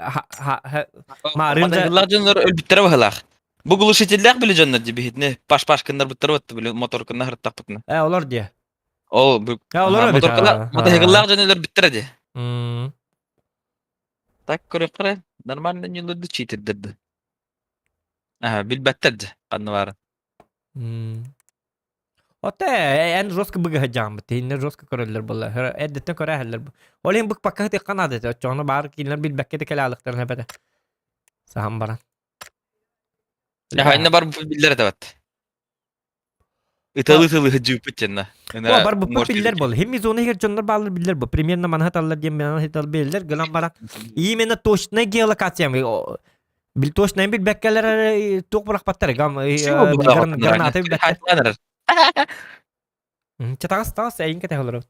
Marınca- Мадагылар жонлор өлбүттер бахалах. Бу глушительдер биле жоннор дибихитне. Паш кындар буттар бутты биле мотор кынна хырттак бутна. Olar diye. Ол бу Olar мотор кынна мадагылар жонлор биттер ди. Так көрөкөр нормально нелерди читердирди. Билбеттер ди канны бар. Ote en жестко bıgı hacam bitti. Ne жестко körüller bunlar. Her edetten körüller bu. Olayım bık pakka tıkkana dedi. Çoğunu bağır kinler bil bekkede kelalıklarına hebede. Saham baran. Хайна бар билдер атабат. Ыталы хыжып битенна. O var bu piller bol. Hem zonu her canlar bağlı biller bu. Примерно manhatallar diye manhatal biller. Gılan baran. İmene toşna geolokasyon. Bil toşna bil bekkeler tok bırak patlar. Gam granata bil bekker. Çatağız tağız eyin kete olur.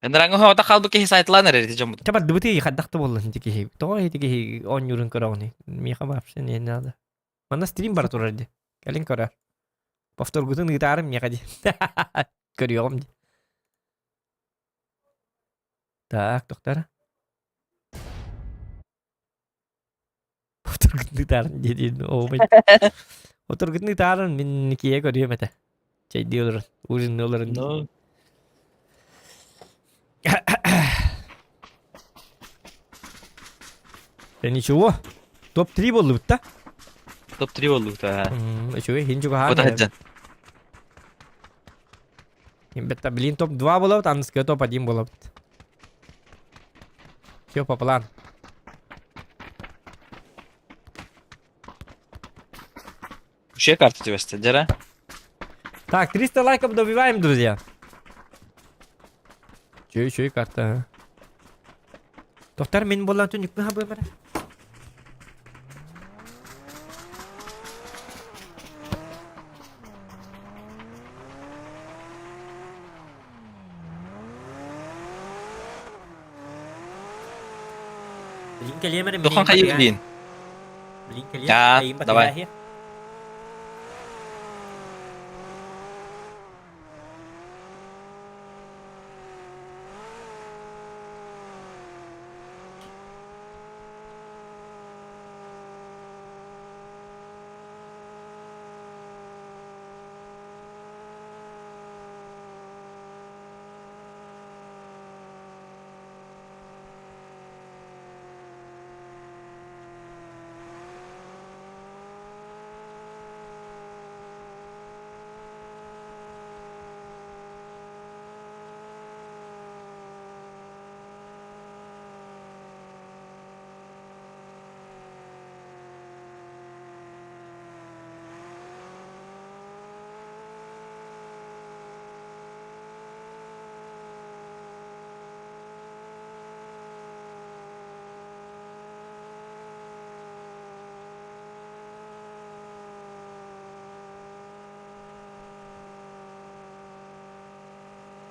Энранго хавата халбыке хисайтланер эти жомут. Çabat dıbıtı yıkadıktı bollu hintiki hi. Toğa hintiki hi 10 yurun kıravni. Miha vapşen ne nada. Mana stream bara turardı. Gelin karar. Повтор gutun gitarım ya kadi. Görüyorum di. Tak doktor. Повтор gutun gitarım dedi. O ben. Повтор gutun gitarım min nikiye görüyor mete. Şey diyorlar. Uzun yolların. No. Ничего. Топ-3 болду бутта. Топ-3 болду та. Еще хин juga Бота хан. хаджан. Хин бетта билин топ-2 болот, андыска топ-1 болот. Всё по плану. Ще карта тебе стадера. Так, 300 лайков добиваем, друзья. Чё карта. Доктор мен болан түн нүкмө хабы бар. Bilin kaliya mere. Дохан кайып дейин. Bilin kaliya. Ya, давай.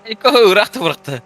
Iko bıraktı.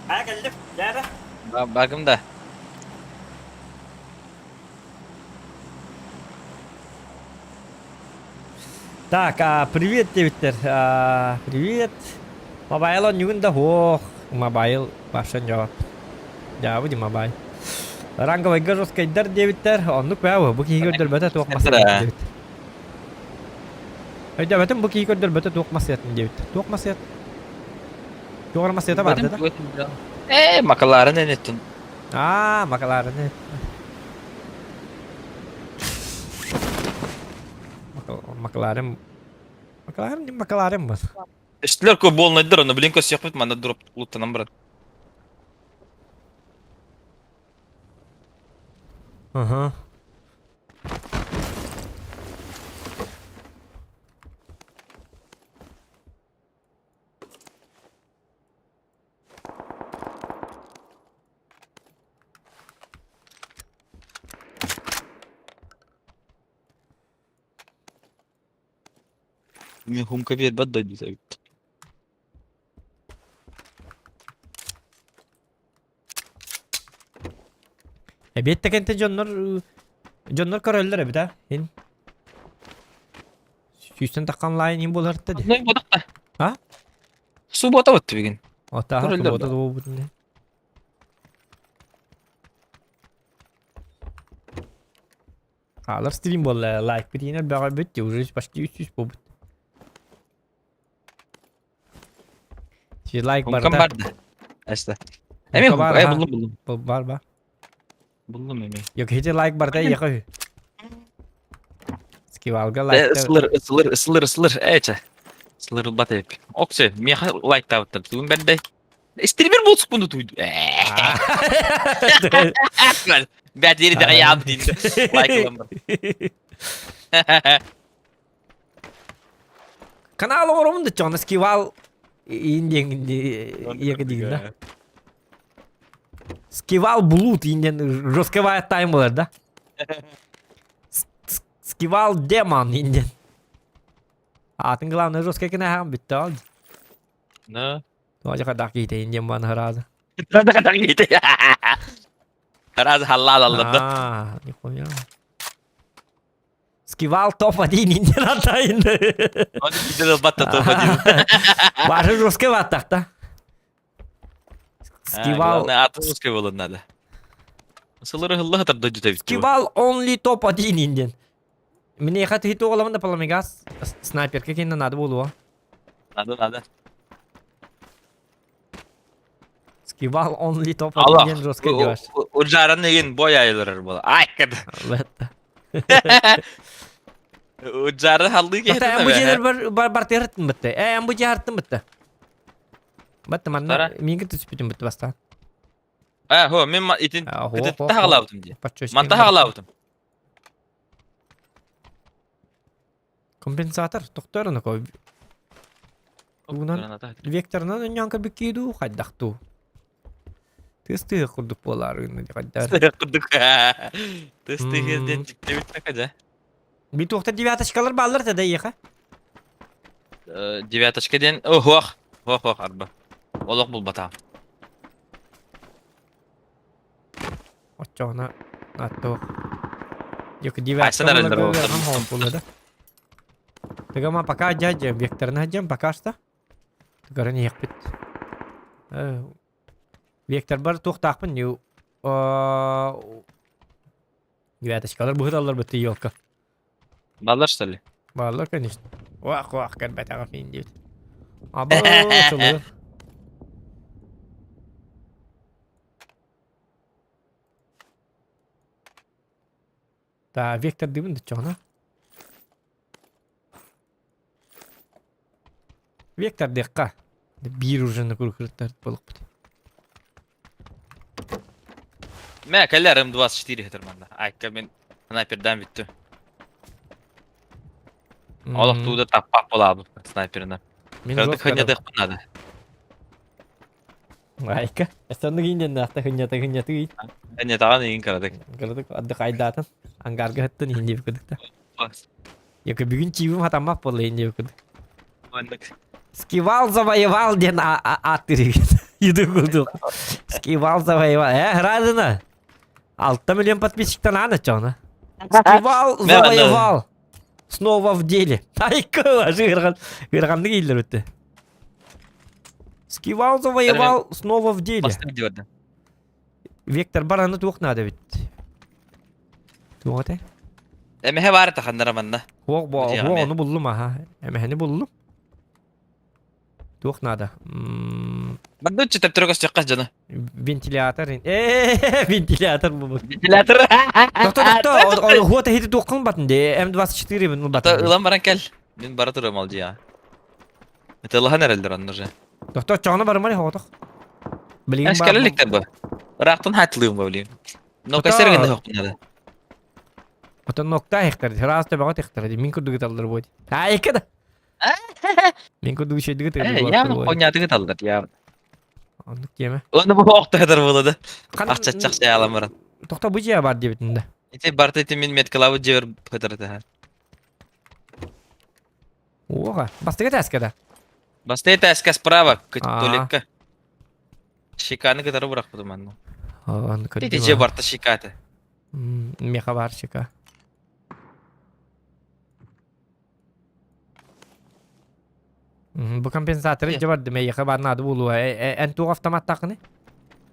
Ha geldim. Nerede? Bakım da. Так, привет, Твиттер. Привет. Мобайл он юнда хох. Мобайл башан жауап. Жауабы ди мобайл. Ранговый гажоска идер Твиттер. Он ну квау. Буки игрдер бета тоқ маса. Öyle batın bu kiyikörдөр böte tuğuk masiyatın debit. Tuğuk masiyat. Tuğuk masiyata vardı da. Makaların ne ettin? Aa, makalarını. Makalarım. Makalarım var. Eşitler ko bol nedir onu bilin kos yapıp manda drop luttanam bırak. Aha. Hum kabir badda diye. Biette kente Jonnor köröller bir daha. Hin. Süsten takkan line in bolar dedi. Ne bodak da. Ha? Su bota battı bir gün. O ta Köröller haklı o da bu ne? Alır stream bolla like bir yine beraber bitti. Uğraş başka 300 bu. Şey like Hum barda. kam barda. Asta. Emin hum. var, Ay ha. buldum. Var. Buldum emin. Yok hiç like barda yakı. Skivalga like. Isılır. Eçe. Isılır bat hep. Okse. Miha like tavtım. Tüm ben de. İstiri bir bozuk bunu duydu. Ben yeri de ayağım dindi. Like ulan. Kanal orumun da çoğunuz skival indien yakı değil de. Skival bulut indien roskavaya time var da. Skival demon indien. Atın glavne roskakine hem bitti oldu. Ne? Tu aja kadar kita indien bana herhalde. Kadang gitu ya. Raz halal Allah da. Aa, ne koyuyor? Skival topa değil indien atayın. Hadi gidelim batta topa diyor. Var roskava takta. Skival. Skival Ne atın skivalın nada. Isılır hıllı hatar da cüte bitti. Skival only topa değil indien. Mini khat hito olaman da palamigas sniper ke kinna nada bolu. Nada. Skival only topa Allah. indien roske diyor. Ucaran negin boy ayılır bu. Ay kad. Evet. Ucaran hallı ki Hatta bu jener bar tertin bitti. Bu jehartın bitti. Bitti manna Tara. mingi tuspitin bitti basta. Ho men itin Ho, kıtıt ho, ta ho. hağlavdım diye. Paçoş. Man ta hağlavdım. Kompensator doktorunu koy. Bundan vektoruna yankı bikidu haddaktu. Testi kurduk polarını kadar. Kuduk. Testi hirden çıktı bitmek aja. Bir tuhta divata kalır ballar da yaka. Девяточка ден. Ох, арба. Олох бул бата. Oçona atto. Yok divata. Ay, sana render oldu. Ham pulada. Tega ma paka aja vektorna hajam pakasta. Tega ni yakpit. Vektor bar tuhtakpın yu. Divata kalır bu hıdallar bitti yolka. Балдар что ли? Ballar конечно. Вах, kan bata fin diyor. Abo çalıyor. Ta vektor dibin de çoğuna. Vektor dekka. Bir ucunu kurkurtlar balık bit. Mä kallarım 24 hetermanda. Ay kamen sniperden bitti. Олох туда таппак болабы снайпериnden. Кырдык хыньяды кунады. Айка. Эстонны кинден нахта хыньяты гин. Эне таган иин кырадык. Кырдык адды кайдатын. Ангарга хыттын инде бикдик та. Яка бүгүн чибим хатамак болду инде бикдик. Скивал завоевал ден аттырыгын. Юду курдук. Скивал завоевал. Радына. 6 миллион подписчиктан аны чона. Скивал завоевал. Снова в деле. Айка, жирганды келдер өтті. Скивал завоевал, снова в деле. Вектор бараны туық надо бит. Туық өте? Эме бары тахандыра манна. Diye yani. onu buldum aha. Emehini buldum. Tuh nada. Bak da çıtır türküs çıkkas canı. Ventilator. Ventilator bu. Ventilatör. Doktor. Huata hiti tuh batın de. M24 bunu Ata batın. ılan baran kel. Ben bara turam alcı ya. Etallahan herhalde anlar ya. Doktor çağına varım var ya hotak. Bilgin Eskalelikten bu. Rahatın hatlıyım bu bileyim. Nokta serginde yok bunlarda. Otan nokta hektar. Rasta bagat hektar. Min kudu gitallar bu. Ha ikada. Min kudu şey digit. Ya Konya'da gitallar ya. Anlık yeme. Onu bu okta kadar buladı. Akçatçak şey alamaran. Doktor bu ciğer var diye bitinde. İşte Bartet min metkalavı cevir kadar da. Oha. Bastıga teskada. Баста это эска справа, А. толика. Шиканы kadar bırakmadım ben. Anlık. Dedi cebarta şikayeti. Meha var şaka. Bu kompensatörü cebar demeye yakabar nadı bulu. En tu avtomat takını.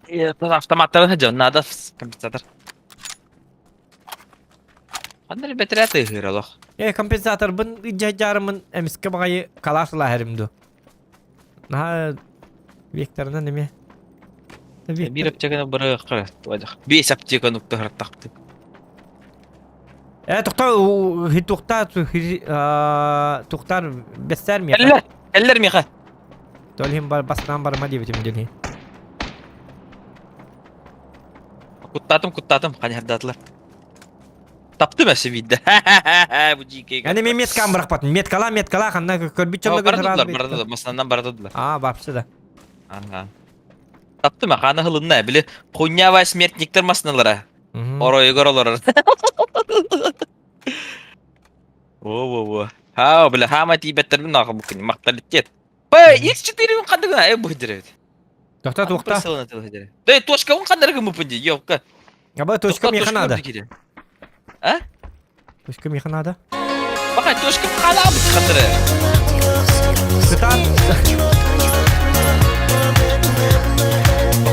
Ya, avtomatların hacı, nada kompensatör. Anları betere tığır Allah. Kompensatör bun icacarımın emiske bagayı kalasla herimdu. Nah, vektoruna ne mi? Bir apçakana bırakır. Bir sapçaka nokta har taktı. Tuktar besser mi? Eller mi ha? Tolhim bastan barma diye bitim dilhi. Kuttadım. Hani herdatlar. Taptı mı videoda? Bu GK. Yani men met kan bırak patın. Met kala kanna kör bir çömle Baradılar. Masandan baradılar. Bapsı da. Aha. Taptı mı? Kana hılın ne? Bile Konya ve Smertnikler masnalara. Oraya gorolar. Oo. Ha bile hama tibetlerin nakı mungkin maktalit. Bay X4 yung kandı na bu hidret. Doktor tukta. De toşka yung kandı rıgı mı pınci? Yok ka. Ya bu toşka mi kanada? Ha? Toşka mi kanada? Baka toşka kala mı kandı? Kıtan.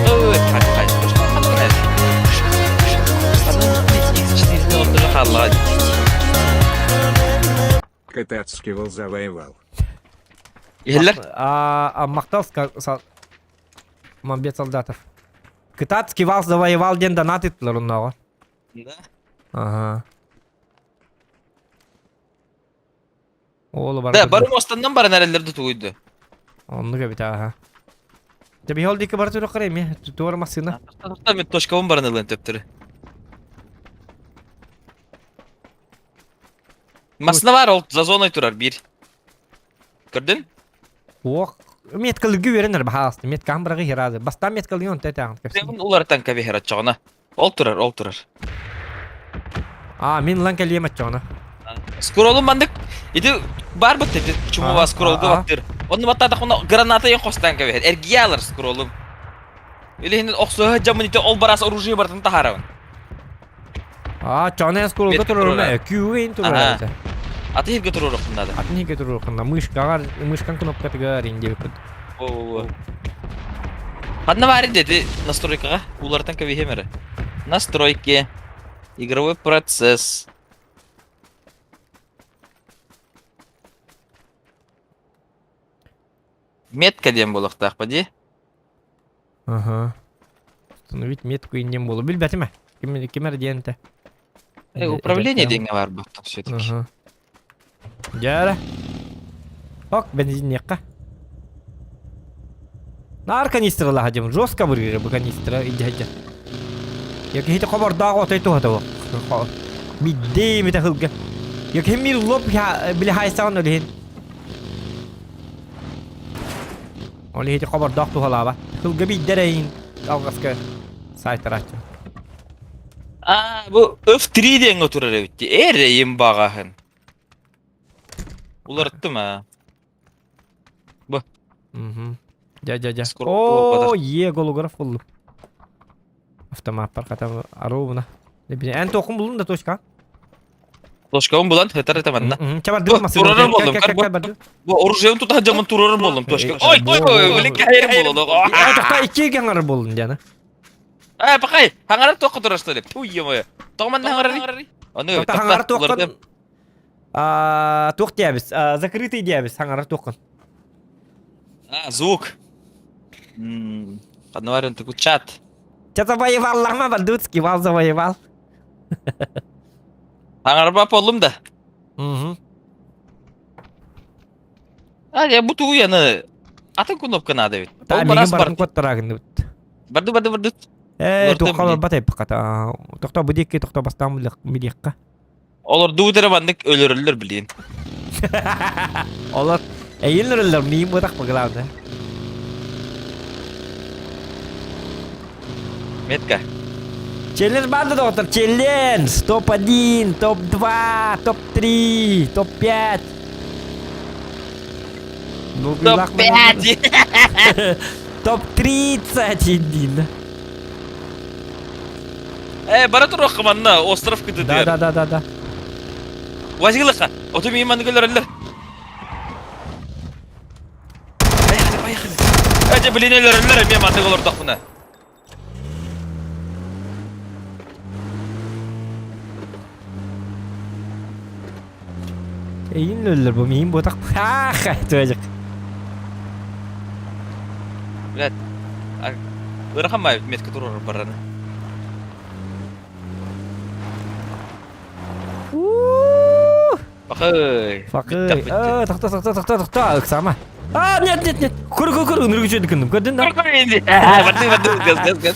Evet, hay. Toşka kandı ne? X4 oturuyor Allah. Катацкий вол завоевал. Yeller. Махтовска Мамбет солдатов. Китайский вал завоевал ден донат ettiler onlara. Aha. Oğlu var. Da barım ostandan bara nerelerde tuydu. Onu gibi ha. Tabi hol dik barı türü kırayım ya. Tuğra masına. Hatta mit toşkavın bara nerelerde teptiri. Masna var ol zazonay turar bir. Gördün? Oğuk. Met kılgı verenler bahastı. Met kan bırakı hiradı. Bastan met kılgı on tetağın. Sen ular tanka bir herat çağına. Ol turar. Min lan keliye maçona. Scroll'um bandık. İdi bar bak dedi. Cuma var scroll'da baktır. Onu batta da onu granata yok kostan ka bir. Ergiye alır scroll'um. Öyle hindi okso camın ite ol baras orujuya bartın taharavan. Çona scroll'da turur mu? Q'in turur. Atı hep götürür bunda da. Atni götürür kanda. Мышкан кнопка тыгар инде бит. Oo. Hadna var dedi настройкага. Ular tanka bir hemere. Настройки. Игровой процесс. Метка дем болук так поди. Ага. Установить метку индем болу. Бил бәтиме? Кемер диенте. Управление деген бар бак все-таки. Ага. Жара. Ок, бензин некка. Нар канистра хажым. Жестко бургер бу канистра иджаджа. Яки хите хабар даг отай то хата. Бидде мета хылга. Яки хемир лоп я биле хайсан олин. Оли хите хабар даг то халаба. Хылга биддерейин. Алгаска сайтарачы. Bu F3 деген oturur evitti. Ereyim bağahın. Ular attım ha. Bu. Ja. Скоро О, голограф болду. Автомат бар ката аровна. En tokum bulun da toşka. Toşkavın bulan heter tamanna. Çabar durmasın. Turarım buldum. Bu orucuyum tutan camın turarım buldum toşka. Oy. Öyle kayırım buldum. Toşka iki gangar bulun canı. Pakay. Hangarar toku turastı dep. Uyuyor mu? Toman hangarar. Onu hangarar toku. Тук диябыз. Закрытый диябыз. Саңара тукын. Звук. Одна вариант такой чат. Че завоевал лама Бандуцкий, вал завоевал. Таңарба болым да. Мгм. Я будто уяны. Атын кнопка надо ведь. Та Ол меген барас барын бар. коттарагын. Барды. Туккалар батай паката. Токто будикки токто бастан биликка. Олар дуудыра бандык өлөрүлөр билин. Олар эйилнерлер миим бодак баглауда. Метка. Челлендж банда, доктор, челлендж! Топ-1, топ-2, топ-3, топ-5. Топ-5. Топ-31. Бара турук кыманна остров кыды дер. Да. Вазилыха. Ото миим бандык өлөрүлөр. Поехали. Эже билин өлөрүлөр миим бандык олор токуна. Эйилнерлер бу миим бодак. Тожик. Блядь. Ырахамай метка турur бараны. Факый. Токто, Оксама. Нет. Кур, өнөргүчөдү күндүм. Көрдүн да? Барды. Газ.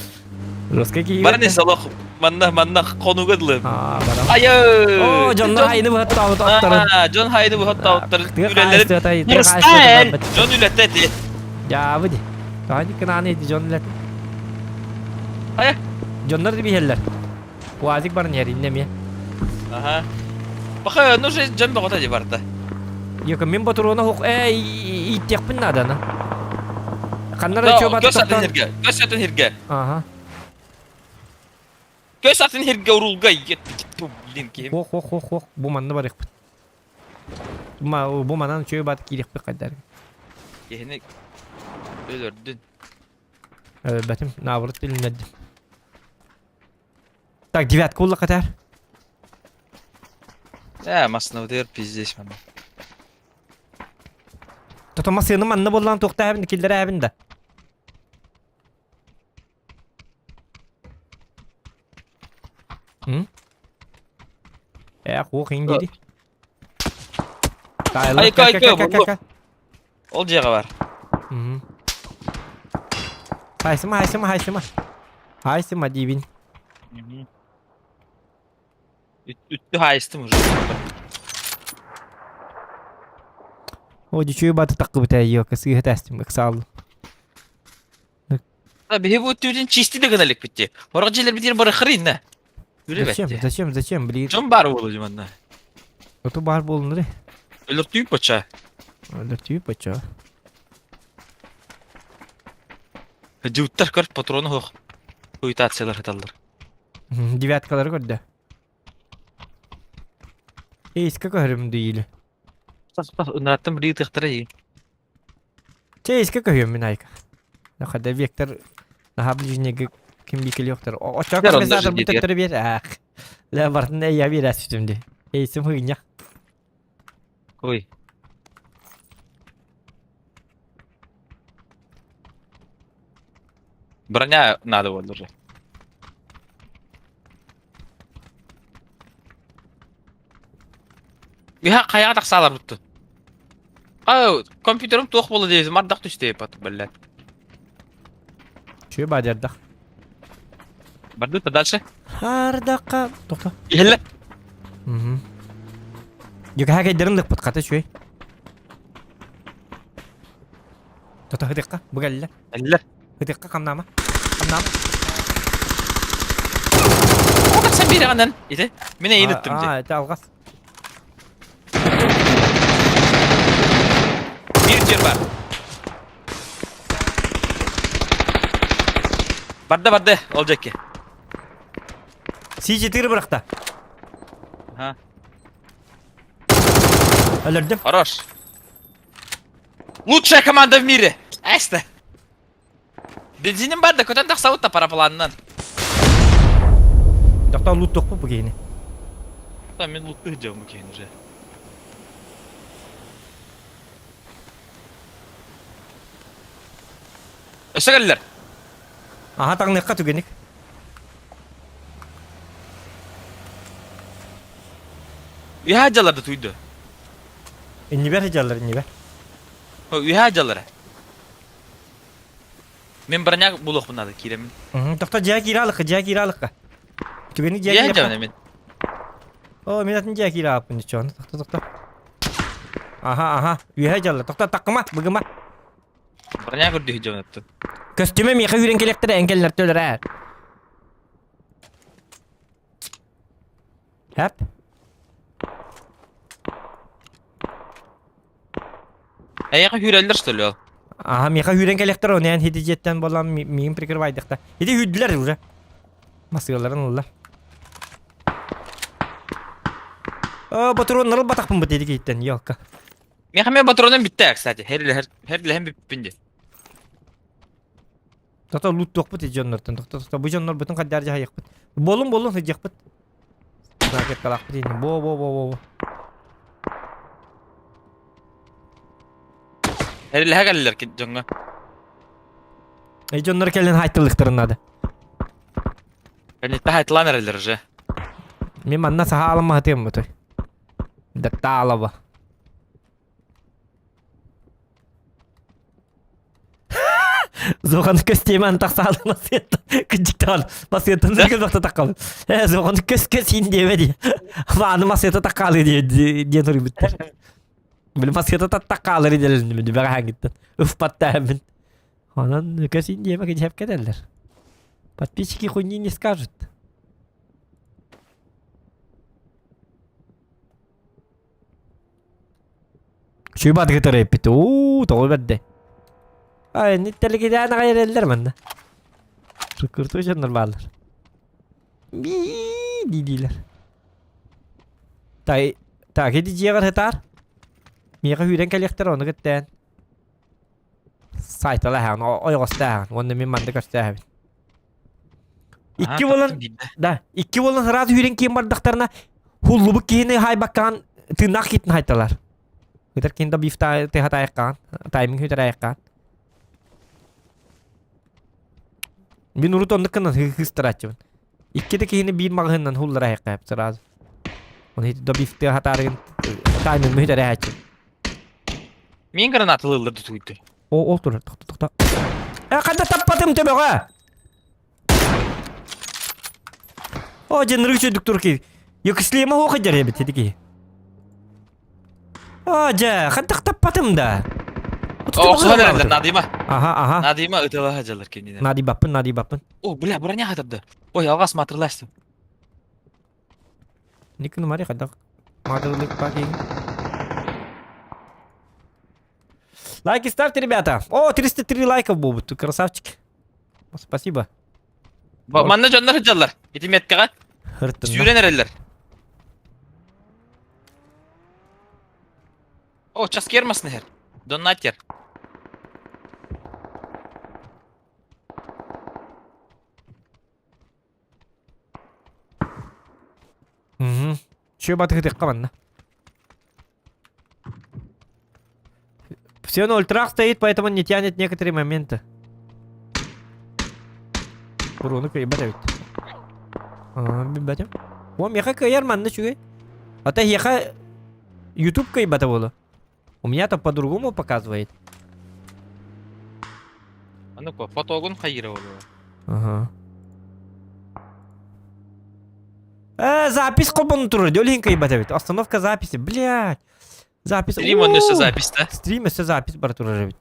Русский кийип. Бараны салох. Манна конуга дылы. Барам. Айы. Жонна хайны бу хатта оттар. Жон хайды бу хатта оттар. Үлелер. Жон үлетти. Ya bu di. Tadi kena ne di jonlar. Aya. Jonlar di biheller. Wazik barın yer innem ya. Aha. Bakın no şey can bakota di barda. Yok men baturona hok ittek bin nadana. Kanlara çoba Gösatın hirge. Aha. Gösatın hirge urulga yetti bilin ki. Hok. Bu manna barık. Bu manan çoba kirek bir kadar. Yehne ölürdün. Betim navrat dilinmedim. Так, девятка улла катар. Масына дер пиздеш мана. Тотома сыны манна боллан токта абин киллер абин да. Хох индиди. Кай. Ол жага бар. Хайсыма дивин. Үттү хайстым уже. О, дичүү баты таккы битэ yok, сыйы тастым, ксал. Бе бу түдүн чисти деген элек битти. Орак жерлер битер бары хрин на. Зачем, блин? Жон бар болу жуманна. Ото бар болунду. Өлөртүү поча. Жуттар көр патроны хох. Уйтациялар хаталдар. Девяткалар көрдө. Эйска көрүм дейли. Пас унаттым бир тыктыра ий. Эйска көрүм мен айка. Нахада вектор нахаближнеге ким бикел жоктор. Очак мезатор бүтөтөр бер. Ла бартында я бир асүтүмдү. Эйсим хыйня. Ой. Броня надо вот уже. Я каяга таксалар бутты. Компьютерим тох болду дейсиз, мардак түштеп атып белет. Чүй бадердак. Барды дальше. Хардака. Токто. Еле. Yok her derinlik patkata şuy. Tata hıdıkka bu geldi. Eller. Hıdıkka kamnama. O da sen biri anan. İdi. Mine yenittim de. Evet algaz. Bir tür var. Barda olacak ki. C4 bıraktı. Ha. Öldürdüm. Хорош. Лучшая команда в мире. Эсте. Бензиним бар да көтен таксабыт та парапланынан. Doktor loot yok mu bu geyini? Там мен лутты жабым кейін уже. Öse geldiler. Aha tağınıqqa tügenik. Üye haccalarda tuydu. İnni ber hicalar inni ber. Üye haccalara. Men baranya buluq bunada kiremin. Tokta jaya kiralıqqa. Tügenik Üye jaya hacca kiralıqqa. men. O minatın jaya kiralıqqa çoğunu. Tokta. Aha. Üye hicalar. Tokta taqqıma, bıgıma. Baranya gördü hicam yaptı. Köstüme miqa yüren kelektere engeller töler ha. Hep. Ayağa hüreldir söylüyor. Aha miqa yüren kelektere o neyan hidijetten bolan miyim prikir vaydıqta. Hidi hüddüler ure. Masyaların oldular. Batron narıl bataqpın bu dedik itten yok. Men hem patronun bitti kstati. Her hem bippindi. Tata loot yok bu jonlardan. Tata bu jonlar bütün kadar hayık bu. Bolun hıcık bu. Raket kalak bu değil. Bo. Her geldiler ki jonga. Jonlar kellen haytılıqtırın adı. Yani tahaytlan herhalde je. Men manna saha alma hatım bu. Datta alaba. Zoğanı kösteymen taksağlı nasıl yattı? Kıcık dağıl. Nasıl yattı? Nasıl vakti takalı? Zoğanı kös indiyemedi. Ama anı nasıl yattı takalı diye nuri bitter. Böyle nasıl yattı takalı diye ben hangitten. Üf patta hemen. Onun kös indiyeme gidip hep giderler. Подписчики хуйни не скажут. Şu bat gitarı yapıtı. Doğru bedde. Ay nitelik idana gayreller bende. Sıkırtı canlar bağlar. Didiler. Ta gidiciye kadar hetar. Miya hüren kalekter onu gitten. Saytalar han o yostan. Onu min manda göster. İki bolan rahat hüren kim bardaklarına hullubu kini hay bakan tırnak gittin haytalar. Hüter kinda bif tehat ayakkan. Timing hüter ayakkan. Bir nurut ondıkından hıstıracağım. İki de kini bir mağından hullara ayakkan yaptı razı. Onu hiç da bif tehat ayakkan. Timing hüter ayakkan. Men granatı ıldırdı tuydu. O otur. Tokta. Kadar tapadım tabi ha. O canları çözdük Türkiye. Yakışlıyama o kadar ya bitti ki. Aja, kadar tapadım da. O herhalde Nadima. Aha. Nadima ıtıla hacalır kendine. Nadi bapın. O bля, baranya hatırdı. Oy algas matırlaştı. Ник numara kadar. Madırlık bakayım. Лайки ставьте, ребята. О, 303 лайков будут. Красавчик. Спасибо. Manna canlar hacallar. Gitim yetkağa. Hırtın. Süren herhalde. O çask yermasın her. Donat yer. Что батых ты команда? Все на ультрах стоит, поэтому не тянет некоторые моменты. Урону кайбатают. Бибатем. О, меха кайяр манна чугай. А то еха YouTube кайбатовало. У меня-то по-другому показывает. А ну-ка, фотогон хайировал. Ага. Запись копан туры. Дёлин кайбатовит. Остановка записи. Блядь. Запись. Стрим он несе запись, да? Стрим несе запись бартура живет.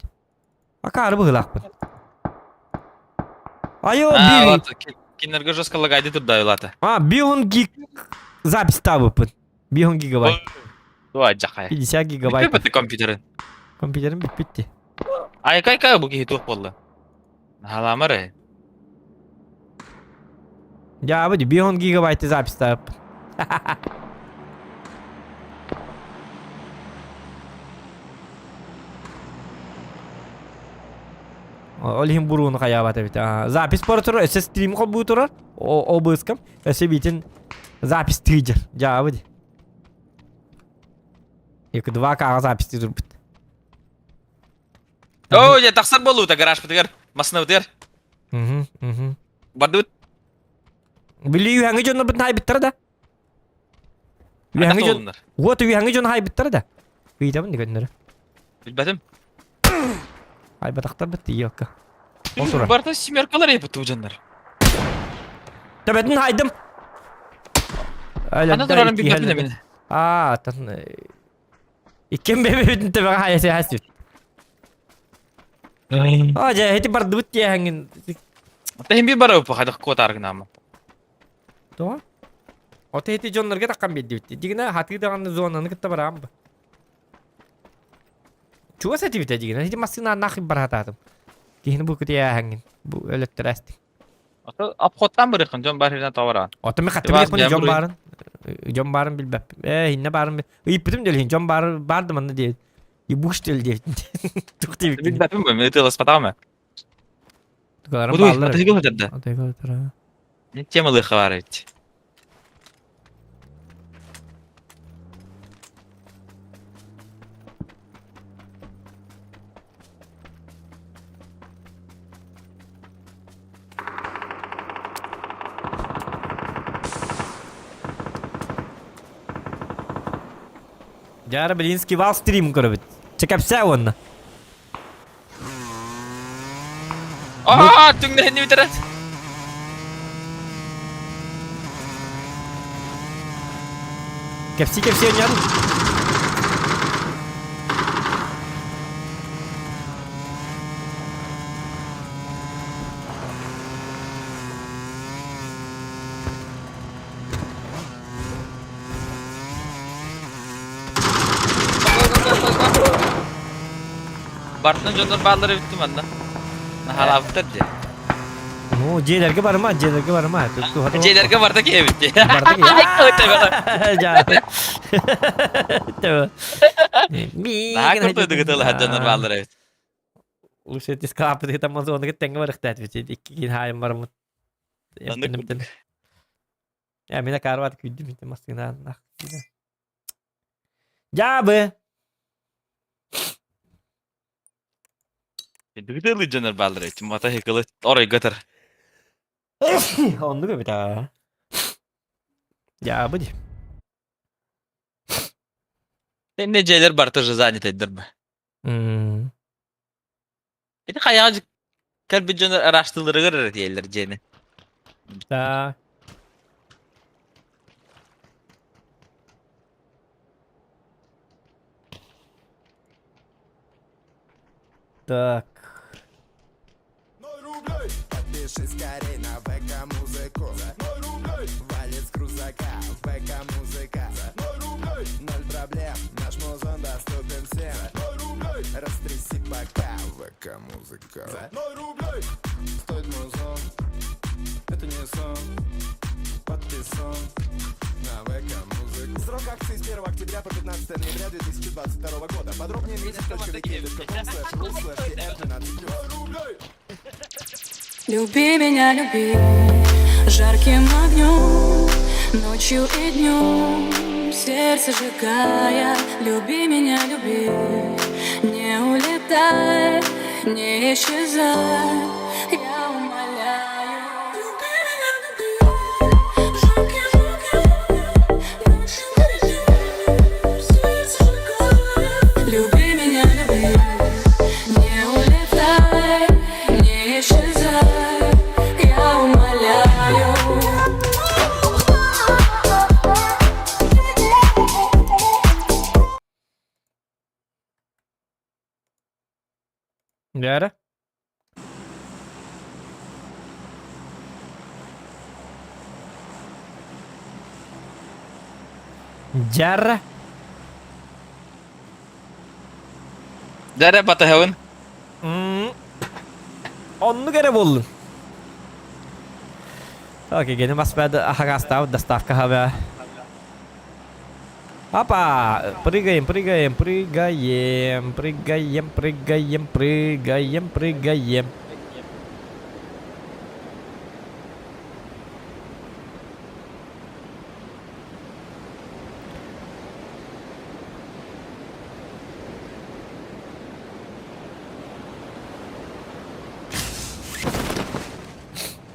А карбы гылакпын. Айо, бир. Лата, кинерге жестко лагайды турда лата. 1 гиг запись табыпын. 1 гигабайт. Давай, жакай. 50 гигабайт. Битпи компьютерин. Компьютерим bitti. Ay kay bu ki tuh bolla. Halamare. Ya bu 1 гигабайт запись табыпын. Олим буруну каябата бит. Запись портур, эсе стрим компьютер, обыскам, эсе битин запись тыжыр. Жабы. Екі 2К запись тыжыр бит. О, я тахсар болу та гараж битер. Masna öter. Bardı. Bili hangi jonno bin hay bitter da. Hangi jon. Onlar. What you hangi jon hay bitter da. Vida bin digenler. Bilbedim. Hay batakta bitti yok. Osura. Barda simerkalar yapıttı bu canlar. Tabedin haydım. Ana durarım bilbedim de beni. Aa, tan. İkim bebe tabe hayası hasut. Aja heti bardı bitti ya hangin. Hem bir bara upa hadi kotar ama. Doğa. O heti jonlarga takkan bildi bitti. Digina hati dağın zonanı kitta baram. Çuva seti bitti digina. Heti masina nakhi baratadım. Gihini bu kutiya hangin. Bu elektrasti. Ata apxottan bırakın John Barry'den tavaran. Otomi katı Devam, yapın devam John buraya. Barın. John Barın bilbep. Hinne Barın. İptim değil John Barın bardı mı diye. Yibuş değil diye. Tukti bitti. Bilbedim mi? Mete las patama. Tukalarım Bu da bağlılar. atı gol dedi. Atı gol tara. Ne temalı xabaret. Jara Belinsky wal stream korobit. Çekap sen Aa, tüngde henni bitiren. Kepsi oynayalım. Bartın John'dan bağları bitti benden. Hala bitti diye. No, C'lerge var mı? C'lerge var mı? Tuttu hadi. C'lerge barda ki bitti. Barda ki. Ja. Tamam. Daha kurtuldu gıdalı John'dan bağları bitti. Usetis kapı kita mas onu kita tengah berkat bici. İki hayam var mı? Betul. Ya mina karvat küdüm itu mas kena nak. Ya be. Gıdalı John'dan bağları bitti. Mata hekalı oraya götür. Onu da bita. Ya bu. Sen ne C'ler barda zannet ettirme. Ini kayak kalbi John'dan araştırılır diyeler C'ni. Da. Так. Подпишись скорей на ВК-музыку. Валит с крузака, ВК-музыка. 0 проблем, наш музон доступен всем. Растряси пока, ВК-музыка. 0 рублей стоит музон, это не сон, подписан на ВК-музыку. Срок акции с 1 октября по 15 ноября 2022 года. Подробнее visit.wiki.com/rules/r12+. Люби меня, люби жарким огнем, ночью и днем, сердце сжигая. Люби меня, люби, не улетай, не исчезай, я умоляю. Люби меня, люби жарким огнем, ночью и днем, сердце сжигая. Люби меня, люби, не улетай, не исчезай, я умоляю. Jara. Jara. Dere batı heaven. Onu kere buldum. Oke, gini mas pada dostavka HV. Apa? Прыгаем.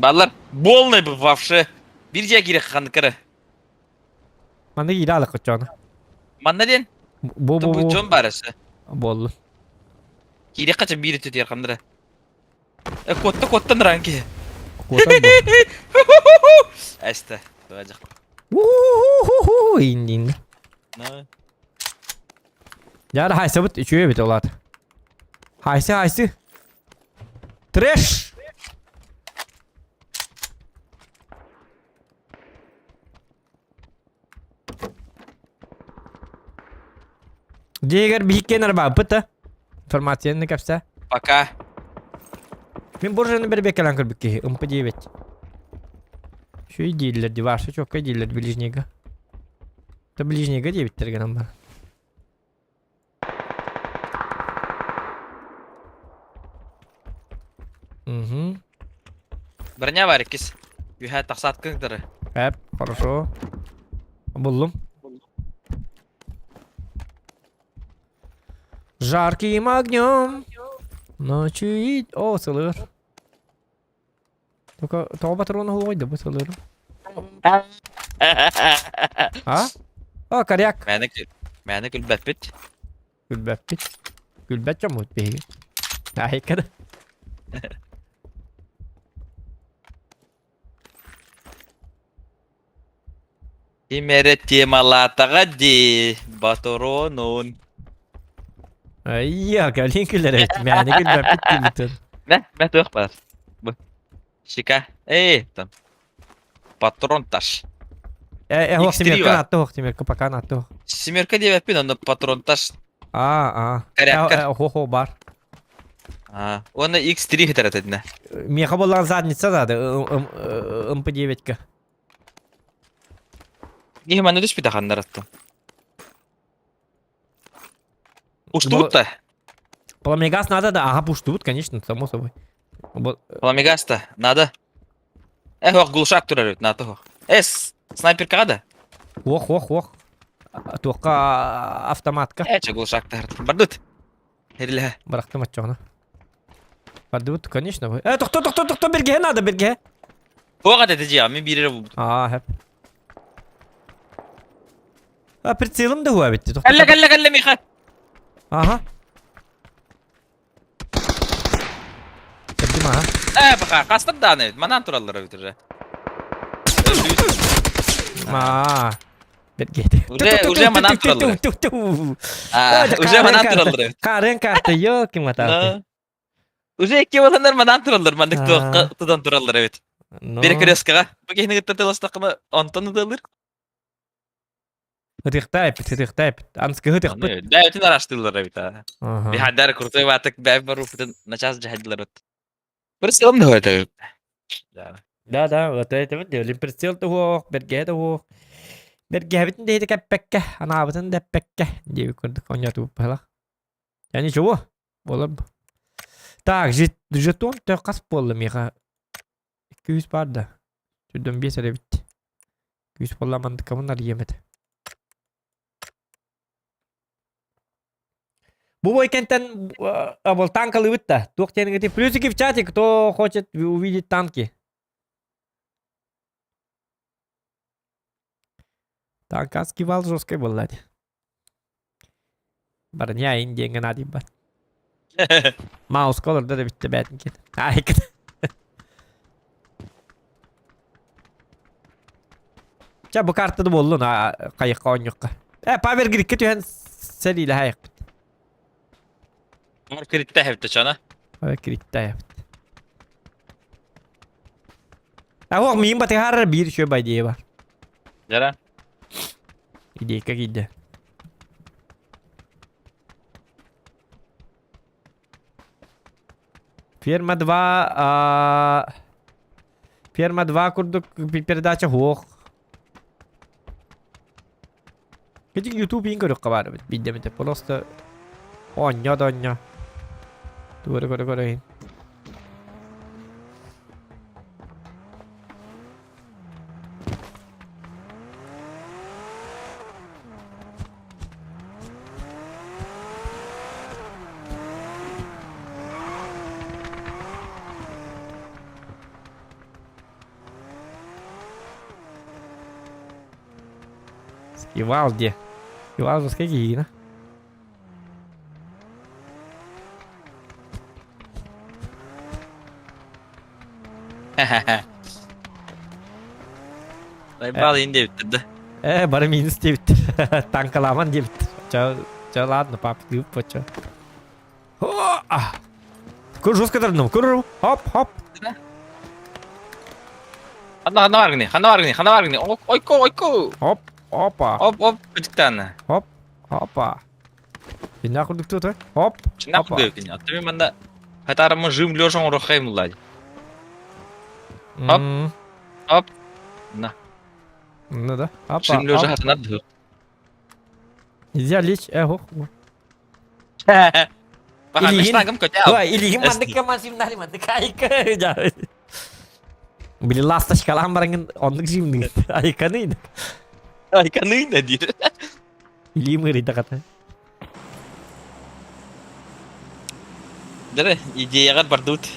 Баллар, полный бы вообще. Bir şey gerek kandıkları. Manda giydi alık koçağını. Manna den. Bu Bu John barası. Bollu. Gerek kaçın biri tutuyor kandıra. Kottan ranki. Kotan bu. Este. Doğacak. İndi. Ne? Ya da hayse bit içiyor bit olat. Hayse. Trash. Diğer bir hikayeler var pıtı. İnformasyon ne kapsa? Пока. Ben burjunu bir bekelen kır biki. Umpı diyevet. Şu iyi değiller di varsa çok iyi değiller ближнего. Da ближнего diye bitirgen ben. Угу. Броня var ikisi. Yühe taksat kıngdırı. Hep, хорошо. Buldum. Жарким огнем ночи... О, сылыр. Только того патрона голойды bu сылыр. Ha? O, karyak. Mene gülbet bit. Gülbet bit. Gülbet çamut beyi. Ay kada. İmereti malataga di. Batoronun. Ay ya kalin güller evet. Yani gülbet bit gülbet. Ne? Ben de yok var. Bu. Şika. Tam. Patron taş. Hoh X3 timerkan var. attı hoh timerkan pakan attı. Семерка diye yapın onu patron taş. Aa. Karyak. Ho bar. Onu X3 hitaret edine. Меха была задница, да, МП-9. Niye bana düş bir daha anlattım. Уштут da. Пламегас надо, да. Ага, пуштут, конечно, само собой. Пламегас-то надо. Ох, глушак турарит, на того. Снайперка да? Ох. Только автоматка. Че глушак тарт. Бардут. Хериле. Бырақтым атчағына. Бардут, конечно. Тоқта, берге надо, берге. Оға деді же, мен берері бұл. Хеп. Прицелым да хуа битти. Кәлі, Миха. Ага. Бердім, ага. Бақа, қастыр да аны, манан туралары өтірі. Берге. Уже манан туралары. Уже манан туралары. Қарын карты, ёлки матасы. Уже екі боландар манан туралар, мандық тудан туралар, evet. Bir kreskaga. Bu kehini gitti tılastakımı Anton'u da alır. Hıtıqtayıp. Anskı hıtıqpıt. Dağıtın araştırdılar, evet. Bir haddar kurtuyu batık bәбі бар ufudun naçaz cahadiler öt. Bir selam da var tabii. Да, вот это вот делали. Прицел-то хух, берге-то хух. Берге битин дейді кәппәкке, ана бытын дәппәкке. Деуі көрдік, ойнату бұппайла. Я ничего, болар. Так, жетон тәқас болды меға. 200 barda. Şuradan bir sene bitti. 200 kullanmadık ama bunlar yemedi. Bu weekend'ten был танк лывыт-то. Тухте негатив. Плюсики в чате, кто хочет увидеть танки. Танкаский вал жесткий был, ладно. Броня Индия надо бат. Маус колор да bitti бәтінкен. Айкын. Ya bu kartı da bollun ha kayık oynuyorka. Pavel Grik'e tühen seriyle hayık. Markeritte hepte çana. Pavel Grik'te yaptı. Hoş miyim batı her bir şey bay diye var. Jara. Gidiyor ka gidiyor. Firma 2 kurduk передача hoch. Küçük YouTube görüyoruz kabar videomda. Просто onya. Doğru. Ивалди. Ивалди скагина. Bal yine bitirdi. Бары минус деп бітті. Танкаламан деп бітті. Ча, ладно, пап, деп поча. Көр жестко дырдым, көр. Хоп. Хана бар гыне. Ойко. Хоп, опа. Оп, битіктаны. Опа. Енді ақырдық тұты. Хоп. Чынақ көйіп кені. Аттымен манда қатарымы жым лёжон рухайым ұлады. Хоп. На. Ну да. Опа. Жым лёжа хатына ды. Нельзя лечь. Хоп. Бахан мештангым көте ал. Илигин мандыкка масимнали мандыкка айка. Били ласташкалан барангын ондық жимдің. Айканıydı. Айканıydı deyir. İliyim gırıydı kata. Dere, идеяға бардут.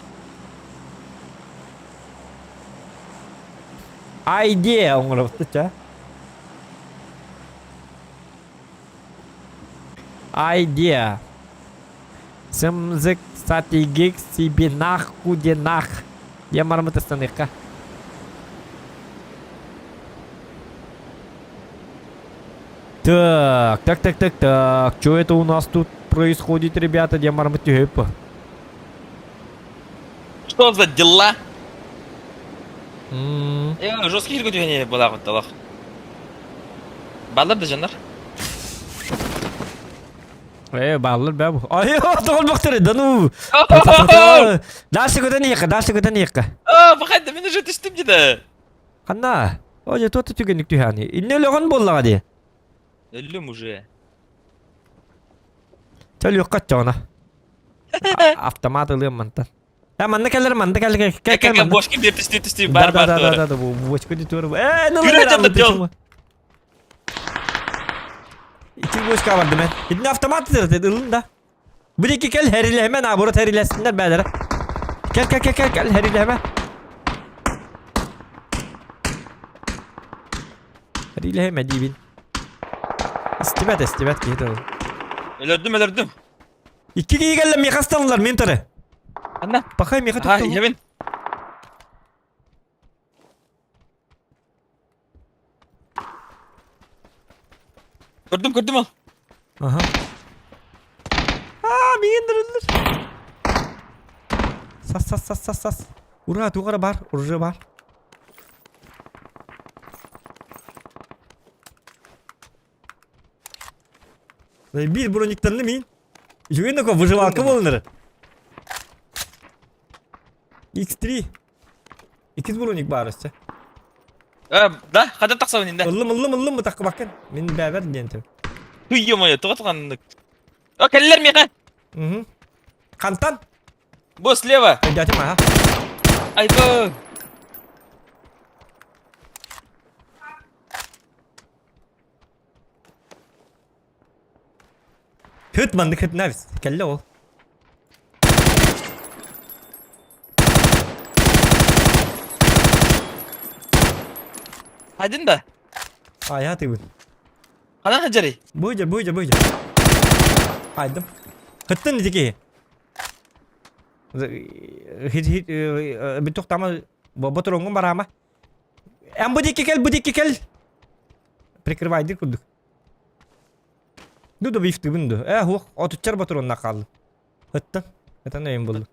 Idea оңыры бұқты ча. Idea. Сымзык сатигик сибинах кудинах. Я мармыты станыққа. Так. Что это у нас тут происходит, ребята? Я мармыты хэпа. Что за дела? Жесткий жүргізуіне бола құтталық. Балдар да жанар. Балдар бәбі. Ай, тоғыл бұқтыры, да ну. Дальше көтен еққа. Бұқайды, мен уже түстім деді. Қанна? Ой, тоты түгендік түйәні. Инне өліған боллаға де. Өлім уже. Чөл өққат жоғына. Автомат ылым мантан. Манда кәлер. Бош кем дер түсті. Бар. Да. Бош көді түрі. İki boşka vardı ben. Gidin avtomat dedi ılın da. Bir iki gel herile hemen aburat herilesinler beyler. Gel herile hemen. Herile hemen dibin. İstibat giydi oğlum. Ölürdüm. İki giyi geldim yakastanlılar mentarı. Anna. Bakayım yaka Ha, tuttum. yemin. Gördüm al. Aha. Mindirilir. Sas. Ura bar. Urca bar. Bir бронниктарны min. Жүген тако выживалка болыныр. X3. İkiz броник бар өсті. Да, қадан тақсауын енді. Ылым тақы баққан. Мен бәбәр дентім. Үйемайы, тұға-тұғанындық. Кәлілер меға. Қантан? Бұл слева. Өйдәтім аға. Айбы. Hıt mandık hıt nefis. Kelle ol. Haydın da. Hayatı bu. Kanan hacari. Buyca. Haydım. Hıttın nitiki. Hit. Bir tuhtama. Батуронгун бар ама. Будики кел. Прикрывайдыр курдук. Ду бифти бунду. Хук, отучар батуронна калды. Хыттын. Хыттын эйм болду.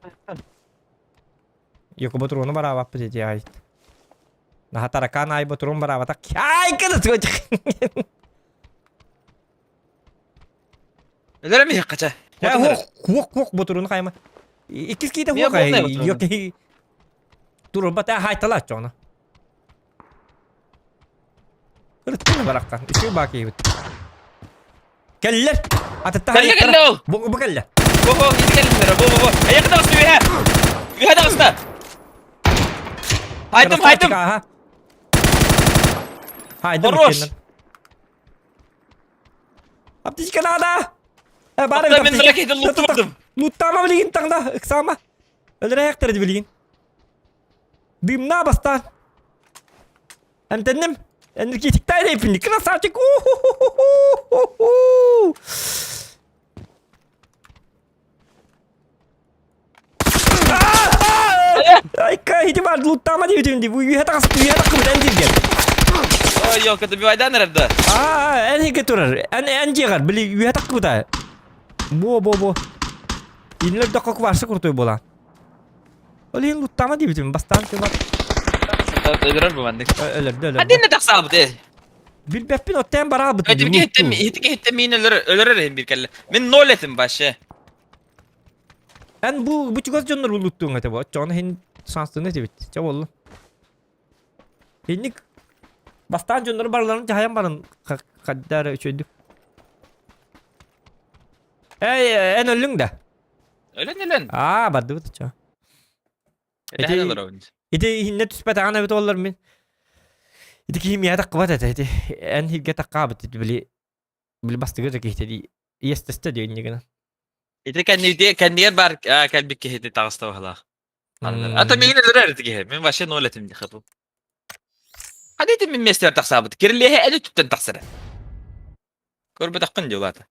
Йоко батурону бар ава пети айт. На таракан ай батурон бар ава так. Ай, кыды чочук. Ölür mü kaça? Хук батурону кайма. Икис кийде хук ай. Йоки. Durun bata haytala çoğuna. Hırttın bıraktan. İşi bakayım. Keller. Atatta hayır. Kelle ol. Bu kelle. Bu gidi kellimlere. Bu. Ayakta bastı üye. Üye de bastı. Haydım. Haydım. Boros. Aptis kanada. Hatta ben raketi lootladım. Lootlama bilgin tangda. Iksama. Öldüre yaktırdı bilgin. Bimna bastan. Antennem. Энергетик тайрейпинни. Красавчик. Айка, иди бар, луттама дебитимди. Bu üye takım dendirgen. Ой, yok это бивайдан nerede? En hege turar. En jegar. Bili üye takım da. Bo. İnler dakika varsa kurtuyor bolan. Olin luttama debitim. Bastan ki var. Öldürür bu bendik. Ölür. Hadi ne taksa bu de. Bil beppin otten bara bıtı. Ötüm hittim yine ölür bir kelle. Men nol etim başı. En bu çıkaz canlar bu luttuğun ete bu. Çoğunu hin şanslı ne tebit. Çavollu. Hinnik bastan canları barlarını cahayan barın kadar çöydük. En ölün de. Ölen. Bardı bu çağ. Ölen olur oyuncu. İdi hinne tüspet ana bit olur min. İdi ki himya takvat ete. En hilge takabet bili bastı gözü ki ihtedi. Yesteste diyor inni gana. İti kendi yer bar kalbi ki hedi taksta hala. Ata meyine ölür ki. Men başı nol etim di kapı. Hadi de min mester taksa bu. Kirlihe edi tutten taksara. Korbe takın diyor ata.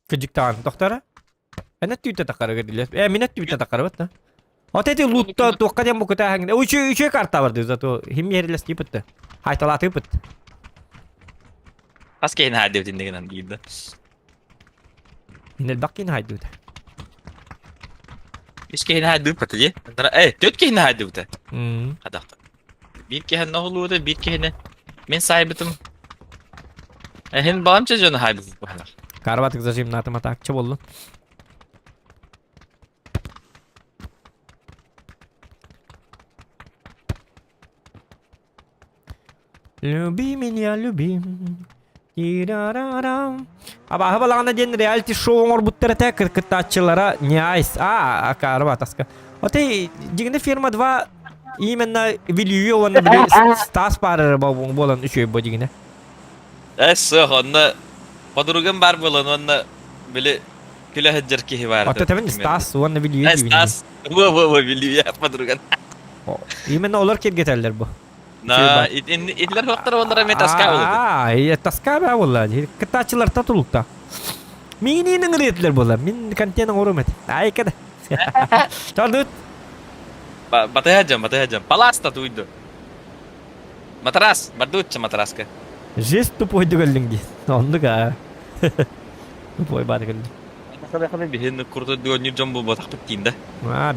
Küçük tağın doktora. Enet tüyte takara gediler. Minet tüyte takara batta. Oteti lutta tokka dem bu kota hangine. Üçü karta vardı zato. Him yeriles tipette. Haytalatı pıt. Aske hadi ötün degen giydi. Inel bakin haydu. İske hadi pıt diye. Dört ke hadi ötü. Hadi. Bir ke ne olur bir ke ne. Men sahibitim. Hen bağım çocuğunu haydi bu hala. Karvat kızacım natım atakçı bollu. Люби меня, люби. Тирарарам. Aba habalağına den reality show or buttara tek kıtaççılara nice. Karvat aska. Ote jiginde firma 2 именно video onu bile stas parar bolan üçü bu jiginde. Onunla Padurgan var bolan onunla böyle külah jerki var. Ote tabii stas onu video gibi. Stas. Bu video ya Padurgan. İmen olur ki getirler bu. Na itler faktor onlara metaska olur. Ya taska be vallahi. Kıtaççılar tatulukta. Mini ningretler bolan. Min kantiyanın orumet. Ay kada. Çaldut. Batayacağım. Palasta tuydu. Matras, bardutça matraska. Jest tupoi dugallingi. Ondu ka. Tupoi bari galli. Mesela kami bihin kurtu diyor New Jumbo batak bittiğinde.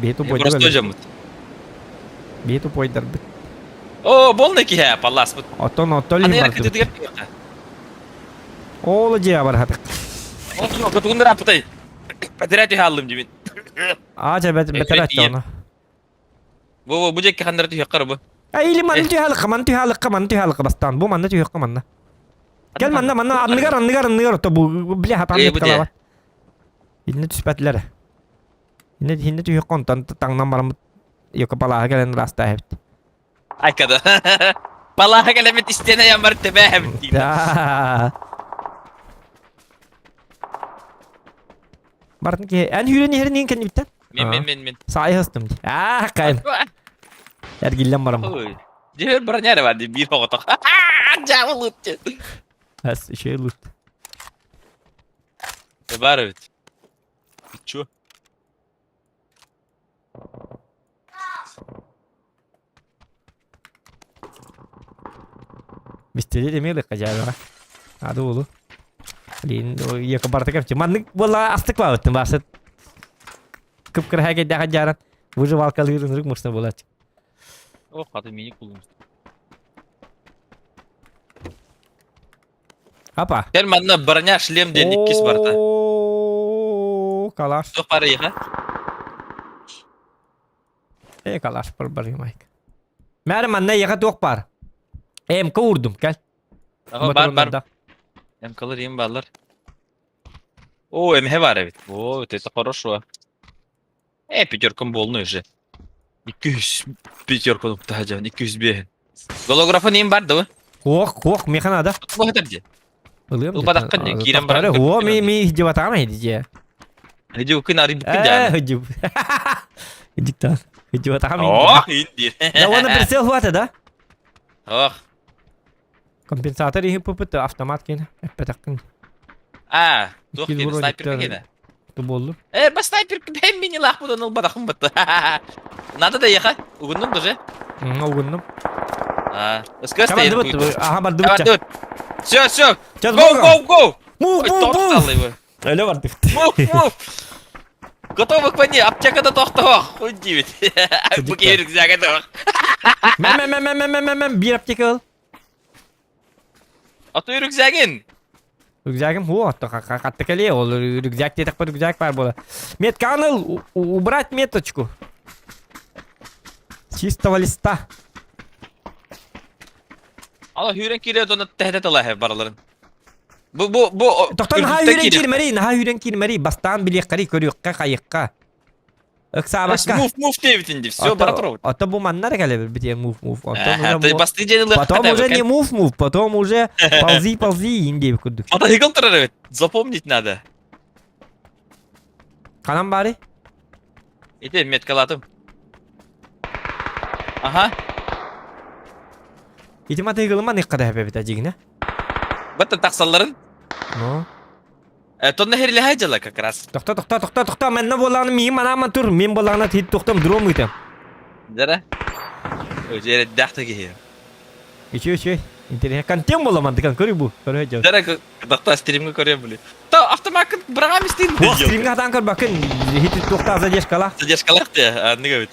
Bihi tupoi Burası dugalli. hocam. Bihi tupoi darbit. Bol ne ki ha palas. Oton Hadi lim yer bardı. kötü diyor. Oğlu ciğer var hatık. Yok kutundur aptay. Patirati halım cimin. Beter açtı onu. Bu cek kandır diyor bu. Ay man tühalık bastan. Bu manna tühalık manna. Gel manna anlıgar bu bile hatan Bu kalavat. Hinne tüspetlere. Hinne tühalık kontan tangnan baram yok kepala gelen rasta hep. Ay kada. Palaha kalamet istene yamar tebe hem. Barın ki en hüreni herin yen kendi bitten. Min. Sahi hastım. Kayın. Ergillen baram. Cihir baranyara vardı bir foto. Jauh lucu. Şey lut. Var evet. Şu. Misteri demir kacayla. Aduh oğlu. Lin ya kebarta kerja. Manik bola astık var bahset. Kıpkır hege daha jaran. Bu valkalı yürünürük mursuna bola. Oh kadın minik bulmuş. Apa? Gel mana baranya slim dan ikis barta. Kalas. Tuh pare ya. Kalas per bari Mike. Mer mana ya tuh par. Kavurdum gel. Bar. Em kalır yem ballar. Em var evet. Это хорошо. Пятерком болну уже. 200 пятерку нуктахаcan 200 bir. Golografın neyim vardı mı? Kuok mekanada. Bu kadar diye. Belum. Badakkan ya kirim barang. Mi jawatan apa ini dia? Haju kena ribut kerja. Haju. Cidden. Hiç tamam. Oh, indi. Ya onu bir şey var da. Oh. Kompensator iyi puput avtomat gene. Hep takın. Ah, tuh İki gini vurun sniper gitti. gini. Tu bollu. Bas sniper hem mini lah bu da nıl badakım battı. Nada da yaka. Ugunum da je. Ogunum. Ah, ıskıs da Kaman yedim. dubut. Aha bar Tamam, dubut. dur. Все. Just Go, go. go, go. Move, Ой, move, торт move. стал его. Öyle var dubut. Мув. Готовы к войне. Аптека тоқтық. Хуй девять. Bu kere güzel toq. Men bir aptek al. Atı rükzagin. Рюкзаком, вот, оттакали, рюкзак, тебе такой рюкзак пар было. Метканал, убрать меточку. Чистого листа. Allah hüren kire donu tehdet Allah baraların. Bu Тоқтан ha hüren kirmeri, bastan bile kari körüyokka kayıkka. Iksa başka. Move devitindi. Все, бара тұру. Ото bu manlar gele bir diye move. Ты басты жені лық. Потом уже не move, потом уже ползи, инди bir kurduk. Ата higıl тұрар evet. Запомнить надо. Kanam bari. İdi metkaladım. Aha. İtimata yığılma ne kadar hep bitecek ne? Battı taksalların. No. Tonda herli haycalar как раз. Toxta, men ne bolanı miyim anamın tur, men bolanı tit toxtam durum muyum? Jara. Öjere dağıtı ki. İçi. İnternet kan tem bolamadı kan körü bu. Körü hacı. Jara dağıtı stream'ı koruyor böyle. Ta автомакын бұрағам істейін. Bu stream'ga hatan kör bakın. Hit toxta azar yaşkala. Задержкалақ те, не говорит.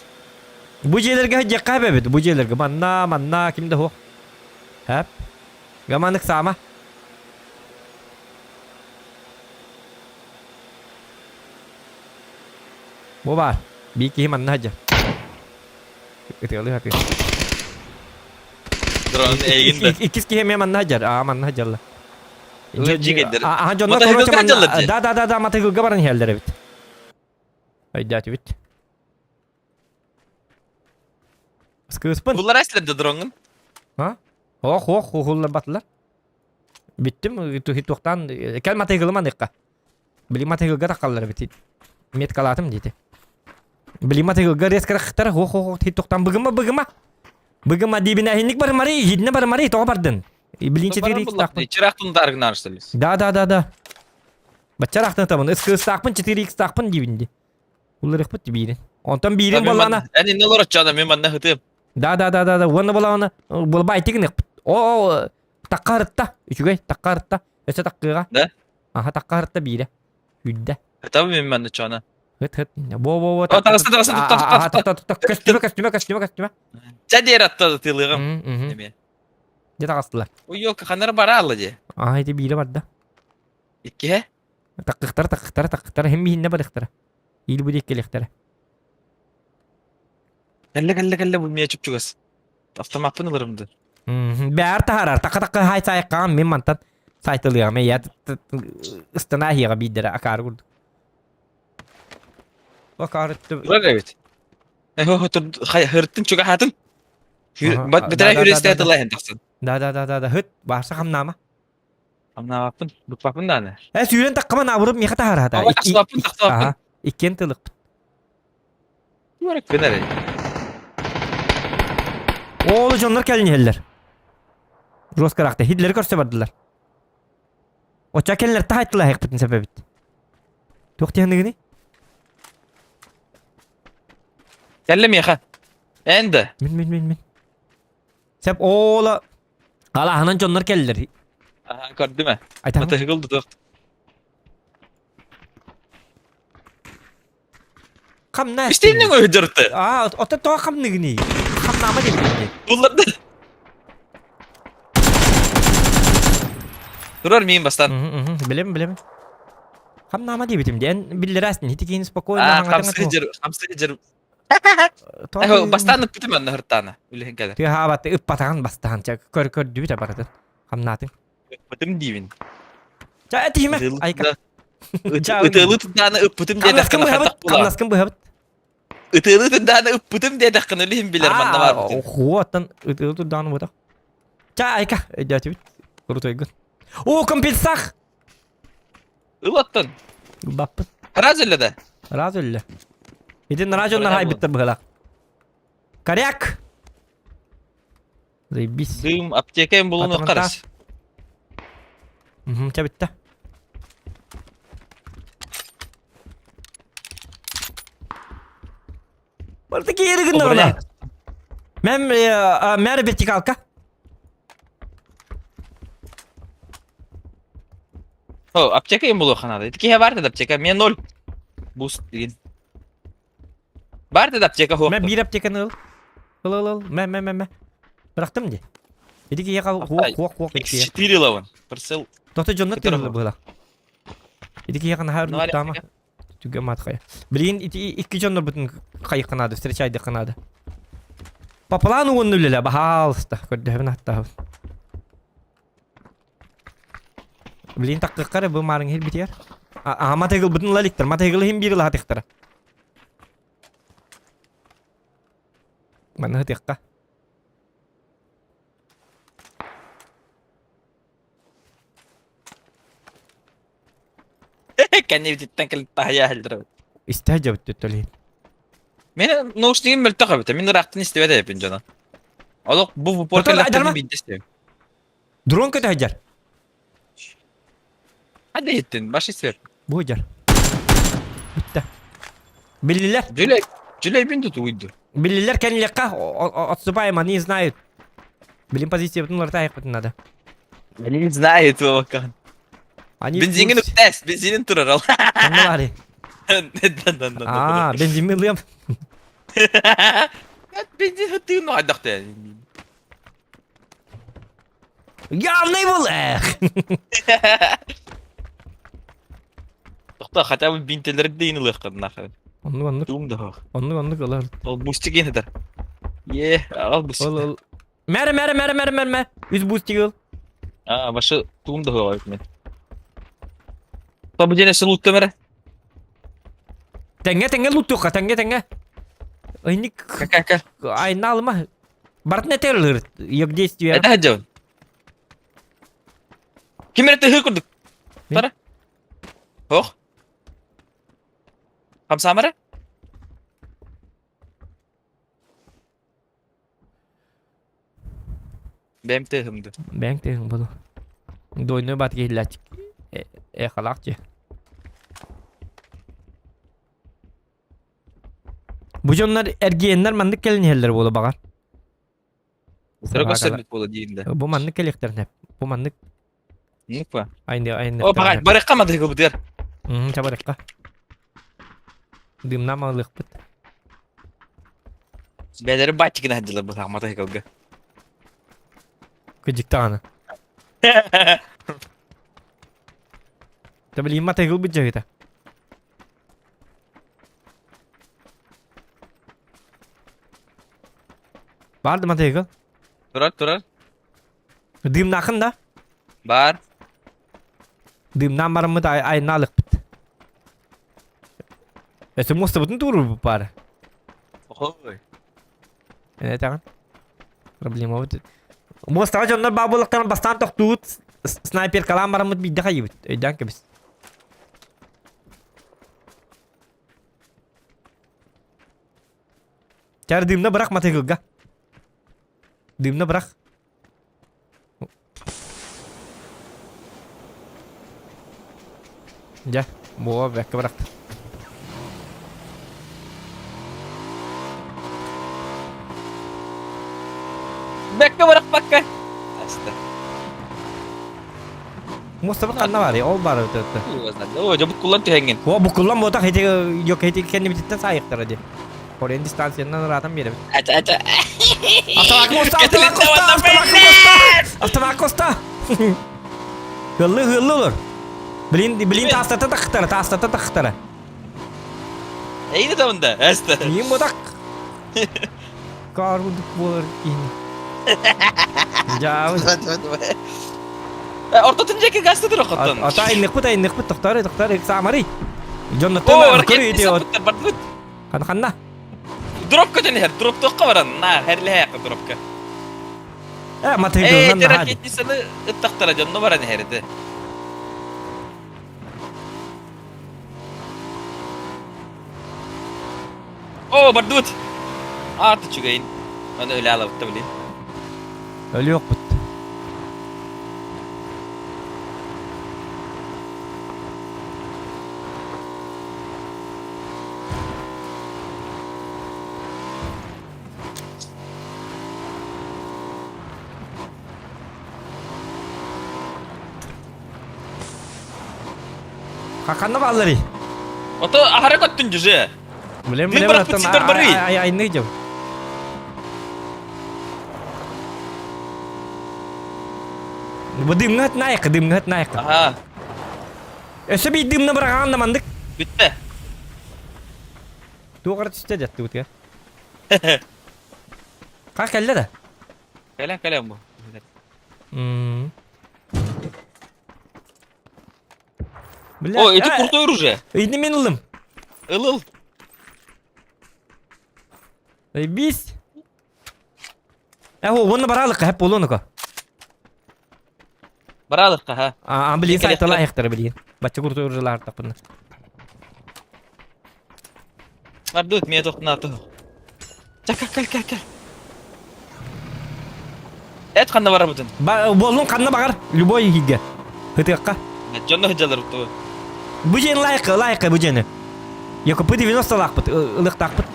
Bu jelerge hacı kaybet. Bu jelerge manna kimde ho? Hep. Gamanık sama. Bu var. Bir iki manna hacı. Kıtıyorlu hadi. Drone'un eğinde. İkiz ki hemen manna hacı. Manna hacı Allah. Jigedir. Aha jonlar Mata koruyor hıgıl manna. kaçalı. Da mata hıgıl gabarın helder evet. Haydi bit. Sıkıspın. Bunlar aslen drone'un. Ha? Hoğullar battılar. Bittim. Hit toxtan. Kel mata hıgılma nekka. Bili mata hıgılga takallar bitti. Met kalatım dedi. Bili mata hıgılga res karaktara. Hit toxtan bıgıma. Bıgıma dibine hinlik bar mari. Hidne bar mari. Toğa bardın. Bilinçe tiri takpın. Çıraqtın dargın arıştırız. Da. Bacar aktın tamam. Iskı takpın 4x takpın dibinde. Ular ıkpıt birin. Ondan birin bolana. Yani ne olarak canım ben ne hıtım. Da. Onu bolana. Bol baytik ne ıkpıt. O takarıtta. Üçügey takarıtta. Öse takkıga. Ne? Aha takarıtta biri. Hüdde. Tabii ben de çana. Hıt. Bo. Tarası. Kastüme. Jadi yarattı tılığım. Demeye. Ne takastılar. O yok kanara bara alıcı. Aha hadi biri var da. İki he? Takkıktara. Hem bihinne barıktara. İyi bu dekkeliktere. Kelle bulmaya çupçugas. Avtomapın alırımdı. Bär taharar. Takka hay sayakkan men mantan. Saytılıyor. Men ya ıstana hiya bidere akar gurdu. Akarıttı. Var evet. Hırttın çok hatın. Aha, Bir tane da. hüreste atıla hen taksın. Da. Hıt. Varsa hamnama. Ama yapın. Bukpapın da ne? Suyun takkama navurup meka tahar hata. Ama taksapın. Aha. İkken tılık. Yuvarık fener. Oğlu jonlar kelin heller. Roz karakter. Hitleri körse bardılar. O çakeller tahayttılar hekpetin sebebit. Tohti handigini? Kellem yaka. Ende. Min. Sep oğla. Ala hanan jonlar kelliler. Aha gördü mü? Aytan. Mata hıgıldı da. Kam ne? İsteyimden o hıcırtı. Ota toğa kam nigini. Kam nama demeyince. Bunlar da. Durur muyum bastan? Bilem. Kam nama diye bitim diyen bildir aslında. Hitikini spokojno. Kamsı hıcır. Bastanlık bitim anne hırtana. Öyle hengeler. Tüy habatı ıppatan bastan. Kör dübüte baratın. Kam natın. Bitim divin. Ca etihime. Ayka. Itılı tındağına ıppıtım diye dakikana hatak bula. Kamlaskın bu habit. Itılı tındağına ıppıtım diye dakikana öyle hem bilir manna var mı? Huatan ıtılı tındağına bu da. Ca ayka. Ecati bit. Kuru toygun. Oo kompensak. Ilattın. Bappın. Razılle de. Razı öyle. Edin rajonlar hay bitti bıgılak. Karyak. Zaybis. Dığım aptekayım bulunu Patron karış. Bitti. Buradaki yeri günde Olur ona. ya. Mer bitti kalka. Ho, aptekayım bulu kanada. Ki var da aptekay. Men 0. Boost değil. Var da aptekay ho. Ben bir aptekanı al. Al. Ben. Bıraktım diye. Dedi ki yakal huak etti ya. X4 lavın. Pırsıl. Doktor John'la tırılı bırak. Dedi ki yakın her Ne var tamam. Juga mat kaya. Bilin iki John'la bütün kayık kanadı. Встречай kanadı. По плану он нуля, пожалуйста. Kodehun hatta. Bilin takı kara bu marın her bitiyor. Ama tegel bütün laliktir. Ma tegel hem biri la tektir. Mana hatikka. Kendi bititten kelit tahya haldir. İstihacı bitti. Meni noştayım mültaka bitti. Meni raktın istivede yapın cana. Oğlum bu Doktor, aydarma. portalaklarını bildi istiyorum. Drone kötü hacer. Hadi gittin. Baş istiyor. Bu hacer. Bitti. Billiler. Cüley bin tutu uydu. Billiler kendi yakka. Отступаем, они знают. Bilin позиции bütün orta ayak bütün adı. Beni знает o bakan. Они Benzinin ötes. Benzinin turur al. Ne var ya? Neden. Benzin mi alıyorum? Benzin hıttığın o adakta yani. Ya ne bu le? Doktor hatta bu binteleri de yenilir kadın akı. Onu Tuğum da hak. onu alır. O boostik yeni der. Al boostik. Ol. Mer. Üz boost yıl. Başı tuğum da hak men. Tabi jenesi loot temere. Tenge lutu ka tenge. Ini Kakak. aynı alma. Barat ne terör? Yok действия. Это hajjavun. Kimere te hırkurduk. Ne? Tara. Hoş. Hamsamara? Benim tehimdi. Ben de bunu. Doyunu bat geliyor. Halakçı. Bu jonlar ergiyenler mandık gelin yerler bolu bakar. Sıra göstermek bolu deyinde. Bu mandık geliklerin hep. Bu mandık Nukva. aynı. O bakay barık kamadı bu der. Çabarıkka. Dımnam alık bit. Beleri batçıkına hacılar bu takmata hekavga. Gıcık tağını. Tabi lima tegul bit kita. Var mı tegul? Turar. Dımnakın da. Bar. Dımnam var mı da aynı alık bit. Semua sebutun turun bu para. Oy. Ne tangan? Problema bu. Mustafa jonlar babulaktan bastan tok tut. Sniper kalam var mı bir daha yibit. Edan ke bis. Cara dimna bırak mata gıgga. Dimna bırak. Ya, bu bekle bırak. Bekle bırak bakka. Asta. Mustafa kan var ya, o var öte. O cabut kullan tuhengin. O bu kullan botak hedi yok hedi kendi bititten sayıktır hadi. Korean distansiyandan rahatım bir. Aca. Hasta Costa. Hıllı olur. Bilin taslatı taktara. İyi de onda. Asta. Niye botak? Karuduk bor ini. Jauh. Orta tünceki gazetedir o kattan. Ata innek put doktor samari. John O Notto kuru orkes itu. bardut. Kan. Drop ka her. Drop to kawaran. Her lehe ka drop ka. Mata hidungan Tera hadi. kitni sana taktara janno baran heride. Oo bardut. Artı çıkayın. Ben öyle alıp da bileyim. Öyle yok bu. Kakanda balları. Oto ahara kottun cüce. Bilem Bir bilem bırak atım. bitsin, bari. Ay ne diyeceğim. Bu dimngat naik, dimngat naik. Aha. Bir dimna bırakan da mandık. Bitti. Tuh kartu işte jattı bu ya. Kalk kelle de. Kalem bu. Hmm. O eti kurtuyor уже. İndi men ılım. Ilıl. Biz. Onu baralık hep olunu ko. Baralık ha. Bilin Şeker saytala yakar. ayakları bilin. Baca kurtuyorlar tapını. Bardut miye doktun atı. Kal. Et kanda var bütün. Bolun kanına bakar. Любой hige. Hıtıkka. Canlı hıcalar bu. Bu jen layıkı bu jeni. Yok bu 90 lakpıt. Ilık takpıt.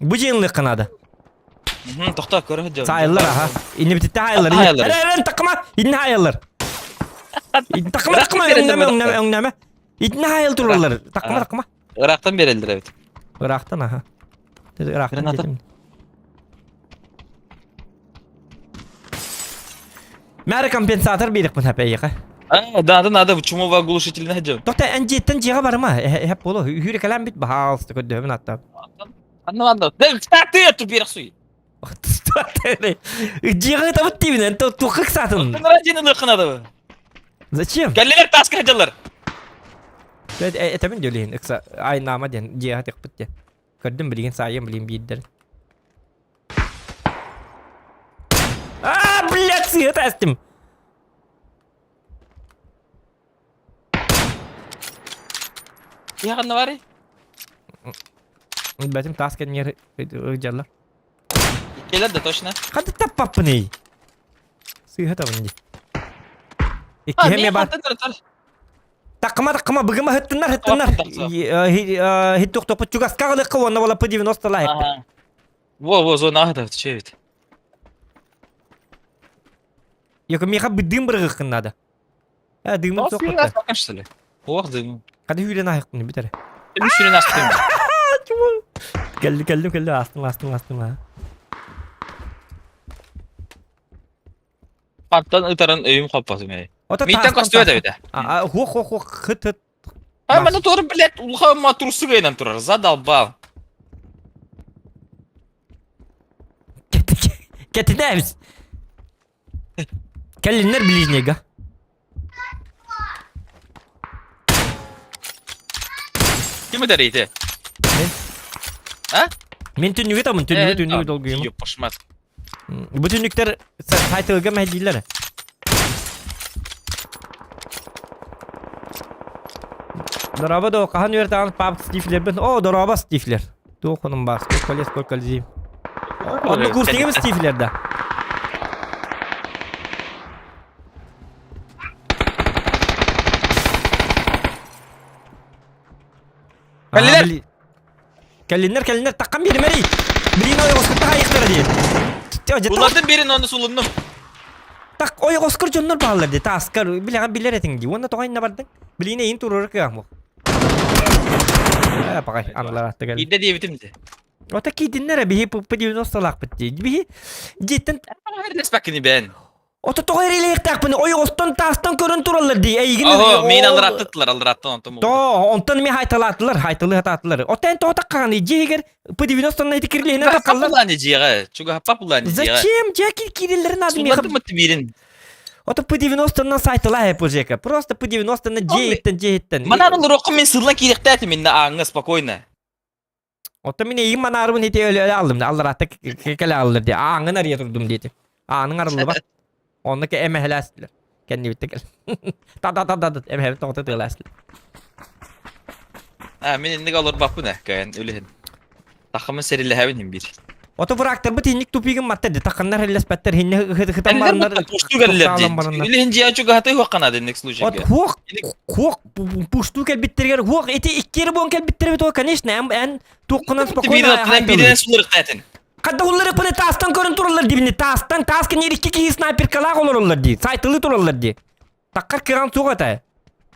Bu jenlik kanadı. Tokta körü hıcalar. Sayılır aha. İnne bititte hayırlar. Hayırlar. Eren takma. İnne hayırlar. Takma önleme. İnne hayır dururlar. Takma. Irak'tan verildir evet. Irak'tan aha. Irak'tan Granada. dedim. Mer kompensatör birik bu hep yaka. Nada bu çumu var glушительный hıcalar. Doktor encetten ciğe var mı? Hep bolu. Hüri kalan bit bahal stıkı dövün hatta. Anlamadım. Ne taktı ya tu bir suyu. Ciğe tabi tibinen tu 40 satın. Bunlar acının lıkına da. Zачем? Kelleler taskı hıcalar. Tabii diyorlar. Iksa aynı nama diyen ciğe hatık bit diye. Gördüm bilgin sayın bilgin bir Блядь, сыгы тастым. Яғанна бар ей? Бәтім таскен ер жарлар. Келеді точно. Қады таппаппы ней? Сыгы табын де. Мен бар. қаттын Тақыма бұгыма хыттынар. Хиттуқ топы чугасқа қылыққы оны бола пы 90 лайық. Во, зона ағыда, чевет. Yok meka bir dım bırakın nada. Dımım çok kötü. Bakın şöyle. Oh dımım. Hadi hüren ayak bunu bitir. Bir sürü nasıl Geldim astım ha. Pattan ıtaran öyüm kapatım ya. O da Mitten kastıyor da bir de. Hıt. Ha bana doğru bilet ulha matrusu gaydan durar. Zadalbal. Кетіне біз. Кәлінер ближнега. Kim eder iyiydi? Ha? Мен түннігі тамын, түннігі долгuyum. Yok başmaz. Bu түнніктер сайтылға мәдейлер. Дорaba da o kahan yörten pap stifler ben. O doraba stifler. Dokunun bas. Kolkol ziyim. Onu kursiye mi stiflerde? Kellinler takkan bir meri. Birine oy oskutta hayıkları diye. Bunlardan birinin onu sulundum. Tak oy oskur jonlar bağlar diye. Taskar bilir etin diye. Onda toğayın ne bardın? Birine in turur ki ahmuk. Pakay anılar attı geldi. İdde diye bitimdi. O da ki dinlere bir hep pediyor nostalak bitti. Bir cidden Her nesbekini ben. o da toğayır ile yıktak bunu. Oy ostan tastan körün turarlar diye. Oho, meyin alır attılar ondan. To ondan mi haytalı hatatlar. O ten to takkan ciğer pediyor nostan ne dikirliğine takallar. Kapılan ciğer. Çünkü kapılan ciğer. Zачем? Cakil kirillerin adı mi? Sulandı mı birin? O da P90'dan saytılar hep o jeka. Просто P90'dan cihitten. Mana alır okum men sırlan kirikte minne ağına spokojna. O da mine iyi manarımın hiti öyle aldım. Allah rahatta kekele alır diye. Ağını araya durdum dedi. Ağının arılı bak. Ondaki eme helasiler. Kendi bitti gel. Ta. Em hem toğda tığlasın. Ha, men indik olur bak bu ne? Kayan ölehin. Takımın serili hevin bir. Oto bıraktır bu tinlik tupigin matta takanlar helles batter hinne hıtan Enler baranlar. mutlu poştu gelirler. Ölehin cihan çok hatay hukkana dedik Ot slujiga. huok puştu kel bittirger huok eti ikkeri bon kel bittir to конечно en tuqqanan Birine sularık zaten. Kadda hulları pene tastan körün turullar dibini tastan tasken yer iki sniper kala olurlar di saytılı turullar di takkar kiran suğata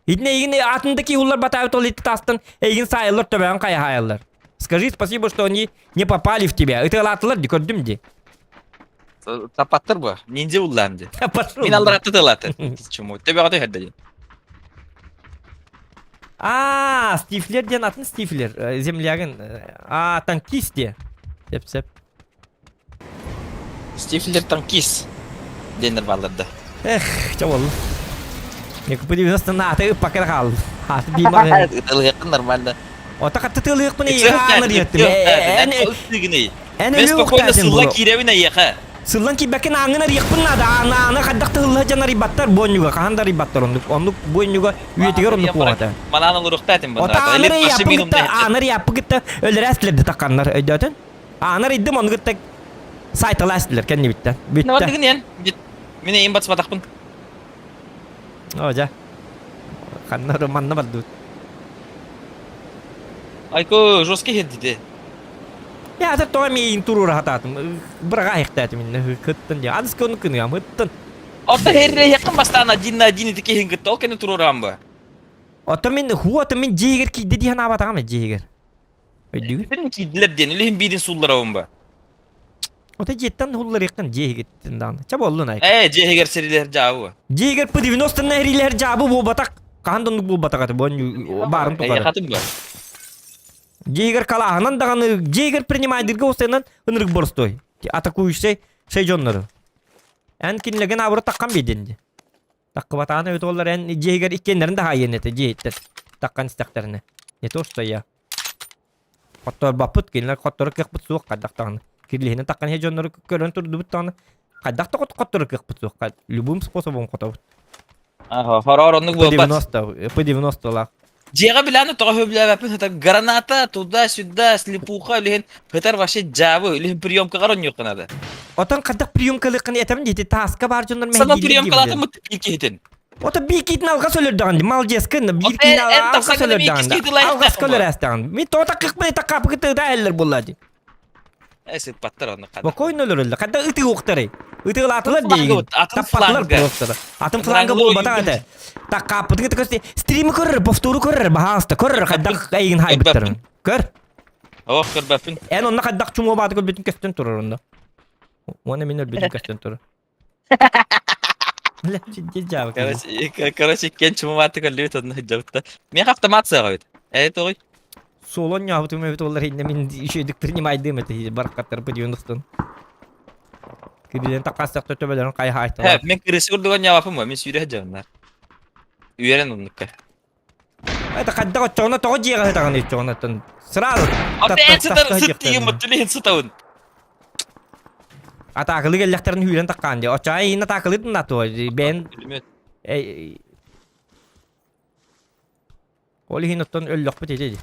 yine atındaki hullar batay tolit tastan egin sayılır töben kay hayallar скажи спасибо что они не попали в тебя ытылатылар di gördüm di Tapattır bu. Ninja ullandı. Пошел. Min allar attı tılatır. Çumu. Tabi atı herdeli. А, Стифлер ден атын Стифлер, землягын. А, танкист де. Сеп. Stifler tankis. Denir ballarda. Эх, чавол. Я купил 90 на ты пока хал. А ты бимар. Italı yakın normalde. Ота катты тылык мыны яаныр еттим. Ben spokojno sılla kirevine yaka. Сыллан кибекен аңына рикпын ада ана каддак тылла жана рибаттар бонюга канда рибаттар ондук бонюга үетигер ондук болата. Манан olurukta etim bunda. Ота аныр япы гитта өлөр әстлерди такканнар өйдөтөн. Аныр иддим onu гитта сайтыла әстлер кенне битте. Ne var digin yen? Mine en batı batakpın. Ожа. Канна романна бадду. Ayko жесткий хед dedi. Я за то ми интуру рахататым. Брага ихтат минне кыттын я. Адыс көны кыны ям ыттын. Orta herre yakın bastana dinle dike hin gitto kene tururam bu. Ото мен хуата мен жегер ки деди хана батагам жегер. Өйдү. Dedim ki diler den ölehin birin sullara bu. Ото жеттен хуллар якын жегеттин дан. Ча болдун ай. Ceheger seriler javı. Жегер по 90 нерилер жабы бу батак. Кандын бу батагат боню барын тукар. Yakatım bu. Жегер калаанан даганы жегер принимайдырга остенан ынырык борстой. Атакующий шейжоннору. Эн кинлеген абыры таккан беденди. Таккы батаны өт олар эн жегер иккендерин да хайенете жейттер. Таккан истектерине. Не то что я. Коттор бапыт кинлер коттор кекпыт суок каддактаганы. Кирлихинен таккан хейжоннору көрөн турду буттаганы. Каддакта коттор кекпыт суок. Любым способом котобут. Aha hararonluk bu bat. По 90 лак. Jega bilan to höbля vapın hata granata tуда сюда слепуха ölehin hıtar başı javı ölehin priyomka garon yok kanada. Отан каддак приемкалыкын этем дети таска бар жоннор мен. Sana priyomkalata mı ilki hitin? Ото бикитин алга сөйлөрдөгөн мал жескин бикитин алга сөйлөрдөгөн алга сөйлөрөстөн ми тота 40 минут капкыты да эллер булады Esip patlar onu kadar. Бакойнолор када ыты уктары ытылатылар дейген таппатлар просто атын фланга болбата ата так капты кытыкты стрим көрөр повтору көрөр бааста көрөр кадак айгин хайбыттыр көр Oh kırbafın. эн онна кадак чумо баты көл бүтүн кестен турur онда оны мен бүтүн кестен турur Бля, жабы. Короче, kenç mumatı kalıyor onu hıcavıtta. Men hafta mat sağıydı. Evet oy. Солон яхты мы олар инде мен ишедик принимайдым это баркаттар по 90-тан. Кибилен такастак төбөлөрүн кайга айтты. He, men kırısı kurduğun cevabım var. Men sürü hıcavınlar. Üyeren onlukka. Это кадда чона то жега хатаган чонатан. Сразу. Ата энситер сыт деген мыттылыхын сытауын. Атакылы келлектерин хүйлен таккан ди. Очай ина такылыдын да то. Бен Оли хиноттон өллөк бит эди.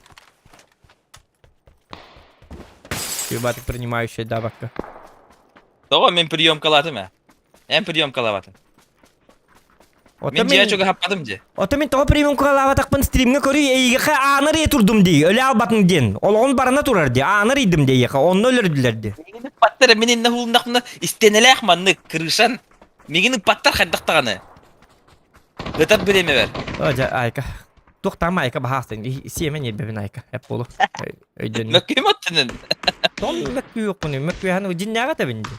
Батык принимающая dabakka. Doğru men priyomkalatım ha. En priyomkalatım. Men ciğer çok happadım diye. Ото мен то приемкалаватакпын стримге көрү эйге аныр этурдум ди. Өлө албатын ден. Ол он барына турар ди. Аныр идим ди. Онно өлөрдүлөр ди. Patlar menin ne hulundakında istenelek manlık kırışan. Meginin patlar haddактаганы. Gıtat bileme ver. Ожа айка. Тоқтама айка бахастын. Сиемен ебебин айка. Хеп болу. Өйдөн. Mökküm attının. Ton mökkü yok bunu. Mökkü hani cinnaga табинди.